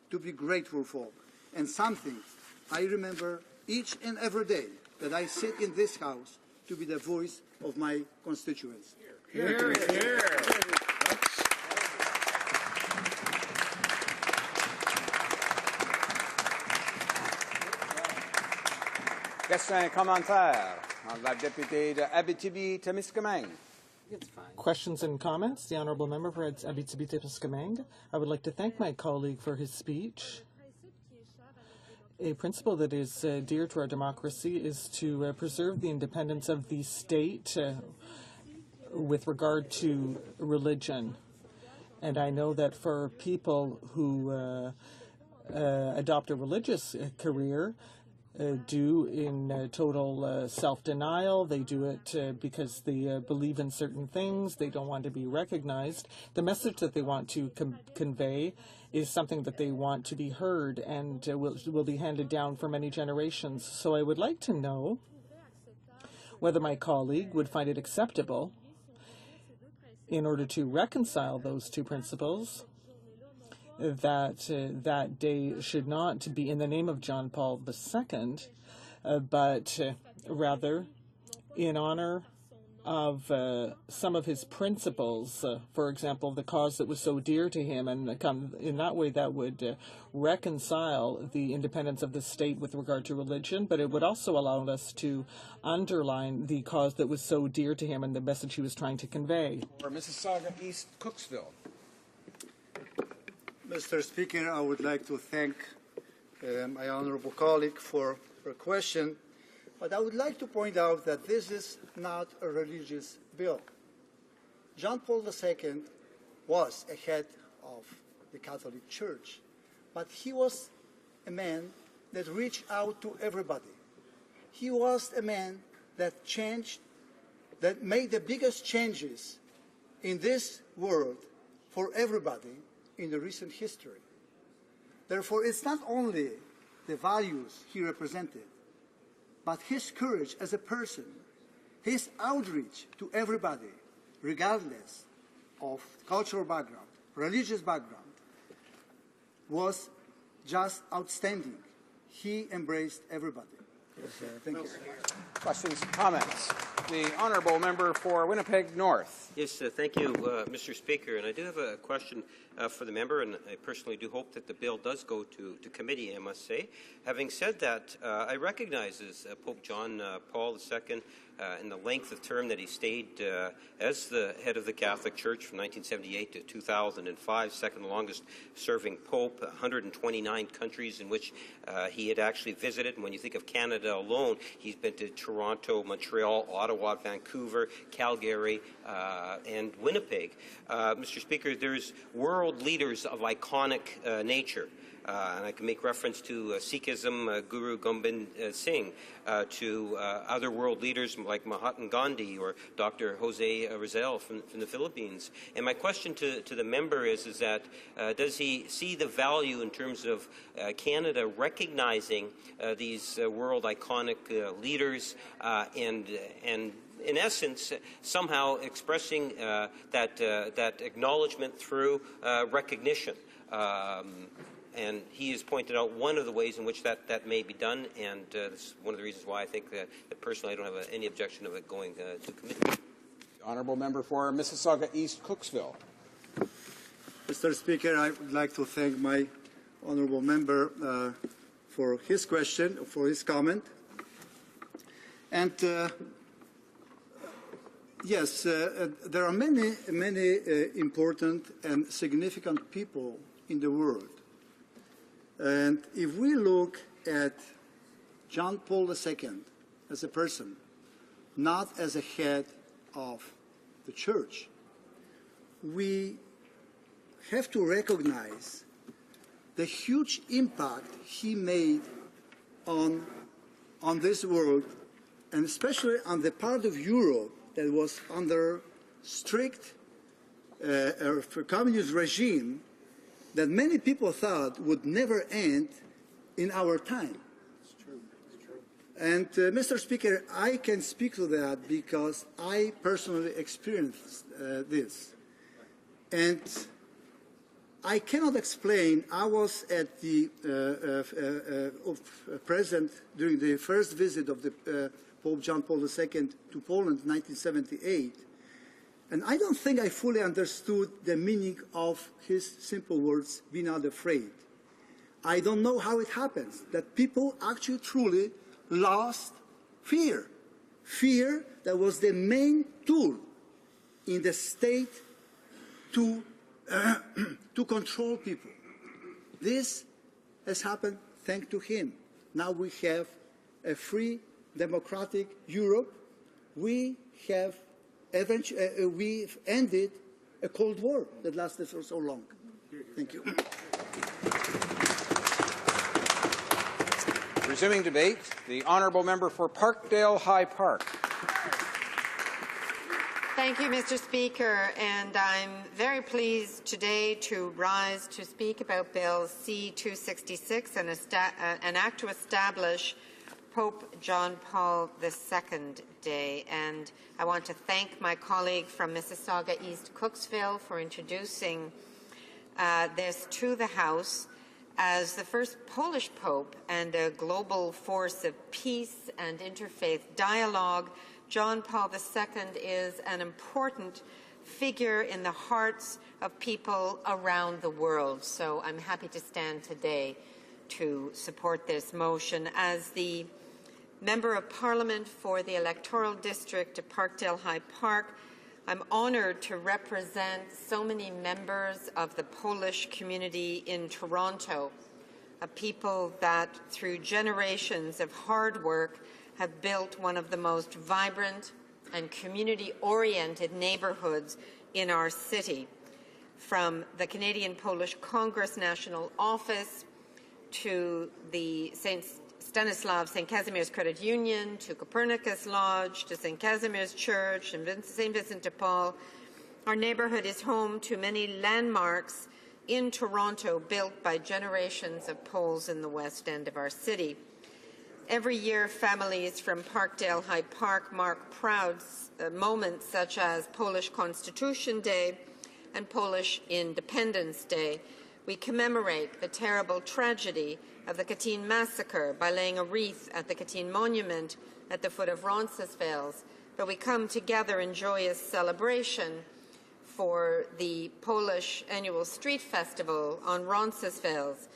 to be grateful for, and something I remember each and every day that I sit in this House to be the voice of my constituents. Hear, hear. Question et commentaire. La députée de Abitibi-Témiscamingue. Questions and comments? The Honourable Member for Abitibi-Témiscamingue. I would like to thank my colleague for his speech. A principle that is dear to our democracy is to preserve the independence of the state with regard to religion. And I know that for people who adopt a religious career, do in total self-denial. They do it because they believe in certain things. They don't want to be recognized. The message that they want to convey is something that they want to be heard and will be handed down for many generations. So I would like to know whether my colleague would find it acceptable, in order to reconcile those two principles, that that day should not be in the name of John Paul II, but rather in honor of some of his principles, for example, the cause that was so dear to him, and in that way that would reconcile the independence of the state with regard to religion, but it would also allow us to underline the cause that was so dear to him and the message he was trying to convey. For Mississauga East Cooksville. Mr. Speaker, I would like to thank my honourable colleague for her question, but I would like to point out that this is not a religious bill. John Paul II was a head of the Catholic Church, but he was a man that reached out to everybody. He was a man that changed, that made the biggest changes in this world for everybody in the recent history. Therefore, it's not only the values he represented, but his courage as a person, his outreach to everybody, regardless of cultural background, religious background, was just outstanding. He embraced everybody. Thank you. Questions, comments? The honourable member for Winnipeg North. Yes, thank you, Mr. Speaker. And I do have a question for the member, and I personally do hope that the bill does go to committee, I must say. Having said that, I recognize as Pope John Paul II in the length of term that he stayed as the head of the Catholic Church from 1978 to 2005, second longest serving Pope, 129 countries in which he had actually visited. And when you think of Canada alone, he's been to Toronto, Montreal, Ottawa, Vancouver, Calgary, and Winnipeg. Mr. Speaker, there's world leaders of iconic nature. And I can make reference to Sikhism, Guru Gobind Singh, to other world leaders like Mahatma Gandhi or Dr. Jose Rizal from the Philippines. And my question to the member is that does he see the value in terms of Canada recognizing these world iconic leaders and in essence, somehow expressing that acknowledgement through recognition? And he has pointed out one of the ways in which that may be done, and this is one of the reasons why I think that personally I don't have any objection of it going to committee. The honourable member for Mississauga East Cooksville. Mr. Speaker, I would like to thank my honourable member for his question, for his comment. And yes, there are many important and significant people in the world. And if we look at John Paul II as a person, not as a head of the church, we have to recognize the huge impact he made on this world, and especially on the part of Europe that was under strict communist regime that many people thought would never end in our time. It's true. It's true. And Mr. Speaker, I can speak to that because I personally experienced this. And I cannot explain. I was at the present during the first visit of the Pope John Paul II to Poland in 1978. And I don't think I fully understood the meaning of his simple words, "Be not afraid." I don't know how it happens that people actually truly lost fear. Fear that was the main tool in the state to control people. This has happened thanks to him. Now we have a free, democratic Europe. We have we've ended a Cold War that lasted for so long. Thank you. Resuming debate, the honourable member for Parkdale High Park. Thank you, Mr. Speaker, and I'm very pleased today to rise to speak about Bill C-266, an act to establish Pope John Paul II Day. And I want to thank my colleague from Mississauga East Cooksville for introducing this to the House as the first Polish Pope and a global force of peace and interfaith dialogue. John Paul II is an important figure in the hearts of people around the world. So I'm happy to stand today to support this motion. As the Member of Parliament for the electoral district of Parkdale High Park, I'm honoured to represent so many members of the Polish community in Toronto, a people that through generations of hard work have built one of the most vibrant and community-oriented neighbourhoods in our city. From the Canadian Polish Congress National Office to the Stanislav St. Casimir's Credit Union, to Copernicus Lodge, to St. Casimir's Church, and St. Vincent de Paul, our neighbourhood is home to many landmarks in Toronto built by generations of Poles in the West End of our city. Every year, families from Parkdale High Park mark proud moments such as Polish Constitution Day and Polish Independence Day. We commemorate the terrible tragedy of the Katyn massacre by laying a wreath at the Katyn monument at the foot of Roncesvalles, but we come together in joyous celebration for the Polish annual street festival on Roncesvalles.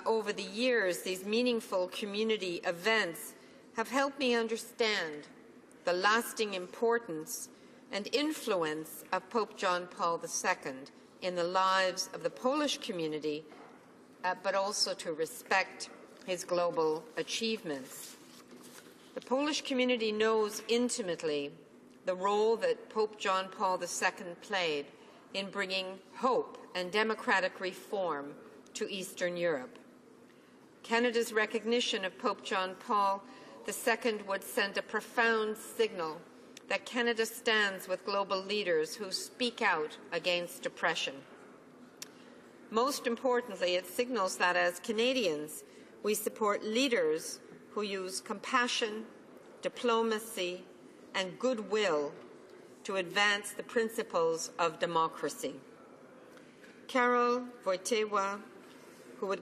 Over the years, these meaningful community events have helped me understand the lasting importance and influence of Pope John Paul II in the lives of the Polish community, but also to respect his global achievements. The Polish community knows intimately the role that Pope John Paul II played in bringing hope and democratic reform to Eastern Europe. Canada's recognition of Pope John Paul II would send a profound signal that Canada stands with global leaders who speak out against oppression. Most importantly, it signals that as Canadians, we support leaders who use compassion, diplomacy, and goodwill to advance the principles of democracy. Karol Wojtyła, who would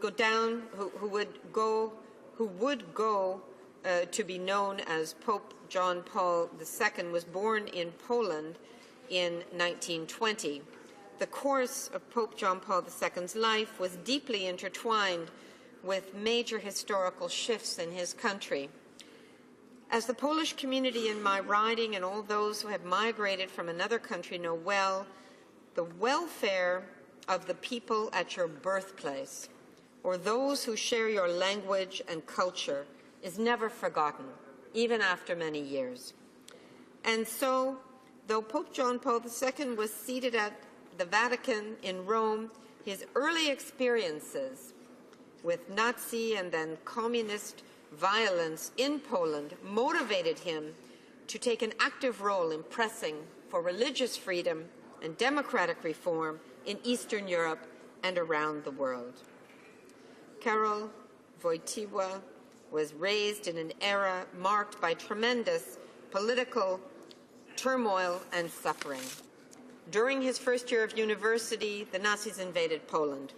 go to be known as Pope John Paul II, was born in Poland in 1920. The course of Pope John Paul II's life was deeply intertwined with major historical shifts in his country. As the Polish community in my riding and all those who have migrated from another country know well, the welfare of the people at your birthplace, or those who share your language and culture, is never forgotten, even after many years. And so, though Pope John Paul II was seated at the Vatican in Rome, his early experiences with Nazi and then communist violence in Poland motivated him to take an active role in pressing for religious freedom and democratic reform in Eastern Europe and around the world. Karol Wojtyła was raised in an era marked by tremendous political turmoil and suffering. During his first year of university, the Nazis invaded Poland,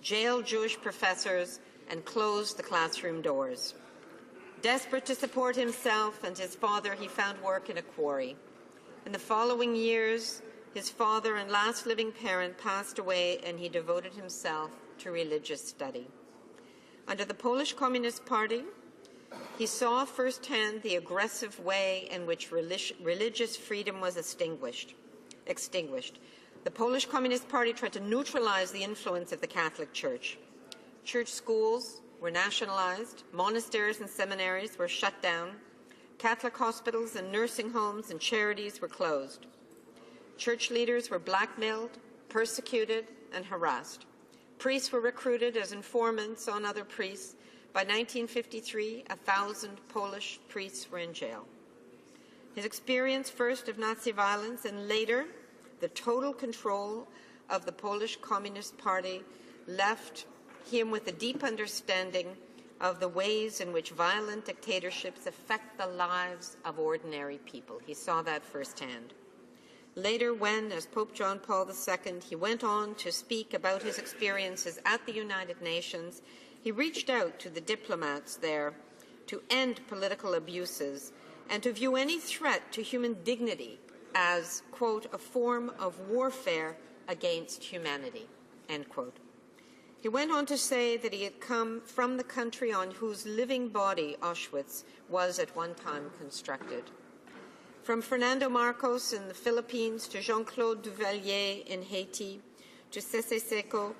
jailed Jewish professors, and closed the classroom doors. Desperate to support himself and his father, he found work in a quarry. In the following years, his father and last living parent passed away, and he devoted himself to religious study. Under the Polish Communist Party, he saw firsthand the aggressive way in which religious freedom was extinguished. The Polish Communist Party tried to neutralize the influence of the Catholic Church. Church schools were nationalized, monasteries and seminaries were shut down, Catholic hospitals and nursing homes and charities were closed. Church leaders were blackmailed, persecuted, and harassed. Priests were recruited as informants on other priests. By 1953, 1,000 Polish priests were in jail. His experience first of Nazi violence and later the total control of the Polish Communist Party left him with a deep understanding of the ways in which violent dictatorships affect the lives of ordinary people. He saw that firsthand. Later, when, as Pope John Paul II, he went on to speak about his experiences at the United Nations, he reached out to the diplomats there to end political abuses and to view any threat to human dignity as, quote, a form of warfare against humanity, end quote. He went on to say that he had come from the country on whose living body Auschwitz was at one time constructed. From Fernando Marcos in the Philippines to Jean-Claude Duvalier in Haiti to Sese Seko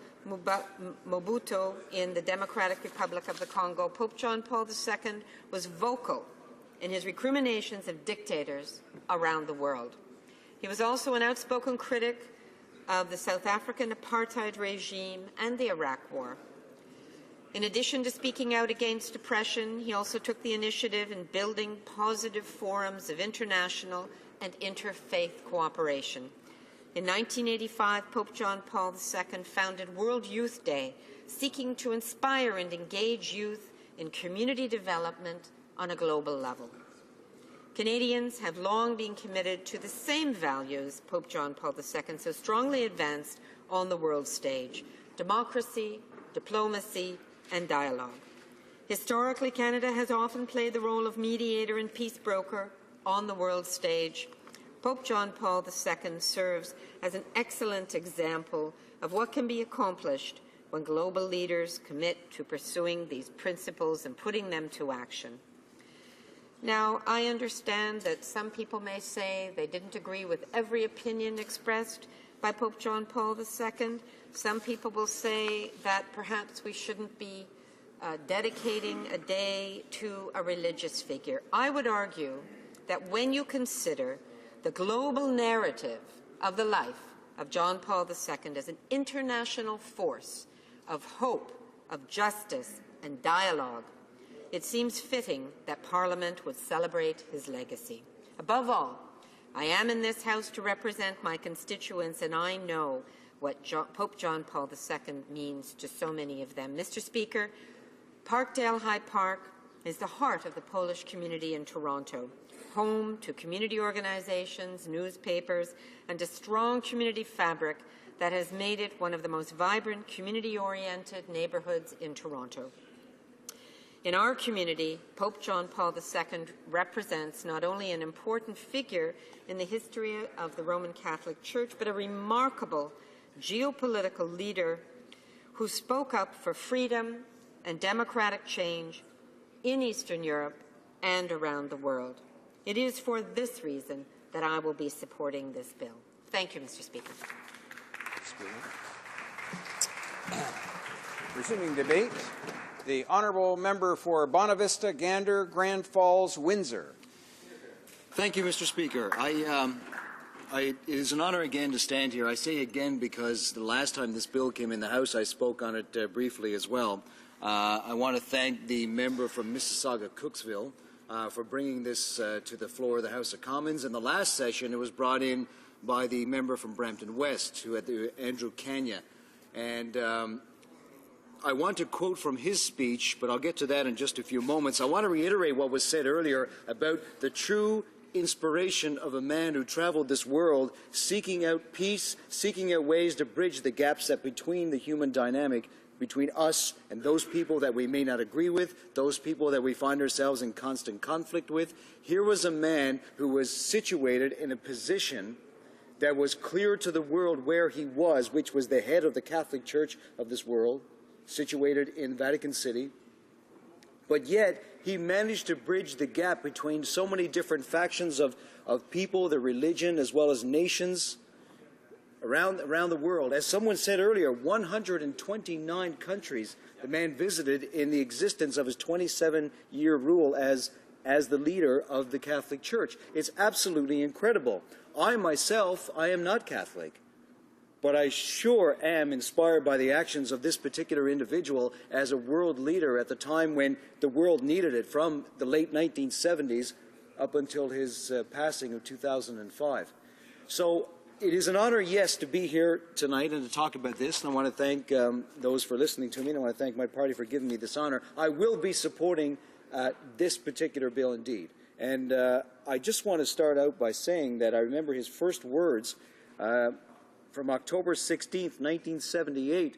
Mobutu in the Democratic Republic of the Congo, Pope John Paul II was vocal in his recriminations of dictators around the world. He was also an outspoken critic of the South African apartheid regime and the Iraq War. In addition to speaking out against oppression, he also took the initiative in building positive forums of international and interfaith cooperation. In 1985, Pope John Paul II founded World Youth Day, seeking to inspire and engage youth in community development on a global level. Canadians have long been committed to the same values Pope John Paul II so strongly advanced on the world stage: democracy, diplomacy, and dialogue. Historically, Canada has often played the role of mediator and peace broker on the world stage. Pope John Paul II serves as an excellent example of what can be accomplished when global leaders commit to pursuing these principles and putting them to action. Now, I understand that some people may say they didn't agree with every opinion expressed by Pope John Paul II. Some people will say that perhaps we shouldn't be dedicating a day to a religious figure. I would argue that when you consider the global narrative of the life of John Paul II as an international force of hope, of justice, and dialogue, it seems fitting that Parliament would celebrate his legacy. Above all, I am in this House to represent my constituents, and I know what Pope John Paul II means to so many of them. Mr. Speaker, Parkdale High Park is the heart of the Polish community in Toronto, home to community organizations, newspapers, and a strong community fabric that has made it one of the most vibrant, community-oriented neighborhoods in Toronto. In our community, Pope John Paul II represents not only an important figure in the history of the Roman Catholic Church, but a remarkable geopolitical leader who spoke up for freedom and democratic change in Eastern Europe and around the world. It is for this reason that I will be supporting this bill. Thank you, Mr. Speaker. Resuming debate, the honourable member for Bonavista, Gander, Grand Falls, Windsor. Thank you, Mr. Speaker. It is an honour again to stand here. I say again because the last time this bill came in the House, I spoke on it briefly as well. I want to thank the member from Mississauga-Cooksville for bringing this to the floor of the House of Commons. In the last session, it was brought in by the member from Brampton West, Andrew Kanya. And I want to quote from his speech, but I'll get to that in just a few moments. I want to reiterate what was said earlier about the true inspiration of a man who traveled this world seeking out peace, seeking out ways to bridge the gaps that between the human dynamic between us and those people that we may not agree with, those people that we find ourselves in constant conflict with. Here was a man who was situated in a position that was clear to the world where he was, which was the head of the Catholic Church of this world, situated in Vatican City. But yet, he managed to bridge the gap between so many different factions of people, the religion, as well as nations around the world. As someone said earlier, 129 countries the man visited in the existence of his 27-year rule as the leader of the Catholic Church. It's absolutely incredible. I myself, I am not Catholic, but I sure am inspired by the actions of this particular individual as a world leader at the time when the world needed it, from the late 1970s up until his passing of 2005. So it is an honor, yes, to be here tonight and to talk about this, and I want to thank those for listening to me, and I want to thank my party for giving me this honor. I will be supporting this particular bill indeed. And I just want to start out by saying that I remember his first words from October 16th, 1978,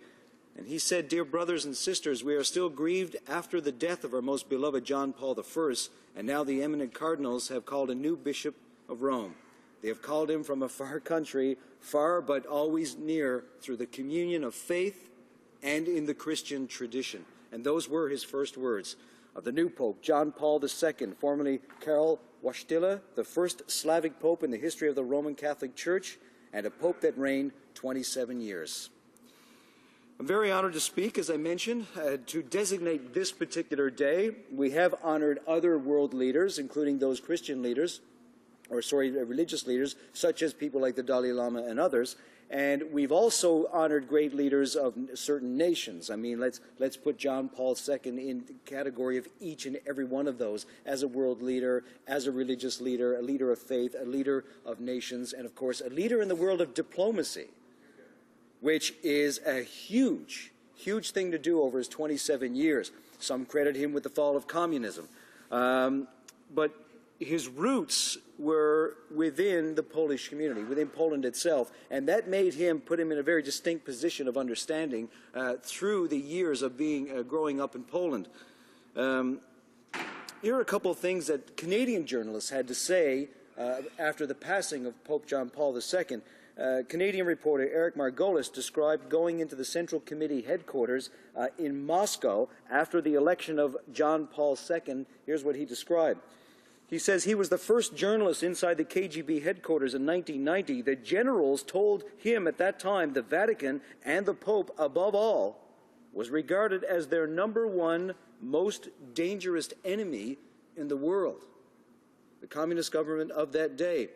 And he said, "Dear brothers and sisters, we are still grieved after the death of our most beloved John Paul I, and now the eminent cardinals have called a new bishop of Rome. They have called him from a far country, far but always near, through the communion of faith and in the Christian tradition." And those were his first words of the new Pope, John Paul II, formerly Karol Wojtyla, the first Slavic Pope in the history of the Roman Catholic Church, and a Pope that reigned 27 years. I'm very honored to speak, as I mentioned, to designate this particular day. We have honored other world leaders, including those Christian leaders, religious leaders, such as people like the Dalai Lama and others. And we've also honored great leaders of certain nations. I mean, let's put John Paul II in the category of each and every one of those as a world leader, as a religious leader, a leader of faith, a leader of nations, and of course, a leader in the world of diplomacy, which is a huge, huge thing to do over his 27 years. Some credit him with the fall of communism. But his roots were within the Polish community, within Poland itself, and that put him in a very distinct position of understanding through the years of growing up in Poland. Here are a couple of things that Canadian journalists had to say after the passing of Pope John Paul II. Canadian reporter Eric Margolis described going into the Central Committee headquarters in Moscow after the election of John Paul II. Here's what he described. He says he was the first journalist inside the KGB headquarters in 1990. The generals told him at that time the Vatican and the Pope, above all, was regarded as their #1 most dangerous enemy in the world, the communist government of that day.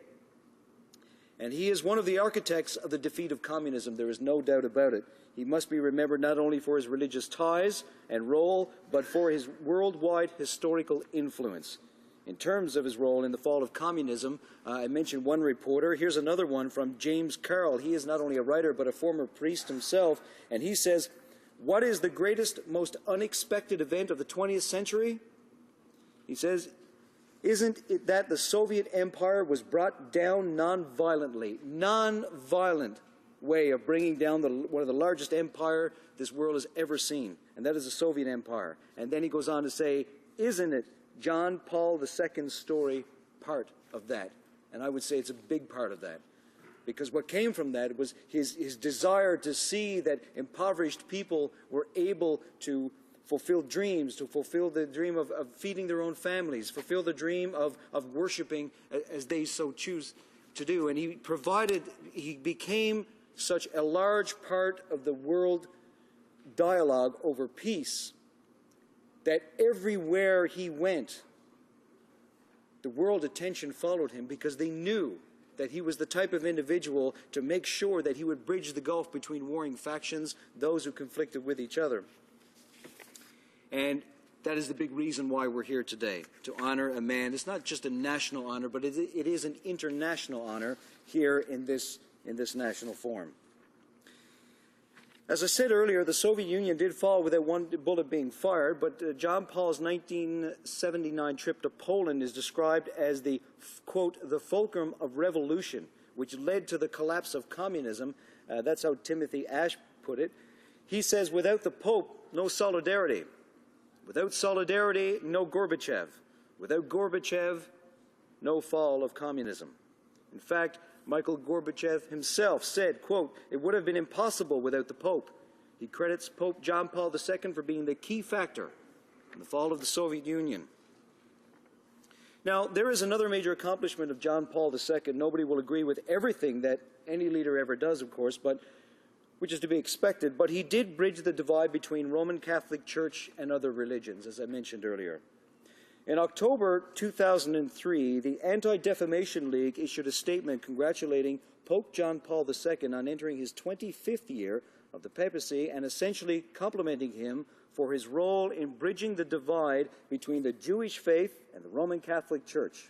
And he is one of the architects of the defeat of communism. There is no doubt about it. He must be remembered not only for his religious ties and role, but for his worldwide historical influence. In terms of his role in the fall of communism, I mentioned one reporter. Here's another one from James Carroll. He is not only a writer, but a former priest himself. And he says, "What is the greatest, most unexpected event of the 20th century?" He says, "Isn't it that the Soviet Empire was brought down non-violent way of bringing down one of the largest empire this world has ever seen, and that is the Soviet Empire." And then he goes on to say, "Isn't it John Paul II's story part of that?" And I would say it's a big part of that, because what came from that was his desire to see that impoverished people were able to fulfill dreams, to fulfill the dream of feeding their own families, fulfill the dream of worshiping as they so choose to do. And he became such a large part of the world dialogue over peace that everywhere he went, the world attention followed him, because they knew that he was the type of individual to make sure that he would bridge the gulf between warring factions, those who conflicted with each other. And that is the big reason why we're here today, to honor a man. It's not just a national honor, but it is an international honor here in this national forum. As I said earlier, the Soviet Union did fall without one bullet being fired, but John Paul's 1979 trip to Poland is described as the, quote, "the fulcrum of revolution," which led to the collapse of communism. That's how Timothy Ash put it. He says, "Without the Pope, no solidarity. Without solidarity, no Gorbachev. Without Gorbachev, no fall of communism." In fact, Michael Gorbachev himself said, quote, "It would have been impossible without the Pope." He credits Pope John Paul II for being the key factor in the fall of the Soviet Union. Now, there is another major accomplishment of John Paul II. Nobody will agree with everything that any leader ever does, of course, which is to be expected, but he did bridge the divide between Roman Catholic Church and other religions, as I mentioned earlier. In October 2003, the Anti-Defamation League issued a statement congratulating Pope John Paul II on entering his 25th year of the papacy and essentially complimenting him for his role in bridging the divide between the Jewish faith and the Roman Catholic Church.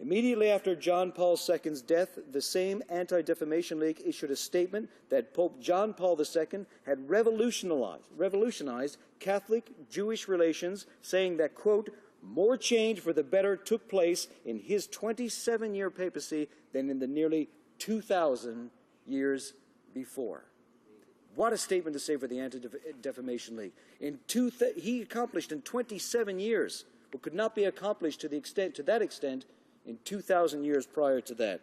Immediately after John Paul II's death, the same Anti-Defamation League issued a statement that Pope John Paul II had revolutionized Catholic-Jewish relations, saying that, quote, "more change for the better took place in his 27-year papacy than in the nearly 2,000 years before." What a statement to say for the Anti-Defamation League. He accomplished in 27 years what could not be accomplished to that extent in 2,000 years prior to that.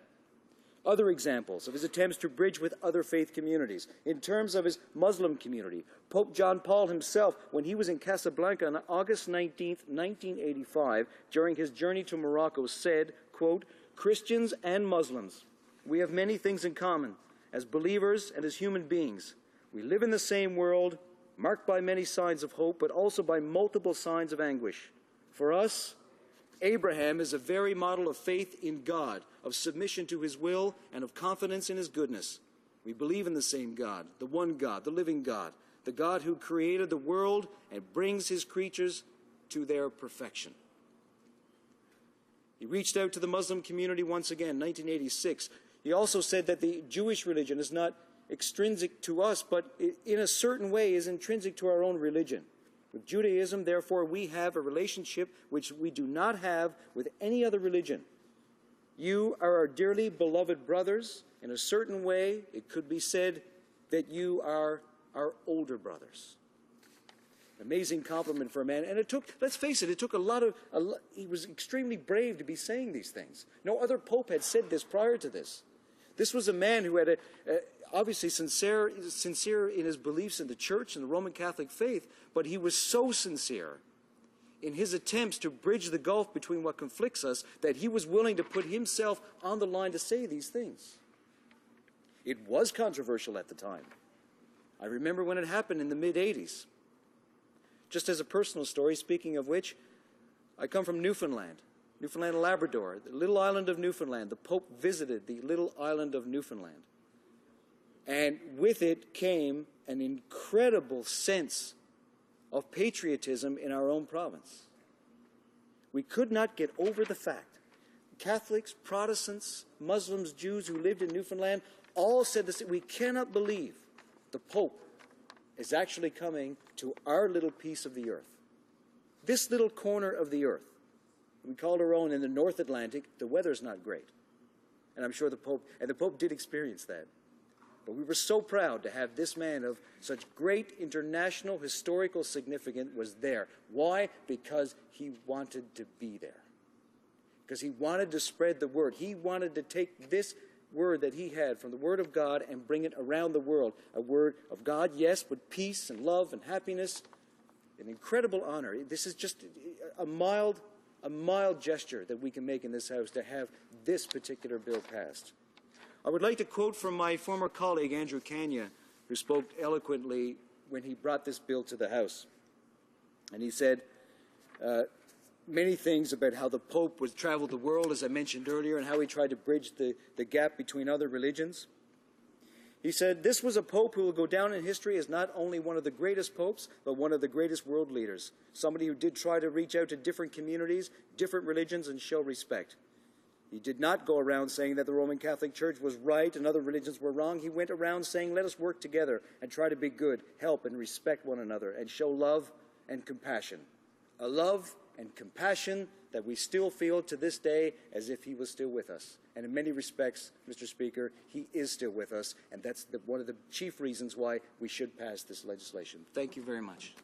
Other examples of his attempts to bridge with other faith communities. In terms of his Muslim community, Pope John Paul himself, when he was in Casablanca on August 19, 1985, during his journey to Morocco, said, quote, "Christians and Muslims, we have many things in common as believers and as human beings. We live in the same world, marked by many signs of hope, but also by multiple signs of anguish. For us, Abraham is a very model of faith in God, of submission to his will, and of confidence in his goodness. We believe in the same God, the one God, the living God, the God who created the world and brings his creatures to their perfection." He reached out to the Muslim community once again, 1986. He also said that the Jewish religion is not extrinsic to us, but in a certain way is intrinsic to our own religion. With Judaism, therefore, we have a relationship which we do not have with any other religion. You are our dearly beloved brothers. In a certain way, it could be said that you are our older brothers. Amazing compliment for a man. And it took, let's face it, it took he was extremely brave to be saying these things. No other pope had said this prior to this. This was a man who had obviously sincere in his beliefs in the church and the Roman Catholic faith, but he was so sincere in his attempts to bridge the gulf between what conflicts us that he was willing to put himself on the line to say these things. It was controversial at the time. I remember when it happened in the mid-'80s. Just as a personal story, speaking of which, I come from Newfoundland and Labrador, the little island of Newfoundland. The Pope visited the little island of Newfoundland. And with it came an incredible sense of patriotism in our own province. We could not get over the fact. Catholics, Protestants, Muslims, Jews who lived in Newfoundland all said this: we cannot believe the Pope is actually coming to our little piece of the earth. This little corner of the earth. We called our own in the North Atlantic. The weather's not great. And I'm sure the Pope did experience that. But we were so proud to have this man of such great international historical significance was there. Why? Because he wanted to be there. Because he wanted to spread the word. He wanted to take this word that he had from the Word of God and bring it around the world. A word of God, yes, but peace and love and happiness. An incredible honor. This is just a mild gesture that we can make in this House to have this particular bill passed. I would like to quote from my former colleague, Andrew Kanya, who spoke eloquently when he brought this bill to the House. And he said many things about how the Pope would travel the world, as I mentioned earlier, and how he tried to bridge the gap between other religions. He said, "This was a Pope who will go down in history as not only one of the greatest popes, but one of the greatest world leaders. Somebody who did try to reach out to different communities, different religions, and show respect. He did not go around saying that the Roman Catholic Church was right and other religions were wrong. He went around saying, let us work together and try to be good, help and respect one another, and show love and compassion. A love and compassion that we still feel to this day as if he was still with us. And in many respects, Mr. Speaker, he is still with us, and that's one of the chief reasons why we should pass this legislation. Thank you very much.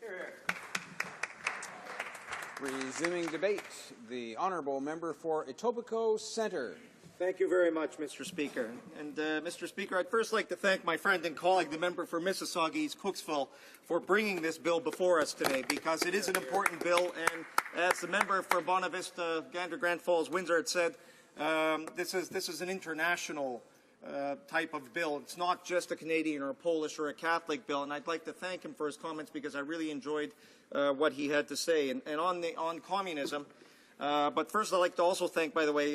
Resuming debate, the Honourable Member for Etobicoke Centre. Thank you very much, Mr. Speaker. And, Mr. Speaker, I'd first like to thank my friend and colleague, the member for Mississauga East Cooksville, for bringing this bill before us today, because it is an important bill, and as the member for Bonavista, Gander, Grand Falls, Windsor had said, this is an international type of bill. It's not just a Canadian or a Polish or a Catholic bill, and I'd like to thank him for his comments because I really enjoyed what he had to say. And on communism, but first I'd like to also thank, by the way,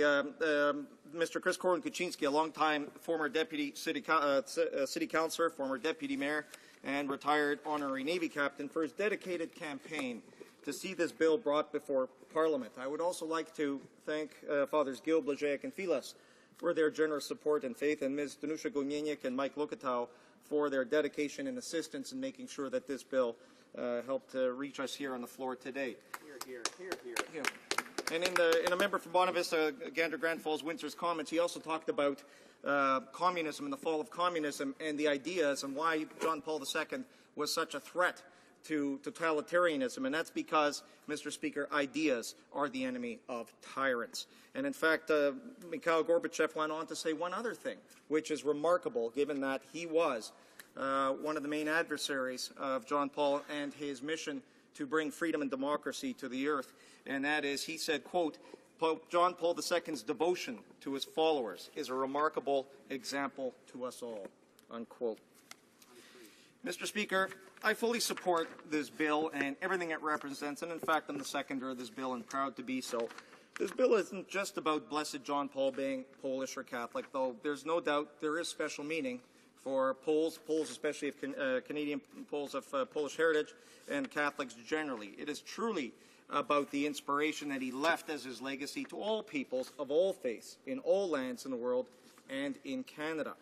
Mr. Chris Koren-Kuczynski, a longtime former deputy city councillor, former deputy mayor, and retired honorary Navy captain, for his dedicated campaign to see this bill brought before Parliament. I would also like to thank Fathers Gil, Blazejak, and Filas for their generous support and faith, and Ms. Danusha Gonieniak and Mike Lokatow for their dedication and assistance in making sure that this bill helped reach us here on the floor today. Here. And in a member for Bonavista, Gander Grand Falls, Windsor's comments, he also talked about communism and the fall of communism and the ideas and why John Paul II was such a threat to totalitarianism. And that's because, Mr. Speaker, ideas are the enemy of tyrants. And in fact, Mikhail Gorbachev went on to say one other thing, which is remarkable, given that he was one of the main adversaries of John Paul and his mission to bring freedom and democracy to the earth. And that is, he said, quote, Pope John Paul II's devotion to his followers is a remarkable example to us all, unquote. Mr. Speaker, I fully support this bill and everything it represents, and in fact, I'm the seconder of this bill and proud to be so. This bill isn't just about Blessed John Paul being Polish or Catholic, though there's no doubt there is special meaning for Poles especially of Canadian Poles of Polish heritage, and Catholics generally. It is truly about the inspiration that he left as his legacy to all peoples of all faiths in all lands in the world and in Canada.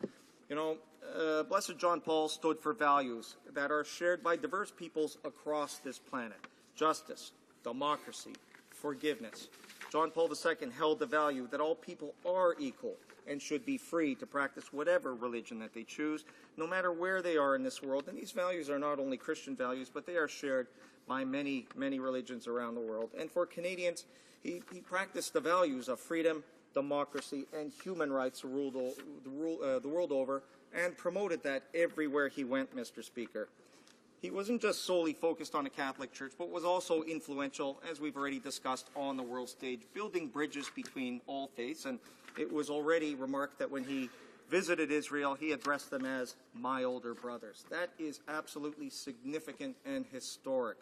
You know, Blessed John Paul stood for values that are shared by diverse peoples across this planet: justice, democracy, forgiveness. John Paul II held the value that all people are equal and should be free to practice whatever religion that they choose, no matter where they are in this world. And these values are not only Christian values, but they are shared by many, many religions around the world. And for Canadians, he practiced the values of freedom, democracy, and human rights the world over, and promoted that everywhere he went, Mr. Speaker. He wasn't just solely focused on a Catholic Church, but was also influential, as we've already discussed, on the world stage, building bridges between all faiths. And it was already remarked that when he visited Israel, he addressed them as my older brothers. That is absolutely significant and historic.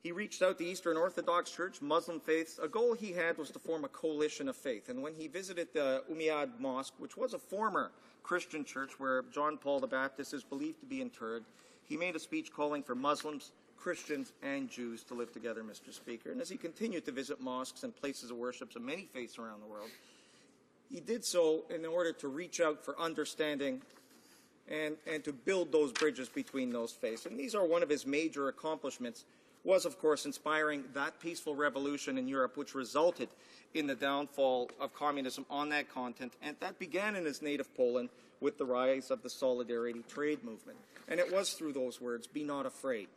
He reached out to Eastern Orthodox Church, Muslim faiths. A goal he had was to form a coalition of faith. And when he visited the Umayyad Mosque, which was a former Christian church where John Paul the Baptist is believed to be interred, he made a speech calling for Muslims, Christians, and Jews to live together, Mr. Speaker. And as he continued to visit mosques and places of worship of many faiths around the world, he did so in order to reach out for understanding and to build those bridges between those faiths. And these are one of his major accomplishments, was, of course, inspiring that peaceful revolution in Europe, which resulted in the downfall of communism on that continent, and that began in his native Poland with the rise of the Solidarity trade movement. And it was through those words, "Be not afraid."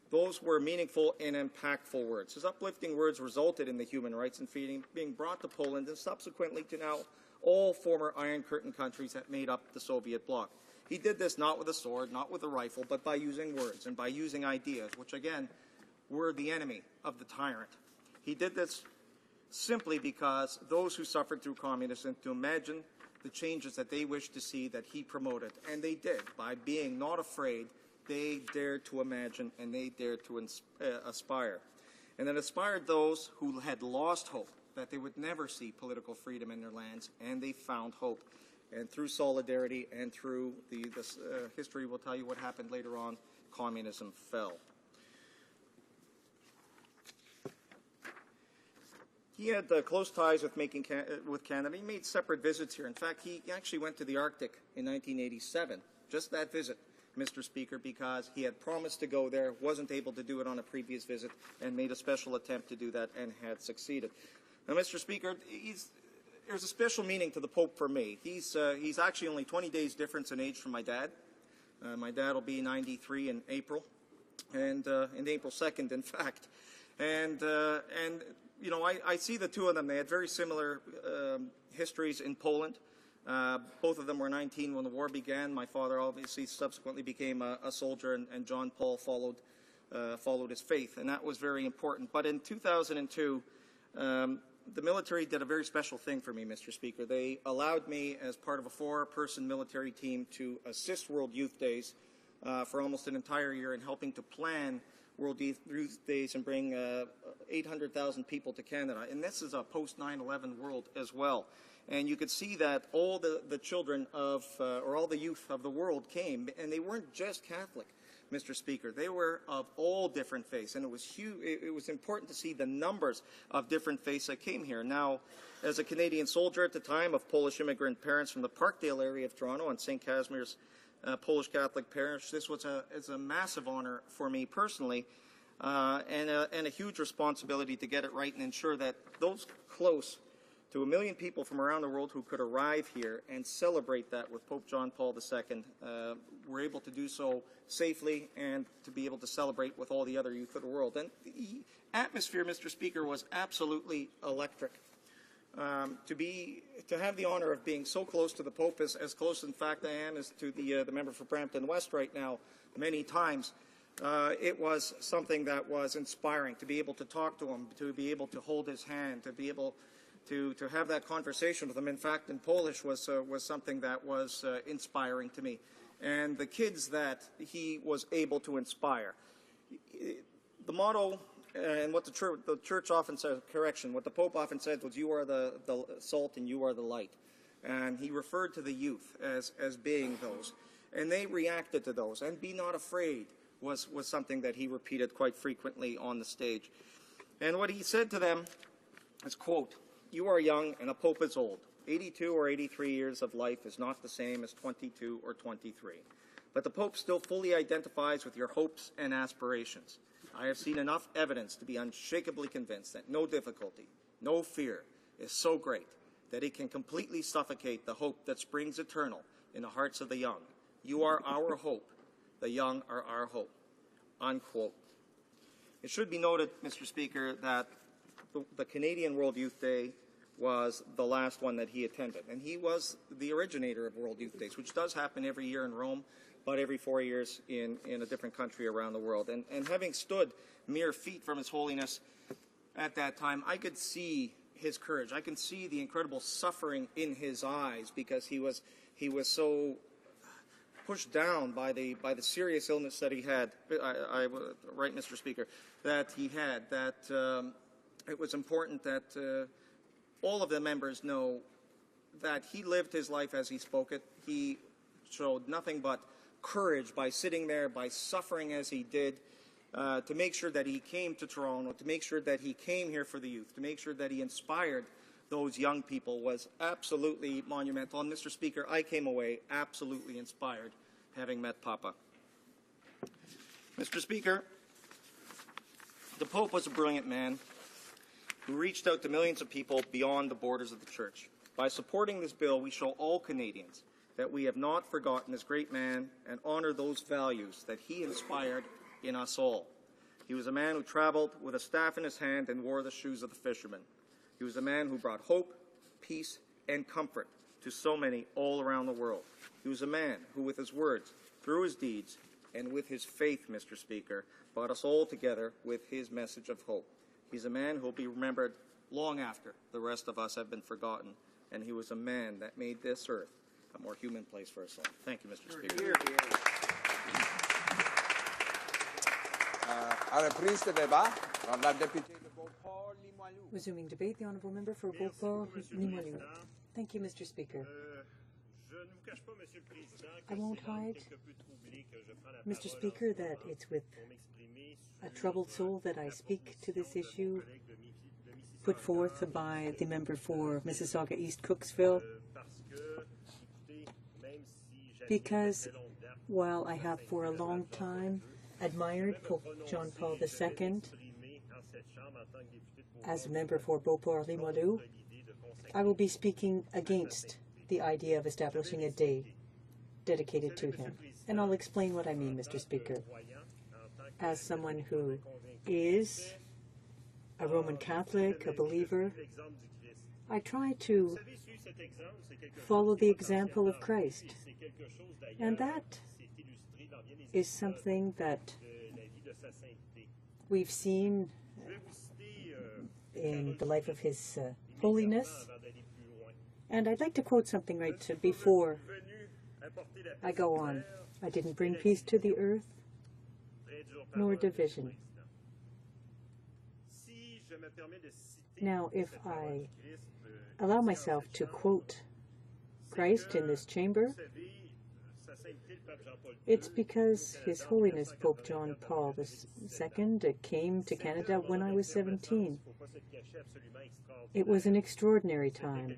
Those were meaningful and impactful words. His uplifting words resulted in the human rights and freedom being brought to Poland and subsequently to now all former Iron Curtain countries that made up the Soviet bloc. He did this not with a sword, not with a rifle, but by using words and by using ideas, which again were the enemy of the tyrant. He did this simply because those who suffered through communism to imagine the changes that they wished to see that he promoted, and they did. By being not afraid, they dared to imagine and they dared to aspire. And it inspired those who had lost hope that they would never see political freedom in their lands, and they found hope. And through solidarity and through history will tell you what happened later on, communism fell. He had close ties with Canada. He made separate visits here. In fact, he actually went to the Arctic in 1987, just that visit, Mr. Speaker, because he had promised to go there, wasn't able to do it on a previous visit, and made a special attempt to do that and had succeeded. Now, Mr. Speaker, there's a special meaning to the Pope for me. He's actually only 20 days difference in age from my dad. My dad will be 93 in April, and in April 2nd, in fact. And you know, I see the two of them. They had very similar histories in Poland. Both of them were 19 when the war began. My father obviously subsequently became a soldier, and John Paul followed his faith, and that was very important. But in 2002, the military did a very special thing for me, Mr. Speaker. They allowed me, as part of a 4-person military team, to assist World Youth Days for almost an entire year in helping to plan World Youth Days and bring 800,000 people to Canada. And this is a post-9/11 world as well. And you could see that all the children or all the youth of the world came, and they weren't just Catholic, Mr. Speaker. They were of all different faiths, and it was huge. It was important to see the numbers of different faiths that came here. Now, as a Canadian soldier at the time of Polish immigrant parents from the Parkdale area of Toronto and St. Casimir's Polish Catholic parish, this was a massive honor for me personally. and a huge responsibility to get it right and ensure that those close to 1 million people from around the world who could arrive here and celebrate that with Pope John Paul II were able to do so safely and to be able to celebrate with all the other youth of the world. And the atmosphere, Mr. Speaker, was absolutely electric. To have the honor of being so close to the Pope, as close in fact I am as to the member for Brampton West right now many times, it was something that was inspiring to be able to talk to him, to be able to hold his hand, to be able to have that conversation with him. In fact, in Polish was something that was inspiring to me. And the kids that he was able to inspire. The motto, and what the church often says, what the Pope often said was, you are the salt and you are the light. And he referred to the youth as being those. And they reacted to those. And be not afraid was something that he repeated quite frequently on the stage. And what he said to them is, quote, "You are young and a Pope is old. 82 or 83 years of life is not the same as 22 or 23. But the Pope still fully identifies with your hopes and aspirations. I have seen enough evidence to be unshakably convinced that no difficulty, no fear is so great that it can completely suffocate the hope that springs eternal in the hearts of the young. You are our hope. The young are our hope." Unquote. It should be noted, Mr. Speaker, that the Canadian World Youth Day was the last one that he attended. And he was the originator of World Youth Days, which does happen every year in Rome, but every 4 years in a different country around the world. And having stood mere feet from His Holiness at that time, I could see his courage. I can see the incredible suffering in his eyes because he was so pushed down by the serious illness that he had. Right, Mr. Speaker, that he had. That it was important that all of the members know that he lived his life as he spoke it. He showed nothing but courage by sitting there, by suffering as he did, to make sure that he came to Toronto, to make sure that he came here for the youth, to make sure that he inspired those young people was absolutely monumental. And Mr. Speaker, I came away absolutely inspired having met Papa. Mr. Speaker, the Pope was a brilliant man who reached out to millions of people beyond the borders of the Church. By supporting this bill, we show all Canadians that we have not forgotten this great man and honor those values that he inspired in us all. He was a man who traveled with a staff in his hand and wore the shoes of the fisherman. He was a man who brought hope, peace, and comfort to so many all around the world. He was a man who, with his words, through his deeds, and with his faith, Mr. Speaker, brought us all together with his message of hope. He's a man who will be remembered long after the rest of us have been forgotten, and he was a man that made this earth a more human place for us all. Thank you, Mr. Speaker. Resuming debate, the Honourable Member for Beauport-Limoilou. Thank you, Mr. Speaker. I won't hide, Mr. Speaker, that it's with a troubled soul that I speak to this issue put forth by the member for Mississauga East Cooksville, because while I have for a long time admired Pope John Paul II as a member for Beauport-Limoilou, I will be speaking against the idea of establishing a day dedicated to him. And I'll explain what I mean, Mr. Speaker. As someone who is a Roman Catholic, a believer, I try to follow the example of Christ. And that is something that we've seen in the life of His Holiness. And I'd like to quote something right before I go on. I didn't bring peace to the earth, nor division. Now, if I allow myself to quote Christ in this chamber, it's because His Holiness Pope John Paul II came to Canada when I was 17. It was an extraordinary time.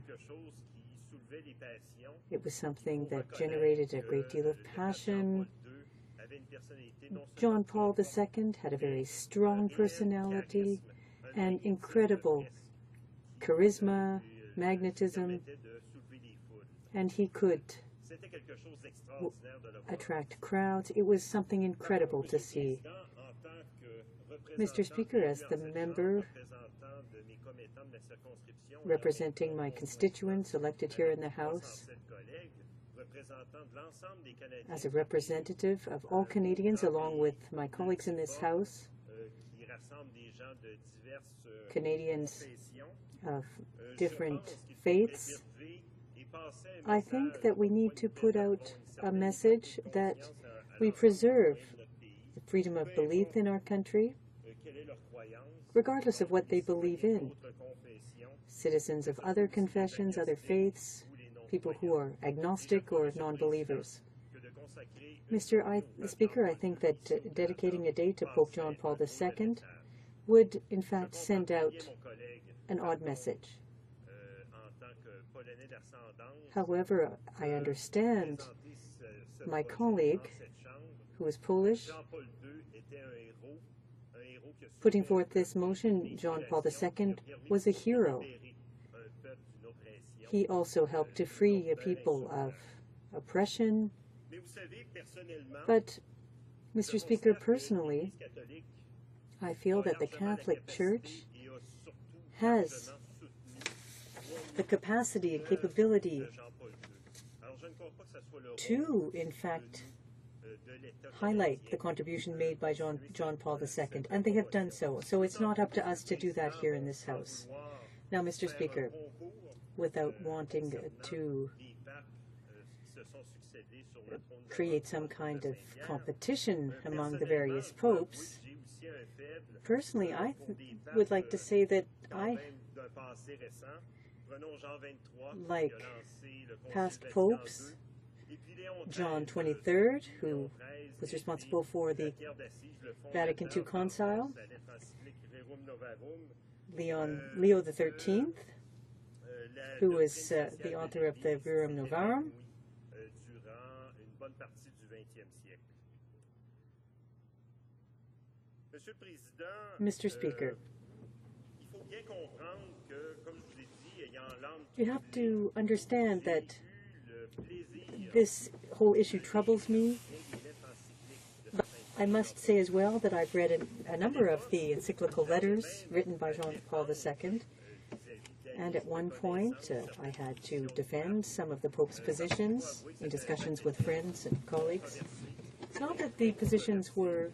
It was something that generated a great deal of passion, John Paul II had a very strong personality and incredible charisma, magnetism, and he could attract crowds. It was something incredible to see. Mr. Speaker, as the member representing my constituents elected here in the House, as a representative of all Canadians, along with my colleagues in this House, Canadians of different faiths, I think that we need to put out a message that we preserve the freedom of belief in our country, regardless of what they believe in. Citizens of other confessions, other faiths, people who are agnostic or non-believers. Mr. Speaker, I think that dedicating a day to Pope John Paul II would, in fact, send out an odd message. However, I understand my colleague, who is Polish, putting forth this motion. John Paul II was a hero. He also helped to free a people of oppression. But, Mr. Speaker, personally, I feel that the Catholic Church has the capacity and capability to, in fact, highlight the contribution made by John Paul II, and they have done so. So it's not up to us to do that here in this House. Now, Mr. Speaker, without wanting to create some kind of competition among the various popes, personally, I would like to say that I like past popes, John XXIII, who was responsible for the Vatican II Concile, Leo XIII, who was the author of the Rerum Novarum, Mr. Speaker, you have to understand that this whole issue troubles me. But I must say as well that I've read a number of the encyclical letters written by Jean Paul II, and at one point I had to defend some of the Pope's positions in discussions with friends and colleagues. It's not that the positions were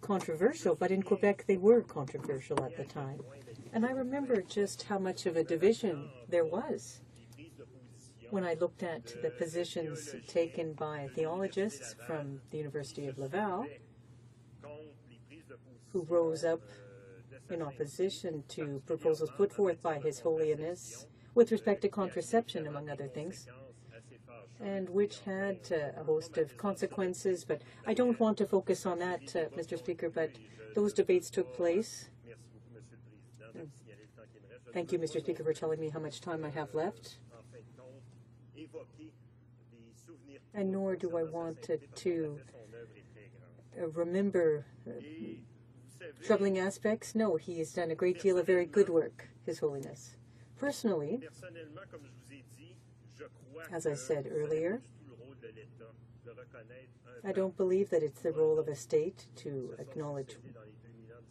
controversial, but in Quebec they were controversial at the time. And I remember just how much of a division there was when I looked at the positions taken by theologians from the University of Laval, who rose up in opposition to proposals put forth by His Holiness with respect to contraception, among other things, and which had a host of consequences. But I don't want to focus on that, Mr. Speaker, but those debates took place. Thank you, Mr. Speaker, for telling me how much time I have left. And nor do I want to remember troubling aspects. No, he has done a great deal of very good work, His Holiness. Personally, as I said earlier, I don't believe that it's the role of a state to acknowledge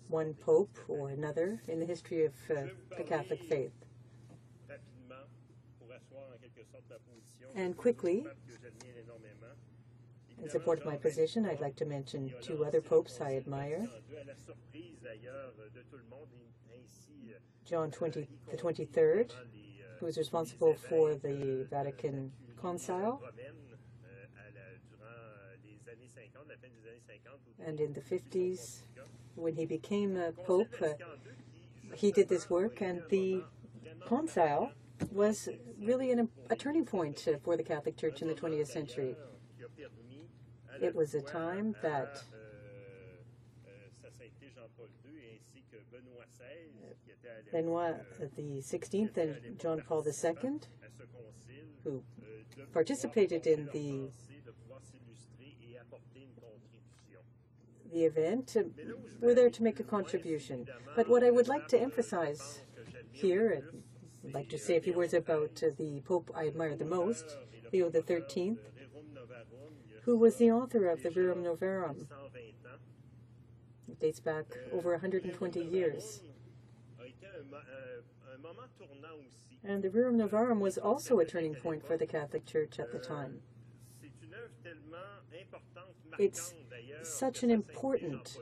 one pope or another in the history of the Catholic faith. And quickly, in support of my position, I'd like to mention two other popes I admire. John the 23rd, who was responsible for the Vatican Concile, and in the 50s, when he became a pope, he did this work, and the Concile was really a turning point for the Catholic Church in the 20th century. It was a time that Benoit the 16th and John Paul II, who participated in the the event. We're there to make a contribution. But what I would like to emphasize here, and I'd like to say a few words about the Pope I admire the most, Leo XIII, who was the author of the Rerum Novarum. It dates back over 120 years. And the Rerum Novarum was also a turning point for the Catholic Church at the time. It's such an important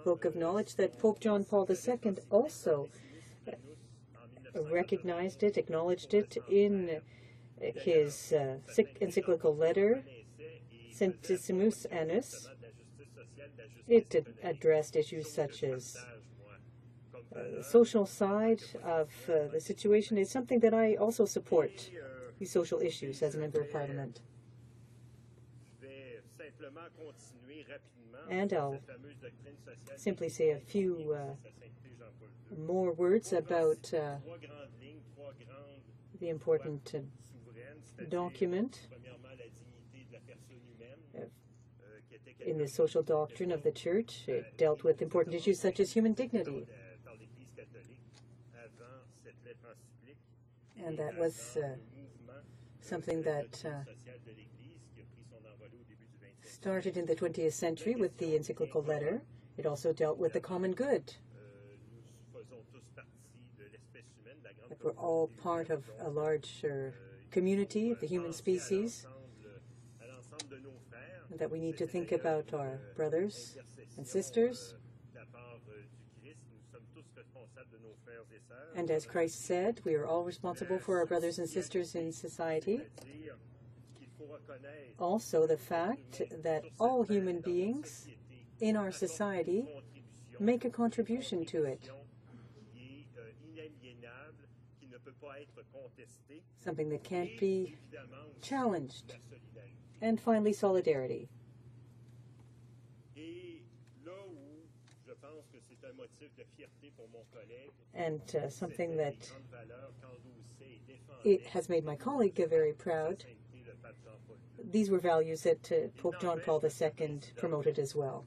book of knowledge that Pope John Paul II also recognized it, acknowledged it in his encyclical letter, Centesimus Annus. It addressed issues such as the social side of the situation. Is something that I also support, these social issues, as a member of Parliament. And I'll simply say a few more words about the important document in the social doctrine of the Church. It dealt with important issues such as human dignity. And that was something that started in the 20th century with the encyclical letter. It also dealt with the common good. That we're all part of a larger community of the human species, and that we need to think about our brothers and sisters. And as Christ said, we are all responsible for our brothers and sisters in society. Also, the fact that all human beings in our society make a contribution to it. Something that can't be challenged. And finally, solidarity. And something that it has made my colleague very proud. These were values that Pope John Paul II promoted as well.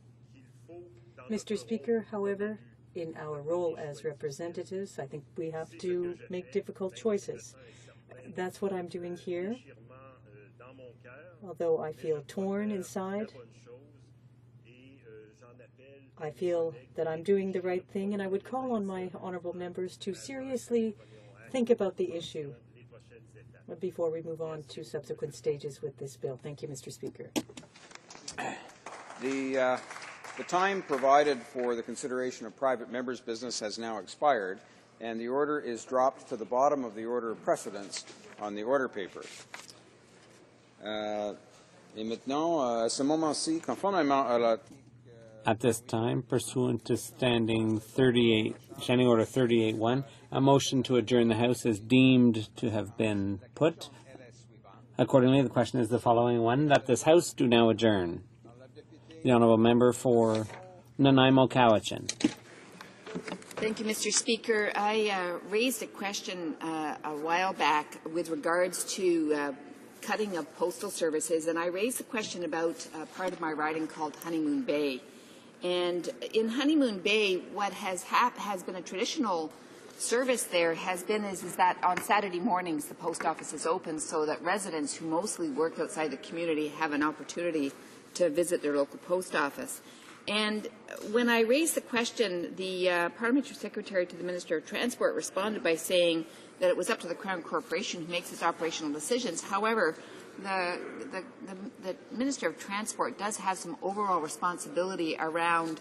Mr. Speaker, however, in our role as representatives, I think we have to make difficult choices. That's what I'm doing here. Although I feel torn inside, I feel that I'm doing the right thing, and I would call on my honourable members to seriously think about the issue before we move on to subsequent stages with this bill. Thank you, Mr. Speaker. The time provided for the consideration of private members' business has now expired, and the order is dropped to the bottom of the order of precedence on the order paper. At this time, pursuant to Standing Order 38.1, a motion to adjourn the House is deemed to have been put. Accordingly, the question is the following one, that this House do now adjourn. The Honourable Member for Nanaimo Cowichan. Thank you, Mr. Speaker. I raised a question a while back with regards to cutting of postal services, and I raised a question about part of my riding called Honeymoon Bay. And in Honeymoon Bay, what has been a traditional service there is that on Saturday mornings the post office is open so that residents who mostly work outside the community have an opportunity to visit their local post office. And when I raised the question, the Parliamentary Secretary to the Minister of Transport responded by saying that it was up to the Crown Corporation who makes its operational decisions. However, the Minister of Transport does have some overall responsibility around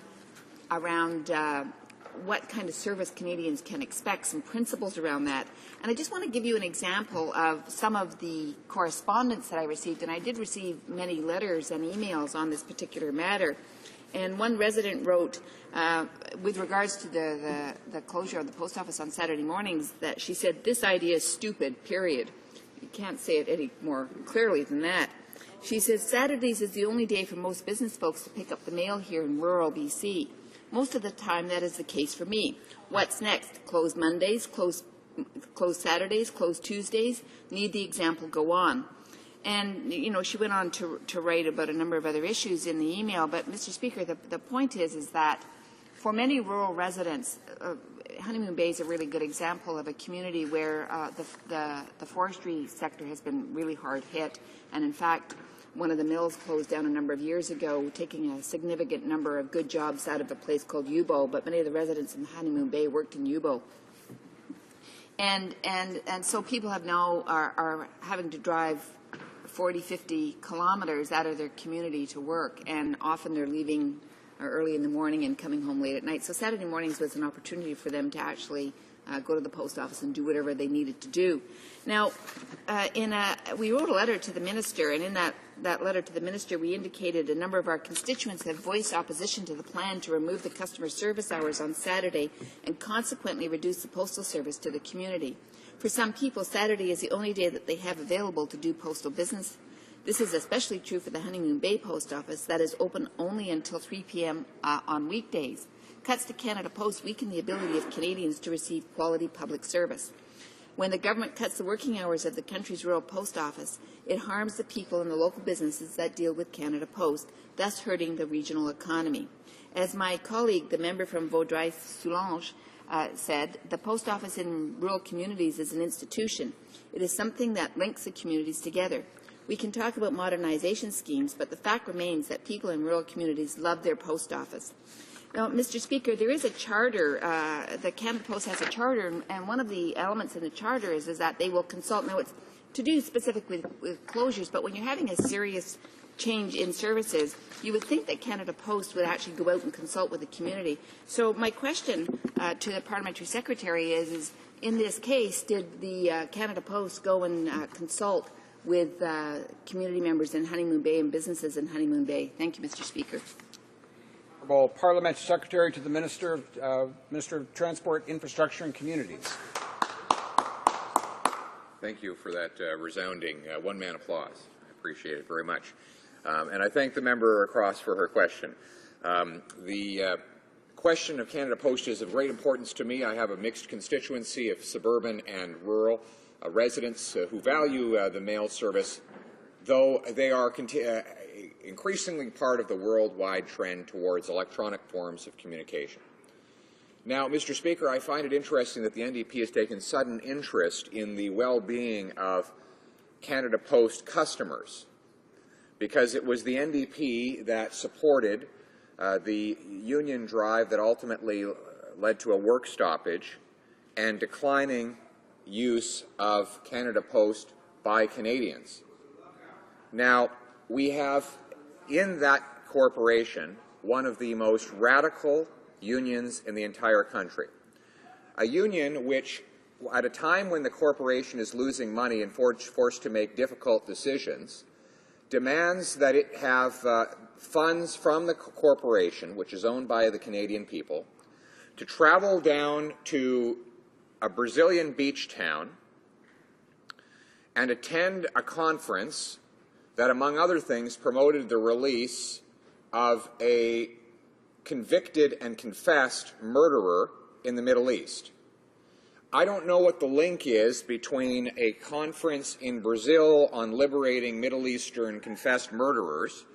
what kind of service Canadians can expect, some principles around that. And I just want to give you an example of some of the correspondence that I received, and I did receive many letters and emails on this particular matter. And one resident wrote, with regards to the closure of the post office on Saturday mornings, that she said, "This idea is stupid, period." You can't say it any more clearly than that. She says, "Saturdays is the only day for most business folks to pick up the mail here in rural BC. Most of the time, that is the case for me. What's next? Close Mondays, close Saturdays, close Tuesdays? Need the example go on?" And, you know, she went on to write about a number of other issues in the email. But, Mr. Speaker, the point is that for many rural residents, Honeymoon Bay is a really good example of a community where the forestry sector has been really hard hit. And, in fact, one of the mills closed down a number of years ago, taking a significant number of good jobs out of a place called Yubo. But many of the residents in Honeymoon Bay worked in Yubo. And so people have now are having to drive 40, 50 kilometers out of their community to work, and often they're leaving early in the morning and coming home late at night. So Saturday mornings was an opportunity for them to actually go to the post office and do whatever they needed to do. Now, we wrote a letter to the minister, and in that letter to the minister, we indicated a number of our constituents have voiced opposition to the plan to remove the customer service hours on Saturday and consequently reduce the postal service to the community. For some people, Saturday is the only day that they have available to do postal business. This is especially true for the Honeymoon Bay Post Office that is open only until 3 p.m. On weekdays. Cuts to Canada Post weaken the ability of Canadians to receive quality public service. When the government cuts the working hours of the country's rural post office, it harms the people and the local businesses that deal with Canada Post, thus hurting the regional economy. As my colleague, the member from Vaudreuil-Soulanges, said, the post office in rural communities is an institution. It is something that links the communities together. We can talk about modernization schemes, but the fact remains that people in rural communities love their post office. Now, Mr. Speaker, there is a charter. The Canada Post has a charter, and one of the elements in the charter is that they will consult. Now, it's to do specifically with closures, but when you're having a serious change in services, you would think that Canada Post would actually go out and consult with the community. So my question to the Parliamentary Secretary is in this case, did the Canada Post go and consult with community members in Honeymoon Bay and businesses in Honeymoon Bay? Thank you, Mr. Speaker. Honourable Parliamentary Secretary to the Minister of Transport, Infrastructure and Communities. Thank you for that resounding one-man applause. I appreciate it very much. And I thank the member across for her question. The question of Canada Post is of great importance to me. I have a mixed constituency of suburban and rural residents who value the mail service, though they are increasingly part of the worldwide trend towards electronic forms of communication. Now, Mr. Speaker, I find it interesting that the NDP has taken sudden interest in the well-being of Canada Post customers, because it was the NDP that supported the union drive that ultimately led to a work stoppage and declining use of Canada Post by Canadians. Now, we have in that corporation one of the most radical unions in the entire country, a union which, at a time when the corporation is losing money and forced to make difficult decisions, demands that it have funds from the corporation, which is owned by the Canadian people, to travel down to a Brazilian beach town and attend a conference that, among other things, promoted the release of a convicted and confessed murderer in the Middle East. I don't know what the link is between a conference in Brazil on liberating Middle Eastern confessed murderers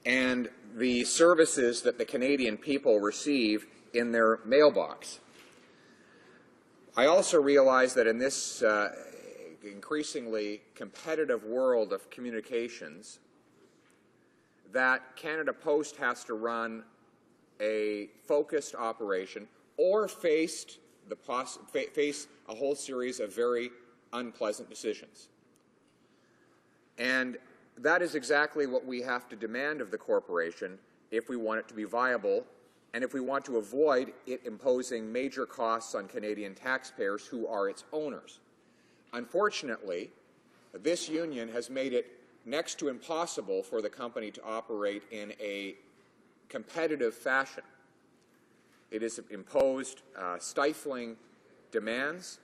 and the services that the Canadian people receive in their mailbox. I also realize that in this increasingly competitive world of communications, that Canada Post has to run a focused operation or face a whole series of very unpleasant decisions. And that is exactly what we have to demand of the corporation if we want it to be viable and if we want to avoid it imposing major costs on Canadian taxpayers who are its owners. Unfortunately, this union has made it next to impossible for the company to operate in a competitive fashion. It has imposed stifling demands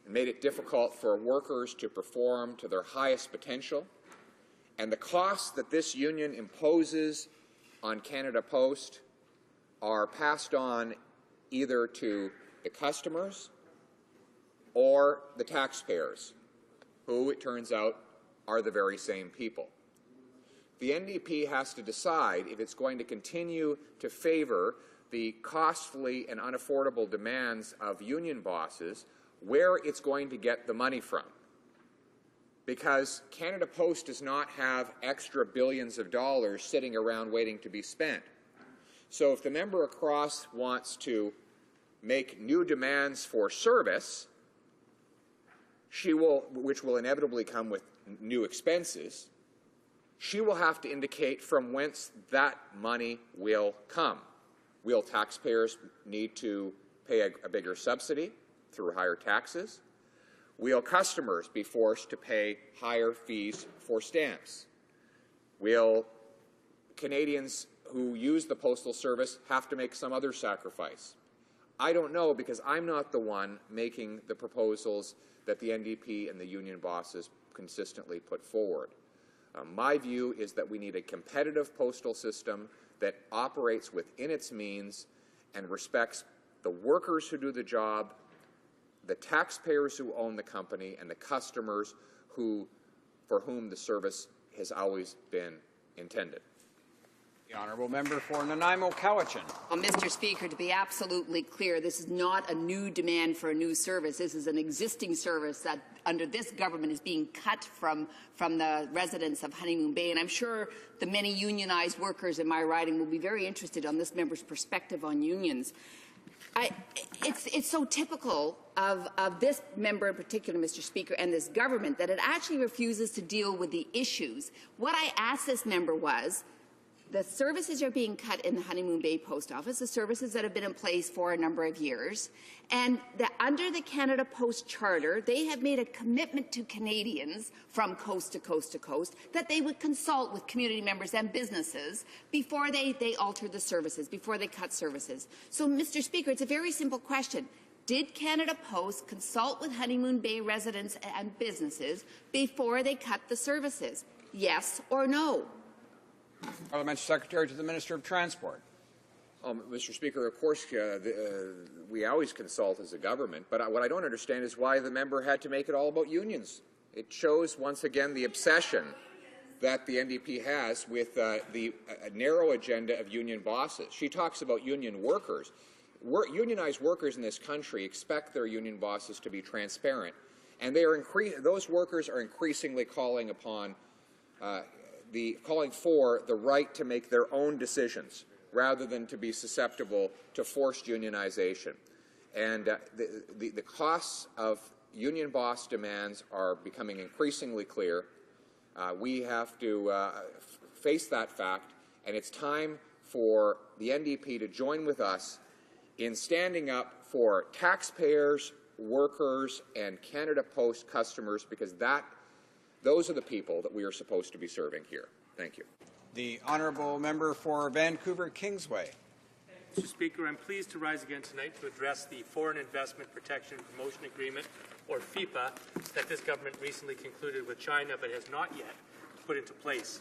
and made it difficult for workers to perform to their highest potential. And the costs that this union imposes on Canada Post are passed on either to the customers or the taxpayers, who, it turns out, are the very same people. The NDP has to decide if it's going to continue to favor the costly and unaffordable demands of union bosses, where it's going to get the money from. Because Canada Post does not have extra billions of dollars sitting around waiting to be spent. So if the member across wants to make new demands for service, which will inevitably come with new expenses, she will have to indicate from whence that money will come. Will taxpayers need to pay a bigger subsidy through higher taxes? Will customers be forced to pay higher fees for stamps? Will Canadians who use the Postal Service have to make some other sacrifice? I don't know, because I'm not the one making the proposals that the NDP and the union bosses consistently put forward. My view is that we need a competitive postal system that operates within its means and respects the workers who do the job, the taxpayers who own the company, and the customers for whom the service has always been intended. The honourable member for Nanaimo-Cowichan. Well, Mr. Speaker, to be absolutely clear, this is not a new demand for a new service. This is an existing service that, under this government, is being cut from the residents of Honeymoon Bay. And I'm sure the many unionized workers in my riding will be very interested on this member's perspective on unions. It's so typical of this member in particular, Mr. Speaker, and this government, that it actually refuses to deal with the issues. What I asked this member was, the services are being cut in the Honeymoon Bay Post Office, the services that have been in place for a number of years, and under the Canada Post Charter, they have made a commitment to Canadians from coast to coast to coast that they would consult with community members and businesses before they alter the services, before they cut services. So, Mr. Speaker, it's a very simple question. Did Canada Post consult with Honeymoon Bay residents and businesses before they cut the services? Yes or no? Parliamentary Secretary to the Minister of Transport. Mr. Speaker, of course, we always consult as a government, but what I don't understand is why the member had to make it all about unions. It shows, once again, the obsession that the NDP has with the narrow agenda of union bosses. She talks about union workers. Unionized workers in this country expect their union bosses to be transparent, and those workers are increasingly calling upon calling for the right to make their own decisions rather than to be susceptible to forced unionization. And the costs of union boss demands are becoming increasingly clear. We have to face that fact, and it's time for the NDP to join with us in standing up for taxpayers, workers, and Canada Post customers, because those are the people that we are supposed to be serving here. Thank you. The honourable member for Vancouver-Kingsway. Mr. Speaker, I'm pleased to rise again tonight to address the Foreign Investment Protection and Promotion Agreement, or FIPA, that this government recently concluded with China but has not yet put into place.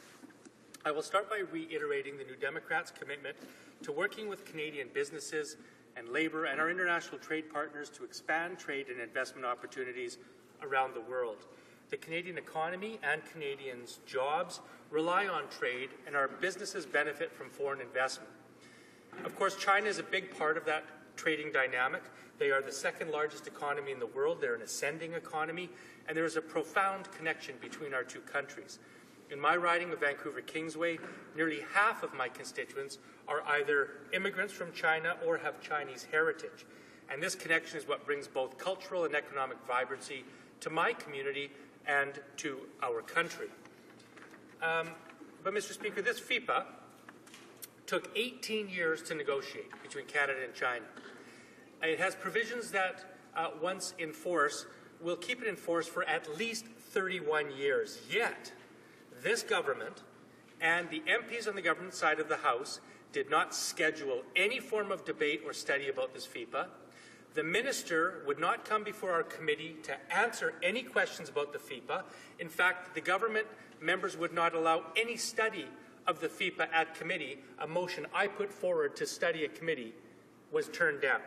I will start by reiterating the New Democrats' commitment to working with Canadian businesses and labour and our international trade partners to expand trade and investment opportunities around the world. The Canadian economy and Canadians' jobs rely on trade, and our businesses benefit from foreign investment. Of course, China is a big part of that trading dynamic. They are the second largest economy in the world. They're an ascending economy, and there is a profound connection between our two countries. In my riding of Vancouver-Kingsway, nearly half of my constituents are either immigrants from China or have Chinese heritage. And this connection is what brings both cultural and economic vibrancy to my community and to our country. But, Mr. Speaker, this FIPA took 18 years to negotiate between Canada and China. It has provisions that, once in force, will keep it in force for at least 31 years. Yet, this government and the MPs on the government side of the House did not schedule any form of debate or study about this FIPA. The minister would not come before our committee to answer any questions about the FIPA. In fact, the government members would not allow any study of the FIPA at committee. A motion I put forward to study at committee was turned down.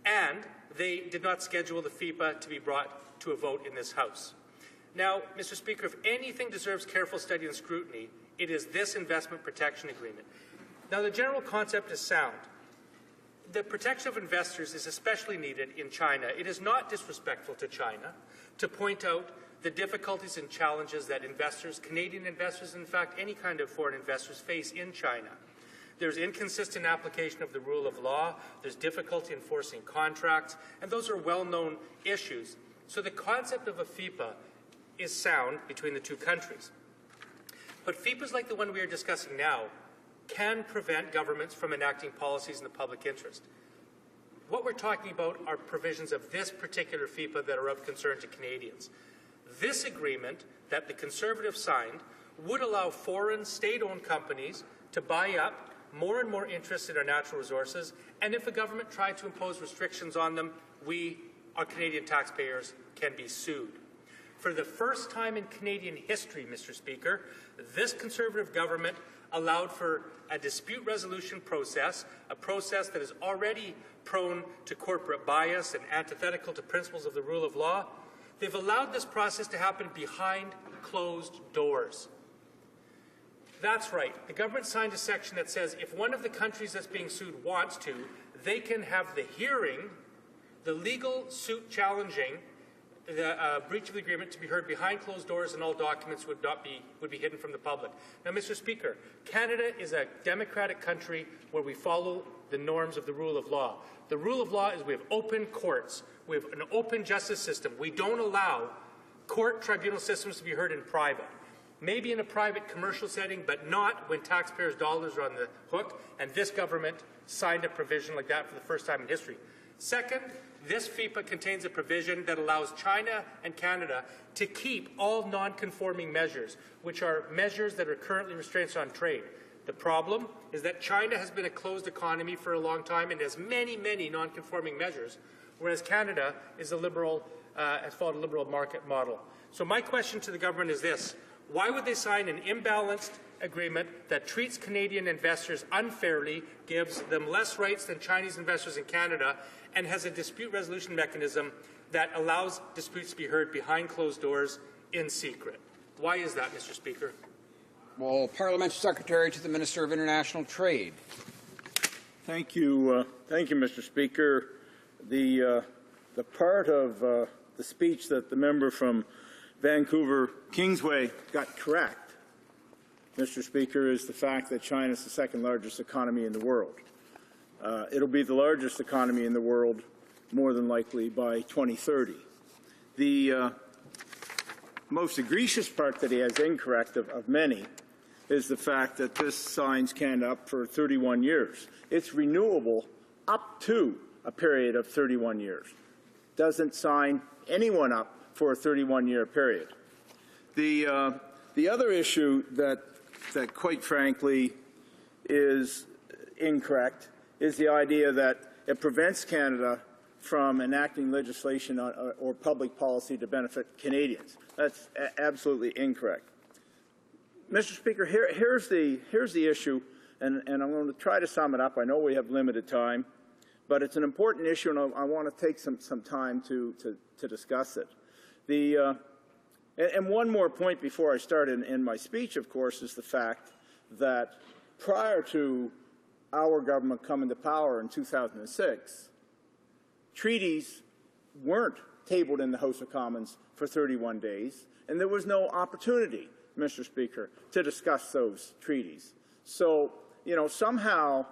And they did not schedule the FIPA to be brought to a vote in this House. Now, Mr. Speaker, if anything deserves careful study and scrutiny, it is this investment protection agreement. Now, the general concept is sound. The protection of investors is especially needed in China. It is not disrespectful to China to point out the difficulties and challenges that investors, Canadian investors, in fact, any kind of foreign investors face in China. There's inconsistent application of the rule of law, there's difficulty enforcing contracts, and those are well-known issues. So the concept of a FIPA is sound between the two countries. But FIPAs like the one we are discussing now can prevent governments from enacting policies in the public interest. What we're talking about are provisions of this particular FIPA that are of concern to Canadians. This agreement that the Conservatives signed would allow foreign state-owned companies to buy up more and more interest in our natural resources, and if a government tried to impose restrictions on them, we, our Canadian taxpayers, can be sued. For the first time in Canadian history, Mr. Speaker, this Conservative government allowed for a dispute resolution process, a process that is already prone to corporate bias and antithetical to principles of the rule of law. They've allowed this process to happen behind closed doors. That's right. The government signed a section that says if one of the countries that's being sued wants to, they can have the hearing, the legal suit challenging the breach of the agreement to be heard behind closed doors, and all documents would be hidden from the public. Now, Mr. Speaker, Canada is a democratic country where we follow the norms of the rule of law. The rule of law is we have open courts. We have an open justice system. We don't allow court tribunal systems to be heard in private. Maybe in a private commercial setting, but not when taxpayers' dollars are on the hook, and this government signed a provision like that for the first time in history. Second, this FIPA contains a provision that allows China and Canada to keep all non-conforming measures, which are measures that are currently restraints on trade. The problem is that China has been a closed economy for a long time and has many, many non-conforming measures, whereas Canada is a liberal, has followed a liberal market model. So my question to the government is this. Why would they sign an imbalanced agreement that treats Canadian investors unfairly, gives them less rights than Chinese investors in Canada, and has a dispute resolution mechanism that allows disputes to be heard behind closed doors in secret? Why is that, Mr. Speaker? Well, Parliamentary Secretary to the Minister of International Trade. Thank you, Mr. Speaker. The part of the speech that the member from Vancouver Kingsway got correct, Mr. Speaker, is the fact that China is the second largest economy in the world. It'll be the largest economy in the world more than likely by 2030. The most egregious part that he has incorrect of many is the fact that this signs Canada up for 31 years. It's renewable up to a period of 31 years. Doesn't sign anyone up for a 31-year period. The other issue that quite frankly is incorrect is the idea that it prevents Canada from enacting legislation or public policy to benefit Canadians. That's absolutely incorrect. Mr. Speaker, here's the issue, and I'm going to try to sum it up. I know we have limited time, but it's an important issue, and I want to take some time to discuss it. And one more point before I start in my speech, of course, is the fact that prior to our government coming to power in 2006, treaties weren't tabled in the House of Commons for 31 days, and there was no opportunity, Mr. Speaker, to discuss those treaties. So, you know, somehow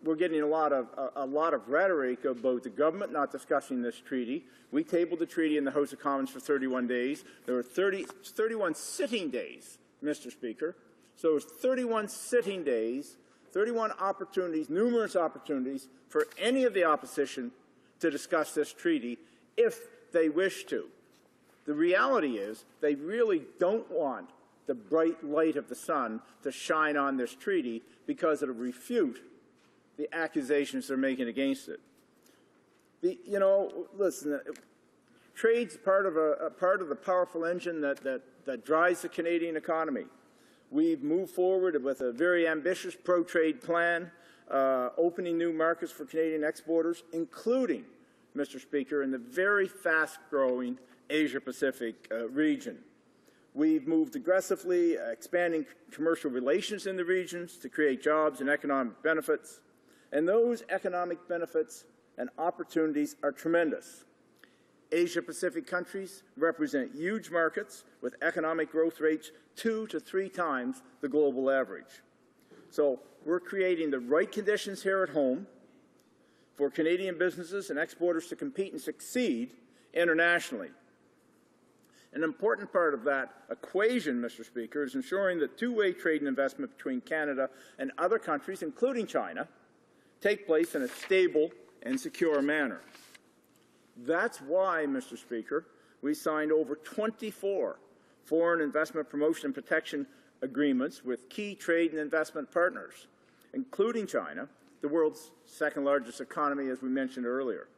we're getting a lot of rhetoric about the government not discussing this treaty. We tabled the treaty in the House of Commons for 31 days. There were 31 sitting days, Mr. Speaker. So it was 31 sitting days, 31 opportunities, numerous opportunities for any of the opposition to discuss this treaty if they wish to. The reality is they really don't want the bright light of the sun to shine on this treaty because it'll refute the accusations they're making against it. You know, listen, trade's part of the powerful engine that drives the Canadian economy. We've moved forward with a very ambitious pro-trade plan, opening new markets for Canadian exporters, including, Mr. Speaker, in the very fast-growing Asia-Pacific region. We've moved aggressively, expanding commercial relations in the regions to create jobs and economic benefits. And those economic benefits and opportunities are tremendous. Asia-Pacific countries represent huge markets with economic growth rates 2 to 3 times the global average. So we're creating the right conditions here at home for Canadian businesses and exporters to compete and succeed internationally. An important part of that equation, Mr. Speaker, is ensuring that two-way trade and investment between Canada and other countries, including China, take place in a stable and secure manner. That's why, Mr. Speaker, we signed over 24 foreign investment promotion and protection agreements with key trade and investment partners, including China, the world's second-largest economy, as we mentioned earlier.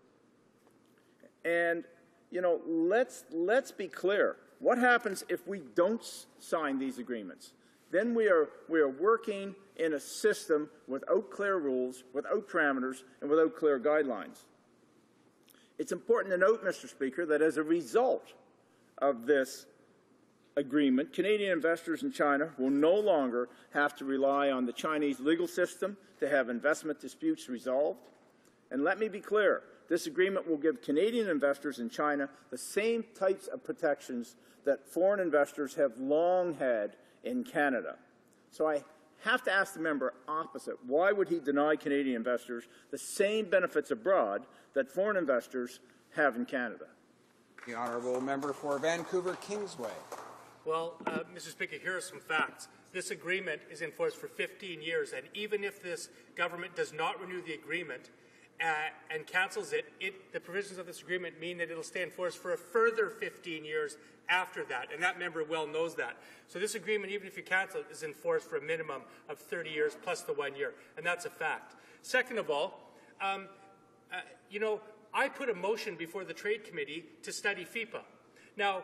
And you know, let's be clear. What happens if we don't sign these agreements? Then we are working in a system without clear rules, without parameters, and without clear guidelines. It's important to note, Mr. Speaker, that as a result of this agreement, Canadian investors in China will no longer have to rely on the Chinese legal system to have investment disputes resolved. And let me be clear. This agreement will give Canadian investors in China the same types of protections that foreign investors have long had in Canada. So I have to ask the member opposite, why would he deny Canadian investors the same benefits abroad that foreign investors have in Canada? The honourable member for Vancouver Kingsway. Well, Mr. Speaker, here are some facts. This agreement is in force for 15 years, and even if this government does not renew the agreement, and cancels it, the provisions of this agreement mean that it will stay in force for a further 15 years after that, and that member well knows that. So this agreement, even if you cancel it, is in force for a minimum of 30 years plus the 1 year, and that's a fact. Second of all, you know, I put a motion before the Trade Committee to study FIPA. Now,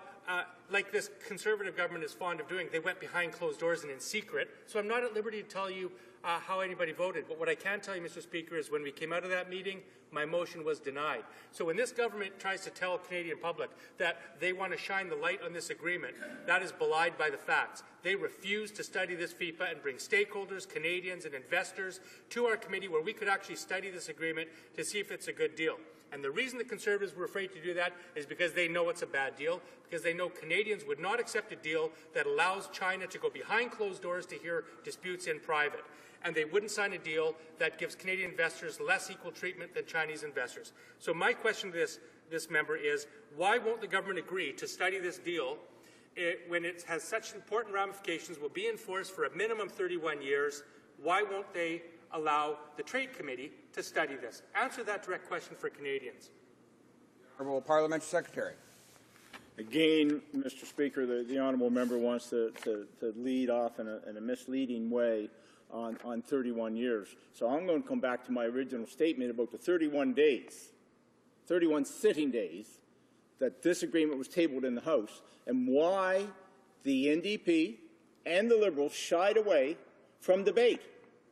like this Conservative government is fond of doing, they went behind closed doors and in secret, so I'm not at liberty to tell you how anybody voted. But what I can tell you, Mr. Speaker, is when we came out of that meeting, my motion was denied. So when this government tries to tell the Canadian public that they want to shine the light on this agreement, that is belied by the facts. They refuse to study this FIPA and bring stakeholders, Canadians, and investors to our committee where we could actually study this agreement to see if it's a good deal. And the reason the Conservatives were afraid to do that is because they know it's a bad deal, because they know Canadians would not accept a deal that allows China to go behind closed doors to hear disputes in private. And they wouldn't sign a deal that gives Canadian investors less equal treatment than Chinese investors. So my question to this member is, why won't the government agree to study this deal when it has such important ramifications, will be in force for a minimum 31 years? Why won't they allow the Trade Committee to study this? Answer that direct question for Canadians. Honourable Parliamentary Secretary. Again, Mr. Speaker, the honourable member wants to lead off in a misleading way on 31 years. So I'm going to come back to my original statement about the 31 days, 31 sitting days that this agreement was tabled in the House, and why the NDP and the Liberals shied away from debate.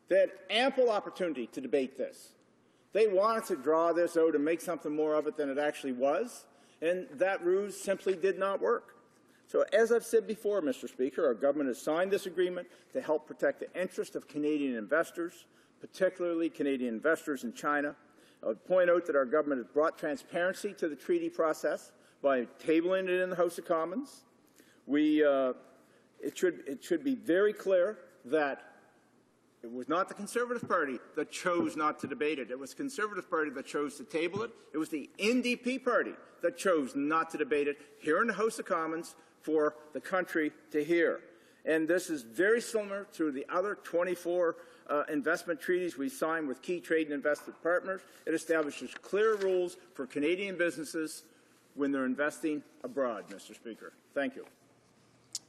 They had ample opportunity to debate this. They wanted to draw this out and make something more of it than it actually was, and that ruse simply did not work. So as I've said before, Mr. Speaker, our government has signed this agreement to help protect the interest of Canadian investors, particularly Canadian investors in China. I would point out that our government has brought transparency to the treaty process by tabling it in the House of Commons. It should be very clear that it was not the Conservative Party that chose not to debate it. It was the Conservative Party that chose to table it. It was the NDP Party that chose not to debate it here in the House of Commons for the country to hear. And this is very similar to the other 24 investment treaties we signed with key trade and investment partners. It establishes clear rules for Canadian businesses when they're investing abroad, Mr. Speaker. Thank you.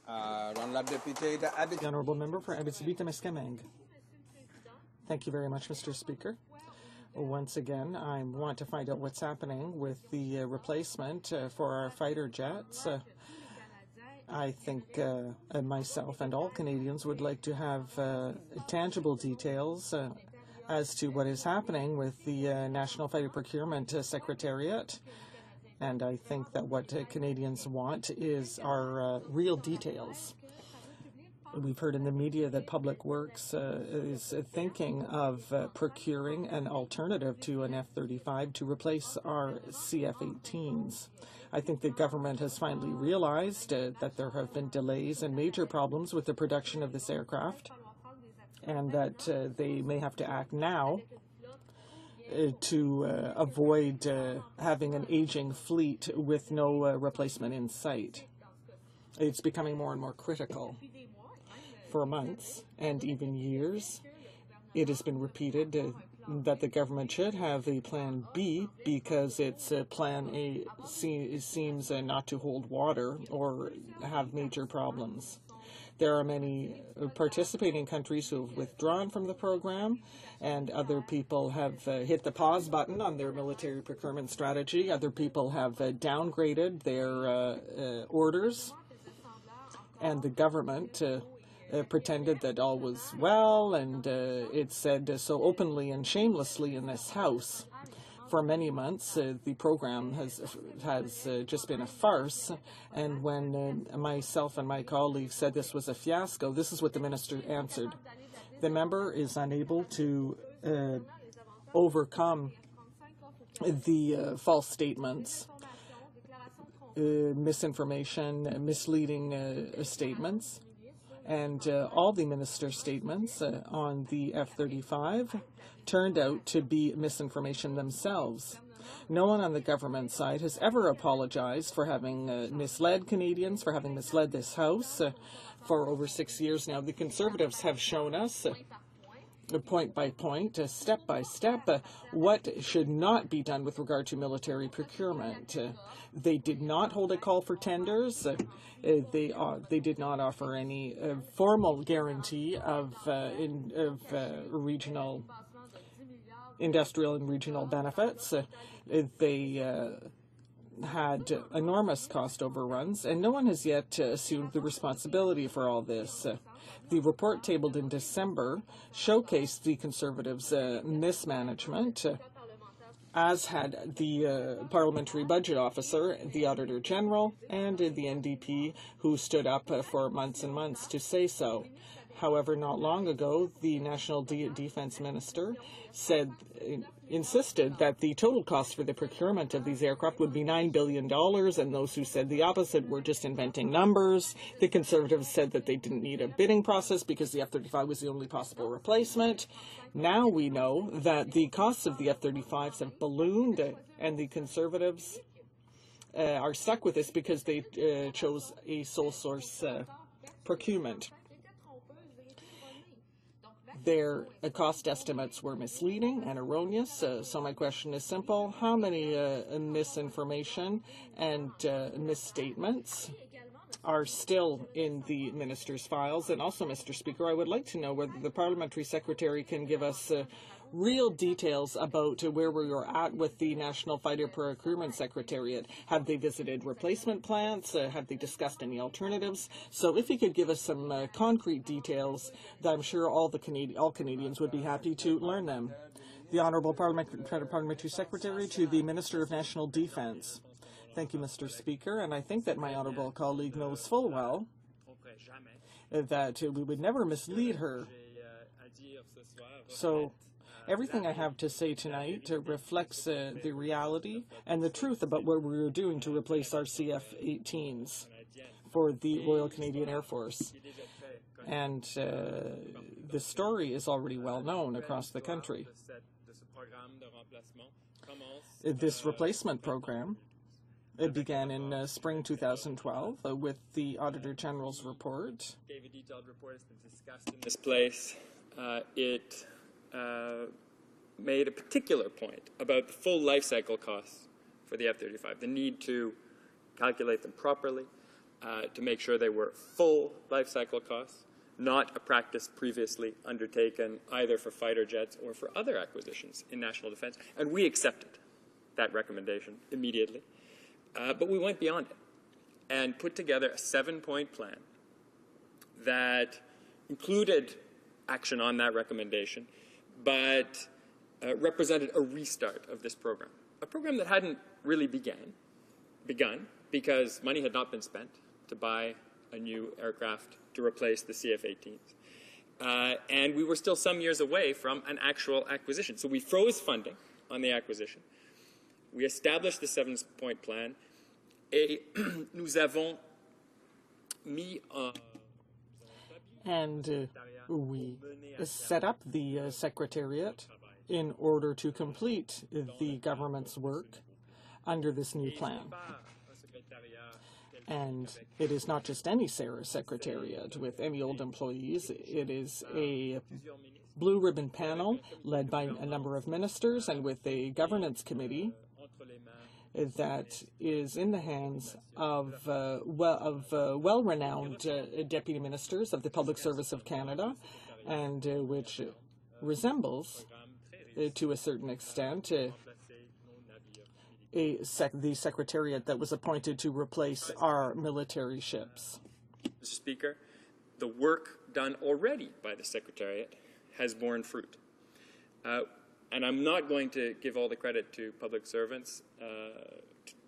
The honourable member for Abitibi-Témiscamingue. Thank you very much, Mr. Speaker. Once again, I want to find out what's happening with the replacement for our fighter jets. I think myself and all Canadians would like to have tangible details as to what is happening with the National Fighter Procurement Secretariat. And I think that what Canadians want are real details. We've heard in the media that Public Works is thinking of procuring an alternative to an F-35 to replace our CF-18s. I think the government has finally realized that there have been delays and major problems with the production of this aircraft, and that they may have to act now to avoid having an aging fleet with no replacement in sight. It's becoming more and more critical. For months and even years, it has been repeated that the government should have a plan B because its plan A seems not to hold water or have major problems. There are many participating countries who have withdrawn from the program, and other people have hit the pause button on their military procurement strategy. Other people have downgraded their orders, and the government pretended that all was well, and it said so openly and shamelessly in this House. For many months, the program has just been a farce, and when myself and my colleagues said this was a fiasco, this is what the minister answered. The member is unable to overcome the false statements, misinformation, misleading statements, and all the minister's statements on the F-35 turned out to be misinformation themselves. No one on the government side has ever apologized for having misled Canadians, for having misled this House for over 6 years now. The Conservatives have shown us point by point, step by step, what should not be done with regard to military procurement. They did not hold a call for tenders. They did not offer any formal guarantee of regional industrial and regional benefits. They had enormous cost overruns, and no one has yet assumed the responsibility for all this. The report tabled in December showcased the Conservatives' mismanagement, as had the Parliamentary Budget Officer, the Auditor General, and the NDP, who stood up for months and months to say so. However, not long ago, the National Defence Minister insisted that the total cost for the procurement of these aircraft would be $9 billion, and those who said the opposite were just inventing numbers. The Conservatives said that they didn't need a bidding process because the F-35 was the only possible replacement. Now we know that the costs of the F-35s have ballooned, and the Conservatives are stuck with this because they chose a sole source procurement. Their cost estimates were misleading and erroneous, so my question is simple. How many misinformation and misstatements are still in the minister's files? And also, Mr. Speaker, I would like to know whether the parliamentary secretary can give us real details about where we are at with the National Fighter Procurement Secretariat. Have they visited replacement plants? Have they discussed any alternatives? So if you could give us some concrete details, I'm sure all Canadians would be happy to learn them. The Honourable Parliamentary Secretary to the Minister of National Defence. Thank you, Mr. Speaker, and I think that my honourable colleague knows full well that we would never mislead her. So everything I have to say tonight reflects the reality and the truth about what we were doing to replace our CF-18s for the Royal Canadian Air Force. And the story is already well known across the country. This replacement program began in spring 2012 with the Auditor General's report. Gave a detailed report. It's been discussed in this place. It made a particular point about the full life cycle costs for the F-35, the need to calculate them properly, to make sure they were full life cycle costs, not a practice previously undertaken either for fighter jets or for other acquisitions in national defense. And we accepted that recommendation immediately. But we went beyond it and put together a 7-point plan that included action on that recommendation, but represented a restart of this program, a program that hadn't really began, begun because money had not been spent to buy a new aircraft to replace the CF-18s. And we were still some years away from an actual acquisition. So we froze funding on the acquisition. We established the 7-point plan. Et nous avons mis en... And we set up the Secretariat in order to complete the government's work under this new plan. And it is not just any secretariat with any old employees. It is a blue ribbon panel led by a number of ministers and with a governance committee that is in the hands of well-renowned deputy ministers of the Public Service of Canada, and which resembles, to a certain extent, the secretariat that was appointed to replace our military ships. Mr. Speaker, the work done already by the Secretariat has borne fruit. And I'm not going to give all the credit to public servants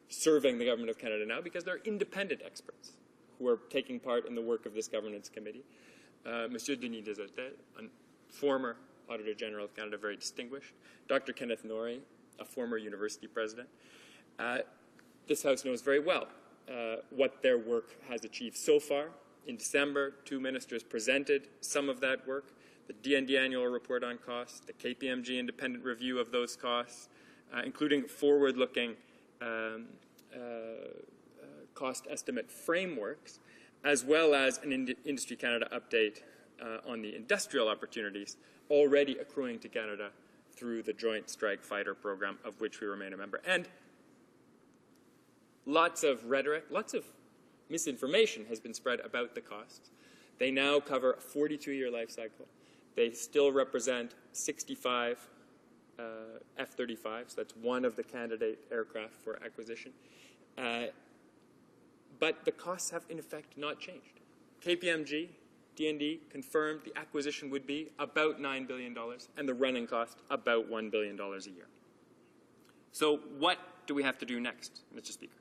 serving the Government of Canada now, because they're independent experts who are taking part in the work of this governance committee. Monsieur Denis Desautels, a former Auditor General of Canada, very distinguished. Dr. Kenneth Norrie, a former university president. This House knows very well what their work has achieved so far. In December, 2 ministers presented some of that work. The DND annual report on costs, the KPMG independent review of those costs, including forward-looking cost estimate frameworks, as well as an Industry Canada update on the industrial opportunities already accruing to Canada through the Joint Strike Fighter program, of which we remain a member. And lots of rhetoric, lots of misinformation has been spread about the costs. They now cover a 42-year life cycle. They still represent 65 F-35s. That's one of the candidate aircraft for acquisition. But the costs have, in effect, not changed. KPMG, DND confirmed the acquisition would be about $9 billion and the running cost about $1 billion a year. So what do we have to do next, Mr. Speaker?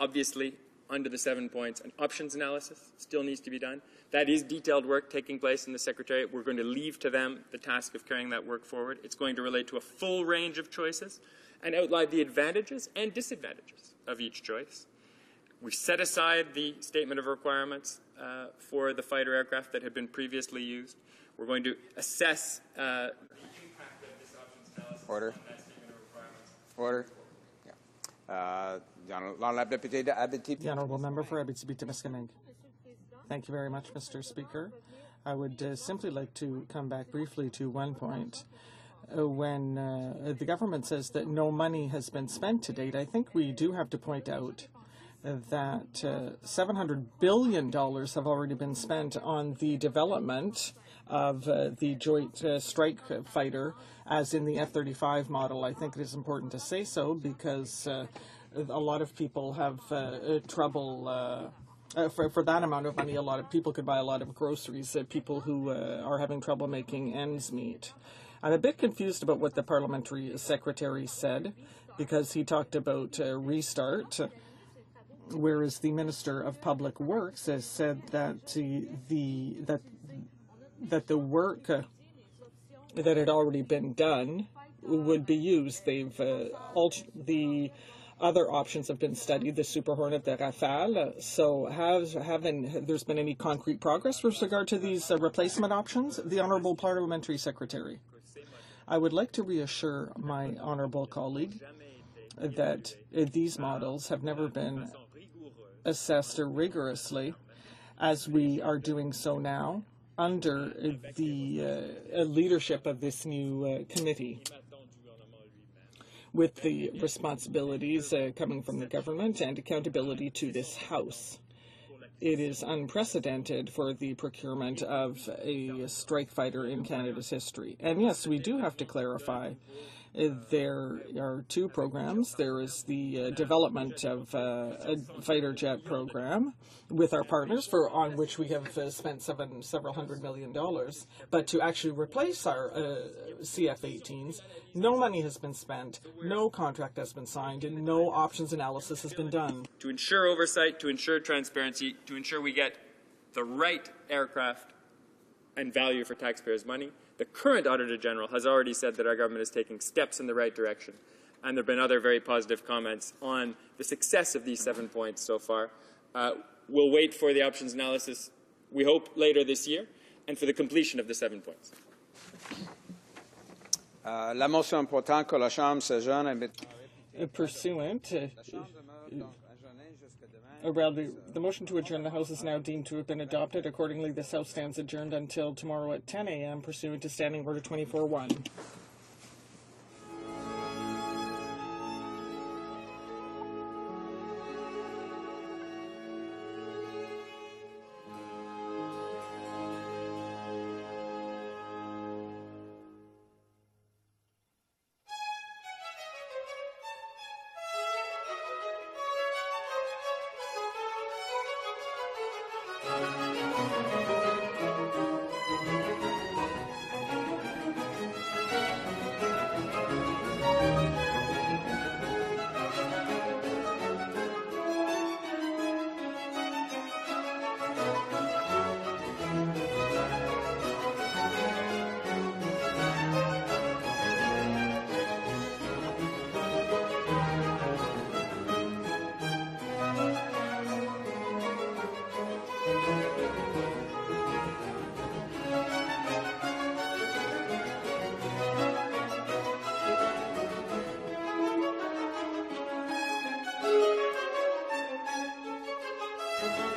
Obviously, under the 7 points, an options analysis still needs to be done. That is detailed work taking place in the Secretariat. We're going to leave to them the task of carrying that work forward. It's going to relate to a full range of choices and outline the advantages and disadvantages of each choice. We set aside the statement of requirements for the fighter aircraft that had been previously used. We're going to assess the impact of this options analysis on that statement of requirements. Order. The Honourable Member for Abitibi-Témiscamingue. Thank you very much, Mr. Speaker. I would simply like to come back briefly to one point. When the government says that no money has been spent to date, I think we do have to point out that $700 billion have already been spent on the development of the Joint Strike Fighter, as in the F-35 model. I think it is important to say so because a lot of people have trouble. For that amount of money, a lot of people could buy a lot of groceries, people who are having trouble making ends meet. I'm a bit confused about what the parliamentary secretary said, because he talked about restart, whereas the Minister of Public Works has said that the work that had already been done would be used. The other options have been studied, the Super Hornet, the Rafale. So haven't there's been any concrete progress with regard to these replacement options? The Honourable Parliamentary Secretary. I would like to reassure my honourable colleague that these models have never been assessed rigorously, as we are doing so now under the leadership of this new committee, with the responsibilities coming from the government and accountability to this House. It is unprecedented for the procurement of a strike fighter in Canada's history. And yes, we do have to clarify There are two programs. There is the development of a fighter jet program with our partners, on which we have spent several $100 million. But to actually replace our CF-18s, no money has been spent, no contract has been signed, and no options analysis has been done. To ensure oversight, to ensure transparency, to ensure we get the right aircraft and value for taxpayers' money, the current Auditor General has already said that our government is taking steps in the right direction. And there have been other very positive comments on the success of these 7 points so far. We'll wait for the options analysis, we hope, later this year, and for the completion of the 7 points. La motion portant que la Chambre s'adjourne Pursuant the motion to adjourn the House is now deemed to have been adopted. Accordingly, this House stands adjourned until tomorrow at 10 a.m. pursuant to Standing Order 24-1. Thank you.